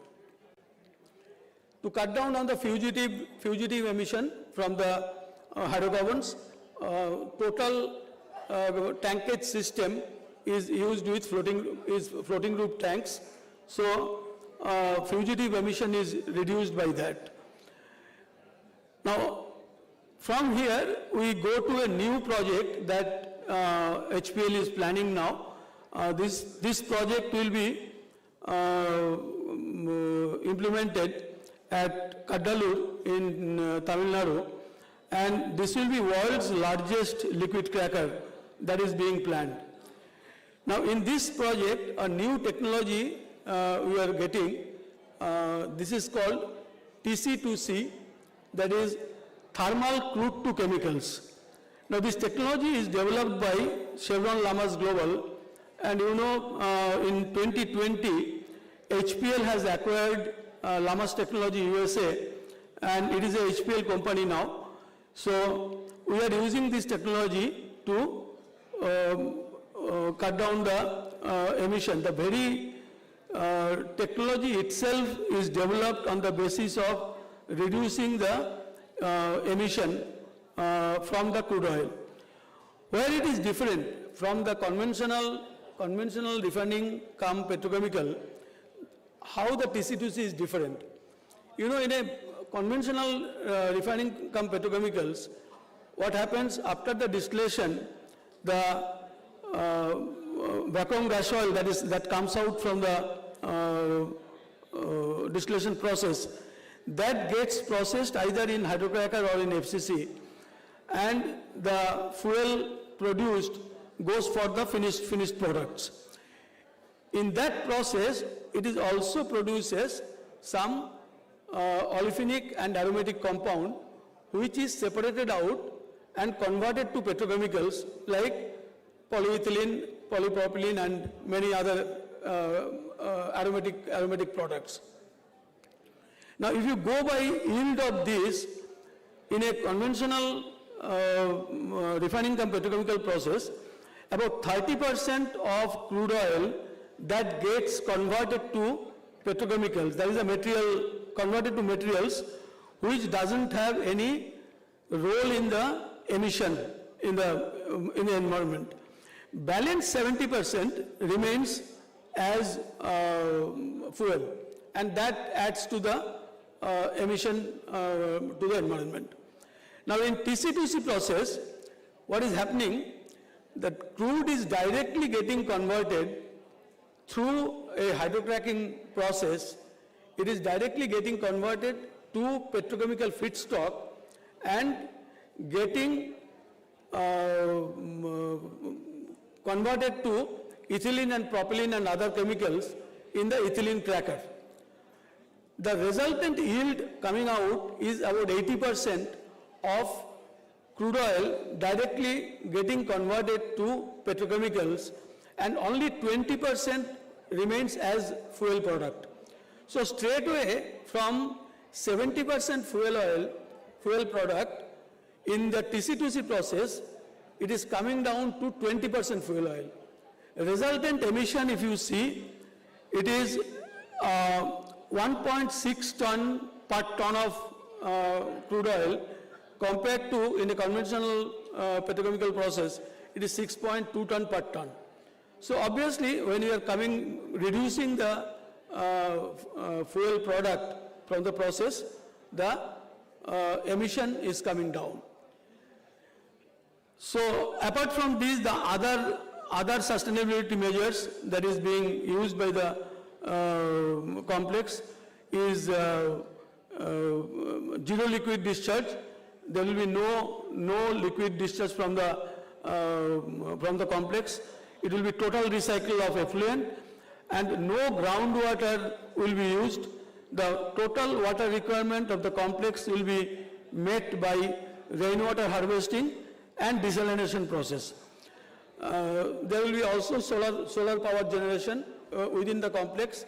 To cut down on the fugitive emission from the hydrocarbons, total tankage system is used with floating roof tanks. So fugitive emission is reduced by that. Now, from here we go to a new project that HPL is planning now. This project will be implemented at Kaddalur in Tamil Nadu, and this will be world's largest liquid cracker that is being planned. Now, in this project, a new technology we are getting, this is called TC2C, that is thermal crude to chemicals. Now, this technology is developed by Chevron Lamas Global, and you know, in 2020, HPL has acquired Lamas Technology USA, and it is a HPL company now. So we are using this technology to cut down the emission. The very technology itself is developed on the basis of reducing the emission from the crude oil. Where it is different from the conventional refining cum petrochemical, how the TC2C is different. You know, in a conventional refining cum petrochemicals, what happens after the distillation, the vacuum gas oil that comes out from the distillation process, that gets processed either in hydrocracker or in FCC, and the fuel produced goes for the finished products. In that process, it is also produces some olefinic and aromatic compound which is separated out and converted to petrochemicals like polyethylene, polypropylene, and many other aromatic products. Now, if you go by yield of this in a conventional refining cum petrochemical process, about 30% of crude oil that gets converted to petrochemicals, that is a material converted to materials which doesn't have any role in the emission in the environment. Balance 70% remains as fuel, and that adds to the emission to the environment. Now, in TC2C process, what is happening, that crude is directly getting converted through a hydrocracking process. It is directly getting converted to petrochemical feedstock and getting converted to ethylene and propylene and other chemicals in the ethylene cracker. The resultant yield coming out is about 80% of crude oil directly getting converted to petrochemicals, and only 20% remains as fuel product. So straight away from 70% fuel product, In the TC2C process, it is coming down to 20% fuel oil. Resultant emission, if you see, it is 1.6 ton per ton of crude oil, compared to in a conventional petrochemical process, it is 6.2 ton per ton. So obviously, when you are reducing the fuel product from the process, the emission is coming down. So apart from these, the other sustainability measures that is being used by the complex is zero liquid discharge. There will be no liquid discharge from the complex. It will be total recycle of effluent, and no groundwater will be used. The total water requirement of the complex will be met by rainwater harvesting and desalination process. There will be also solar power generation within the complex,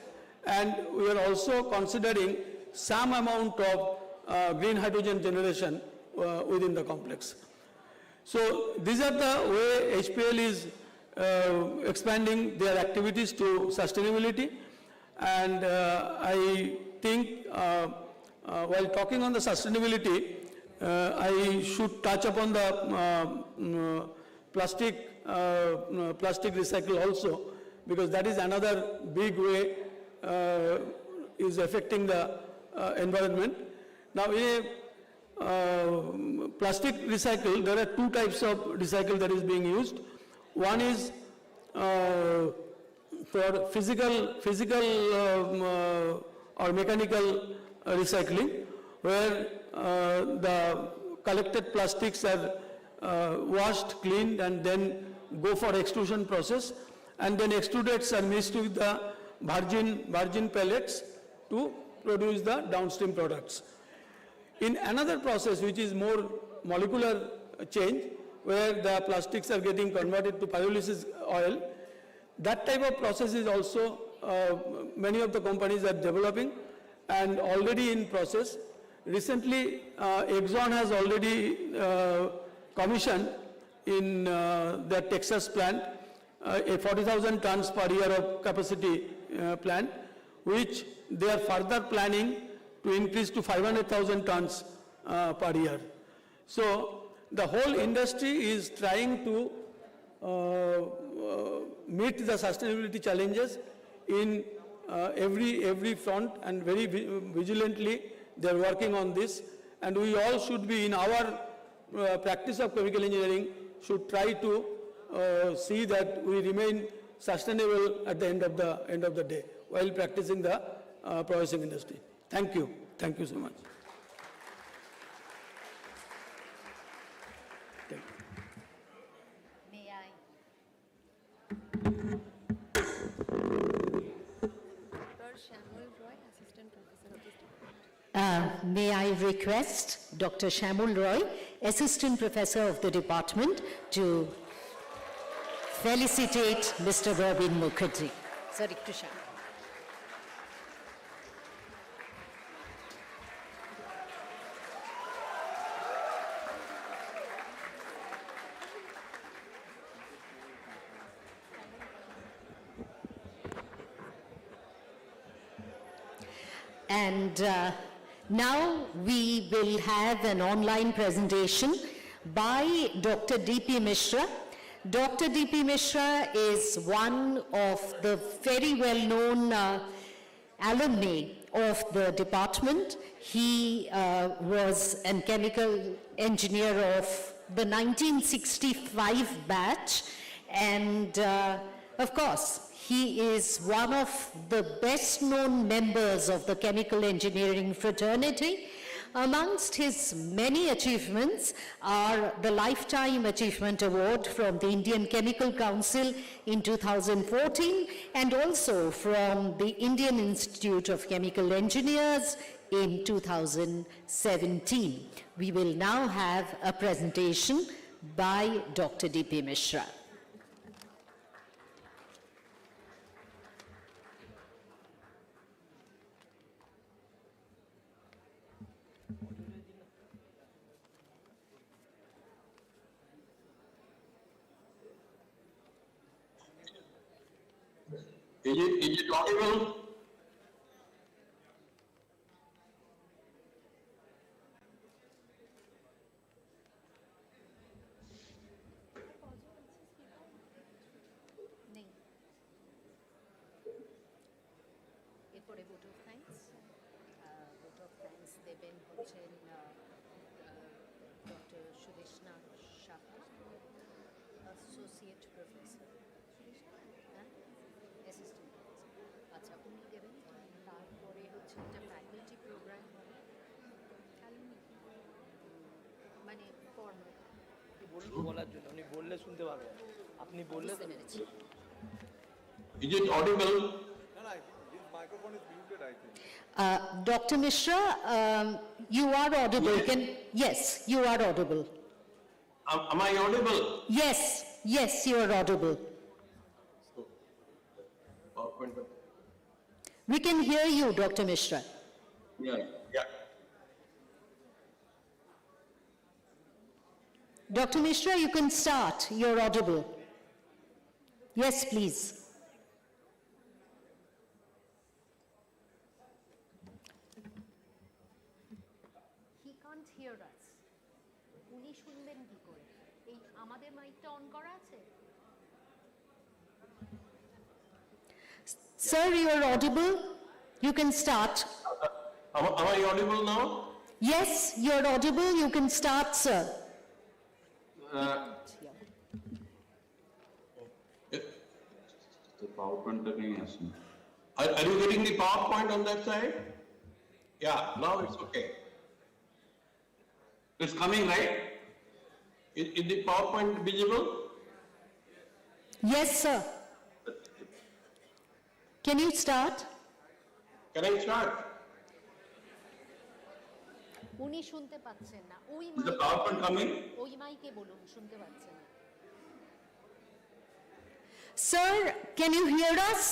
and we are also considering some amount of green hydrogen generation within the complex. So these are the way HPL is expanding their activities to sustainability, and I think while talking on the sustainability, I should touch upon the plastic recycle also, because that is another big way is affecting the environment. Now, in plastic recycle, there are two types of recycle that is being used. One is for physical or mechanical recycling, where the collected plastics are washed, cleaned, and then go for extrusion process, and then extrudeds are mixed with the virgin pellets to produce the downstream products. In another process, which is more molecular change, where the plastics are getting converted to pyrolysis oil, that type of process is also many of the companies are developing and already in process. Recently, Exxon has already commissioned in their Texas plant a 40,000 tons per year of capacity plant, which they are further planning to increase to 500,000 tons per year. So the whole industry is trying to meet the sustainability challenges in every front, and very vigilantly they are working on this, and we all should be in our practice of chemical engineering should try to see that we remain sustainable at the end of the day while practicing the processing industry. Thank you so much. May I request Dr. Shamul Roy, Assistant Professor of the Department, to felicitate Mr. Robin Mukherjee. Sorry, Krishna. And now we will have an online presentation by Dr. D.P. Mishra. Dr. D.P. Mishra is one of the very well-known alumni of the department. He was a chemical engineer of the 1965 batch, and of course, he is one of the best-known members of the chemical engineering fraternity. Amongst his many achievements are the Lifetime Achievement Award from the Indian Chemical Council in 2014, and also from the Indian Institute of Chemical Engineers in 2017. We will now have a presentation by Dr. D.P. Mishra. Is it audible? এরপরে vote of thanks দেবেন হচ্ছেন doctor Sudeshna Saha associate professor assistant professor আচ্ছা উনি দেবেন তারপরে হচ্ছে একটা faculty programme মানে ফর্মাল বলার জন্য উনি বললে শুনতে পারবেন আপনি বললে Is it audible? Microphone is muted, I think. Dr. Mishra, you are audible. Yes, you are audible. Am I audible? Yes, you are audible. We can hear you, Dr. Mishra. Yeah. Dr. Mishra, you can start. You're audible. Yes, please. He can't hear us. উনি শুনবেন কি করে? এই আমাদের মাইকটা on করা আছে? Sir, you are audible. You can start. Am I audible now? Yes, you are audible. You can start, sir. The PowerPoint are you getting the PowerPoint on that side? Yeah, now it's okay. It's coming, right? Is the PowerPoint visible? Yes, sir. Can you start? Can I start? উনি শুনতে পাচ্ছেন না ওই Is the PowerPoint coming? ওই মাইকে বলুন শুনতে পাচ্ছেন না Sir, can you hear us?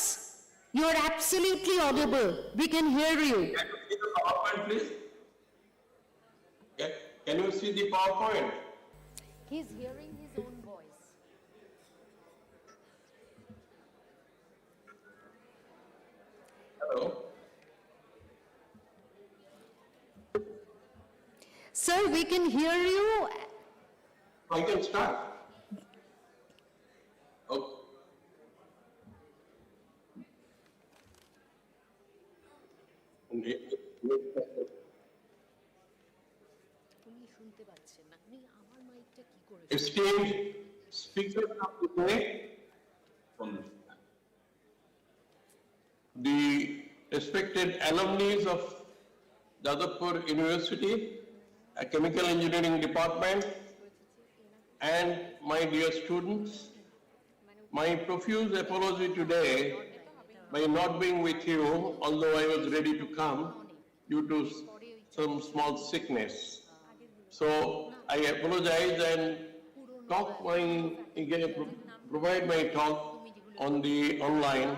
You are absolutely audible. We can hear you. Can you see the PowerPoint, please? Can you see the PowerPoint? He's hearing his own voice. Hello? Sir, we can hear you. I can start. Okay. উনি শুনতে পাচ্ছেন না উনি আমার মাইকটা কি করে Esteemed speakers of the day, the respected alumni of Jadavpur University, a chemical engineering department, and my dear students, my profuse apology today by not being with you, although I was ready to come due to some small sickness. So I apologize and provide my talk on the online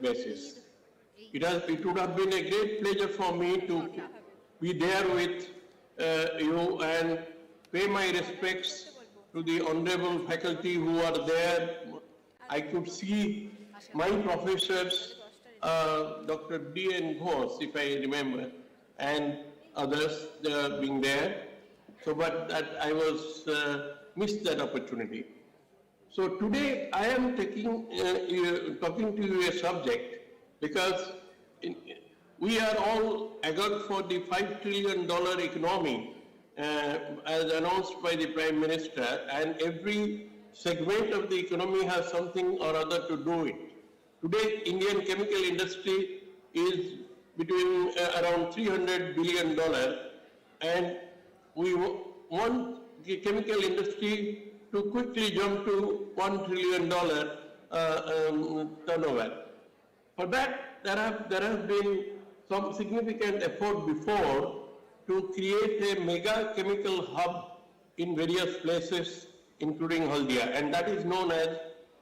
basis. It would have been a great pleasure for me to be there with you and pay my respects to the honorable faculty who are there. I could see my professors, Dr. D.N. Ghosh, if I remember, and others being there. So, but that I was missed that opportunity. So today I am talking to you a subject because we are all agog for the $5 trillion economy as announced by the Prime Minister, and every segment of the economy has something or other to do it. Today, Indian chemical industry is between around $300 billion, and we want the chemical industry to quickly jump to $1 trillion turnover. For that, there have been some significant effort before to create a mega chemical hub in various places, including Haldia, and that is known as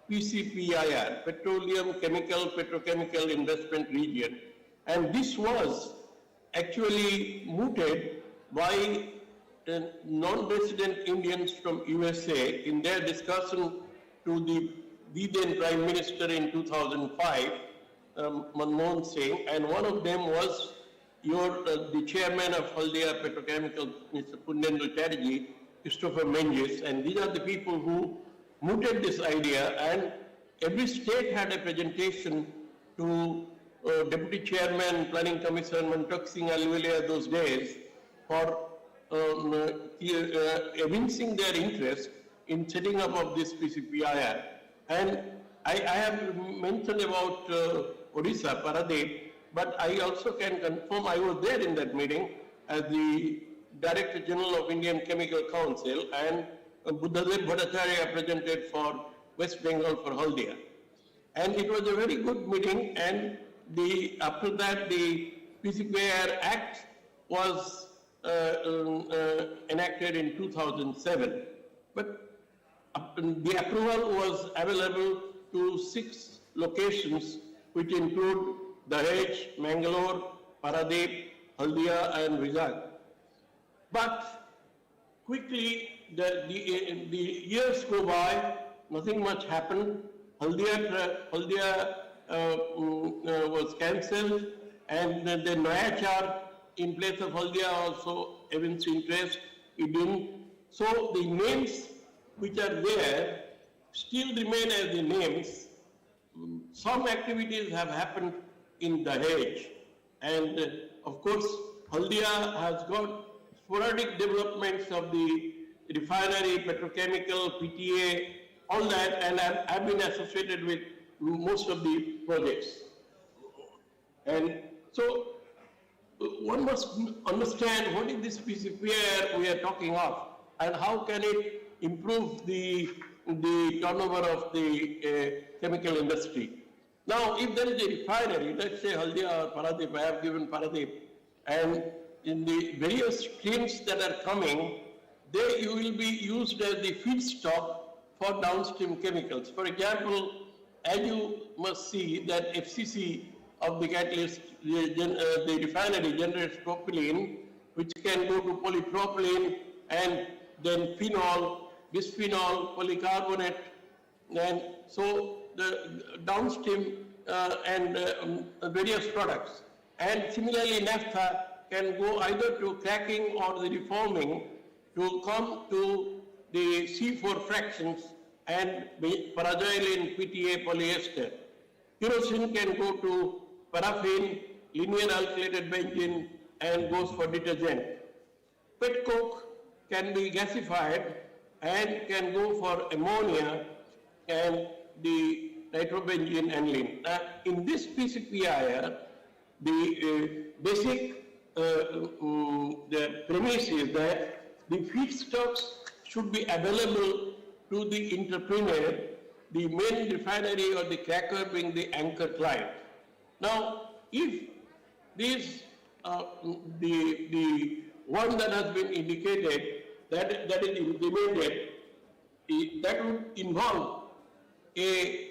PCPIR, Petrochemical Investment Region. And this was actually mooted by non-resident Indians from USA in their discussion to the the then Prime Minister in 2005, Manmohan Singh, and one of them was the chairman of Haldia Petrochemical, Mr. Punnendu Chatterjee, Christopher Menzies, and these are the people who mooted this idea, and every state had a presentation to Deputy Chairman, Planning Commission, Mantok Singh Alwelia those days for evincing their interest in setting up of this PCPIR. And I have mentioned about Odisha, Paradeep, but I also can confirm I was there in that meeting as the Director General of Indian Chemical Council, and Buddhadev Bhattacharya presented for West Bengal for Haldia. And it was a very good meeting, and after that the PCPIR Act was enacted in 2007. But the approval was available to 6 locations, which include Dahej, Mangalore, Paradeep, Haldia and Vizag. But quickly the years go by, nothing much happened. Haldia was cancelled, and then the Nayachar in place of Haldia also evinced interest. It didn't. So the names which are there still remain as the names. Some activities have happened in Dahej, and of course Haldia has got sporadic developments of the refinery, petrochemical, PTA, all that, and I've been associated with most of the projects. And so one must understand what is this PCPIR we are talking of, and how can it improve the turnover of the chemical industry. Now, if there is a refinery, let's say Haldia or Paradeep, I have given Paradeep, and in the various streams that are coming, they will be used as the feedstock for downstream chemicals. For example, as you must see that FCC of the catalyst, the refinery generates propylene, which can go to polypropylene, and then phenol, bisphenol, polycarbonate, and so the downstream and various products. And similarly, naphtha can go either to cracking or the reforming to come to the C4 fractions and be fragile in PTA polyester. Kerosene can go to paraffin, linear alkylated benzene, and goes for detergent. Pet coke can be gasified and can go for ammonia and the nitrobenzene aniline. In this PCPIR, the basic the premise is that the feedstocks should be available to the entrepreneur, the main refinery or the cracker being the anchor client. Now, if this, the one that has been indicated, that is implemented, that would involve a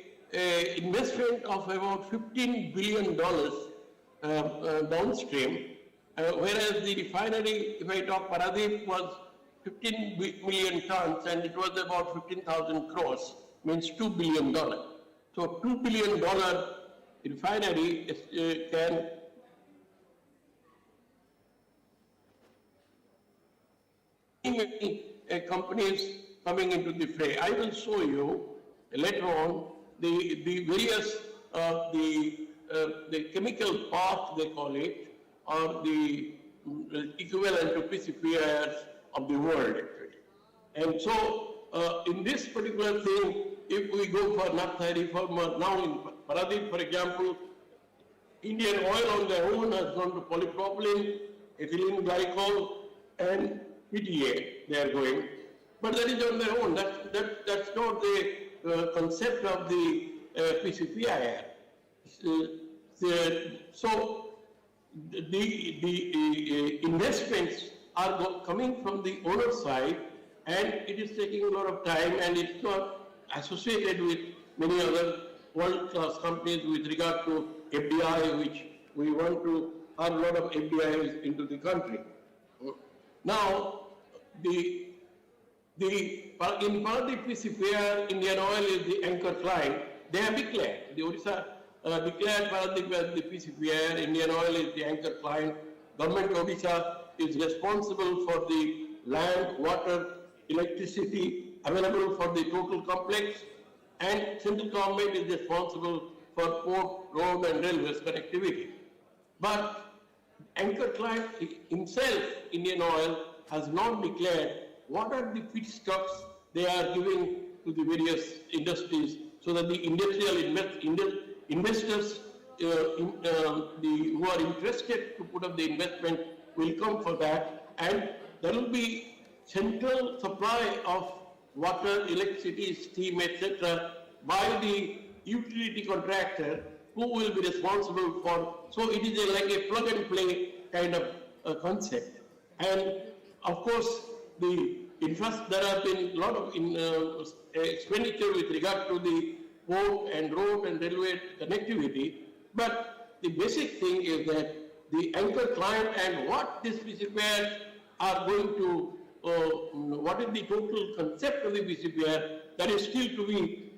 investment of about $15 billion downstream, whereas the refinery, if I talk Paradeep, was 15 million tons and it was about 15,000 crores, means $2 billion. So $2 billion refinery can companies coming into the fray. I will show you later on the various the chemical path they call it, or the equivalent to PCPIRs of the world actually. And so in this particular thing, if we go for naphtha reformer, now in Paradeep, for example, Indian oil on their own has gone to polypropylene, ethylene glycol, and PTA they are going. But that is on their own. That's not the concept of the PCPIR. So the investments are coming from the owner side, and it is taking a lot of time, and it's not associated with many other world-class companies with regard to FDI, which we want to have a lot of FDIs into the country. Now, the in Paradeep PCPR, Indian Oil is the anchor client. They have declared, the Odisha declared Paradeep as the PCPR, Indian Oil is the anchor client. Government of Odisha is responsible for the land, water, electricity available for the total complex, and central government is responsible for port, road and railways connectivity. But anchor client himself, Indian Oil, has not declared what are the feedstocks they are giving to the various industries so that the industrial investors who are interested to put up the investment will come for that, and there will be central supply of water, electricity, steam, etc. by the utility contractor who will be responsible for, so it is like a plug and play kind of concept. And of course, there have been a lot of expenditure with regard to the port and road and railway connectivity, but the basic thing is that the anchor client and what these PCPRs are going to, what is the total concept of the PCPR, that is still to be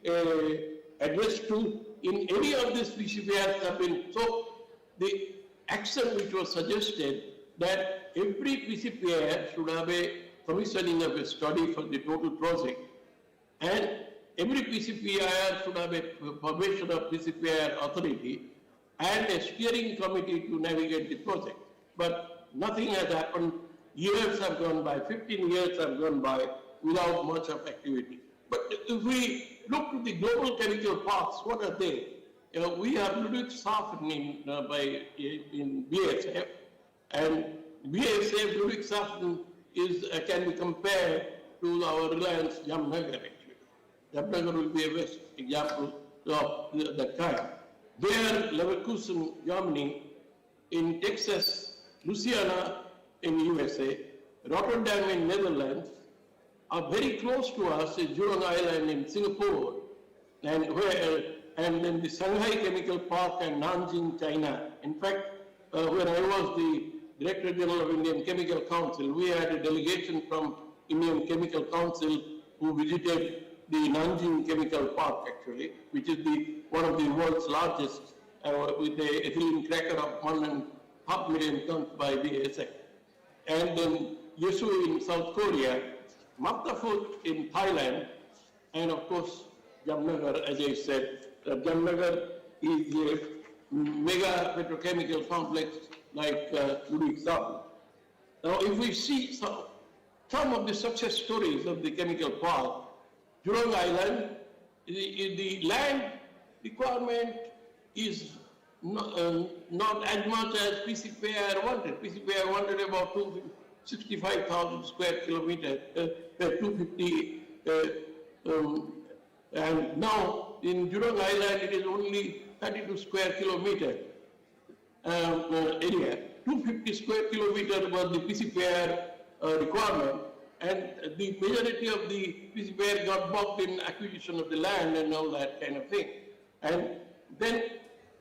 addressed to in any of these PCPRs have been. So the action which was suggested that every PCPR should have a commissioning of a study for the total project, and every PCPR should have a formation of PCPR authority and a steering committee to navigate the project. But nothing has happened. Years have gone by, 15 years have gone by without much of activity. But if we look to the global chemical parks, what are they? We have Ludwigshafen in BASF, and BASF Ludwigshafen can be compared to our Reliance Jamnagar actually. Jamnagar will be a best example of that kind. There, Leverkusen, Germany, in Texas, Louisiana in USA, Rotterdam in Netherlands, are very close to us is Jurong Island in Singapore, and then the Shanghai Chemical Park and Nanjing, China. In fact, when I was the Director General of Indian Chemical Council, we had a delegation from Indian Chemical Council who visited the Nanjing Chemical Park actually, which is one of the world's largest with a ethylene cracker of 1.5 million tons by BASF. And then Yesu in South Korea, Maktafut in Thailand, and of course Jamnagar, as I said. Jamnagar is a mega petrochemical complex like Ludwigshafen. Now if we see some of the success stories of the chemical park, Jurong Island, the land requirement is not as much as PCPR wanted. PCPR wanted about 265,000 square kilometers, 250, and now in Jurong Island it is only 32 square kilometer area. 250 square kilometer was the PCPR requirement, and the majority of the PCPR got bogged in acquisition of the land and all that kind of thing. And then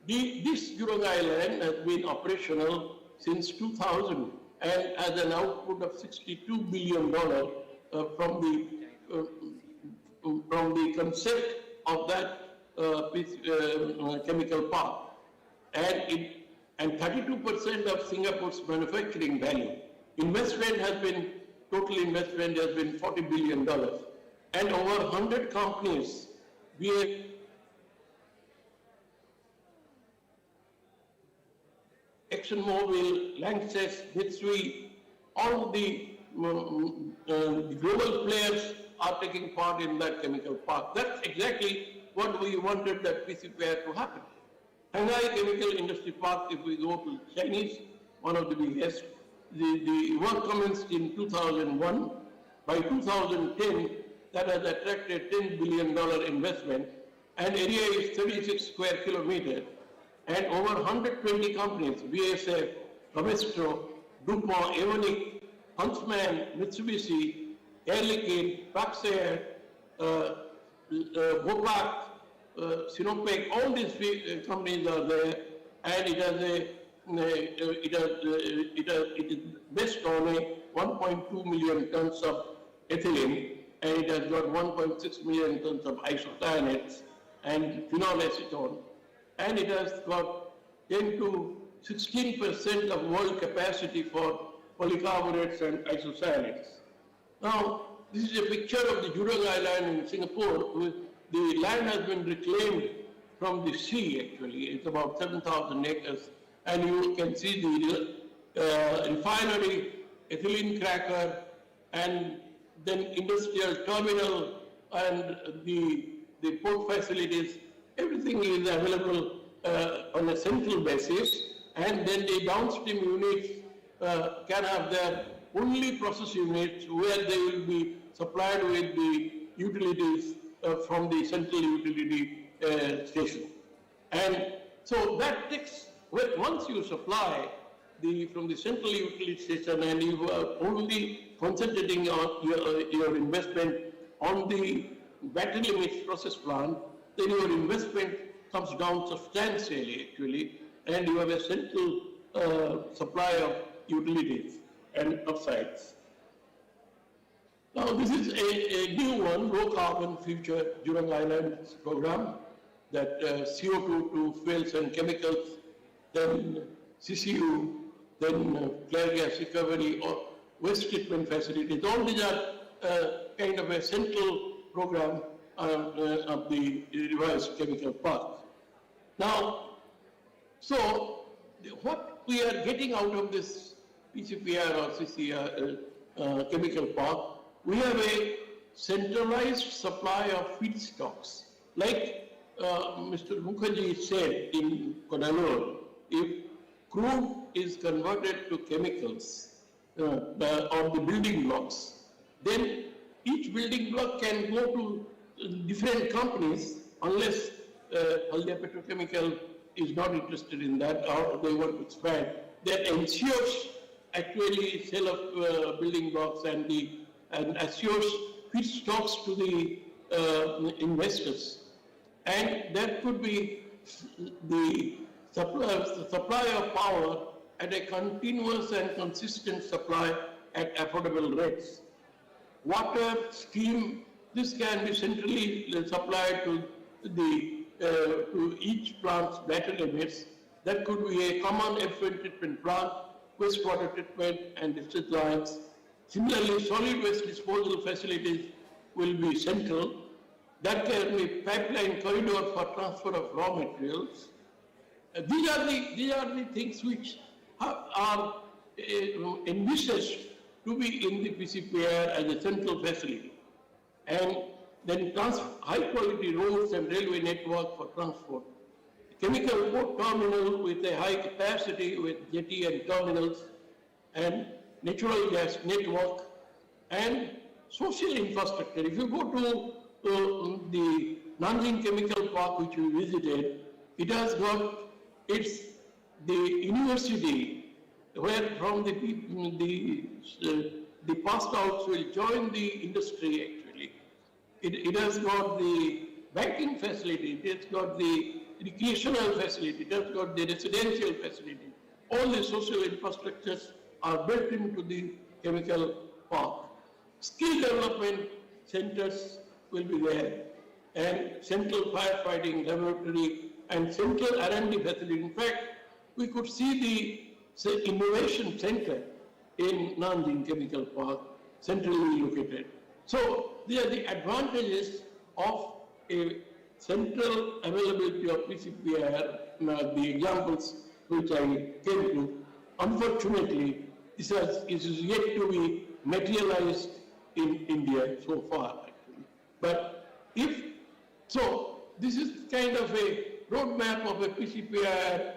this Jurong Island has been operational since 2000 and has an output of $62 billion from the concept of that chemical park, and 32% of Singapore's manufacturing value. Total investment has been $40 billion, and over 100 companies, ExxonMobil, Lanxess, Mitsui, all the global players are taking part in that chemical park. That's exactly what we wanted that PCPR to happen. Shanghai Chemical Industry Park, if we go to Chinese, one of the biggest, the work commenced in 2001. By 2010, that has attracted $10 billion investment, and area is 36 square kilometers, and over 120 companies, BASF, Covestro, DuPont, Evonik, Huntsman, Mitsubishi, Air Liquide, Praxair, Golpark, Sinopec, all these companies are there, and it is based on a 1.2 million tons of ethylene, and it has got 1.6 million tons of isocyanates and phenol acetone, and it has got 10 to 16% of world capacity for polycarbonates and isocyanates. Now, this is a picture of the Jurong Island in Singapore. The land has been reclaimed from the sea, actually. It's about 7,000 acres, and you can see the refinery, ethylene cracker, and then industrial terminal, and the port facilities. Everything is available on a central basis, and then the downstream units can have their only process units where they will be supplied with the utilities from the central utility station. And so that takes, once you supply from the central utility station and you are only concentrating on your investment on the battery limits process plant, then your investment comes down substantially actually, and you have a central supply of utilities and upsides. Now this is a new one, low carbon future Jurong Islands program, that CO2 to fuels and chemicals, then CCU, then flare gas recovery or waste treatment facilities. All these are kind of a central program of the revised chemical park. Now, so what we are getting out of this PCPR or CCR chemical park, we have a centralized supply of feedstocks. Like Mr. Mukherjee said in Kodalur, if crude is converted to chemicals or the building blocks, then each building block can go to different companies unless Haldia Petrochemical is not interested in that or they want to expand. That ensures actually sale of building blocks and assures feedstocks to the investors. And that could be the supply of power at a continuous and consistent supply at affordable rates. Water, steam, this can be centrally supplied to each plant's battery limits. That could be a common effluent treatment plant, wastewater treatment and discharge lines. Similarly, solid waste disposal facilities will be central. That can be pipeline corridor for transfer of raw materials. These are the things which are envisaged to be in the PCPR as a central facility. And then high quality roads and railway network for transport. Chemical port terminal with a high capacity with jetty and terminals, and natural gas network, and social infrastructure. If you go to the Nanjing Chemical Park, which we visited, it has got the university where from the passed outs will join the industry actually. It has got the banking facility, it has got the recreational facility, it has got the residential facility. All the social infrastructures are built into the chemical park. Skill development centers will be there, and central firefighting laboratory and central R&D facility. In fact, we could see the innovation center in Nanjing Chemical Park, centrally located. So these are the advantages of a central availability of PCPR, the examples which I came to. Unfortunately, this is yet to be materialized in India so far, actually. But this is kind of a roadmap of a PCPR,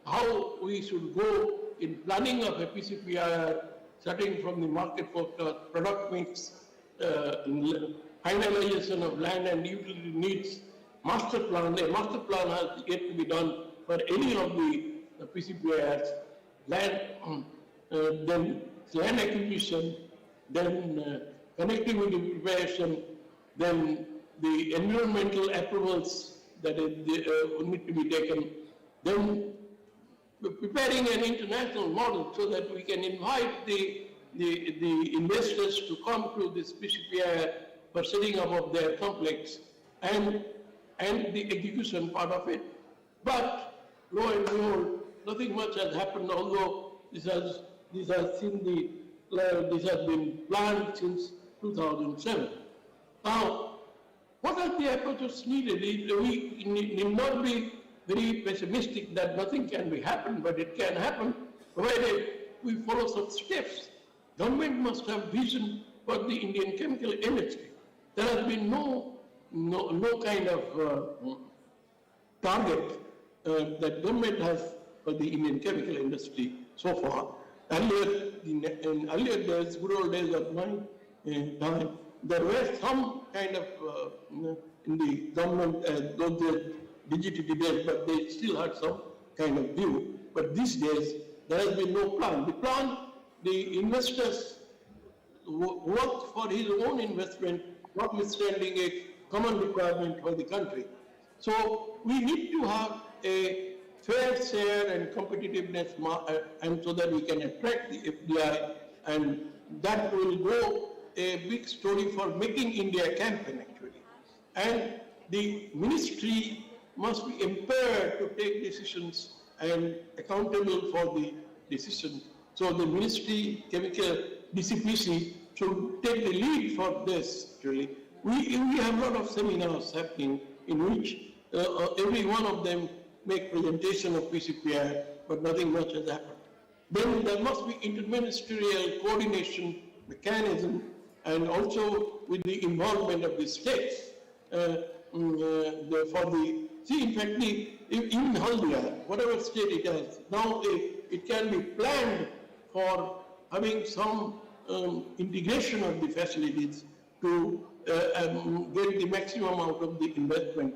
how we should go in planning of a PCPR, starting from the market forecast, product mix, finalization of land and utility needs, master plan. A master plan has yet to be done for any of the PCPRs, then land acquisition, then connectivity preparation, then the environmental approvals that need to be taken, then preparing an international model so that we can invite the the investors to come to this PCPI for setting up of their complex and the execution part of it. But lo and behold, nothing much has happened, although this has been planned since 2007. Now, what are the approaches needed? We need not be very pessimistic that nothing can be happened, but it can happen provided we follow such steps. Government must have vision for the Indian chemical industry. There has been no kind of target that government has for the Indian chemical industry so far. Earlier, in earlier days, good old days of my time, there were some kind of in the government, those digitally days, but they still had some kind of view. But these days, there has been no plan. The plan, the investors work for his own investment, notwithstanding a common requirement for the country. So we need to have a fair share and competitiveness, and so that we can attract the FDI, and that will go a big story for making India campaign actually. And the ministry must be empowered to take decisions and accountable for the decisions. So the ministry, chemical DCPC, should take the lead for this actually. We have a lot of seminars happening in which every one of them make presentation of PCPI, but nothing much has happened. Then there must be interministerial coordination mechanism, and also with the involvement of the states. See, in fact, in Haldia, whatever state it has, now it can be planned for having some integration of the facilities to get the maximum out of the investment.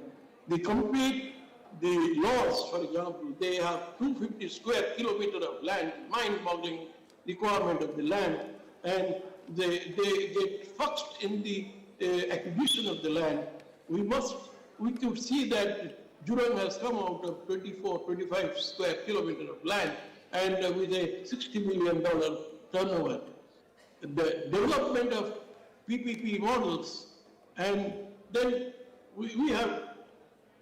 The laws, for example, they have 250 square kilometers of land, mind-boggling requirement of the land, and they get fussed in the acquisition of the land. We could see that Jurong has come out of 25 square kilometers of land, and with a $60 million turnover. The development of PPP models, and then we have,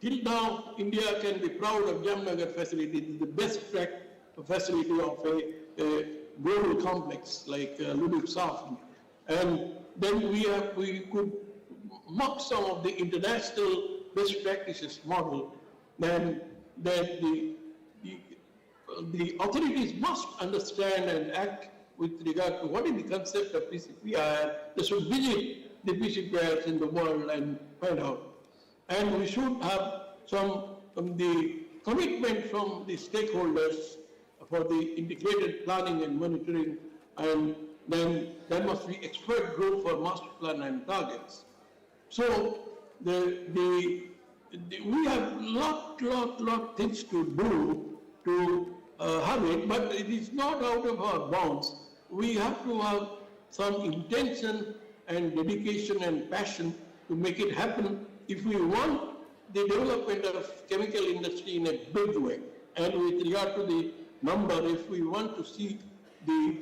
till now, India can be proud of Jamnagar facility. It is the best track facility of a global complex like Ludwigshafen. And then we could mock some of the international best practices model. Then the authorities must understand and act with regard to what is the concept of PCPI. They should visit the PCPIs in the world and find out. And we should have some the commitment from the stakeholders for the integrated planning and monitoring, and then there must be expert group for master plan and targets. So we have lot things to do to have it, but it is not out of our bounds. We have to have some intention and dedication and passion to make it happen if we want the development of chemical industry in a big way. And with regard to the number, if we want to see the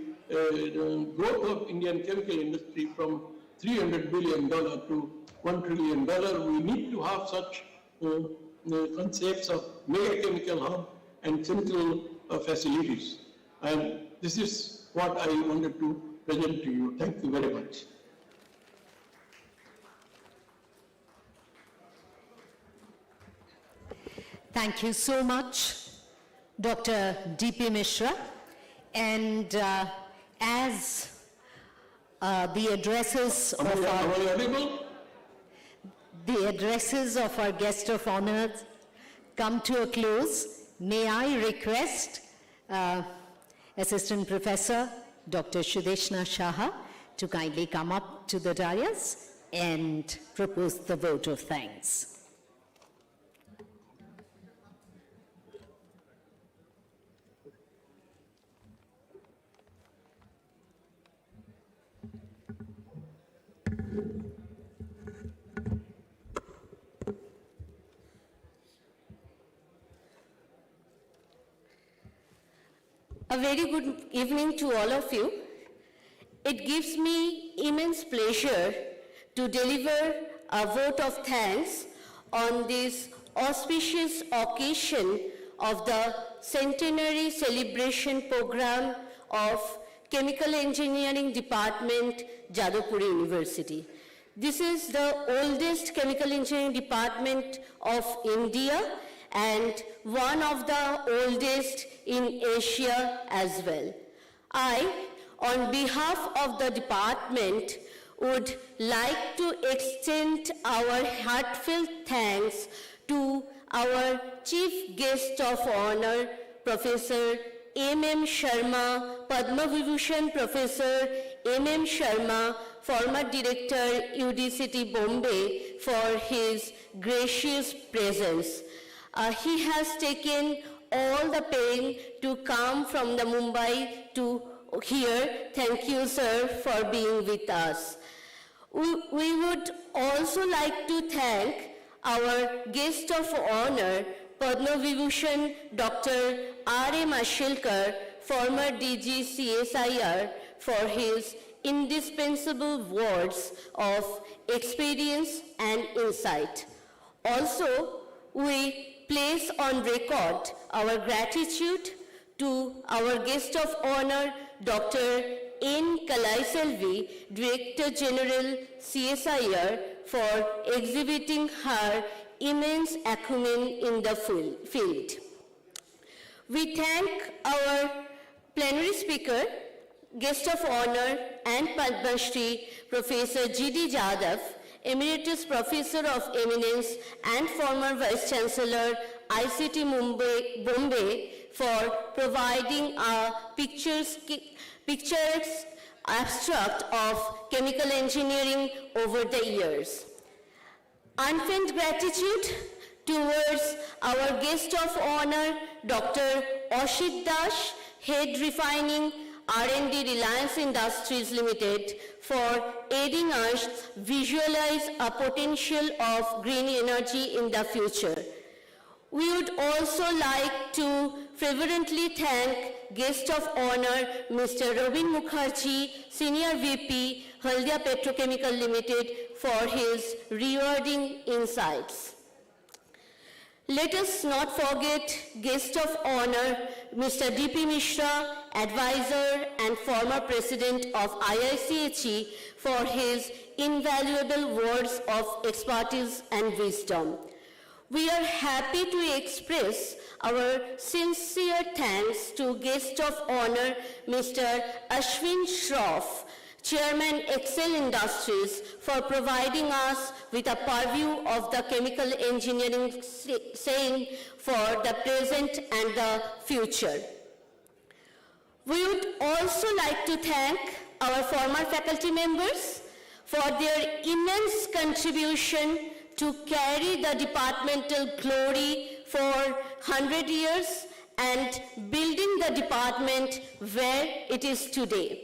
growth of Indian chemical industry from $300 billion to $1 trillion, we need to have such concepts of mega chemical hub and central facilities. And this is what I wanted to present to you. Thank you very much. Thank you so much, Dr. D.P. Mishra. And as the addresses of our guest of honor come to a close, may I request Assistant Professor Dr. Sudeshna Shaha to kindly come up to the dais and propose the vote of thanks. A very good evening to all of you. It gives me immense pleasure to deliver a vote of thanks on this auspicious occasion of the Centenary Celebration Program of Chemical Engineering Department, Jadavpur University. This is the oldest chemical engineering department of India and one of the oldest in Asia as well. I, on behalf of the department, would like to extend our heartfelt thanks to our Chief Guest of Honor, Professor M.M. Sharma, Padma Vibhushan Professor M.M. Sharma, former Director, UDCT Bombay, for his gracious presence. He has taken all the pain to come from the Mumbai to here. Thank you, sir, for being with us. We would also like to thank our guest of honor, Padma Vibhushan Dr. R.M. Ashilkar, former DG CSIR, for his indispensable words of experience and insight. Also, we place on record our gratitude to our guest of honor, Dr. N. Kalaiselvi, Director General CSIR, for exhibiting her immense acumen in the field. We thank our plenary speaker, guest of honor and Padma Shri, Professor G.D. Jadhav, Emeritus Professor of Eminence and former Vice Chancellor, ICT Bombay, for providing a picturesque abstract of chemical engineering over the years. Unfeigned gratitude towards our guest of honor, Dr. Ashit Dash, Head Refining, R&D Reliance Industries Limited, for aiding us visualize a potential of green energy in the future. We would also like to fervently thank guest of honor, Mr. Robin Mukherjee, Senior VP, Haldia Petrochemical Limited, for his rewarding insights. Let us not forget guest of honor, Mr. D.P. Mishra, advisor and former president of IICHE, for his invaluable words of expertise and wisdom. We are happy to express our sincere thanks to guest of honor, Mr. Ashwin Shroff, Chairman Excel Industries, for providing us with a purview of the chemical engineering scene for the present and the future. We would also like to thank our former faculty members for their immense contribution to carry the departmental glory for 100 years and building the department where it is today.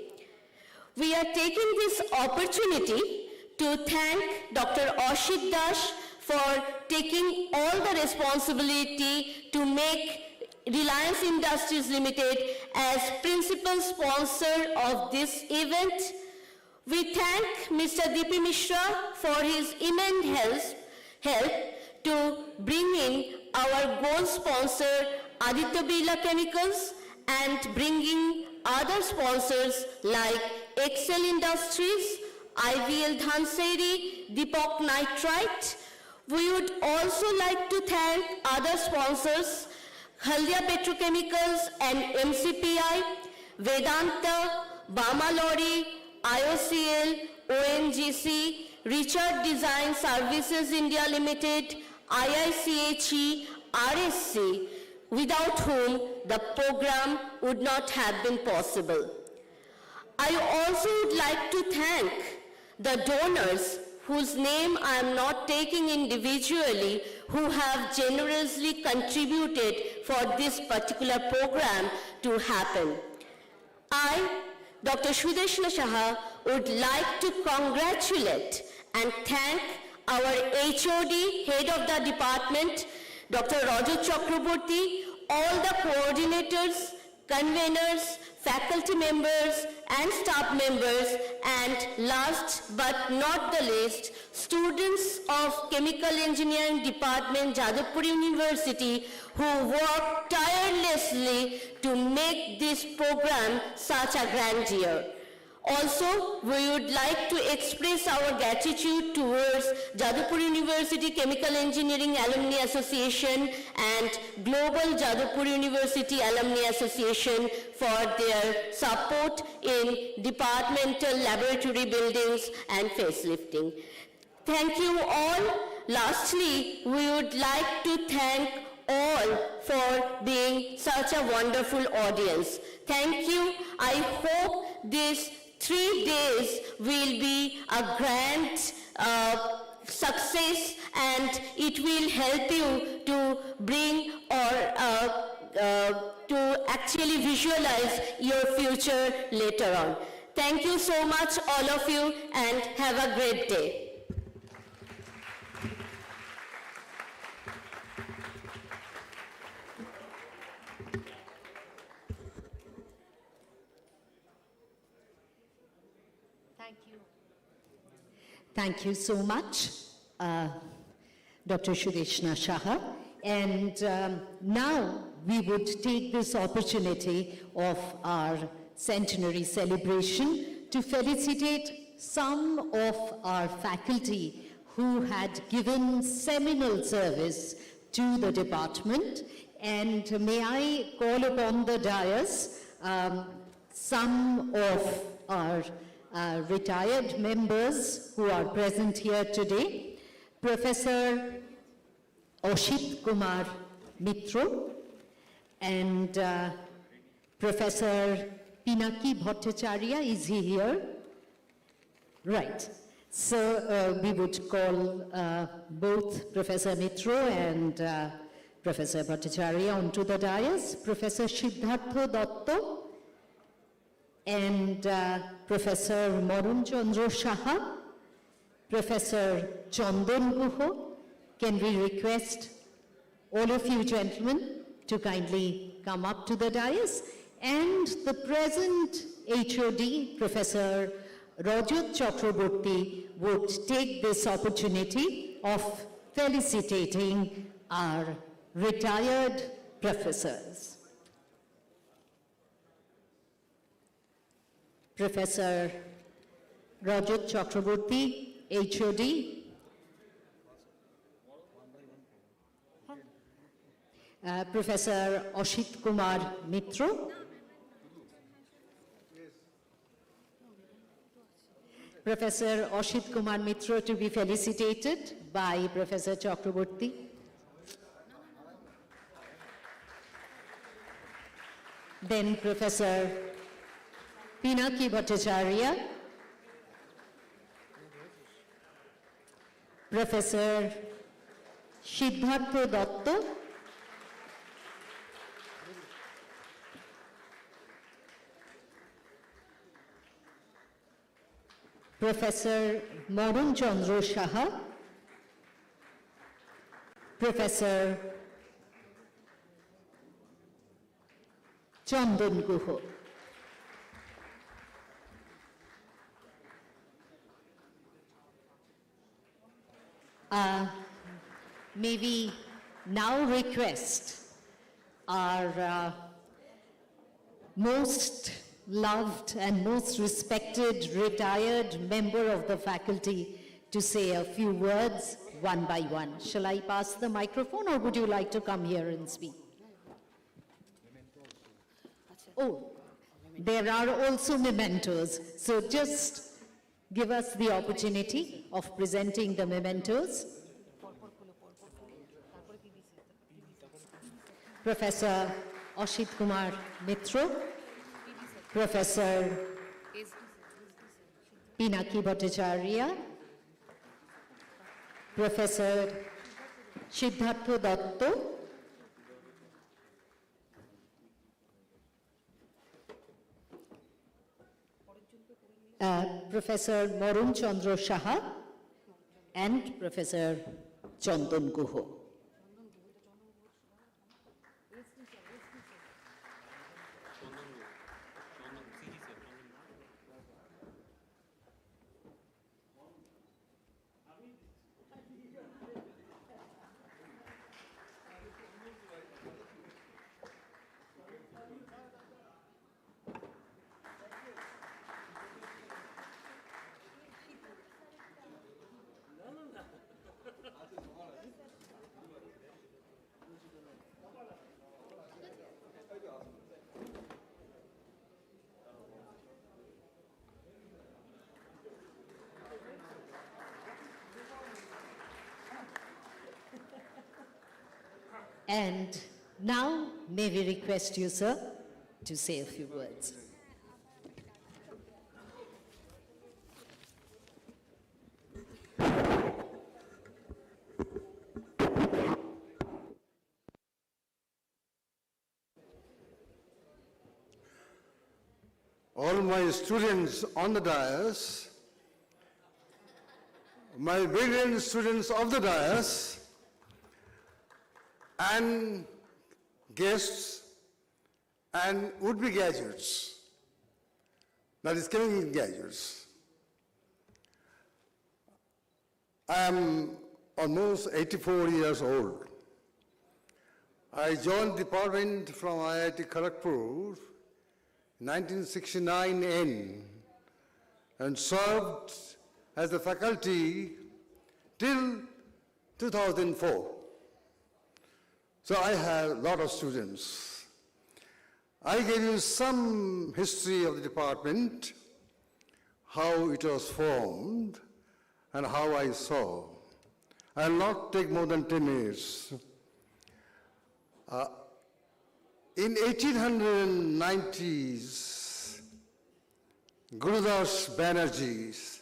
We are taking this opportunity to thank Dr. Ashit Dash for taking all the responsibility to make Reliance Industries Limited as principal sponsor of this event. We thank Mr. D.P. Mishra for his immense help to bring in our gold sponsor, Aditya Birla Chemicals, and bringing other sponsors like Excel Industries, IVL Dhanseri, Deepak Nitrite. We would also like to thank other sponsors, Haldia Petrochemicals and MCPI, Vedanta, Bama Lorry, IOCL, ONGC, Richard Design Services India Limited, IICHE, RSC, without whom the program would not have been possible. I also would like to thank the donors whose name I am not taking individually, who have generously contributed for this particular program to happen. I, Dr. Shudeshna Shaha, would like to congratulate and thank our HOD, head of the department, Dr. Rajat Chakraborty, all the coordinators, conveners, faculty members, and staff members, and last but not the least, students of Chemical Engineering Department, Jadavpur University, who work tirelessly to make this program such a grandeur. Also, we would like to express our gratitude towards Jadavpur University Chemical Engineering Alumni Association and Global Jadavpur University Alumni Association for their support in departmental laboratory buildings and facelifting. Thank you all. Lastly, we would like to thank all for being such a wonderful audience. Thank you. I hope this 3 days will be a grand success, and it will help you to bring or to actually visualize your future later on. Thank you so much, all of you, and have a great day. Thank you so much, Dr. Sudeshna Shaha. And now we would take this opportunity of our centenary celebration to felicitate some of our faculty who had given seminal service to the department. And may I call upon the dais some of our retired members who are present here today. Professor Ashit Kumar Mitro and Professor Pinaki Bhattacharya, is he here? Right. So we would call both Professor Mitro and Professor Bhattacharya onto the dais. Professor Siddhartha Datta and Professor Morun Chandra Shaha, Professor Chandan Guho. Can we request all of you gentlemen to kindly come up to the dais? And the present HOD, Professor Rajat Chakraborty, would take this opportunity of felicitating our retired professors. Professor Rajat Chakraborty, HOD. Professor Ashit Kumar Mitro. Professor Ashit Kumar Mitro to be felicitated by Professor Chakraborty. Then Professor Pinaki Bhattacharya, Professor Siddhartha Datta, Professor Morun Chandra Shaha, Professor Chandan Guho. May we now request our most loved and most respected retired member of the faculty to say a few words one by one. Shall I pass the microphone, or would you like to come here and speak? Oh, there are also mementos. So just give us the opportunity of presenting the mementos. Professor Ashit Kumar Mitro, Professor Pinaki Bhattacharya, Professor Siddhartha Datta, Professor Morun Chandra Shaha, and Professor Chandan Guho. And now, may we request you, sir, to say a few words. All my students on the dais, my brilliant students of the dais, and guests and would-be graduates, that is coming in graduates. I am almost 84 years old. I joined the department from IIT Kharagpur 1969 N and served as the faculty till 2004. So I have a lot of students. I gave you some history of the department, how it was formed and how I saw. I will not take more than 10 minutes. In 1890s, Gurudas Banerjee,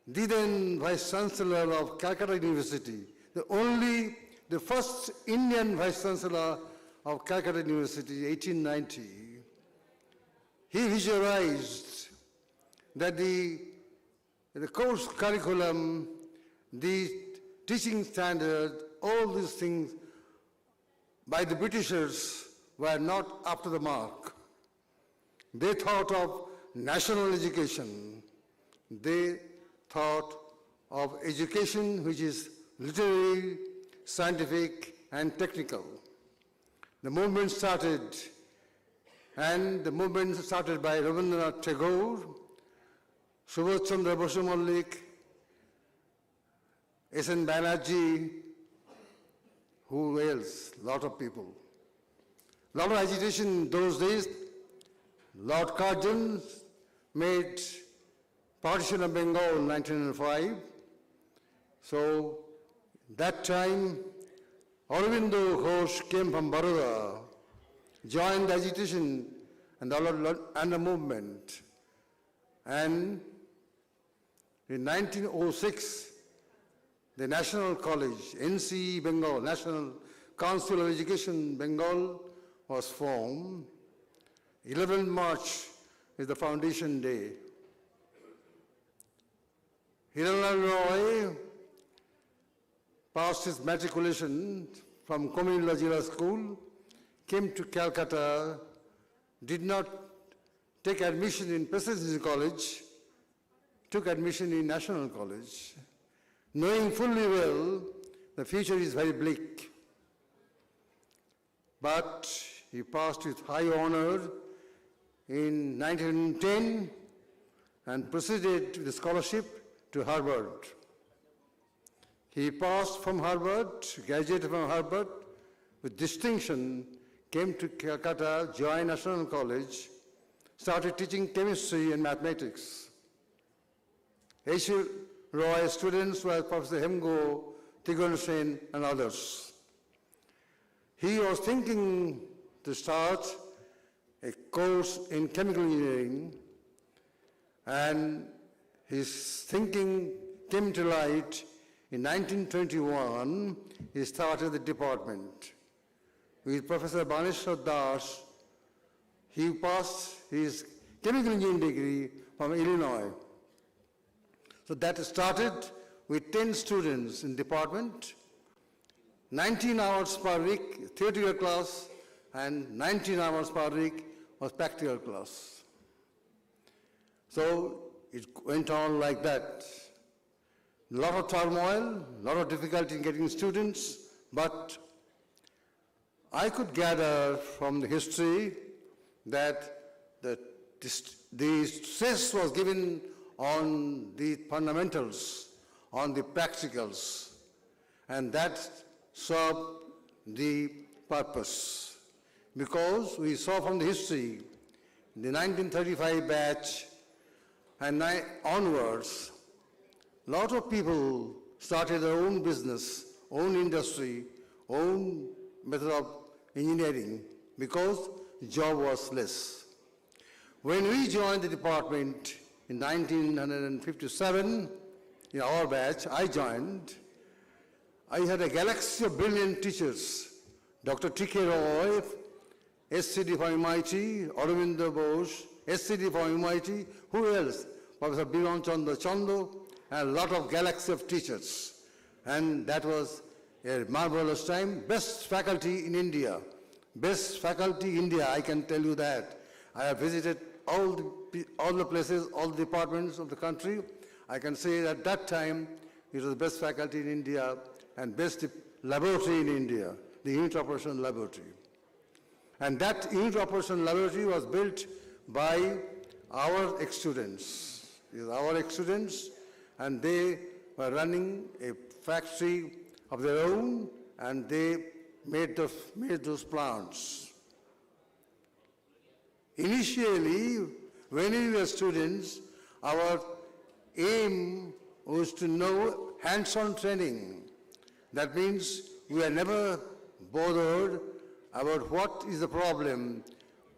the then Vice Chancellor of Calcutta University, the first Indian Vice Chancellor of Calcutta University, 1890, he visualized that the course curriculum, the teaching standard, all these things by the Britishers were not up to the mark. They thought of national education. They thought of education which is literary, scientific, and technical. The movement started, and the movement started by Rabindranath Tagore, Subhash Chandra Bosu Mallik, S.N. Banerjee, who else? A lot of people. A lot of agitation in those days. Lord Curzon made partition of Bengal in 1905. So that time, Aurobindo Ghosh came from Baroda, joined the agitation and the movement. And in 1906, the National College, NCE Bengal, National Council of Education Bengal, was formed. 11 March is the foundation day. Hiranand Roy passed his matriculation from Comilla Jilla School, came to Calcutta, did not take admission in Presidency College, took admission in National College, knowing fully well the future is very bleak. But he passed with high honor in 1910 and proceeded to the scholarship to Harvard. He passed from Harvard, graduated from Harvard with distinction, came to Calcutta, joined National College, started teaching chemistry and mathematics. H. Roy's students were Professor Hemgo, Tigon Sen, and others. He was thinking to start a course in chemical engineering, and his thinking came to light in 1921. He started the department. With Professor Baneshwar Das, he passed his chemical engineering degree from Illinois. So that started with 10 students in department, 19 hours per week, theoretical class, and 19 hours per week was practical class. So it went on like that. A lot of turmoil, a lot of difficulty in getting students, but I could gather from the history that the stress was given on the fundamentals, on the practicals, and that served the purpose. Because we saw from the history, the 1935 batch and onwards, a lot of people started their own business, own industry, own method of engineering because job was less. When we joined the department in 1957, in our batch, I joined, I had a galaxy of brilliant teachers. Dr. T.K. Roy, SCD for MIT, Aurobindo Bose, SCD for MIT, who else? Professor Biman Chandra Chando, and a lot of galaxy of teachers. And that was a marvelous time. Best faculty in India. Best faculty in India, I can tell you that. I have visited all the places, all the departments of the country. I can say at that time, it was the best faculty in India and best laboratory in India, the Unit Operation Laboratory. And that Unit Operation Laboratory was built by our ex-students. Our ex-students, and they were running a factory of their own, and they made those plants. Initially, when we were students, our aim was to know hands-on training. That means we were never bothered about what is the problem.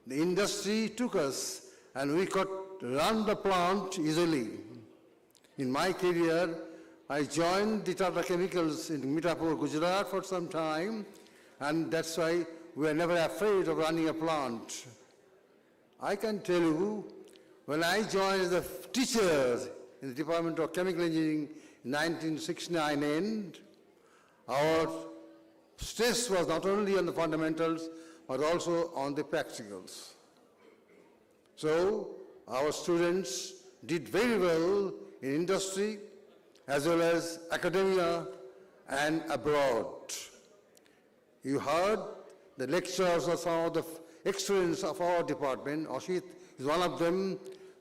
The industry took us and we could run the plant easily. In my career, I joined the Tata Chemicals in Mitapur, Gujarat for some time, and that's why we were never afraid of running a plant. I can tell you, when I joined as a teacher in the Department of Chemical Engineering in 1969 end, our stress was not only on the fundamentals, but also on the practicals. So our students did very well in industry as well as academia and abroad. You heard the lectures of some of the ex-students of our department. Ashit is one of them,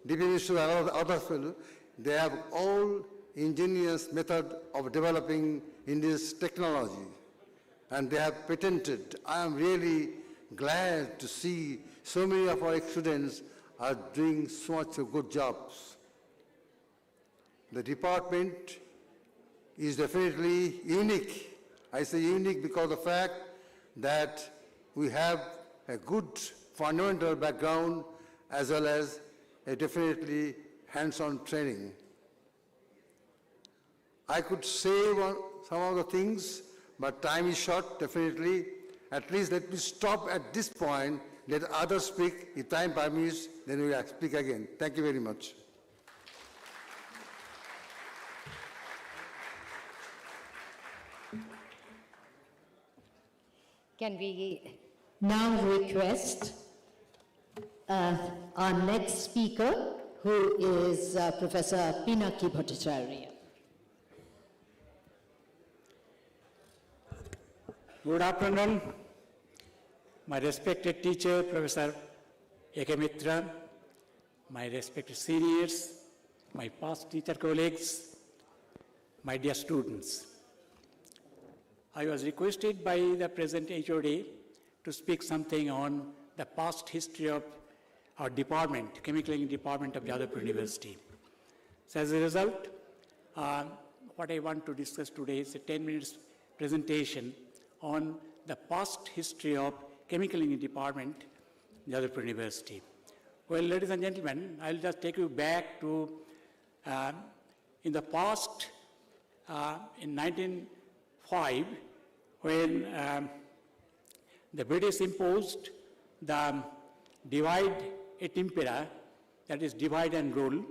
DP Minister and other fellow. They have all ingenious method of developing in this technology, and they have patented. I am really glad to see so many of our students are doing so much good jobs. The department is definitely unique. I say unique because of the fact that we have a good fundamental background as well as a definitely hands-on training. I could say some of the things, but time is short, definitely. At least let me stop at this point, let others speak. If time permits, then we will speak again. Thank you very much. Can we now request our next speaker, who is Professor Pinaki Bhattacharya. Good afternoon, my respected teacher, Professor A.K. Mitra, my respected seniors, my past teacher colleagues, my dear students. I was requested by the present HOD to speak something on the past history of our department, Chemical Engineering Department of Jadavpur University. So as a result, what I want to discuss today is a 10 minutes presentation on the past history of Chemical Engineering Department, Jadavpur University. Well, ladies and gentlemen, I'll just take you back to in the past, in 1905, when the British imposed the divide et impera, that is divide and rule,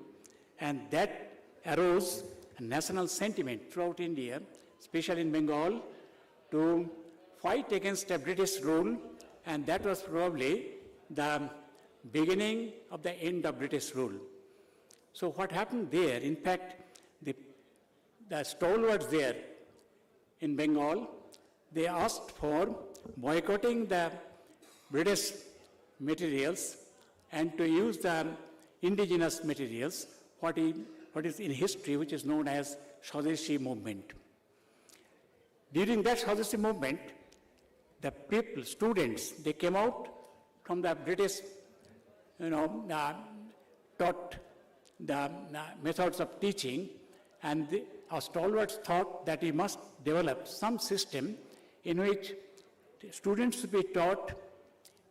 and that arose a national sentiment throughout India, especially in Bengal, to fight against the British rule, and that was probably the beginning of the end of British rule. So what happened there, in fact, the stalwarts there in Bengal, they asked for boycotting the British materials and to use the indigenous materials, what is in history, which is known as Swadeshi movement. During that Swadeshi movement, the people, students, they came out from the British, taught the methods of teaching, and our stalwarts thought that we must develop some system in which students should be taught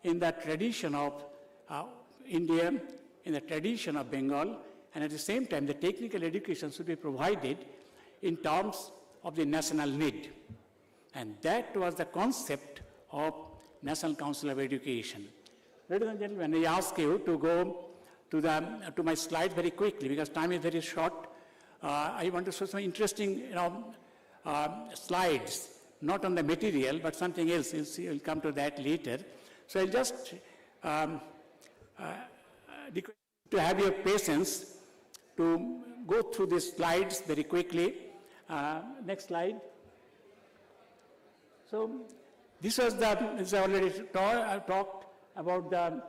in the tradition of India, in the tradition of Bengal, and at the same time, the technical education should be provided in terms of the national need. And that was the concept of National Council of Education. Ladies and gentlemen, I ask you to go to my slide very quickly because time is very short. I want to show some interesting slides, not on the material, but something else. You'll see, we'll come to that later. So I'll just to have your patience to go through these slides very quickly. Next slide. So this was this I already talked about the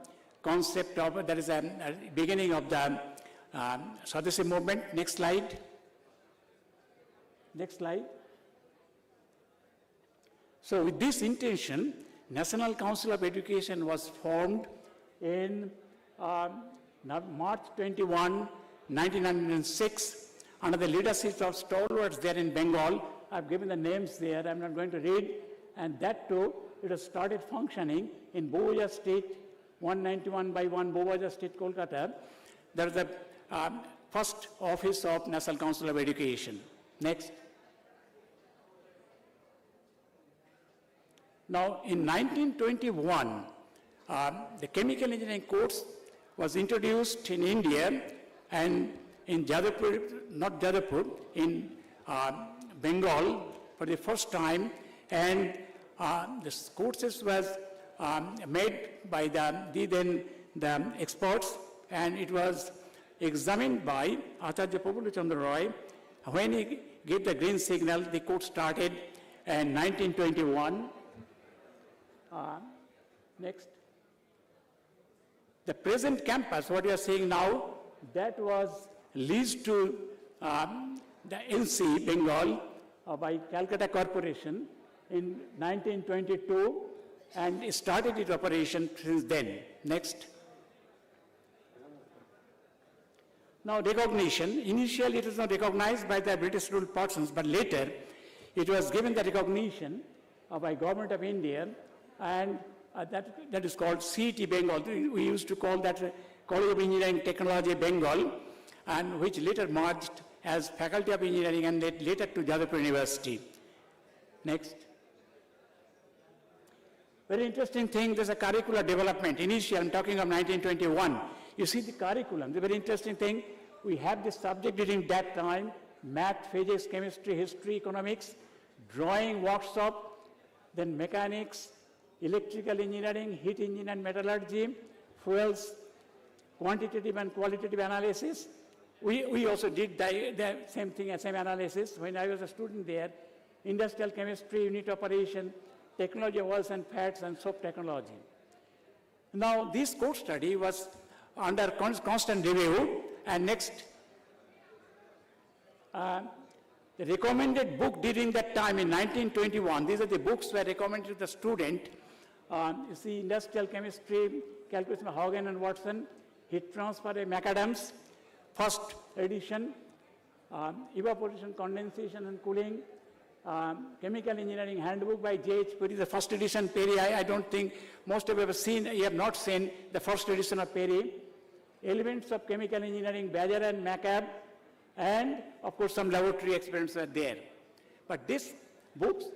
concept of, that is a beginning of the Swadesi movement. Next slide. Next slide. So with this intention, National Council of Education was formed in March 21, 1906, under the leadership of stalwarts there in Bengal. I've given the names there, I'm not going to read. And that too, it has started functioning in Bowaja State, 191 by 1 Bowaja State, Kolkata. There is the first office of National Council of Education. Next. Now, in 1921, the chemical engineering course was introduced in India and in Jadavpur, not Jadavpur, in Bengal for the first time, and this courses was made by the experts, and it was examined by Acharya Prabhu Chandra Roy. When he gave the green signal, the course started in 1921. Next. The present campus, what you are seeing now, that was leased to the NC, Bengal, by Calcutta Corporation in 1922, and it started its operation since then. Next. Now, recognition. Initially, it was not recognized by the British ruled persons, but later, it was given the recognition by Government of India, and that is called CET Bengal. We used to call that College of Engineering Technology Bengal, and which later merged as Faculty of Engineering and later to Jadavpur University. Next. Very interesting thing, there's a curricular development. Initially, I'm talking of 1921. You see the curriculum, the very interesting thing, we have this subject during that time, math, physics, chemistry, history, economics, drawing workshop, then mechanics, electrical engineering, heat engine and metallurgy, fuels, quantitative and qualitative analysis. We also did the same thing, same analysis when I was a student there. Industrial chemistry, unit operation, technology of oils and fats, and soap technology. Now, this course study was under constant review, and next, the recommended book during that time in 1921, these are the books were recommended to the student. You see, industrial chemistry, calculation of Hogan and Watson, heat transfer by McAdams, first edition, evaporation, condensation and cooling, chemical engineering handbook by J.H. Perry, the first edition Perry. I don't think most of you have seen, you have not seen the first edition of Perry. Elements of chemical engineering, Badger and McAb, and of course some laboratory experiments were there. But this books,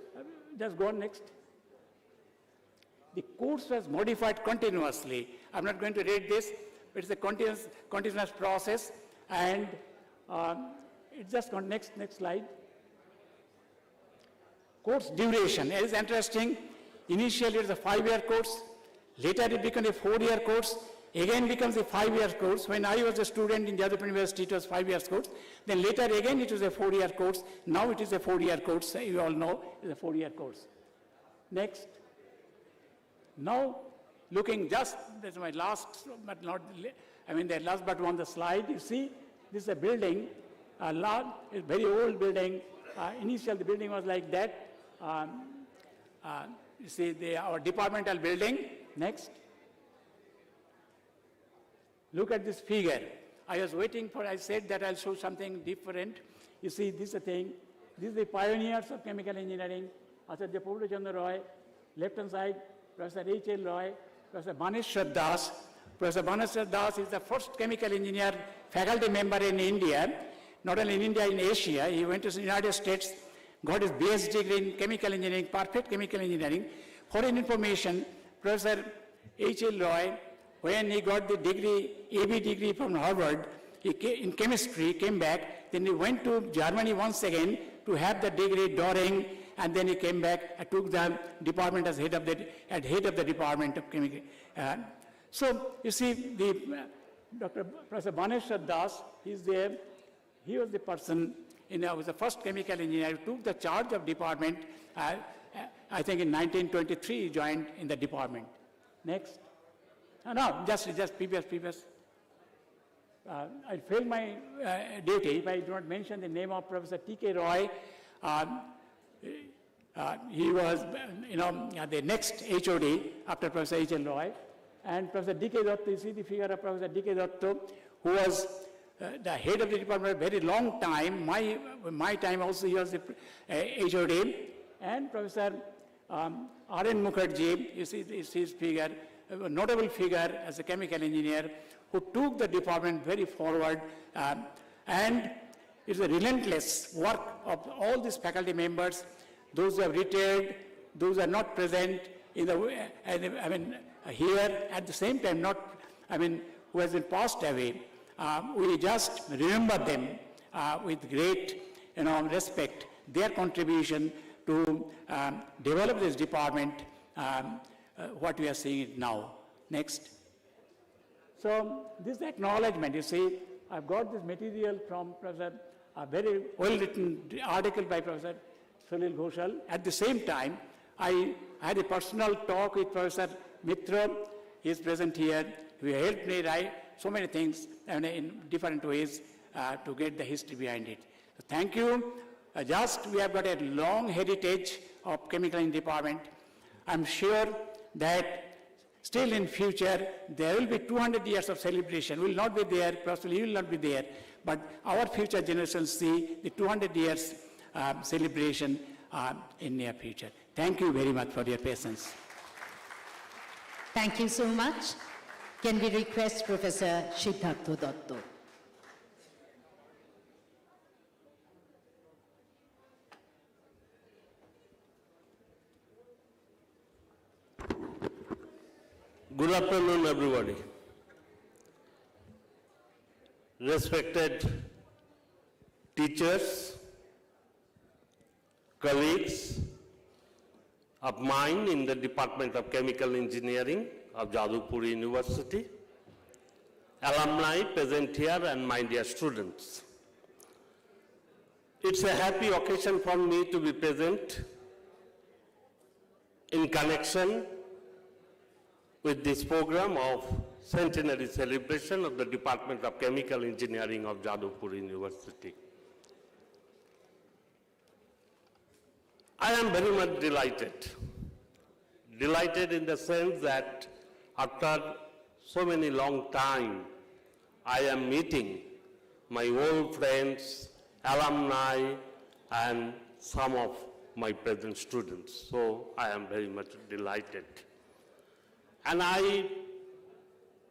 just go on next. The course was modified continuously. I'm not going to read this, but it's a continuous process, and it's just on next slide. Course duration is interesting. Initially it was a 5-year course, later it became a 4-year course, again becomes a 5-year course. When I was a student in Jadavpur University, it was 5-year course. Then later again it was a 4-year course. Now it is a 4-year course. You all know it's a 4-year course. Next. Now, looking just, that's my last, but not, I mean the last but one the slide. You see, this is a building, a very old building. Initially the building was like that. You see our departmental building. Next. Look at this figure. I was waiting for, I said that I'll show something different. You see, this is the thing. This is the pioneers of chemical engineering, Acharya Prabhu Chandra Roy, Left-hand side, Professor H.L. Roy, Professor Baneshwar Das. Professor Baneshwar Das is the first chemical engineer faculty member in India, not only in India, in Asia. He went to the United States, got his BS degree in chemical engineering, perfect chemical engineering. For your information, Professor H.L. Roy, when he got the degree, AB degree from Harvard, in chemistry, came back, then he went to Germany once again to have the degree Doring, and then he came back and took the department as head of the department of chemical. So you see, Professor Baneshwar Das, he's there. He was the person, was the first chemical engineer who took the charge of department. I think in 1923 he joined in the department. Next. No, just previous. I failed my duty if I do not mention the name of Professor T.K. Roy. He was, the next HOD after Professor H.L. Roy. And Professor D.K. Datta, you see the figure of Professor D.K. Datta, who was the head of the department for a very long time. My time also he was the HOD. And Professor R.N. Mukherjee, you see his figure, a notable figure as a chemical engineer who took the department very forward. And it's a relentless work of all these faculty members, those who have retired, those who are not present in the, here at the same time, who has been passed away. We just remember them with great, respect, their contribution to develop this department, what we are seeing it now. Next. So this acknowledgement, you see, I've got this material from Professor, a very well-written article by Professor Salil Ghoshal. At the same time, I had a personal talk with Professor Mitra. He is present here. He helped me write so many things in different ways to get the history behind it. So thank you. We have got a long heritage of chemical engineering department. I'm sure that still in future, there will be 200 years of celebration. We will not be there, possibly you will not be there, but our future generations see the 200 years celebration in near future. Thank you very much for your patience. Thank you so much. Can we request Professor Siddhartha Datta? Good afternoon, everybody. Respected teachers, colleagues of mine in the Department of Chemical Engineering of Jadavpur University, alumni present here, and my dear students. It's a happy occasion for me to be present in connection with this program of Centenary celebration of the Department of Chemical Engineering of Jadavpur University. I am very much delighted. Delighted in the sense that after so many long time, I am meeting my old friends, alumni, and some of my present students. So I am very much delighted. And I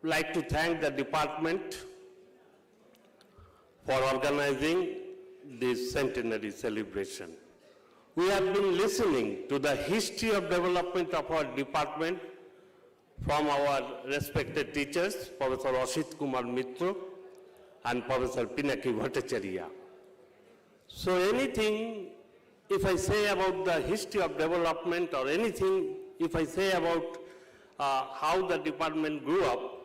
like to thank the department for organizing this centenary celebration. We have been listening to the history of development of our department from our respected teachers, Professor Ashit Kumar Mitra and Professor Pinaki Bhattacharya. So anything, if I say about the history of development, or anything, if I say about how the department grew up,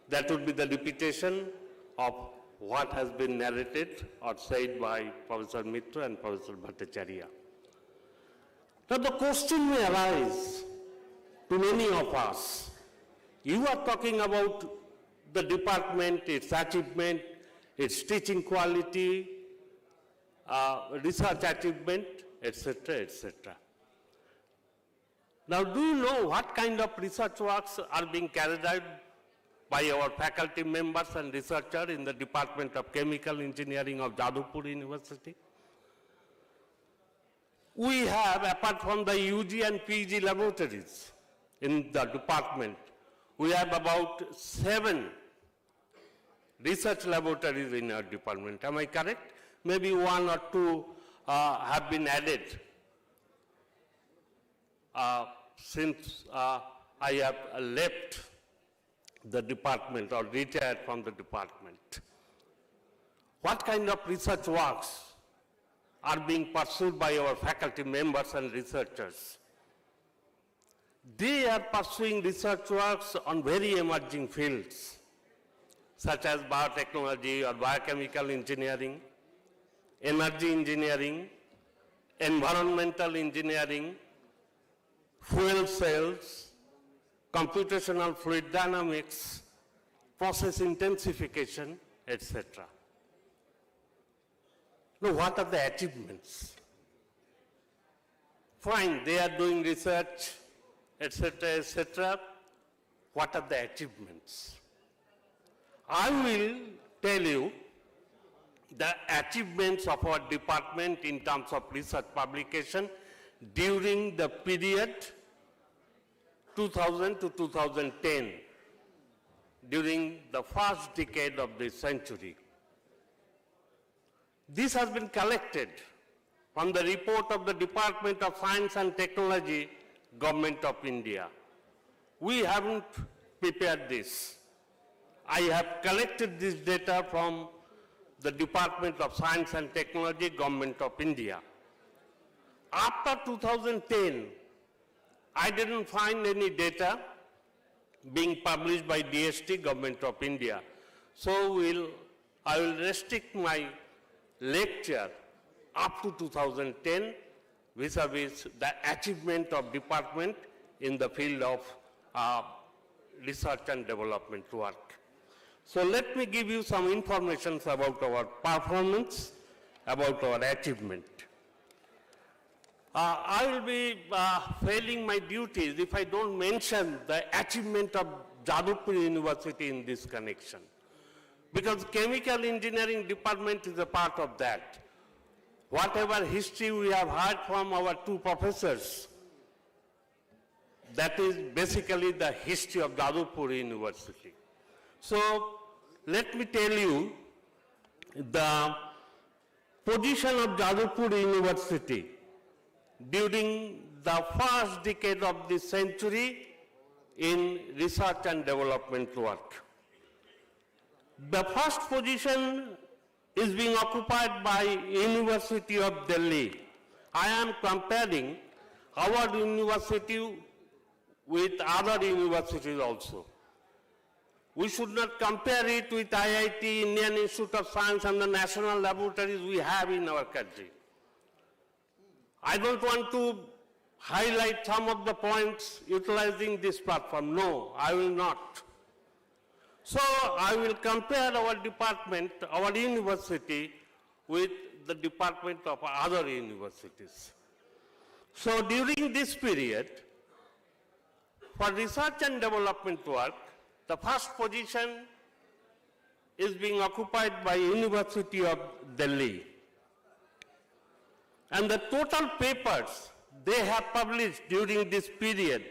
that would be the repetition of what has been narrated or said by Professor Mitra and Professor Bhattacharya. Now the question may arise to many of us. You are talking about the department, its achievement, its teaching quality, research achievement, etc., etc. Now, do you know what kind of research works are being carried out by our faculty members and researchers in the Department of Chemical Engineering of Jadavpur University? We have, apart from the UG and PG laboratories in the department, we have about 7 research laboratories in our department. Am I correct? Maybe 1 or 2 have been added since I have left the department or retired from the department. What kind of research works are being pursued by our faculty members and researchers? They are pursuing research works on very emerging fields, such as biotechnology or biochemical engineering, energy engineering, environmental engineering, fuel cells, computational fluid dynamics, process intensification, etc. Now, what are the achievements? Fine, they are doing research, etc., etc. What are the achievements? I will tell you the achievements of our department in terms of research publication during the period 2000 to 2010, during the first decade of this century. This has been collected from the report of the Department of Science and Technology, Government of India. We haven't prepared this. I have collected this data from the Department of Science and Technology, Government of India. After 2010, I didn't find any data being published by DST, Government of India. So I will restrict my lecture up to 2010 vis-a-vis the achievement of department in the field of research and development work. So let me give you some information about our performance, about our achievement. I will be failing my duties if I don't mention the achievement of Jadavpur University in this connection, because chemical engineering department is a part of that. Whatever history we have heard from our 2 professors, that is basically the history of Jadavpur University. So let me tell you the position of Jadavpur University during the first decade of this century in research and development work. The first position is being occupied by University of Delhi. I am comparing our university with other universities also. We should not compare it with IIT, Indian Institute of Science, and the national laboratories we have in our country. I don't want to highlight some of the points utilizing this platform. No, I will not. So I will compare our department, our university, with the department of other universities. So during this period, for research and development work, the first position is being occupied by University of Delhi. And the total papers they have published during this period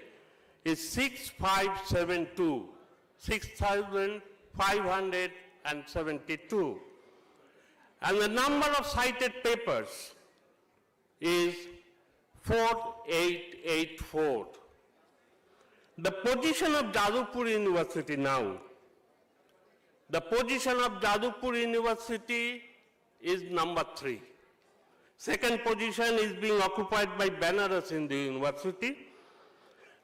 is 6,572. And the number of cited papers is 4884. The position of Jadavpur University now, the position of Jadavpur University is number 3. Second position is being occupied by Banaras Hindu University.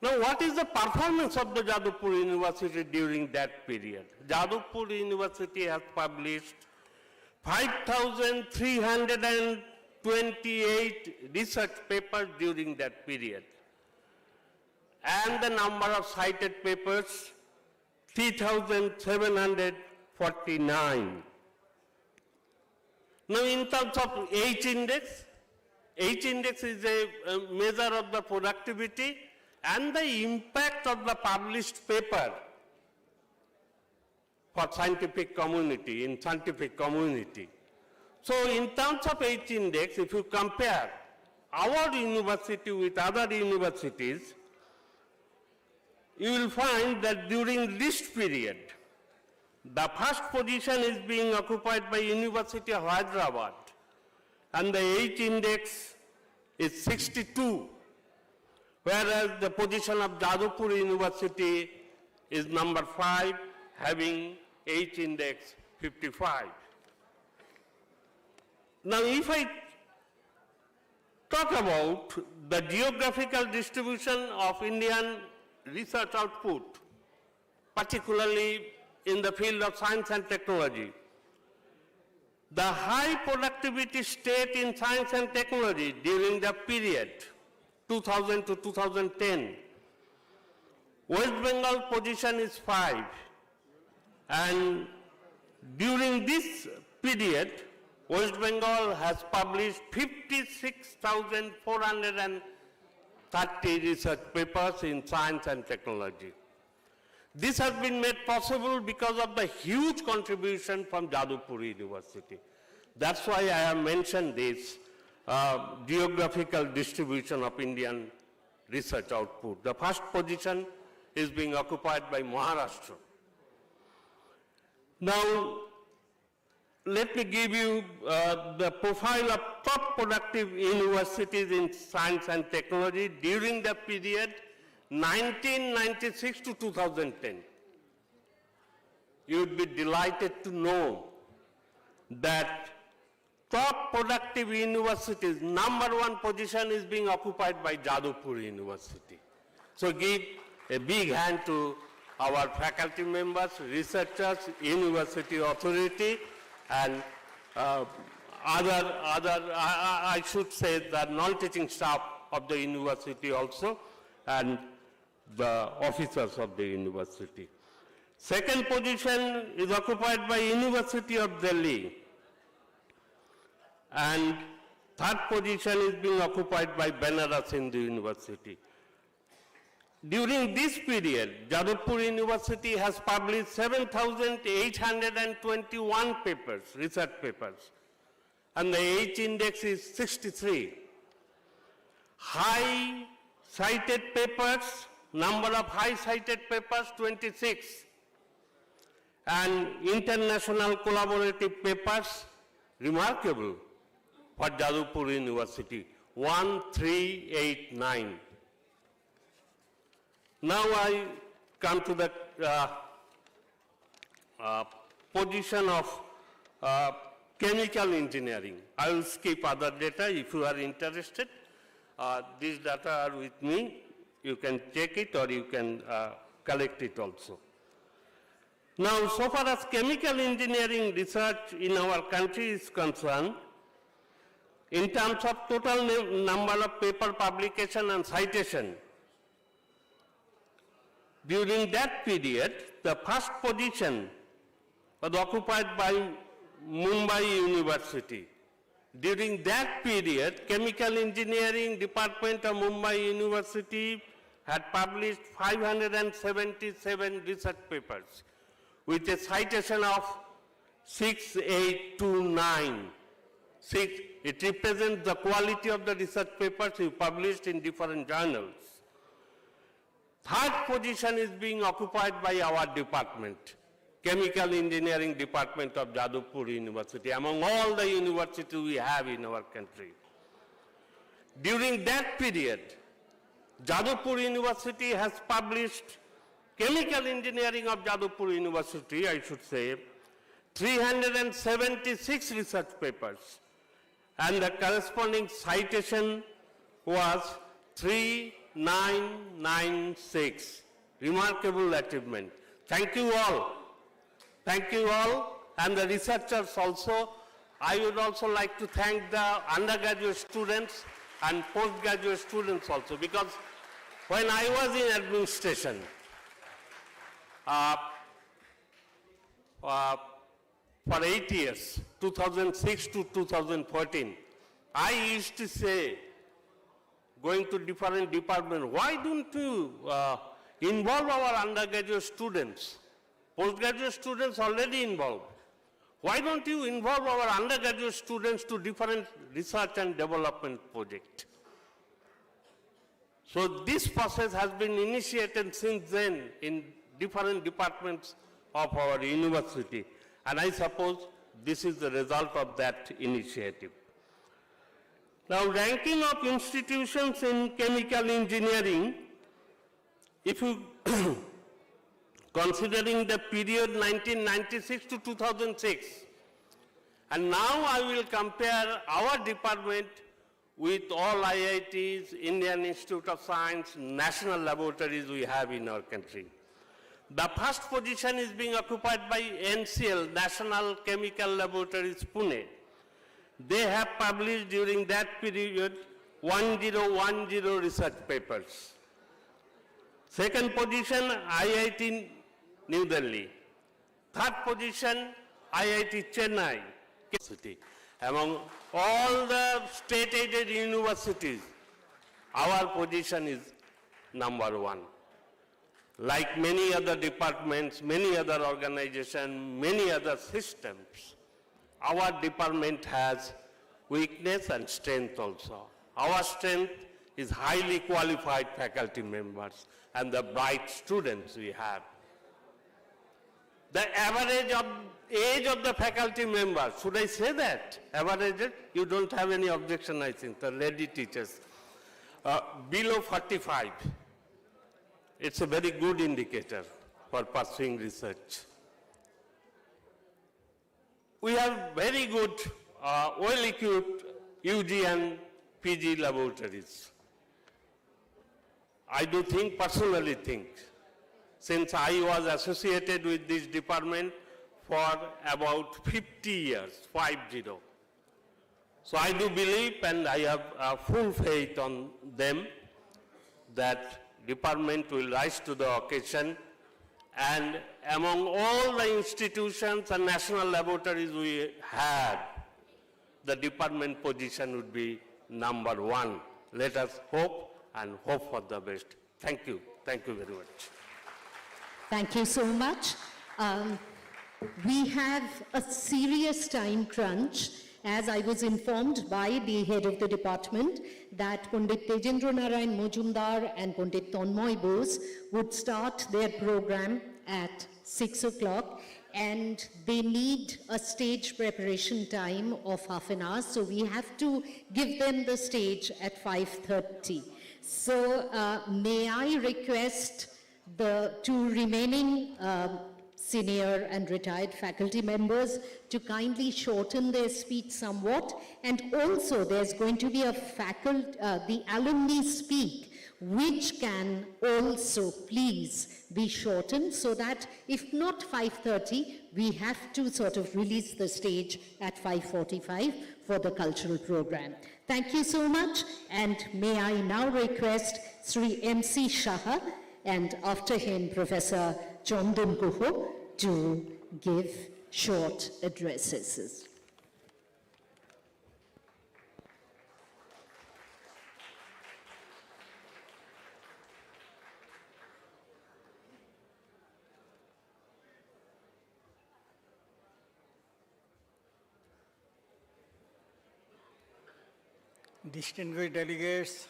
Now, what is the performance of the Jadavpur University during that period? Jadavpur University has published 5,328 research papers during that period. And the number of cited papers, 3,749. Now, in terms of H index is a measure of the productivity and the impact of the published paper for scientific community, in scientific community. So in terms of H index, if you compare our university with other universities, you will find that during this period, the first position is being occupied by University of Hyderabad, and the H index is 62, whereas the position of Jadavpur University is number 5, having H index 55. Now, if I talk about the geographical distribution of Indian research output, particularly in the field of science and technology, the high productivity state in science and technology during the period 2000 to 2010, West Bengal position is 5, and during this period, West Bengal has published 56,430 research papers in science and technology. This has been made possible because of the huge contribution from Jadavpur University. That's why I have mentioned this geographical distribution of Indian research output. The first position is being occupied by Maharashtra. Now, let me give you the profile of top productive universities in science and technology during the period 1996 to 2010. You would be delighted to know that top productive universities, #1 position is being occupied by Jadavpur University. So give a big hand to our faculty members, researchers, university authority, and I should say the non-teaching staff of the university also, and the officers of the university. Second position is occupied by University of Delhi, and third position is being occupied by Banaras Hindu University. During this period, Jadavpur University has published 7,821 papers, research papers, and the H index is 63. High cited papers, number of high cited papers 26, and international collaborative papers, remarkable for Jadavpur University, 1389. Now I come to the position of chemical engineering. I will skip other data if you are interested. These data are with me. You can check it or you can collect it also. Now, so far as chemical engineering research in our country is concerned, in terms of total number of paper publication and citation, during that period, the first position was occupied by Mumbai University. During that period, Chemical Engineering Department of Mumbai University had published 577 research papers with a citation of 6829. It represents the quality of the research papers you published in different journals. Third position is being occupied by our department, Chemical Engineering Department of Jadavpur University, among all the universities we have in our country. During that period, Jadavpur University has published, Chemical Engineering of Jadavpur University, I should say, 376 research papers, and the corresponding citation was 3996. Remarkable achievement. Thank you all. Thank you all, and the researchers also. I would also like to thank the undergraduate students and postgraduate students also, because when I was in administration, for 8 years, 2006 to 2014, I used to say, going to different departments, why don't you involve our undergraduate students? Postgraduate students already involved. Why don't you involve our undergraduate students to different research and development projects? So this process has been initiated since then in different departments of our university, and I suppose this is the result of that initiative. Now, ranking of institutions in chemical engineering, if you considering the period 1996 to 2006, and now I will compare our department with all IITs, Indian Institute of Science, national laboratories we have in our country. The first position is being occupied by NCL, National Chemical Laboratories, Pune. They have published during that period 1010 research papers. Second position, IIT New Delhi. Third position, IIT Chennai. Among all the state-aided universities, our position is number one. Like many other departments, many other organizations, many other systems, our department has weakness and strength also. Our strength is highly qualified faculty members and the bright students we have. The average age of the faculty members, should I say that? Average, you don't have any objection, I think, the lady teachers. Below 45. It's a very good indicator for pursuing research. We have very good, well-equipped UG and PG laboratories. I do think, personally think, since I was associated with this department for about 50 years, 50. So I do believe, and I have full faith on them, that department will rise to the occasion, and among all the institutions and national laboratories we have, the department position would be number one. Let us hope and hope for the best. Thank you. Thank you very much. Thank you so much. We have a serious time crunch, as I was informed by the head of the department that Pandit Tejendra Narayan Mojumdar and Pandit Tanmoy Bose would start their program at 6 o'clock, and they need a stage preparation time of half an hour, so we have to give them the stage at 5:30. So may I request the two remaining senior and retired faculty members to kindly shorten their speech somewhat, and also there's going to be a the alumni speak, which can also please be shortened, so that if not 5:30, we have to sort of release the stage at 5:45 for the cultural program. Thank you so much, and may I now request Sri M.C. Shah, and after him Professor Chandan Guho, to give short addresses. Distinguished delegates,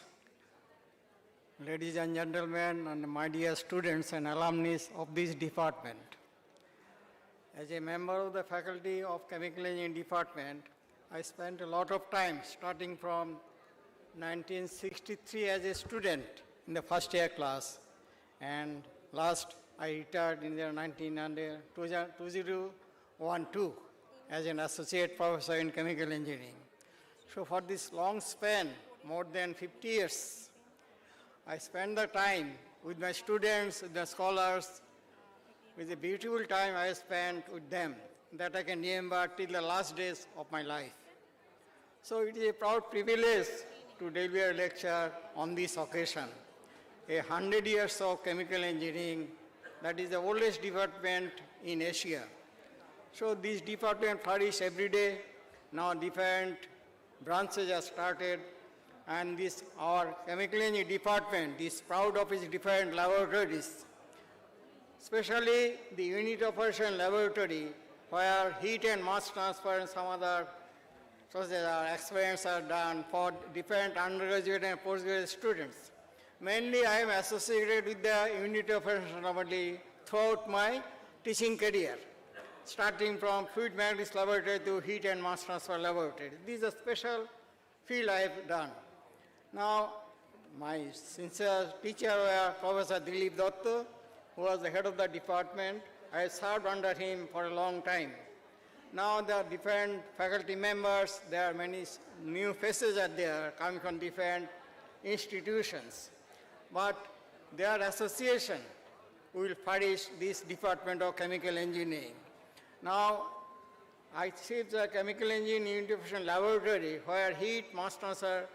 ladies and gentlemen, and my dear students and alumni of this department. As a member of the faculty of Chemical Engineering department, I spent a lot of time starting from 1963 as a student in the first year class, and last I retired in the 2012 as an associate professor in chemical engineering. So for this long span, more than 50 years, I spent the time with my students, with the scholars, with the beautiful time I spent with them that I can remember till the last days of my life. So it is a proud privilege to deliver a lecture on this occasion. 100 years of chemical engineering, that is the oldest department in Asia. So this department flourishes every day. Now different branches are started, and this our chemical engineering department is proud of its different laboratories, especially the unit operation laboratory, where heat and mass transfer and some other experiments are done for different undergraduate and postgraduate students. Mainly, I am associated with the unit of anomaly throughout my teaching career, starting from fluid mechanics laboratory to heat and mass transfer laboratory. This is a special field I have done. Now, my sincere teacher was Professor Dilip Datta, who was the head of the department. I served under him for a long time. Now there are different faculty members, there are many new faces are there coming from different institutions. But their association will furnish this Department of Chemical Engineering. Now, I see the Chemical Engineering Unit of Laboratory where heat, mass transfer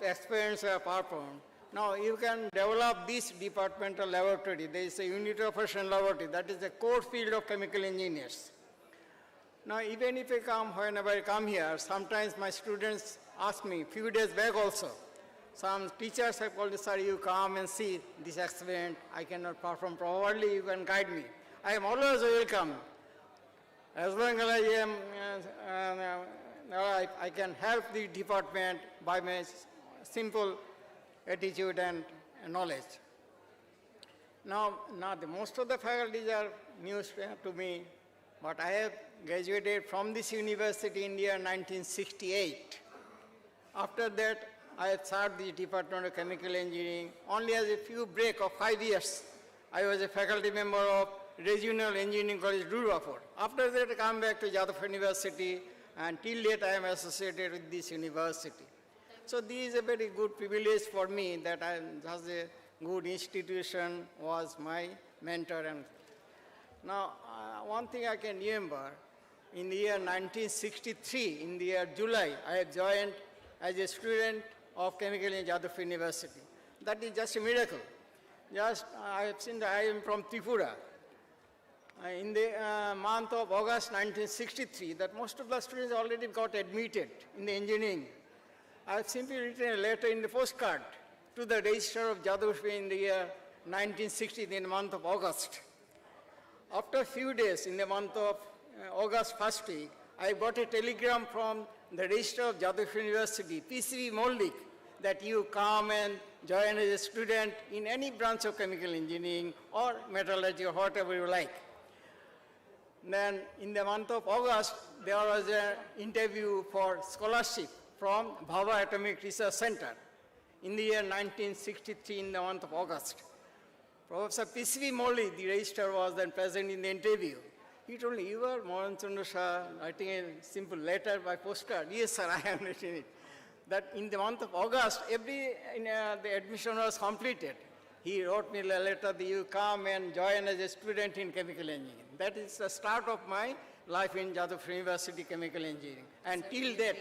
experiments are performed. Now, you can develop this departmental laboratory. There is a unit of operation laboratory. That is the core field of chemical engineers. Now, even if whenever I come here, sometimes my students ask me, few days back also, some teachers have called me, sir, you come and see this experiment. I cannot perform properly, you can guide me. I am always welcome. As long as I am, I can help the department by my simple attitude and knowledge. Now most of the faculties are new to me, but I have graduated from this university in the year 1968. After that, I have served the Department of Chemical Engineering. Only as a few break of 5 years, I was a faculty member of Regional Engineering College, Durgapur. After that, I come back to Jadavpur University, and till date, I am associated with this university. So this is a very good privilege for me that such a good institution was my mentor. And now, one thing I can remember, in the year 1963, in the year July, I have joined as a student of chemical engineering at Jadavpur University. That is just a miracle. I have seen that I am from Tripura. In the month of August 1963, that most of the students already got admitted in the engineering. I have simply written a letter in the postcard to the registrar of Jadavpur in the year 1960, in the month of August. After a few days, in the month of August first week, I got a telegram from the registrar of Jadavpur University, PCV Mollik, that you come and join as a student in any branch of chemical engineering or metallurgy or whatever you like. Then in the month of August, there was an interview for scholarship from Bhabha Atomic Research Center in the year 1963 in the month of August. Professor PCV Molli, the registrar, was then present in the interview. He told me, you are Mohan Chandra Shah, writing a simple letter by postcard. Yes, sir, I am writing it. That in the month of August, the admission was completed. He wrote me a letter that you come and join as a student in chemical engineering. That is the start of my life in Jadavpur University Chemical Engineering. And till that,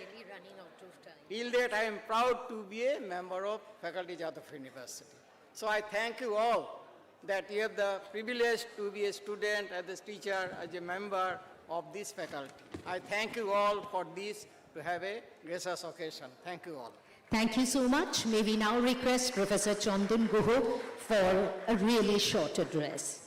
I am proud to be a member of Faculty Jadavpur University. So I thank you all that you have the privilege to be a student, as a teacher, as a member of this faculty. I thank you all for this, to have a gracious occasion. Thank you all. Thank you so much. May we now request Professor Chandan Guho for a really short address.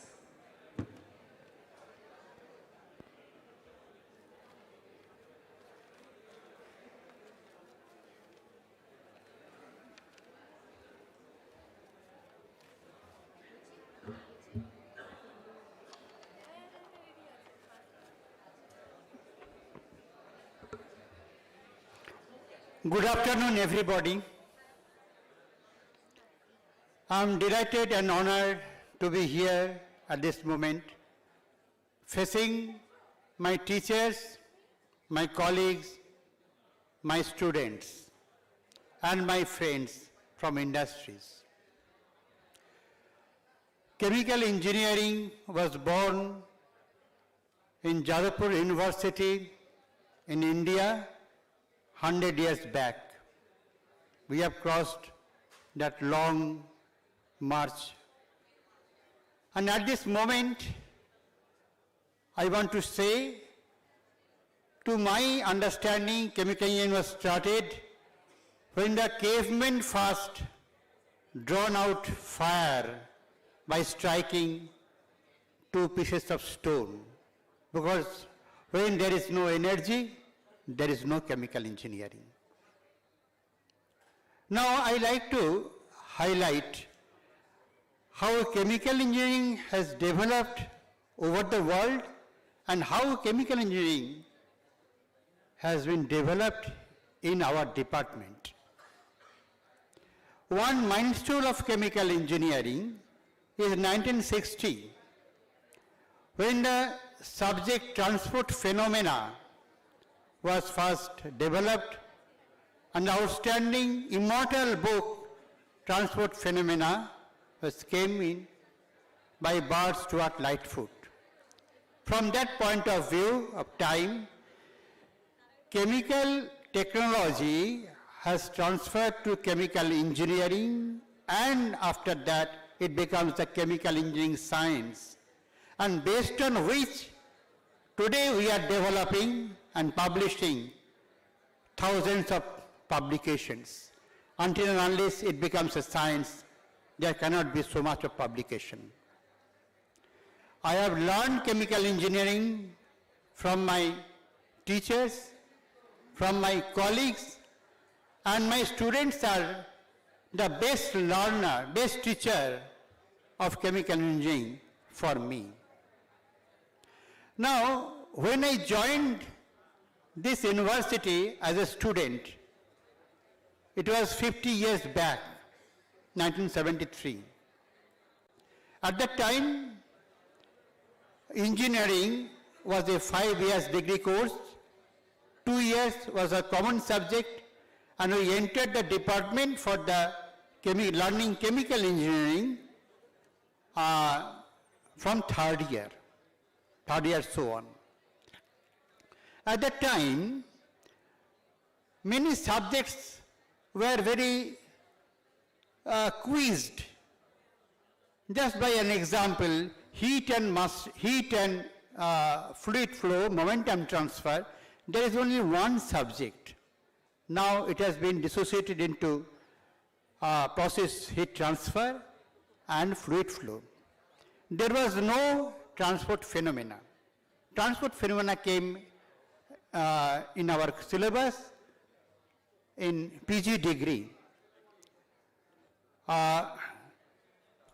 Good afternoon, everybody. I'm delighted and honored to be here at this moment, facing my teachers, my colleagues, my students, and my friends from industries. Chemical engineering was born in Jadavpur University in India 100 years back. We have crossed that long march. And at this moment, I want to say, to my understanding, chemical engineering was started when the cavemen first drawn out fire by striking two pieces of stone. Because when there is no energy, there is no chemical engineering. Now I like to highlight how chemical engineering has developed over the world and how chemical engineering has been developed in our department. One milestone of chemical engineering is 1960, when the subject transport phenomena was first developed, and the outstanding immortal book Transport Phenomena came in by Bart Stuart Lightfoot. From that point of view of time, chemical technology has transferred to chemical engineering, and after that it becomes the chemical engineering science, and based on which today we are developing and publishing thousands of publications. Until and unless it becomes a science, there cannot be so much of publication. I have learned chemical engineering from my teachers, from my colleagues, and my students are the best learner, best teacher of chemical engineering for me. Now, when I joined this university as a student, it was 50 years back, 1973. At that time, engineering was a 5 years degree course, 2 years was a common subject, and we entered the department for the learning chemical engineering from third year so on. At that time, many subjects were very quizzed. Just by an example, heat and fluid flow, momentum transfer, there is only one subject. Now it has been dissociated into process heat transfer and fluid flow. There was no transport phenomena. Transport phenomena came in our syllabus in PG degree.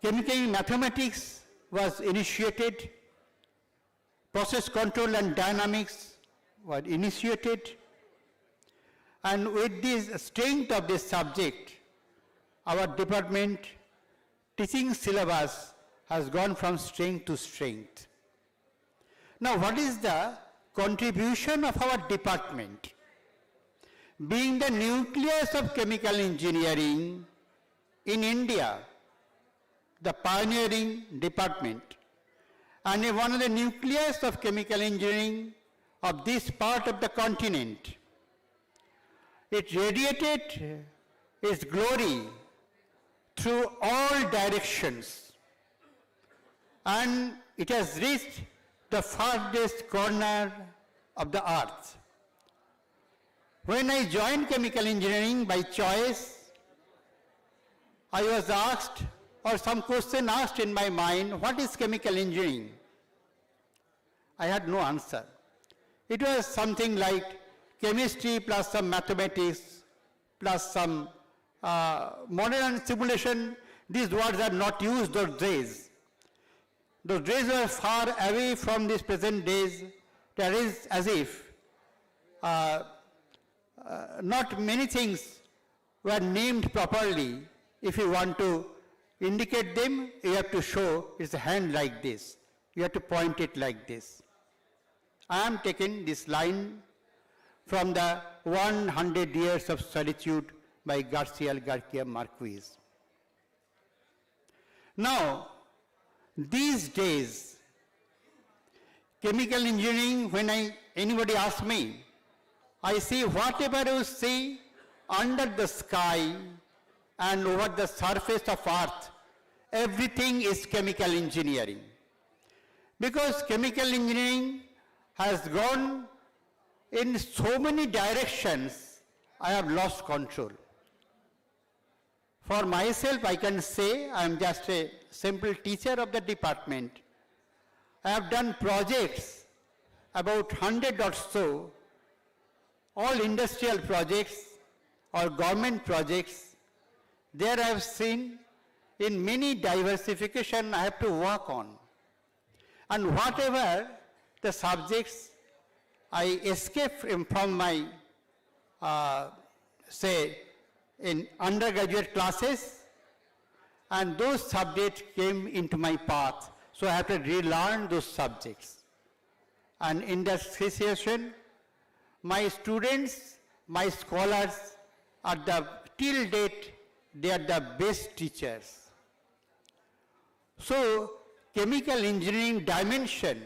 Chemical mathematics was initiated, process control and dynamics were initiated, and with this strength of this subject, our department teaching syllabus has gone from strength to strength. Now, what is the contribution of our department? Being the nucleus of chemical engineering in India, the pioneering department, and one of the nucleus of chemical engineering of this part of the continent, it radiated its glory through all directions, and it has reached the farthest corner of the earth. When I joined chemical engineering by choice, I was asked, or some question asked in my mind, what is chemical engineering? I had no answer. It was something like chemistry plus some mathematics plus some modern simulation. These words are not used those days. Those days were far away from these present days. There is as if not many things were named properly. If you want to indicate them, you have to show it's a hand like this. You have to point it like this. I am taking this line from the 100 Years of Solitude by Garcia Marquez. Now, these days, chemical engineering, when anybody asks me, I say whatever you see under the sky and over the surface of earth, everything is chemical engineering. Because chemical engineering has gone in so many directions, I have lost control. For myself, I can say I am just a simple teacher of the department. I have done projects, about 100 or so, all industrial projects or government projects, there I have seen in many diversification I have to work on. And whatever the subjects I escape from my, say, in undergraduate classes, and those subjects came into my path. So I have to relearn those subjects. And in that situation, my students, my scholars, till date, they are the best teachers. So, chemical engineering dimension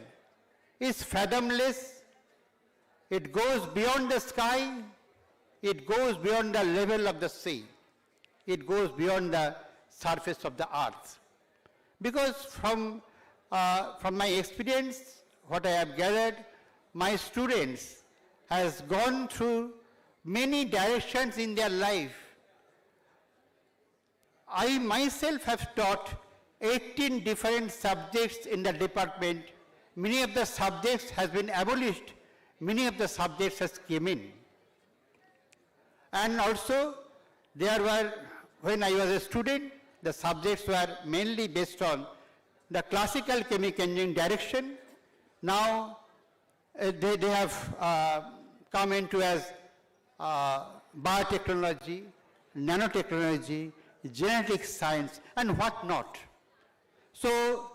is fathomless. It goes beyond the sky. It goes beyond the level of the sea. It goes beyond the surface of the earth. Because from my experience, what I have gathered, my students has gone through many directions in their life. I myself have taught 18 different subjects in the department. Many of the subjects has been abolished. Many of the subjects has come in. And also, there were, when I was a student, the subjects were mainly based on the classical chemical engineering direction. Now, they have come into as biotechnology, nanotechnology, genetic science, and what not. So,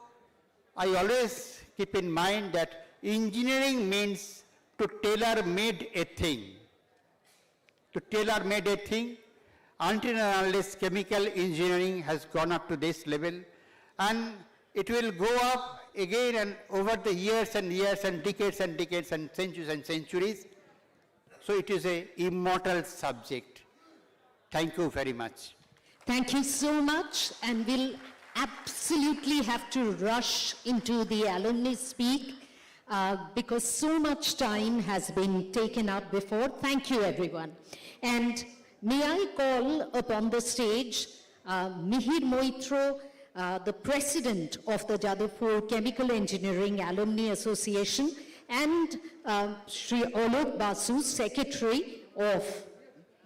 I always keep in mind that engineering means to tailor-made a thing. To tailor-made a thing, until and unless chemical engineering has gone up to this level, and it will go up again and over the years and years and decades and decades and centuries. So it is an immortal subject. Thank you very much. Thank you so much, and we'll absolutely have to rush into the alumni speak because so much time has been taken up before. Thank you, everyone. And may I call upon the stage Mihir Moitro, the president of the Jadavpur Chemical Engineering Alumni Association, and Sri Alok Basu, secretary of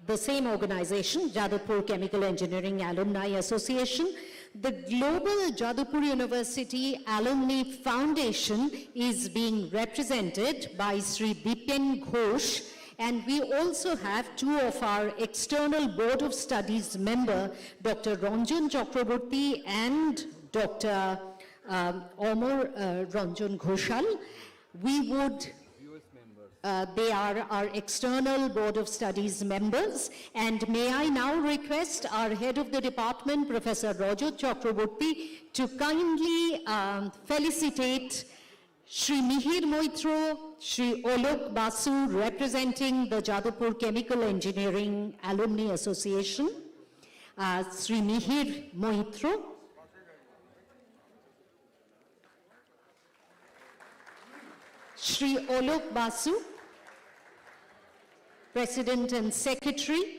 the same organization, Jadavpur Chemical Engineering Alumni Association. The Global Jadavpur University Alumni Foundation is being represented by Sri Dipen Ghosh, and we also have two of our external Board of Studies member, Dr. Ranjan Chakraborty and Dr. Amar Ranjan Ghoshal. We would they are our external Board of Studies members, and may I now request our head of the department, Professor Rajat Chakraborty, to kindly felicitate Sri Mihir Moitro, Sri Alok Basu, representing the Jadavpur Chemical Engineering Alumni Association. Sri Mihir Moitro. Sri Alok Basu, President and Secretary,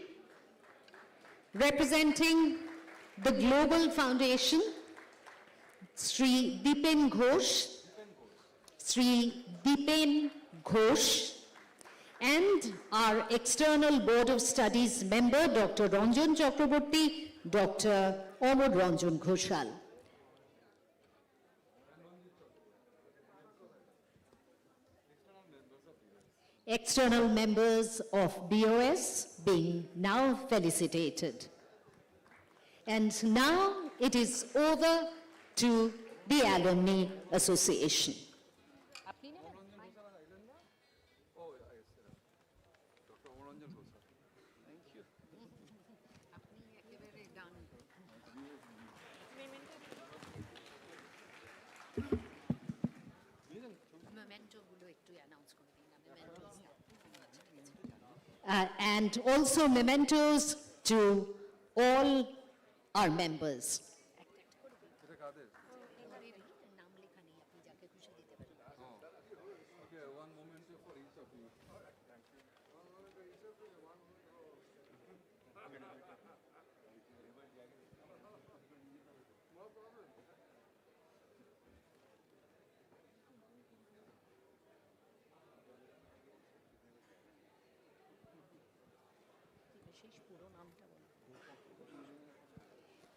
representing the Global Foundation, Sri Dipen Ghosh, and our external Board of Studies member, Dr. Ranjan Chakraborty, Dr. Amar Ranjan Ghoshal. External members of BOS being now felicitated. And now it is over to the Alumni Association. And also mementos to all our members.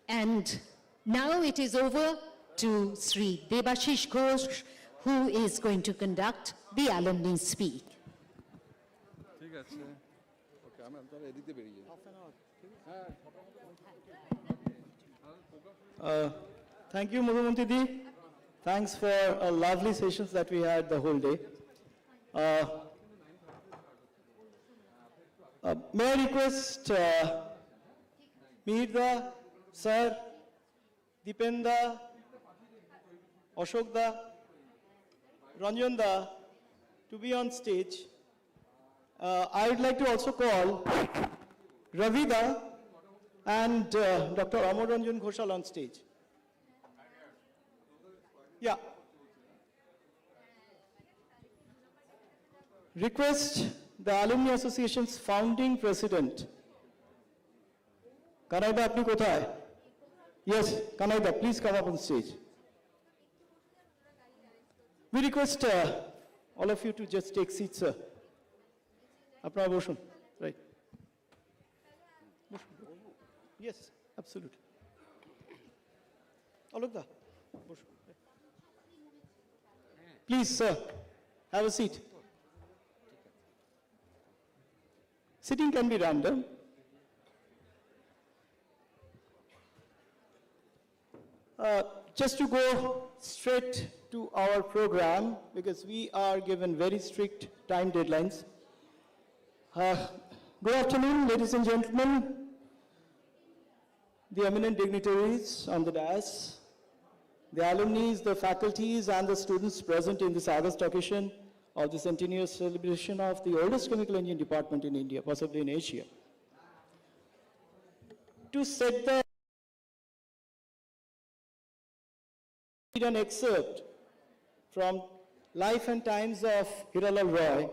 And now it is over to Sri Debashish Ghosh, who is going to conduct the alumni speak. Thank you, Madhumanti Di. Thanks for lovely sessions that we had the whole day. May I request Mirda, Sir, Dipenda, Ashokda, Ranjanda to be on stage. I would like to also call Ravida and Dr. Amar Ranjan Ghoshal on stage. Yeah. Request the Alumni Association's founding president. Kanaida, apni kothay? Yes, Kanaida, please come up on stage. We request all of you to just take seats, sir. Apna boshun, right? Yes, absolutely. Alukda, boshun. Please, sir, have a seat. Sitting can be random. Just to go straight to our program, because we are given very strict time deadlines. Good afternoon, ladies and gentlemen, the eminent dignitaries on the dais, the alumni, the faculties, and the students present in this August occasion of the centennial celebration of the oldest chemical engineering department in India, possibly in Asia. To set the an excerpt from Life and Times of Hiralal Roy,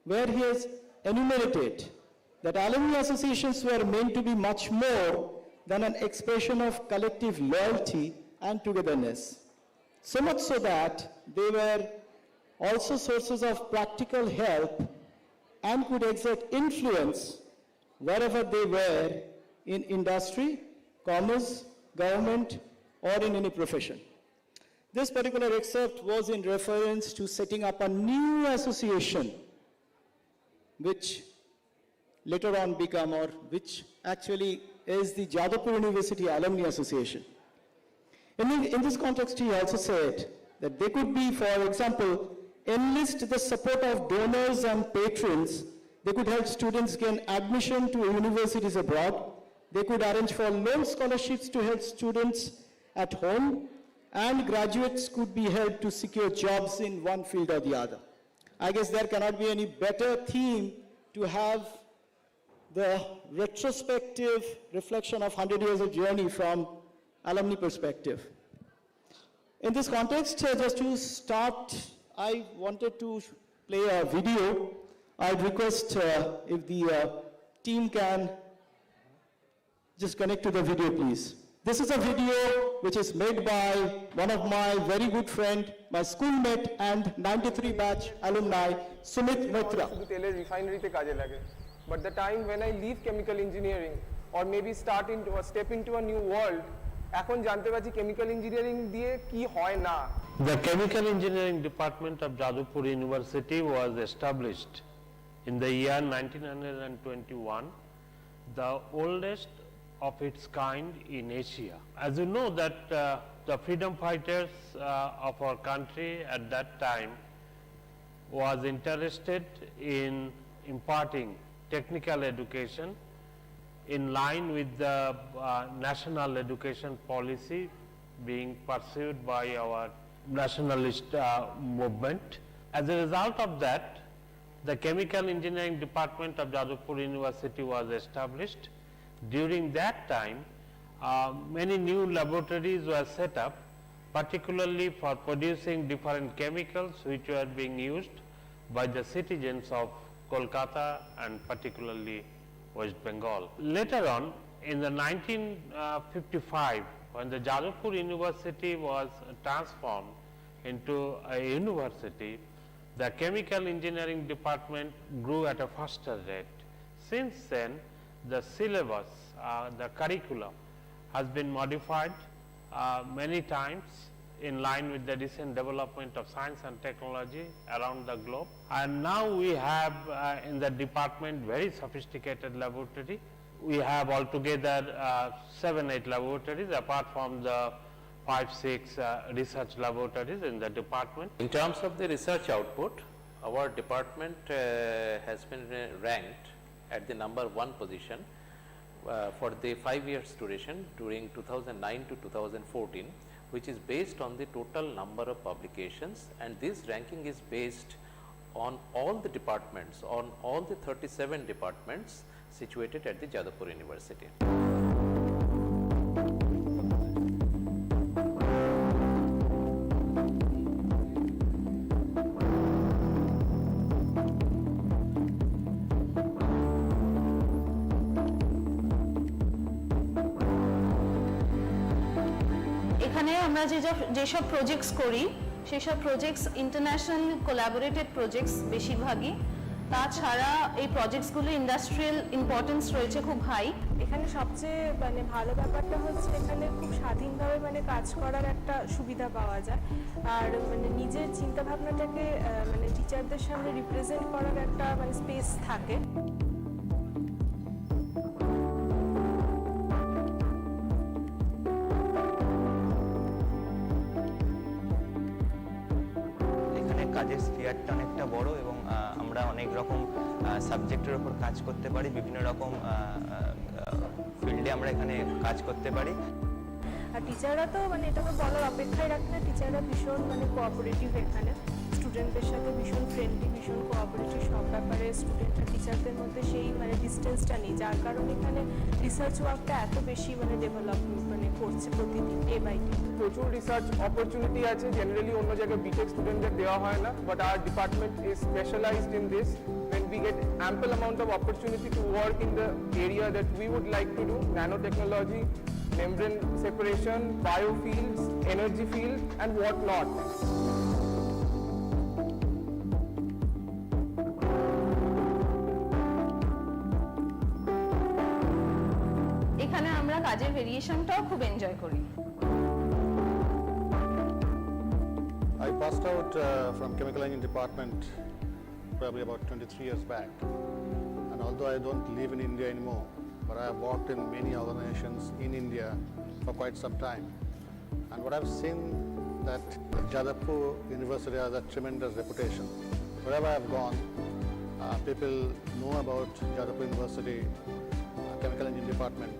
where he has enumerated that alumni associations were meant to be much more than an expression of collective loyalty and togetherness. So much so that they were also sources of practical help and could exert influence wherever they were in industry, commerce, government, or in any profession. This particular excerpt was in reference to setting up a new association, which later on became, or which actually is the Jadavpur University Alumni Association. In this context, he also said that they could be, for example, enlist the support of donors and patrons. They could help students gain admission to universities abroad. They could arrange for loan scholarships to help students at home, and graduates could be helped to secure jobs in one field or the other. I guess there cannot be any better theme to have the retrospective reflection of 100 years of journey from alumni perspective. In this context, just to start, I wanted to play a video. I'd request if the team can just connect to the video, please. This is a video which is made by one of my very good friend, my schoolmate and 93 batch alumni, Sumit Mitra. But the time when I leave chemical engineering or maybe step into a new world, এখন জানতে পারছি chemical engineering দিয়ে কি হয় না। The Chemical Engineering Department of Jadavpur University was established in the year 1921, the oldest of its kind in Asia. As you know that the freedom fighters of our country at that time was interested in imparting technical education in line with the national education policy being pursued by our nationalist movement. As a result of that, the Chemical Engineering Department of Jadavpur University was established. During that time, many new laboratories were set up, particularly for producing different chemicals which were being used by the citizens of Kolkata and particularly West Bengal. Later on, in the 1955, when the Jadavpur University was transformed into a university, the Chemical Engineering Department grew at a faster rate. Since then, the syllabus, the curriculum has been modified many times in line with the recent development of science and technology around the globe. And now we have in the department very sophisticated laboratory. We have altogether 7-8 laboratories apart from the 5-6 research laboratories in the department. In terms of the research output, our department has been ranked at the number 1 position for the 5 years duration during 2009 to 2014, which is based on the total number of publications, and this ranking is based on all the departments, on all the 37 departments situated at the Jadavpur University. এখানে আমরা যেসব projects করি সেসব projects international collaborated projects বেশিরভাগই। তাছাড়া এই প্রজেক্টসগুলো industrial importance রয়েছে খুব হাই। এখানে সবচেয়ে ভালো ব্যাপারটা হচ্ছে এখানে খুব স্বাধীনভাবে কাজ করার একটা সুবিধা পাওয়া যায়, আর নিজের চিন্তাভাবনাটাকে টিচারদের সামনে রিপ্রেজেন্ট করার একটা স্পেস থাকে। কাজের স্ফিয়ারটা অনেকটা বড় এবং আমরা অনেক রকম সাবজেক্টের উপর কাজ করতে পারি, বিভিন্ন রকম ফিল্ডে আমরা এখানে কাজ করতে পারি। আর টিচাররা তো এটা তো বলার অপেক্ষায় রাখে না, টিচাররা ভীষণ কোঅপারেটিভ, এখানে স্টুডেন্টদের সাথে ভীষণ ফ্রেন্ডলি, ভীষণ কোঅপারেটিভ, সব ব্যাপারে স্টুডেন্টরা টিচারদের মধ্যে সেই ডিস্টেন্সটা নেই, যার কারণে এখানে রিসার্চ ওয়ার্কটা এত বেশি ডেভেলপ করছে প্রতিদিন ডে বাই ডে। প্রচুর রিসার্চ অপরচুনিটি আছে, জেনারেলি অন্য জায়গায় বিটেক স্টুডেন্টদের দেওয়া হয় না, but our department is specialized in this, when we get ample amount of opportunity to work in the area that we would like to do: nanotechnology, membrane separation, biofields, energy field and what not. এখানে আমরা কাজের ভেরিয়েশনটাও খুব enjoy করি। I passed out from chemical engineering department probably about 23 years back, and although I don't live in India anymore, but I have worked in many organizations in India for quite some time, and what I've seen that Jadavpur University has a tremendous reputation. Wherever I've gone, people know about Jadavpur University chemical engineering department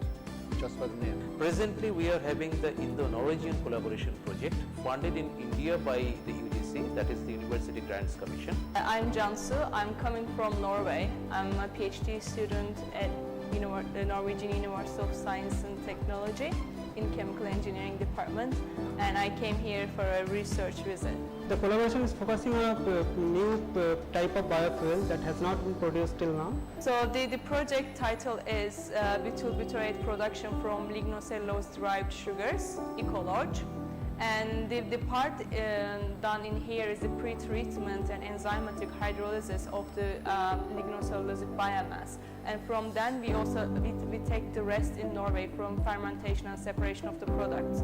just by the name. Presently, we are having the Indo-Norwegian collaboration project funded in India by the UGC, that is the University Grants Commission. I'm Jansu. I'm coming from Norway. I'm a PhD student at the Norwegian University of Science and Technology in Chemical Engineering Department, and I came here for a research visit. The collaboration is focusing on a new type of biofuel that has not been produced till now. So the project title is butyl-butyrate production from lignocellulose derived sugars, Ecolodge. And the part done in here is the pre-treatment and enzymatic hydrolysis of the lignocellulosic biomass. And from then we take the rest in Norway from fermentation and separation of the products.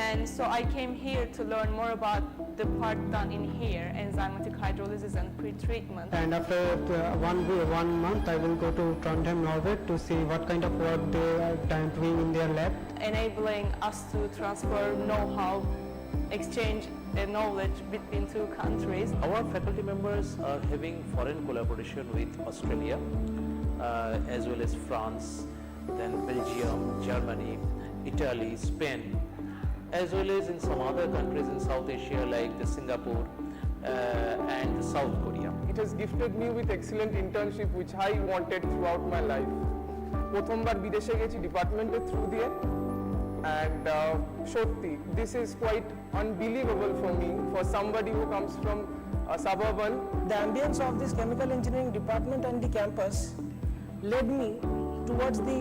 And so I came here to learn more about the part done in here, enzymatic hydrolysis and pre-treatment. And after one month, I will go to Trondheim, Norway to see what kind of work they are doing in their lab. Enabling us to transfer know-how, exchange knowledge between two countries. Our faculty members are having foreign collaboration with Australia, as well as France, then Belgium, Germany, Italy, Spain, as well as in some other countries in South Asia like the Singapore and the South Korea. It has gifted me with excellent internship which I wanted throughout my life. প্রথমবার বিদেশে গেছি ডিপার্টমেন্টের through দিয়ে, and সত্যি this is quite unbelievable for me, for somebody who comes from a suburban. The ambience of this chemical engineering department and the campus led me towards the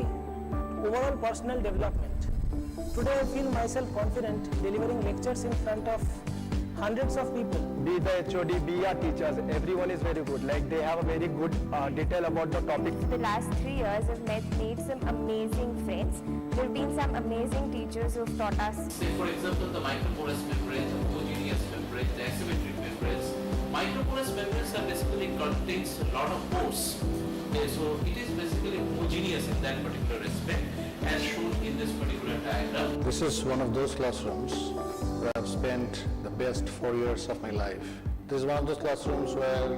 overall personal development. Today I feel myself confident delivering lectures in front of hundreds of people. Be the HOD, be our teachers, everyone is very good. Like they have a very good detail about the topic. The last 3 years I've made some amazing friends. There have been some amazing teachers who have taught us. Say for example the microporous membranes, the homogeneous membranes, the asymmetric membranes. Microporous membranes are basically contains a lot of pores. So it is basically homogeneous in that particular respect as shown in this particular diagram. This is one of those classrooms where I've spent the best 4 years of my life. This is one of those classrooms where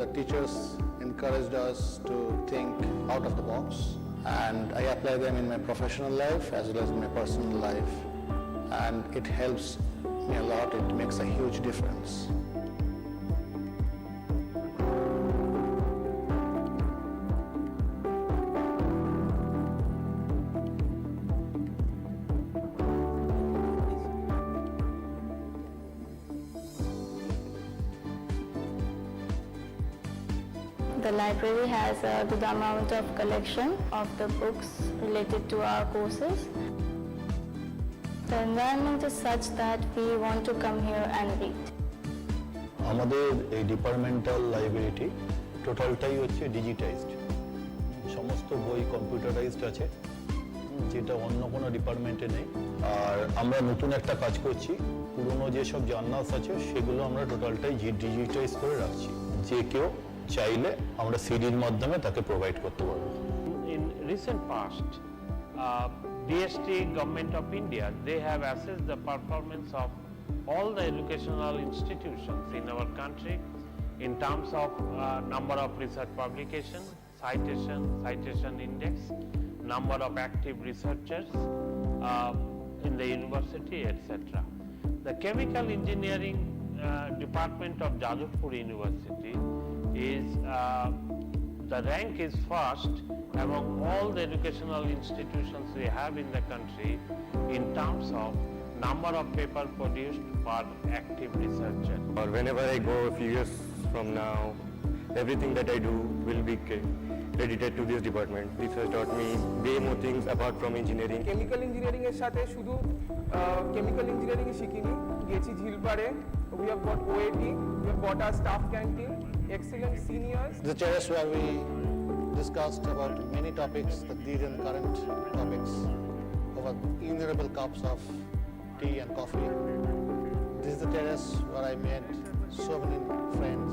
the teachers encouraged us to think out of the box, and I apply them in my professional life as well as in my personal life, and it helps me a lot. It makes a huge difference. The library has a good amount of collection of the books related to our courses. The environment is such that we want to come here and read. আমাদের এই departmental লাইব্রেরিটি টোটালটাই হচ্ছে digitised, সমস্ত বই computerised আছে, যেটা অন্য কোনো ডিপার্টমেন্টে নেই। আর আমরা নতুন একটা কাজ করছি, পুরনো যেসব জার্নালস আছে সেগুলো আমরা টোটালটাই ডিজিটাইজ করে রাখছি, যে কেউ চাইলে আমরা সিডির মাধ্যমে তাকে প্রোভাইড করতে পারবো। In recent past, DST Government of India, they have assessed the performance of all the educational institutions in our country in terms of number of research publication, citation index, number of active researchers in the university, etc. The Chemical Engineering Department of Jadavpur University is the rank is first among all the educational institutions we have in the country in terms of number of paper produced per active researcher. Or whenever I go a few years from now, everything that I do will be credited to this department. This has taught me way more things apart from engineering. Chemical engineering এর সাথে শুধু chemical engineering শিখিনি, গেছি ঝিলপাড়ে. We have got OAT, we have got our staff canteen, excellent seniors. The terrace where we discussed about many topics, the these and current topics, over innumerable cups of tea and coffee. This is the terrace where I met so many friends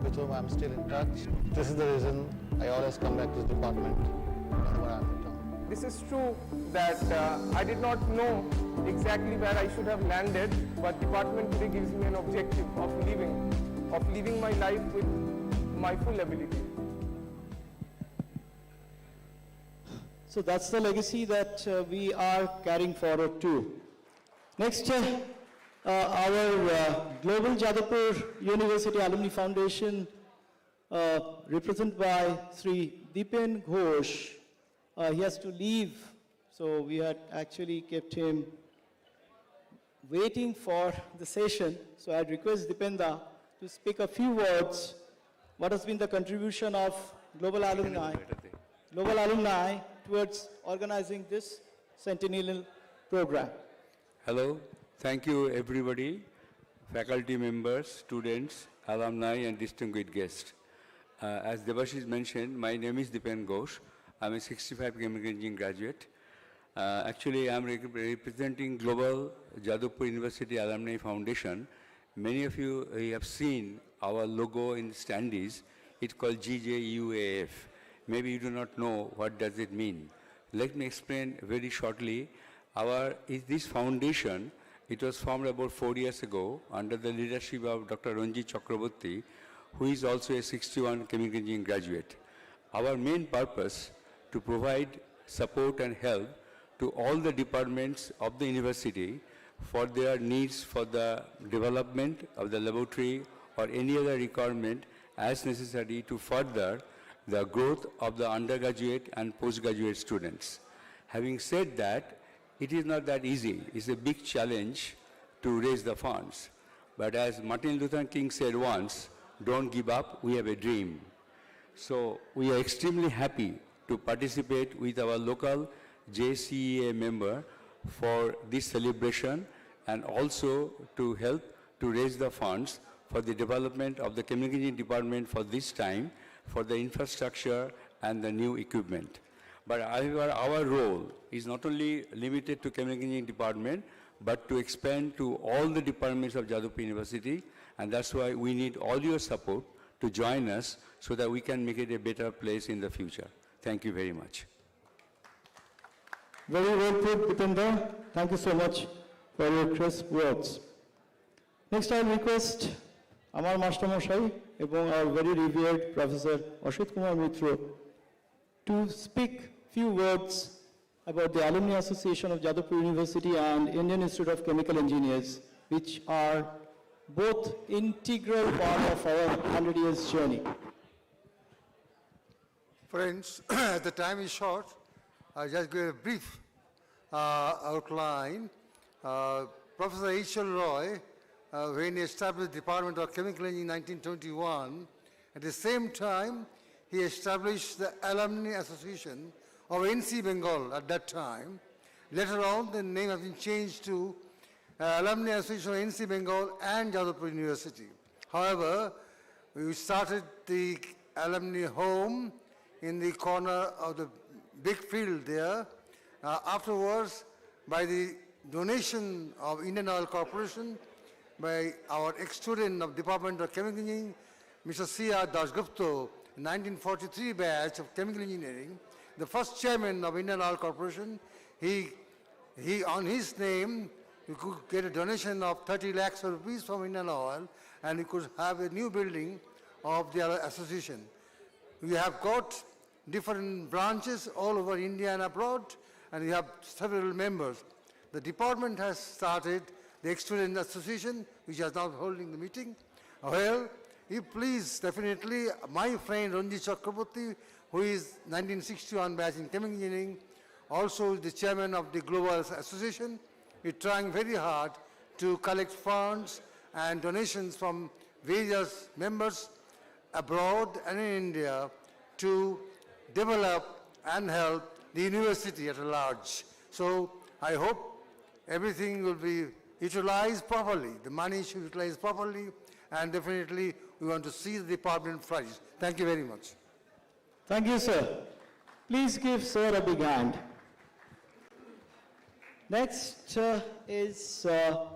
with whom I'm still in touch. This is the reason I always come back to this department whenever I'm in town. This is true that I did not know exactly where I should have landed, but department today gives me an objective of living my life with my full ability. So that's the legacy that we are carrying forward too. Next, our Global Jadavpur University Alumni Foundation, represented by Sri Dipen Ghosh. He has to leave, so we had actually kept him waiting for the session. So I'd request Dipenda to speak a few words. What has been the contribution of Global Alumni towards organizing this centennial program? Hello, thank you everybody, faculty members, students, alumni and distinguished guests. As Debashish mentioned, my name is Dipen Ghosh. I'm a 65 chemical engineering graduate. Actually, I'm representing Global Jadavpur University Alumni Foundation. Many of you have seen our logo in standees. It's called JCEAA. Maybe you do not know what does it mean. Let me explain very shortly. This foundation, it was formed about 4 years ago under the leadership of Dr. Ranjit Chakraborty, who is also a 61 chemical engineering graduate. Our main purpose to provide support and help to all the departments of the university for their needs for the development of the laboratory or any other requirement as necessary to further the growth of the undergraduate and postgraduate students. Having said that, it is not that easy. It's a big challenge to raise the funds. But as Martin Luther King said once, don't give up, we have a dream. So we are extremely happy to participate with our local JCEAA member for this celebration and also to help to raise the funds for the development of the chemical engineering department for this time, for the infrastructure and the new equipment. But however, our role is not only limited to chemical engineering department, but to expand to all the departments of Jadavpur University, and that's why we need all your support to join us so that we can make it a better place in the future. Thank you very much. Very well put, Dipendra. Thank you so much for your crisp words. Next, I'll request Amar Master Moshai and our very revered Professor Ashit Kumar Mitra to speak few words about the Alumni Association of Jadavpur University and Indian Institute of Chemical Engineers, which are both integral part of our 100 years journey. Friends, the time is short. I'll just give a brief outline. Professor H.L. Roy, when he established the Department of Chemical Engineering in 1921, at the same time, he established the Alumni Association of NC Bengal at that time. Later on, the name has been changed to Alumni Association of NC Bengal and Jadavpur University. However, we started the alumni home in the corner of the big field there. Afterwards, by the donation of Indian Oil Corporation, by our ex-student of Department of Chemical Engineering, Mr. C.R. Dasgupta, 1943 batch of Chemical Engineering, the first chairman of Indian Oil Corporation, he on his name, he could get a donation of 30 lakhs rupees from Indian Oil, and he could have a new building of the association. We have got different branches all over India and abroad, and we have several members. The department has started the ex-student association, which is now holding the meeting. Well, if please, definitely, my friend Ranjit Chakraborty, who is 1961 batch in chemical engineering, also the chairman of the Global Association, is trying very hard to collect funds and donations from various members abroad and in India to develop and help the university at large. So I hope everything will be utilized properly. The money should be utilized properly, and definitely we want to see the department flourish. Thank you very much. Thank you, sir. Please give sir a big hand. Next is a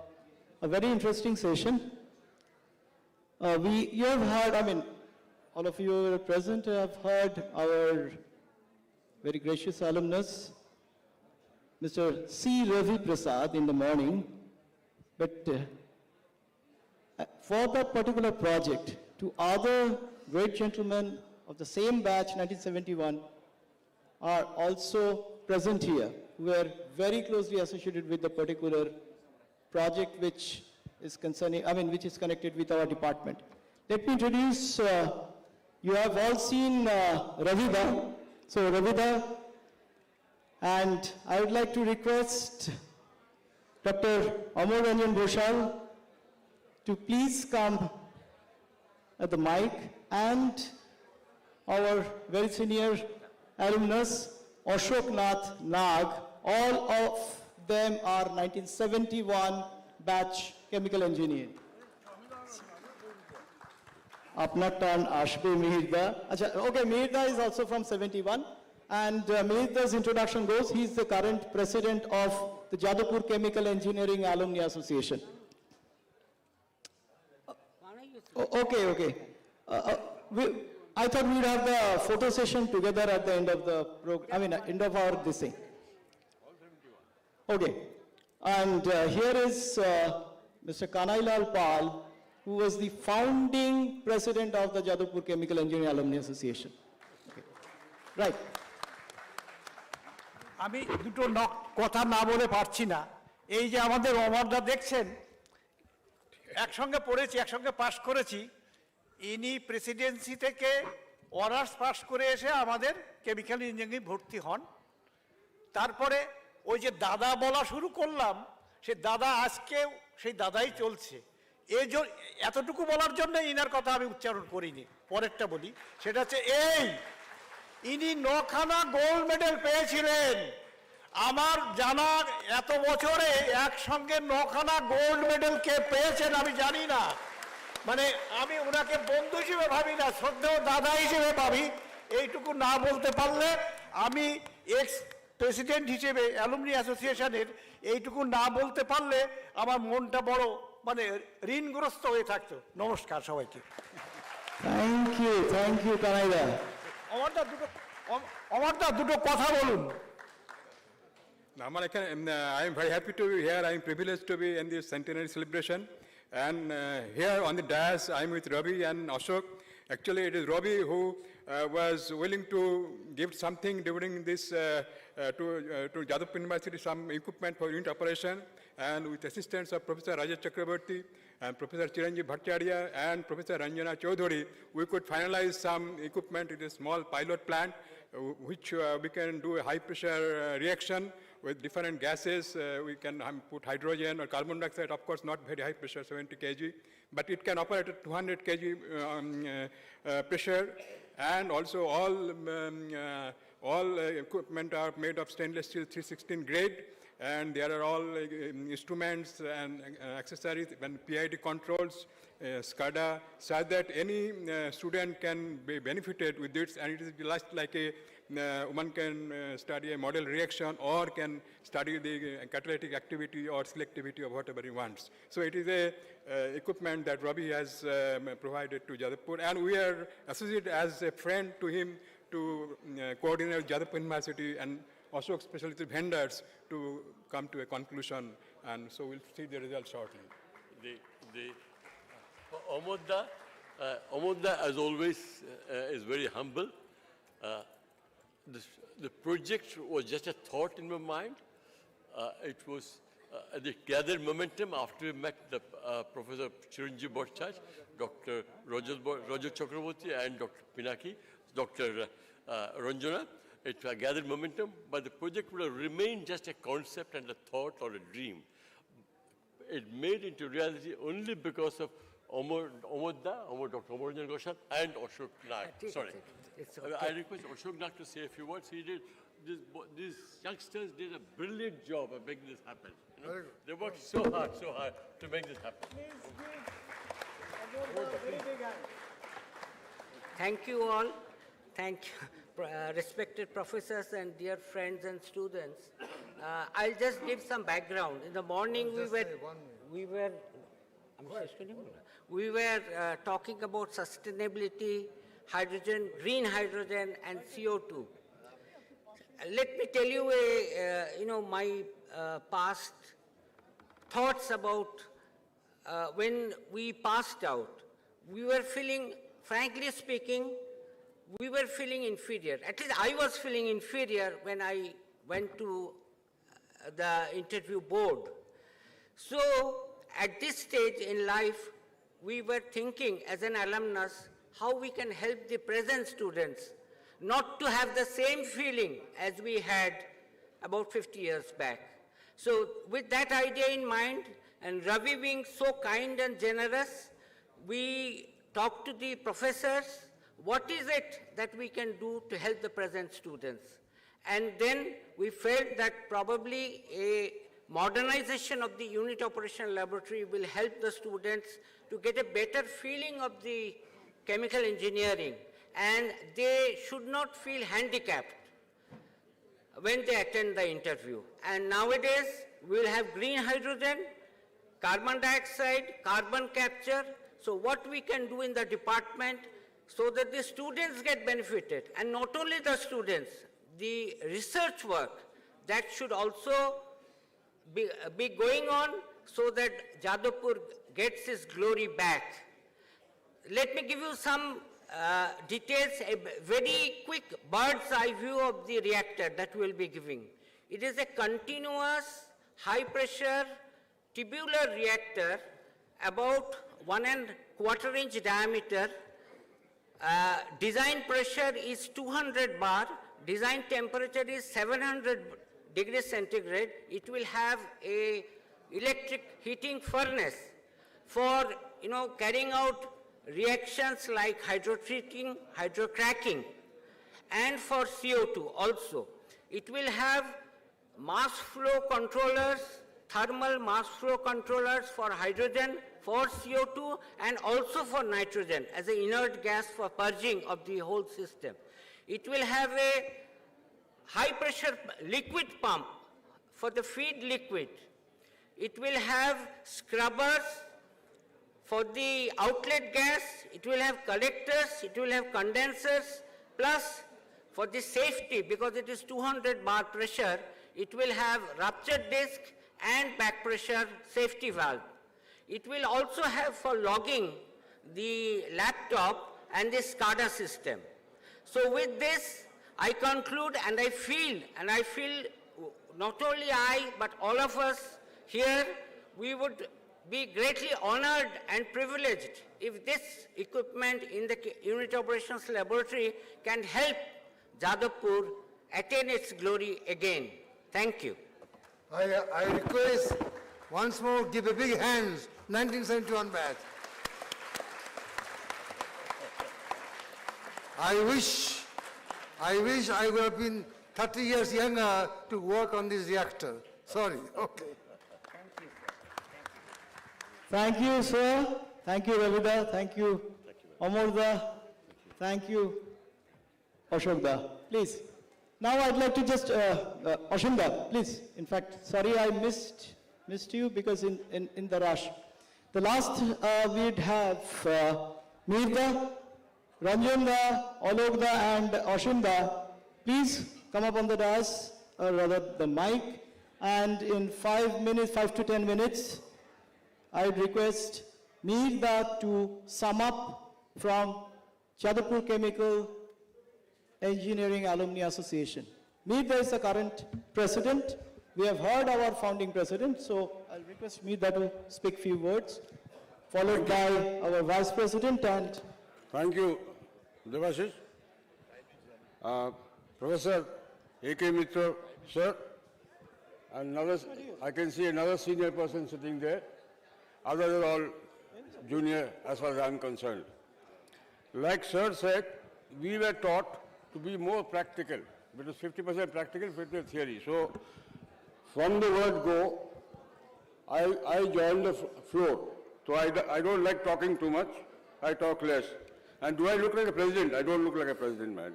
very interesting session. You have heard, all of you who are present have heard our very gracious alumnus, Mr. C. Ravi Prasad, in the morning. But for that particular project, to other great gentlemen of the same batch, 1971, are also present here, who are very closely associated with the particular project which is concerning, which is connected with our department. Let me introduce, you have all seen Ravida. So Ravida, and I would like to request Dr. Amar Ranjan Bhoshal to please come at the mic, and our very senior alumnus, Ashok Nath Nag, all of them are 1971 batch chemical engineer. Apna turn Ashbe Mihirda. Okay, Mihirda is also from 71. And Mihirda's introduction goes, he is the current president of the Jadavpur Chemical Engineering Alumni Association. Okay. I thought we would have the photo session together at the end of the program, end of our this thing. Okay. And here is Mr. Kanailal Pal, who was the founding president of the Jadavpur Chemical Engineering Alumni Association. Okay. Right. আমি দুটো কথা না বলে পারছি না। এই যে আমাদের অমরদা দেখছেন, একসঙ্গে পড়েছি, একসঙ্গে পাশ করেছি। ইনি প্রেসিডেন্সি থেকে অনার্স পাস করে এসে আমাদের কেমিক্যাল ইঞ্জিনিয়ারিং ভর্তি হন। তারপরে ওই যে দাদা বলা শুরু করলাম, সে দাদা আজকেও সেই দাদাই চলছে। এতটুকু বলার জন্য ইনার কথা আমি উচ্চারণ করিনি। পরেরটা বলি, সেটা হচ্ছে ইনি 9খানা গোল্ড মেডেল পেয়েছিলেন। আমার জানা এত বছরে একসঙ্গে 9খানা গোল্ড মেডেল কে পেয়েছেন আমি জানি না। মানে আমি ওনাকে বন্ধু হিসেবে ভাবি না, শ্রদ্ধেয় দাদা হিসেবে ভাবি। এইটুকু না বলতে পারলে আমি এক্স প্রেসিডেন্ট হিসেবে অ্যালুমনি অ্যাসোসিয়েশনের এইটুকু না বলতে পারলে আমার মনটা বড় মানে ঋণগ্রস্ত হয়ে থাকতো। নমস্কার সবাইকে। Thank you কানাইদা। অমরদা দুটো কথা বলুন। I am very happy to be here. I am privileged to be in this centenary celebration. And here on the dais, I am with Ravi and Ashok. Actually, it is Ravi who was willing to give something during this to Jadavpur University, some equipment for unit operation. And with assistance of Professor Rajesh Chakraborty and Professor Chiranjeev Bhattacharya and Professor Ranjana Chaudhary, we could finalize some equipment in a small pilot plant, which we can do a high pressure reaction with different gases. We can put hydrogen or carbon dioxide, of course not very high pressure, 70 kg, but it can operate at 200 kg pressure. And also all equipment are made of stainless steel 316 grade, and there are all instruments and accessories and PID controls, SCADA, so that any student can be benefited with this, and it is just like a one can study a model reaction or can study the catalytic activity or selectivity of whatever he wants. So it is a equipment that Ravi has provided to Jadavpur, and we are associated as a friend to him to coordinate Jadavpur University and also especially the vendors to come to a conclusion, and so we'll see the results shortly. Amodda, as always, is very humble. The project was just a thought in my mind. It was it gathered momentum after we met the Professor Chiranjeev Bhattacharya, Dr. Rajesh Chakraborty, and Dr. Pinaki, Dr. Ranjana. It gathered momentum, but the project would have remained just a concept and a thought or a dream. It made into reality only because of Dr. Amarjan Ghoshal and Ashok Naik. Sorry. I request Ashok Naik to say a few words. He did these youngsters did a brilliant job of making this happen. You know, they worked so hard to make this happen. Thank you all. Thank you, respected professors and dear friends and students. I'll just give some background. In the morning, we were talking about sustainability, hydrogen, green hydrogen, and CO2. Let me tell you my past thoughts about when we passed out. We were feeling, frankly speaking, we were feeling inferior. At least I was feeling inferior when I went to the interview board. So at this stage in life, we were thinking as an alumnus how we can help the present students not to have the same feeling as we had about 50 years back. So with that idea in mind, and Ravi being so kind and generous, we talked to the professors, what is it that we can do to help the present students? And then we felt that probably a modernization of the unit operation laboratory will help the students to get a better feeling of the chemical engineering, and they should not feel handicapped when they attend the interview. And nowadays, we will have green hydrogen, carbon dioxide, carbon capture. So what we can do in the department so that the students get benefited, and not only the students, the research work that should also be going on so that Jadavpur gets its glory back. Let me give you some details, a very quick bird's eye view of the reactor that we will be giving. It is a continuous high pressure tubular reactor about 1¼ inch diameter. Design pressure is 200 bar, design temperature is 700 degrees centigrade. It will have a electric heating furnace for carrying out reactions like hydrotreating, hydrocracking, and for CO2 also. It will have mass flow controllers, thermal mass flow controllers for hydrogen, for CO2, and also for nitrogen as an inert gas for purging of the whole system. It will have a high pressure liquid pump for the feed liquid. It will have scrubbers for the outlet gas. It will have collectors, it will have condensers, plus for the safety, because it is 200 bar pressure, it will have rupture disc and back pressure safety valve. It will also have for logging the laptop and the SCADA system. So with this, I conclude, and I feel not only I, but all of us here, we would be greatly honored and privileged if this equipment in the Unit Operations Laboratory can help Jadavpur attain its glory again. Thank you. I request once more, give a big hand, 1971 batch. I wish I would have been 30 years younger to work on this reactor. Sorry, okay. Thank you, sir. Thank you, Ravida. Thank you, Amurda. Thank you, Ashokda. Please. Now I'd like to just, Ashokda, please. In fact, sorry I missed you because in the rush. The last we'd have Meerda, Ranjanda, Alokda, and Ashokda. Please come up on the dais, or rather the mic, and in 5 to 10 minutes, I would request Meerda to sum up from Jadavpur Chemical Engineering Alumni Association. Meerda is the current president. We have heard our founding president, so I'll request Meerda to speak few words, followed by our vice president and... Thank you, Devashish. Professor A.K. Mitra, sir, and another, I can see another senior person sitting there. Others are all junior as far as I'm concerned. Like sir said, we were taught to be more practical. It was 50% practical, 50% theory. So from the word go, I joined the floor. So I don't like talking too much. I talk less. And do I look like a president? I don't look like a president, man.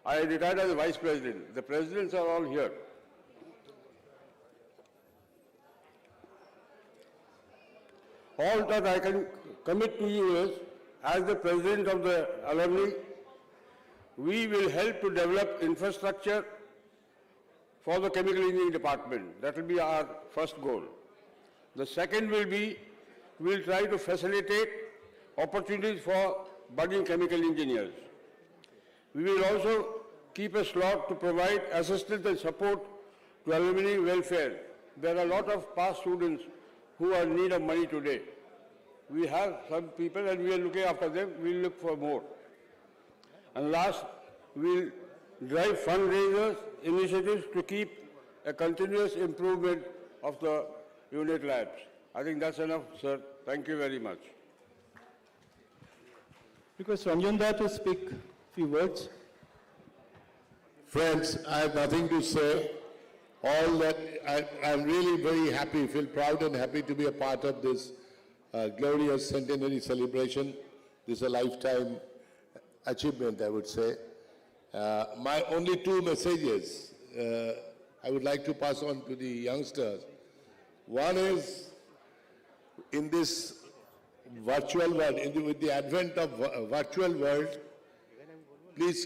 I retired as a vice president. The presidents are all here. All that I can commit to you is, as the president of the alumni, we will help to develop infrastructure for the chemical engineering department. That will be our first goal. The second will be, we will try to facilitate opportunities for budding chemical engineers. We will also keep a slot to provide assistance and support to alumni welfare. There are a lot of past students who are in need of money today. We have some people and we are looking after them. We will look for more. And last, we will drive fundraisers, initiatives to keep a continuous improvement of the unit labs. I think that's enough, sir. Thank you very much. Request Ranjanda to speak a few words. Friends, I have nothing to say. All that, I'm really very happy, feel proud and happy to be a part of this glorious centenary celebration. This is a lifetime achievement, I would say. My only two messages I would like to pass on to the youngsters. One is, in this virtual world, with the advent of virtual world, please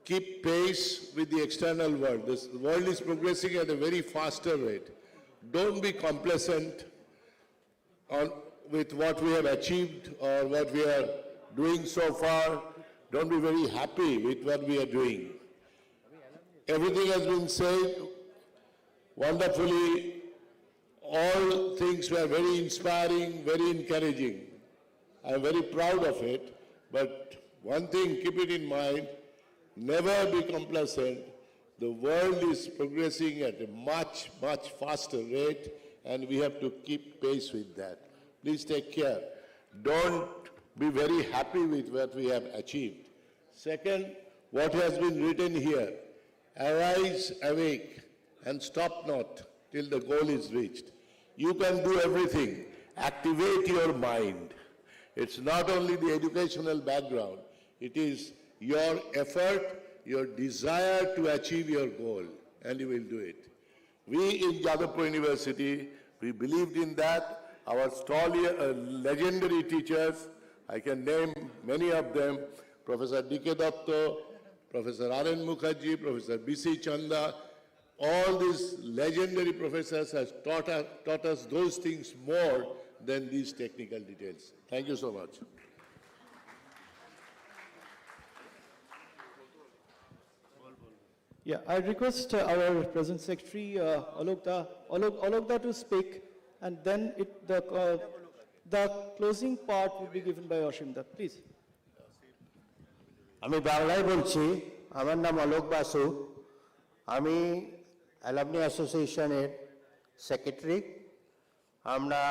keep pace with the external world. This world is progressing at a very faster rate. Don't be complacent with what we have achieved or what we are doing so far. Don't be very happy with what we are doing. Everything has been said wonderfully. All things were very inspiring, very encouraging. I am very proud of it, but one thing, keep it in mind, never be complacent. The world is progressing at a much, much faster rate, and we have to keep pace with that. Please take care. Don't be very happy with what we have achieved. Second, what has been written here, arise, awake, and stop not till the goal is reached. You can do everything. Activate your mind. It's not only the educational background, it is your effort, your desire to achieve your goal, and you will do it. We in Jadavpur University, we believed in that. Our legendary teachers, I can name many of them, Professor D.K. Datta, Professor R.N. Mukherjee, Professor B.C. Chanda, all these legendary professors have taught us those things more than these technical details. Thank you so much. Yeah, I request our present secretary, Alokda to speak, and then the closing part will be given by Ashimda. Please. আমি বাংলায় বলছি আমার নাম অলোক বাসু আমি alumni অ্যাসোসিয়েশনের secretary আমরা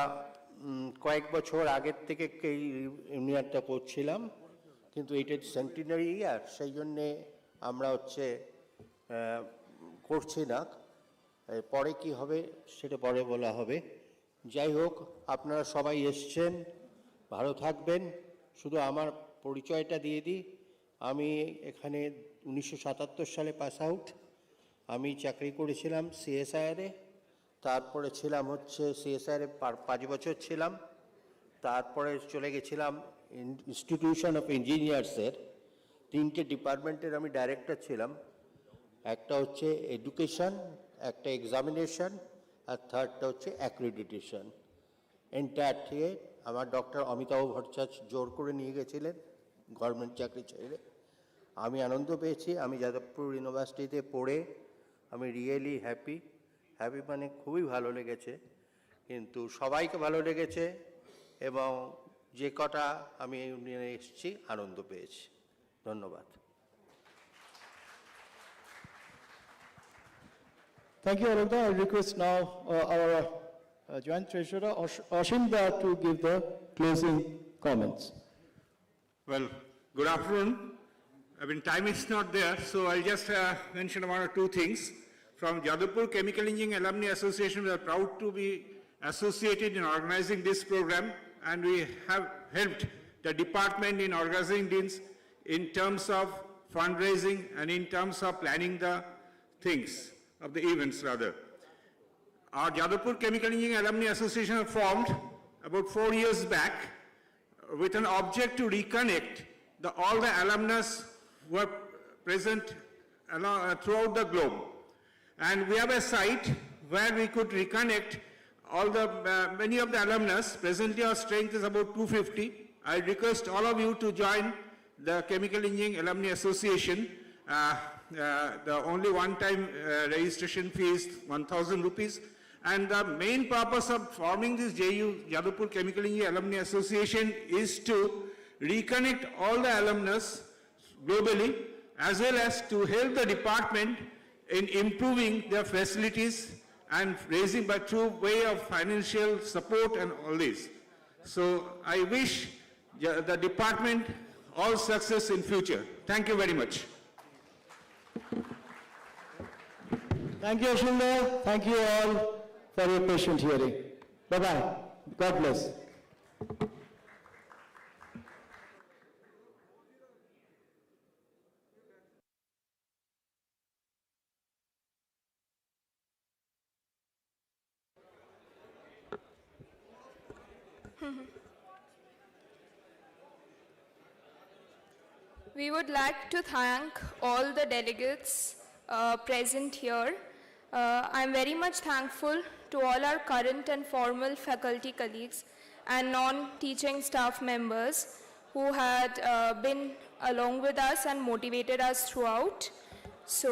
কয়েক বছর আগের থেকে এই ইউনিয়নটা করছিলাম কিন্তু এটা সেন্টিনারি ইয়ার সেই জন্য আমরা করছি না পরে কি হবে সেটা পরে বলা হবে যাই হোক আপনারা সবাই এসেছেন ভালো থাকবেন শুধু আমার পরিচয়টা দিয়ে দিই আমি এখানে 1977 সালে পাস আউট আমি চাকরি করেছিলাম সিএসআইআরে তারপরে ছিলাম সিএসআইআরে 5 বছর ছিলাম তারপরে চলে গেছিলাম ইনস্টিটিউশন অফ ইঞ্জিনিয়ার্সের 3টে ডিপার্টমেন্টের আমি ডাইরেক্টর ছিলাম একটা এডুকেশন একটা এক্সামিনেশন আর থার্ডটা অ্যাক্রেডিটেশন এন্টায়ারটি আমার ডক্টর অমিতাভ ভট্টাচার্য জোর করে নিয়ে গেছিলেন গভর্নমেন্ট চাকরি ছেড়ে আমি আনন্দ পেয়েছি আমি যাদবপুর ইউনিভার্সিটিতে পড়ে আমি রিয়েলি হ্যাপি মানে খুবই ভালো লেগেছে কিন্তু সবাইকে ভালো লেগেছে এবং যে কটা আমি ইউনিয়নে এসেছি আনন্দ পেয়েছি ধন্যবাদ Thank you, Alokda. I request now our Joint Treasurer Ashimda to give the closing comments. Well, good afternoon. I mean, time is not there, so I'll just mention one or two things. From Jadavpur Chemical Engineering Alumni Association, we are proud to be associated in organizing this program, and we have helped the department in organizing this in terms of fundraising and in terms of planning the things, of the events rather. Our Jadavpur Chemical Engineering Alumni Association was formed about 4 years back with an object to reconnect all the alumnus who are present throughout the globe. And we have a site where we could reconnect many of the alumnus. Presently our strength is about 250. I request all of you to join the Chemical Engineering Alumni Association. The only one-time registration fee is 1,000 rupees. And the main purpose of forming this Jadavpur Chemical Engineering Alumni Association is to reconnect all the alumnus globally as well as to help the department in improving their facilities and raising by through way of financial support and all this. So I wish the department all success in future. Thank you very much. Thank you, Ashimda. Thank you all for your patient hearing. Bye-bye. God bless. We would like to thank all the delegates present here. I'm very much thankful to all our current and formal faculty colleagues and non-teaching staff members who had been along with us and motivated us throughout. So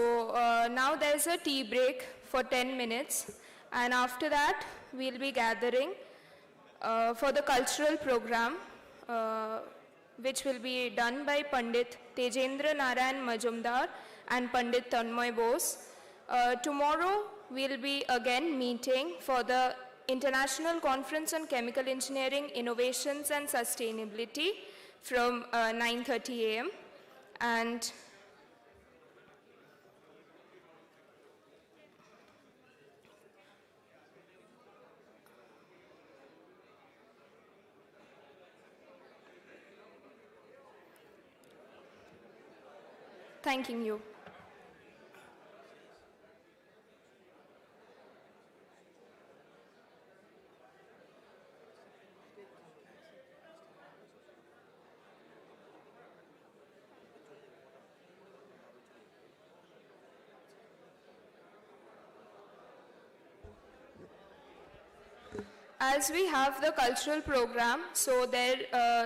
now there's a tea break for 10 minutes, and after that we'll be gathering for the cultural program which will be done by Pandit Tejendra Narayan Majumdar and Pandit Tanmoy Bose. Tomorrow we'll be again meeting for the International Conference on Chemical Engineering, Innovations and Sustainability from 9:30 a.m. And thanking you. As we have the cultural program, so there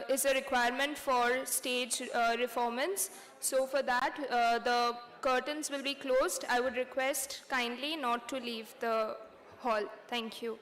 is a requirement for stage performance. So for that, the curtains will be closed. I would request kindly not to leave the hall. Thank you.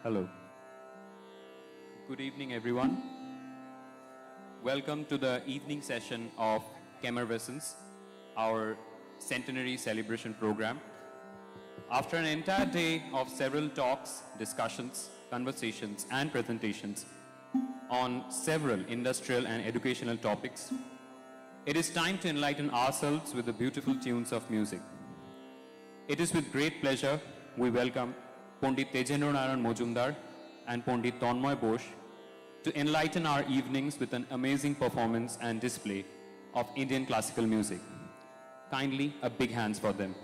Hello. Good evening, everyone. Welcome to the evening session of CHEMERVESCENCE, our centenary celebration program. After an entire day of several talks, discussions, conversations, and presentations on several industrial and educational topics, it is time to enlighten ourselves with the beautiful tunes of music. It is with great pleasure we welcome Pandit Tejendra Narayan Mojumdar and Pandit Tanmoy Bosh to enlighten our evenings with an amazing performance and display of Indian classical music. Kindly, a big hands for them.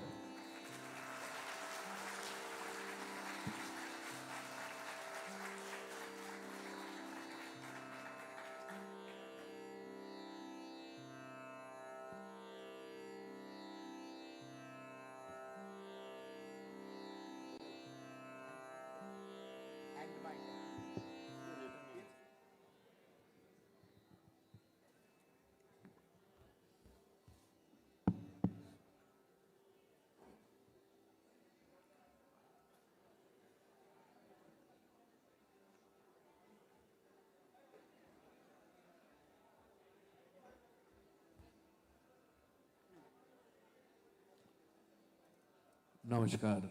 Namaskar.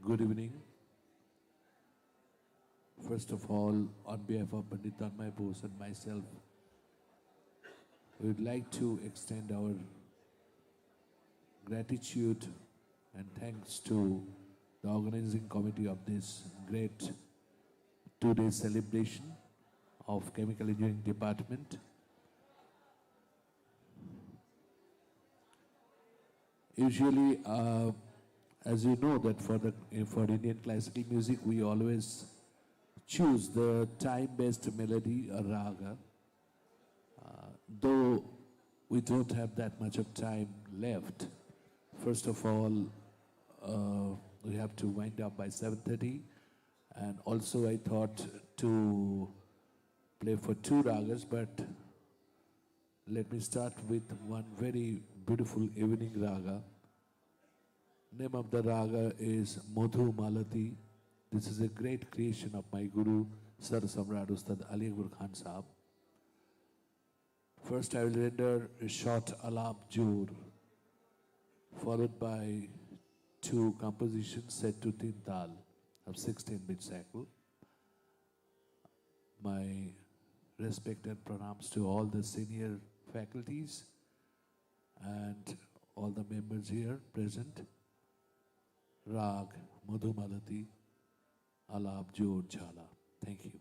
Good evening. First of all, on behalf of Pandit Tanmoy Bosh and myself, we would like to extend our gratitude and thanks to the organizing committee of this great two-day celebration of Chemical Engineering Department. Usually, as you know, that for Indian classical music, we always choose the time-based melody or raga. Though we don't have that much of time left, first of all, we have to wind up by 7:30, and also I thought to play for two ragas, but let me start with one very beautiful evening raga. Name of the raga is Madhu Malati. This is a great creation of my Guru, Sar Samrat Ustad Ali Akbar Khan Sahab. First I will render a short Alam Jor, followed by two compositions set to Tin Tal of 16-bit cycle. My respect and pranams to all the senior faculties and all the members here present. Rag, Madhumalati, Alap Jor Jhala. Thank you.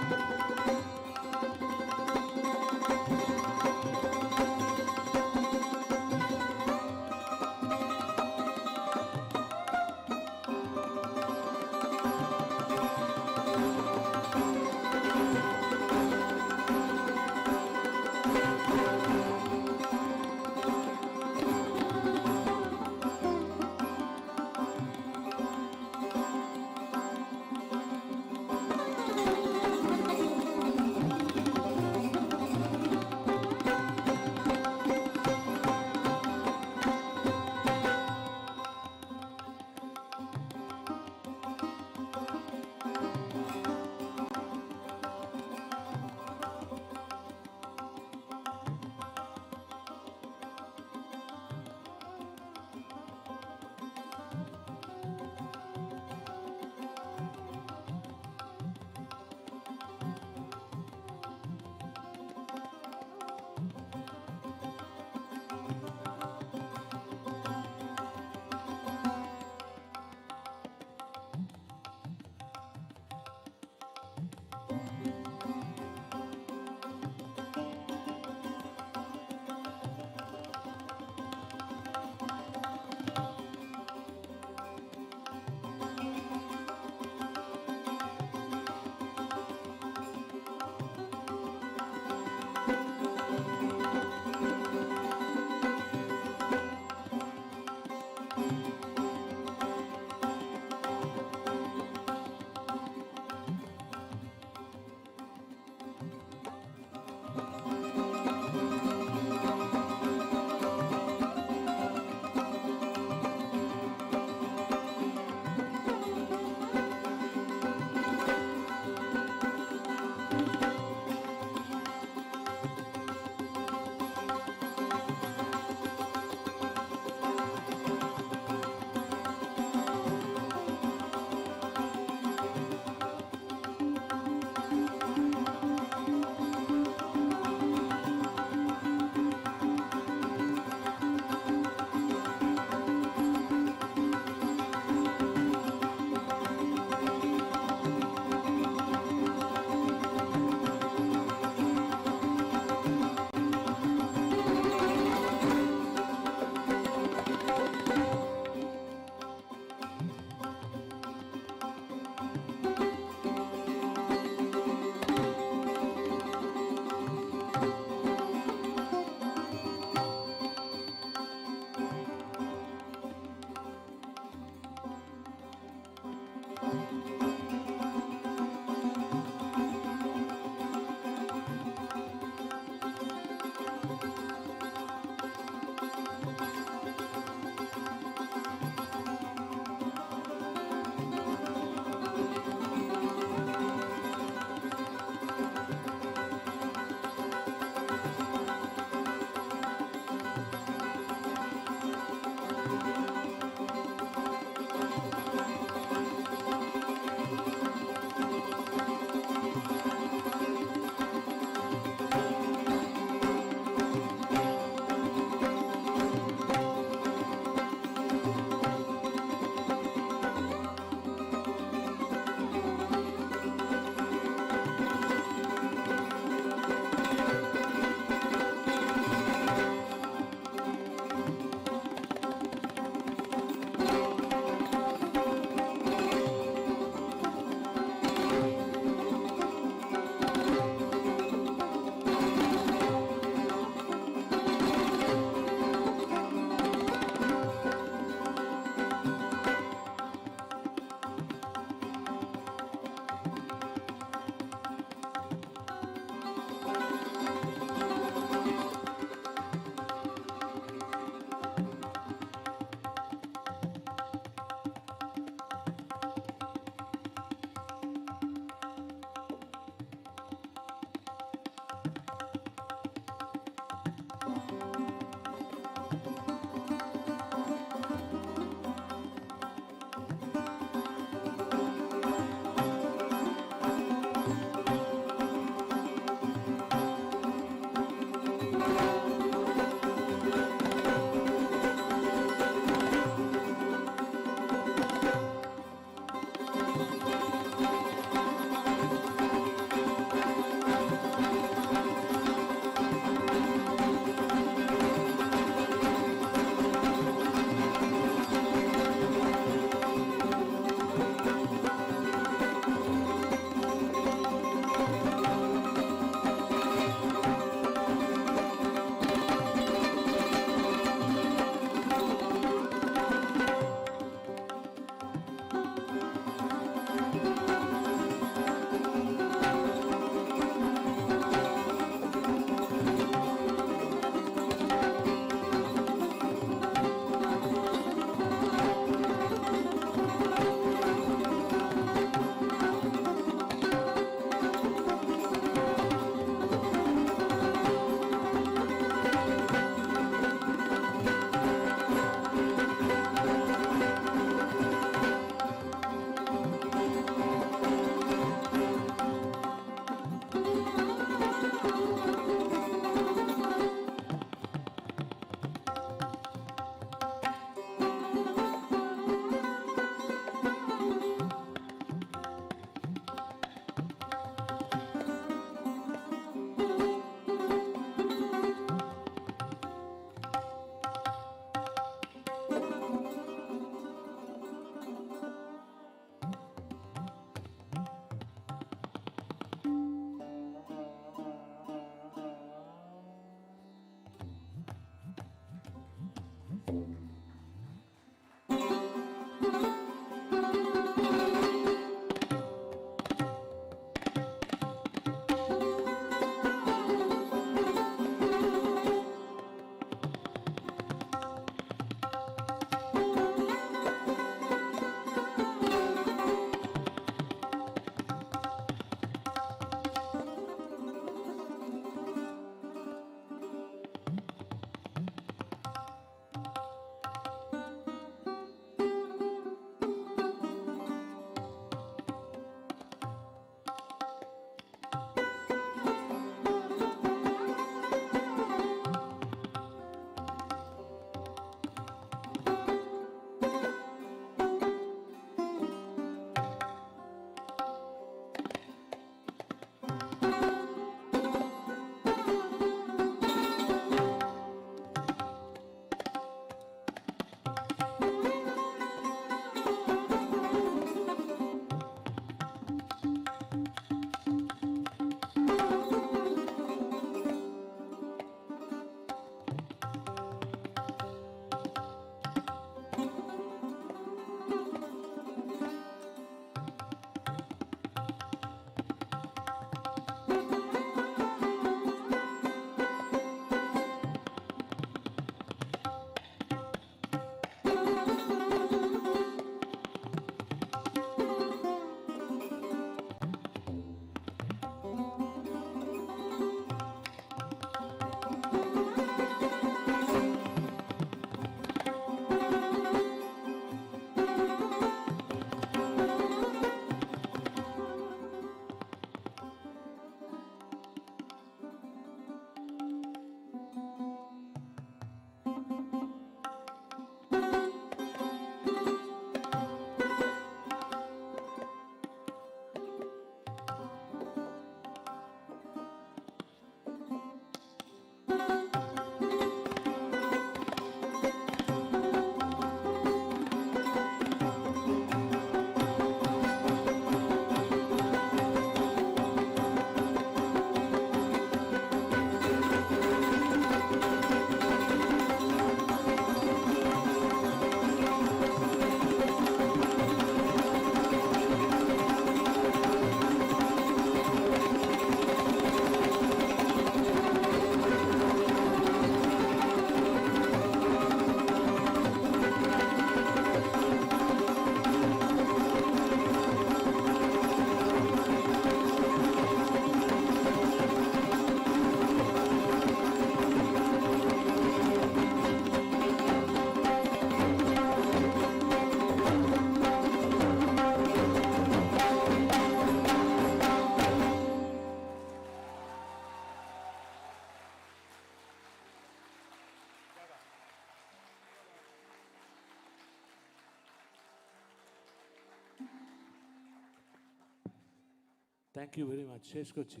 Thank you very much, শেষ করছি।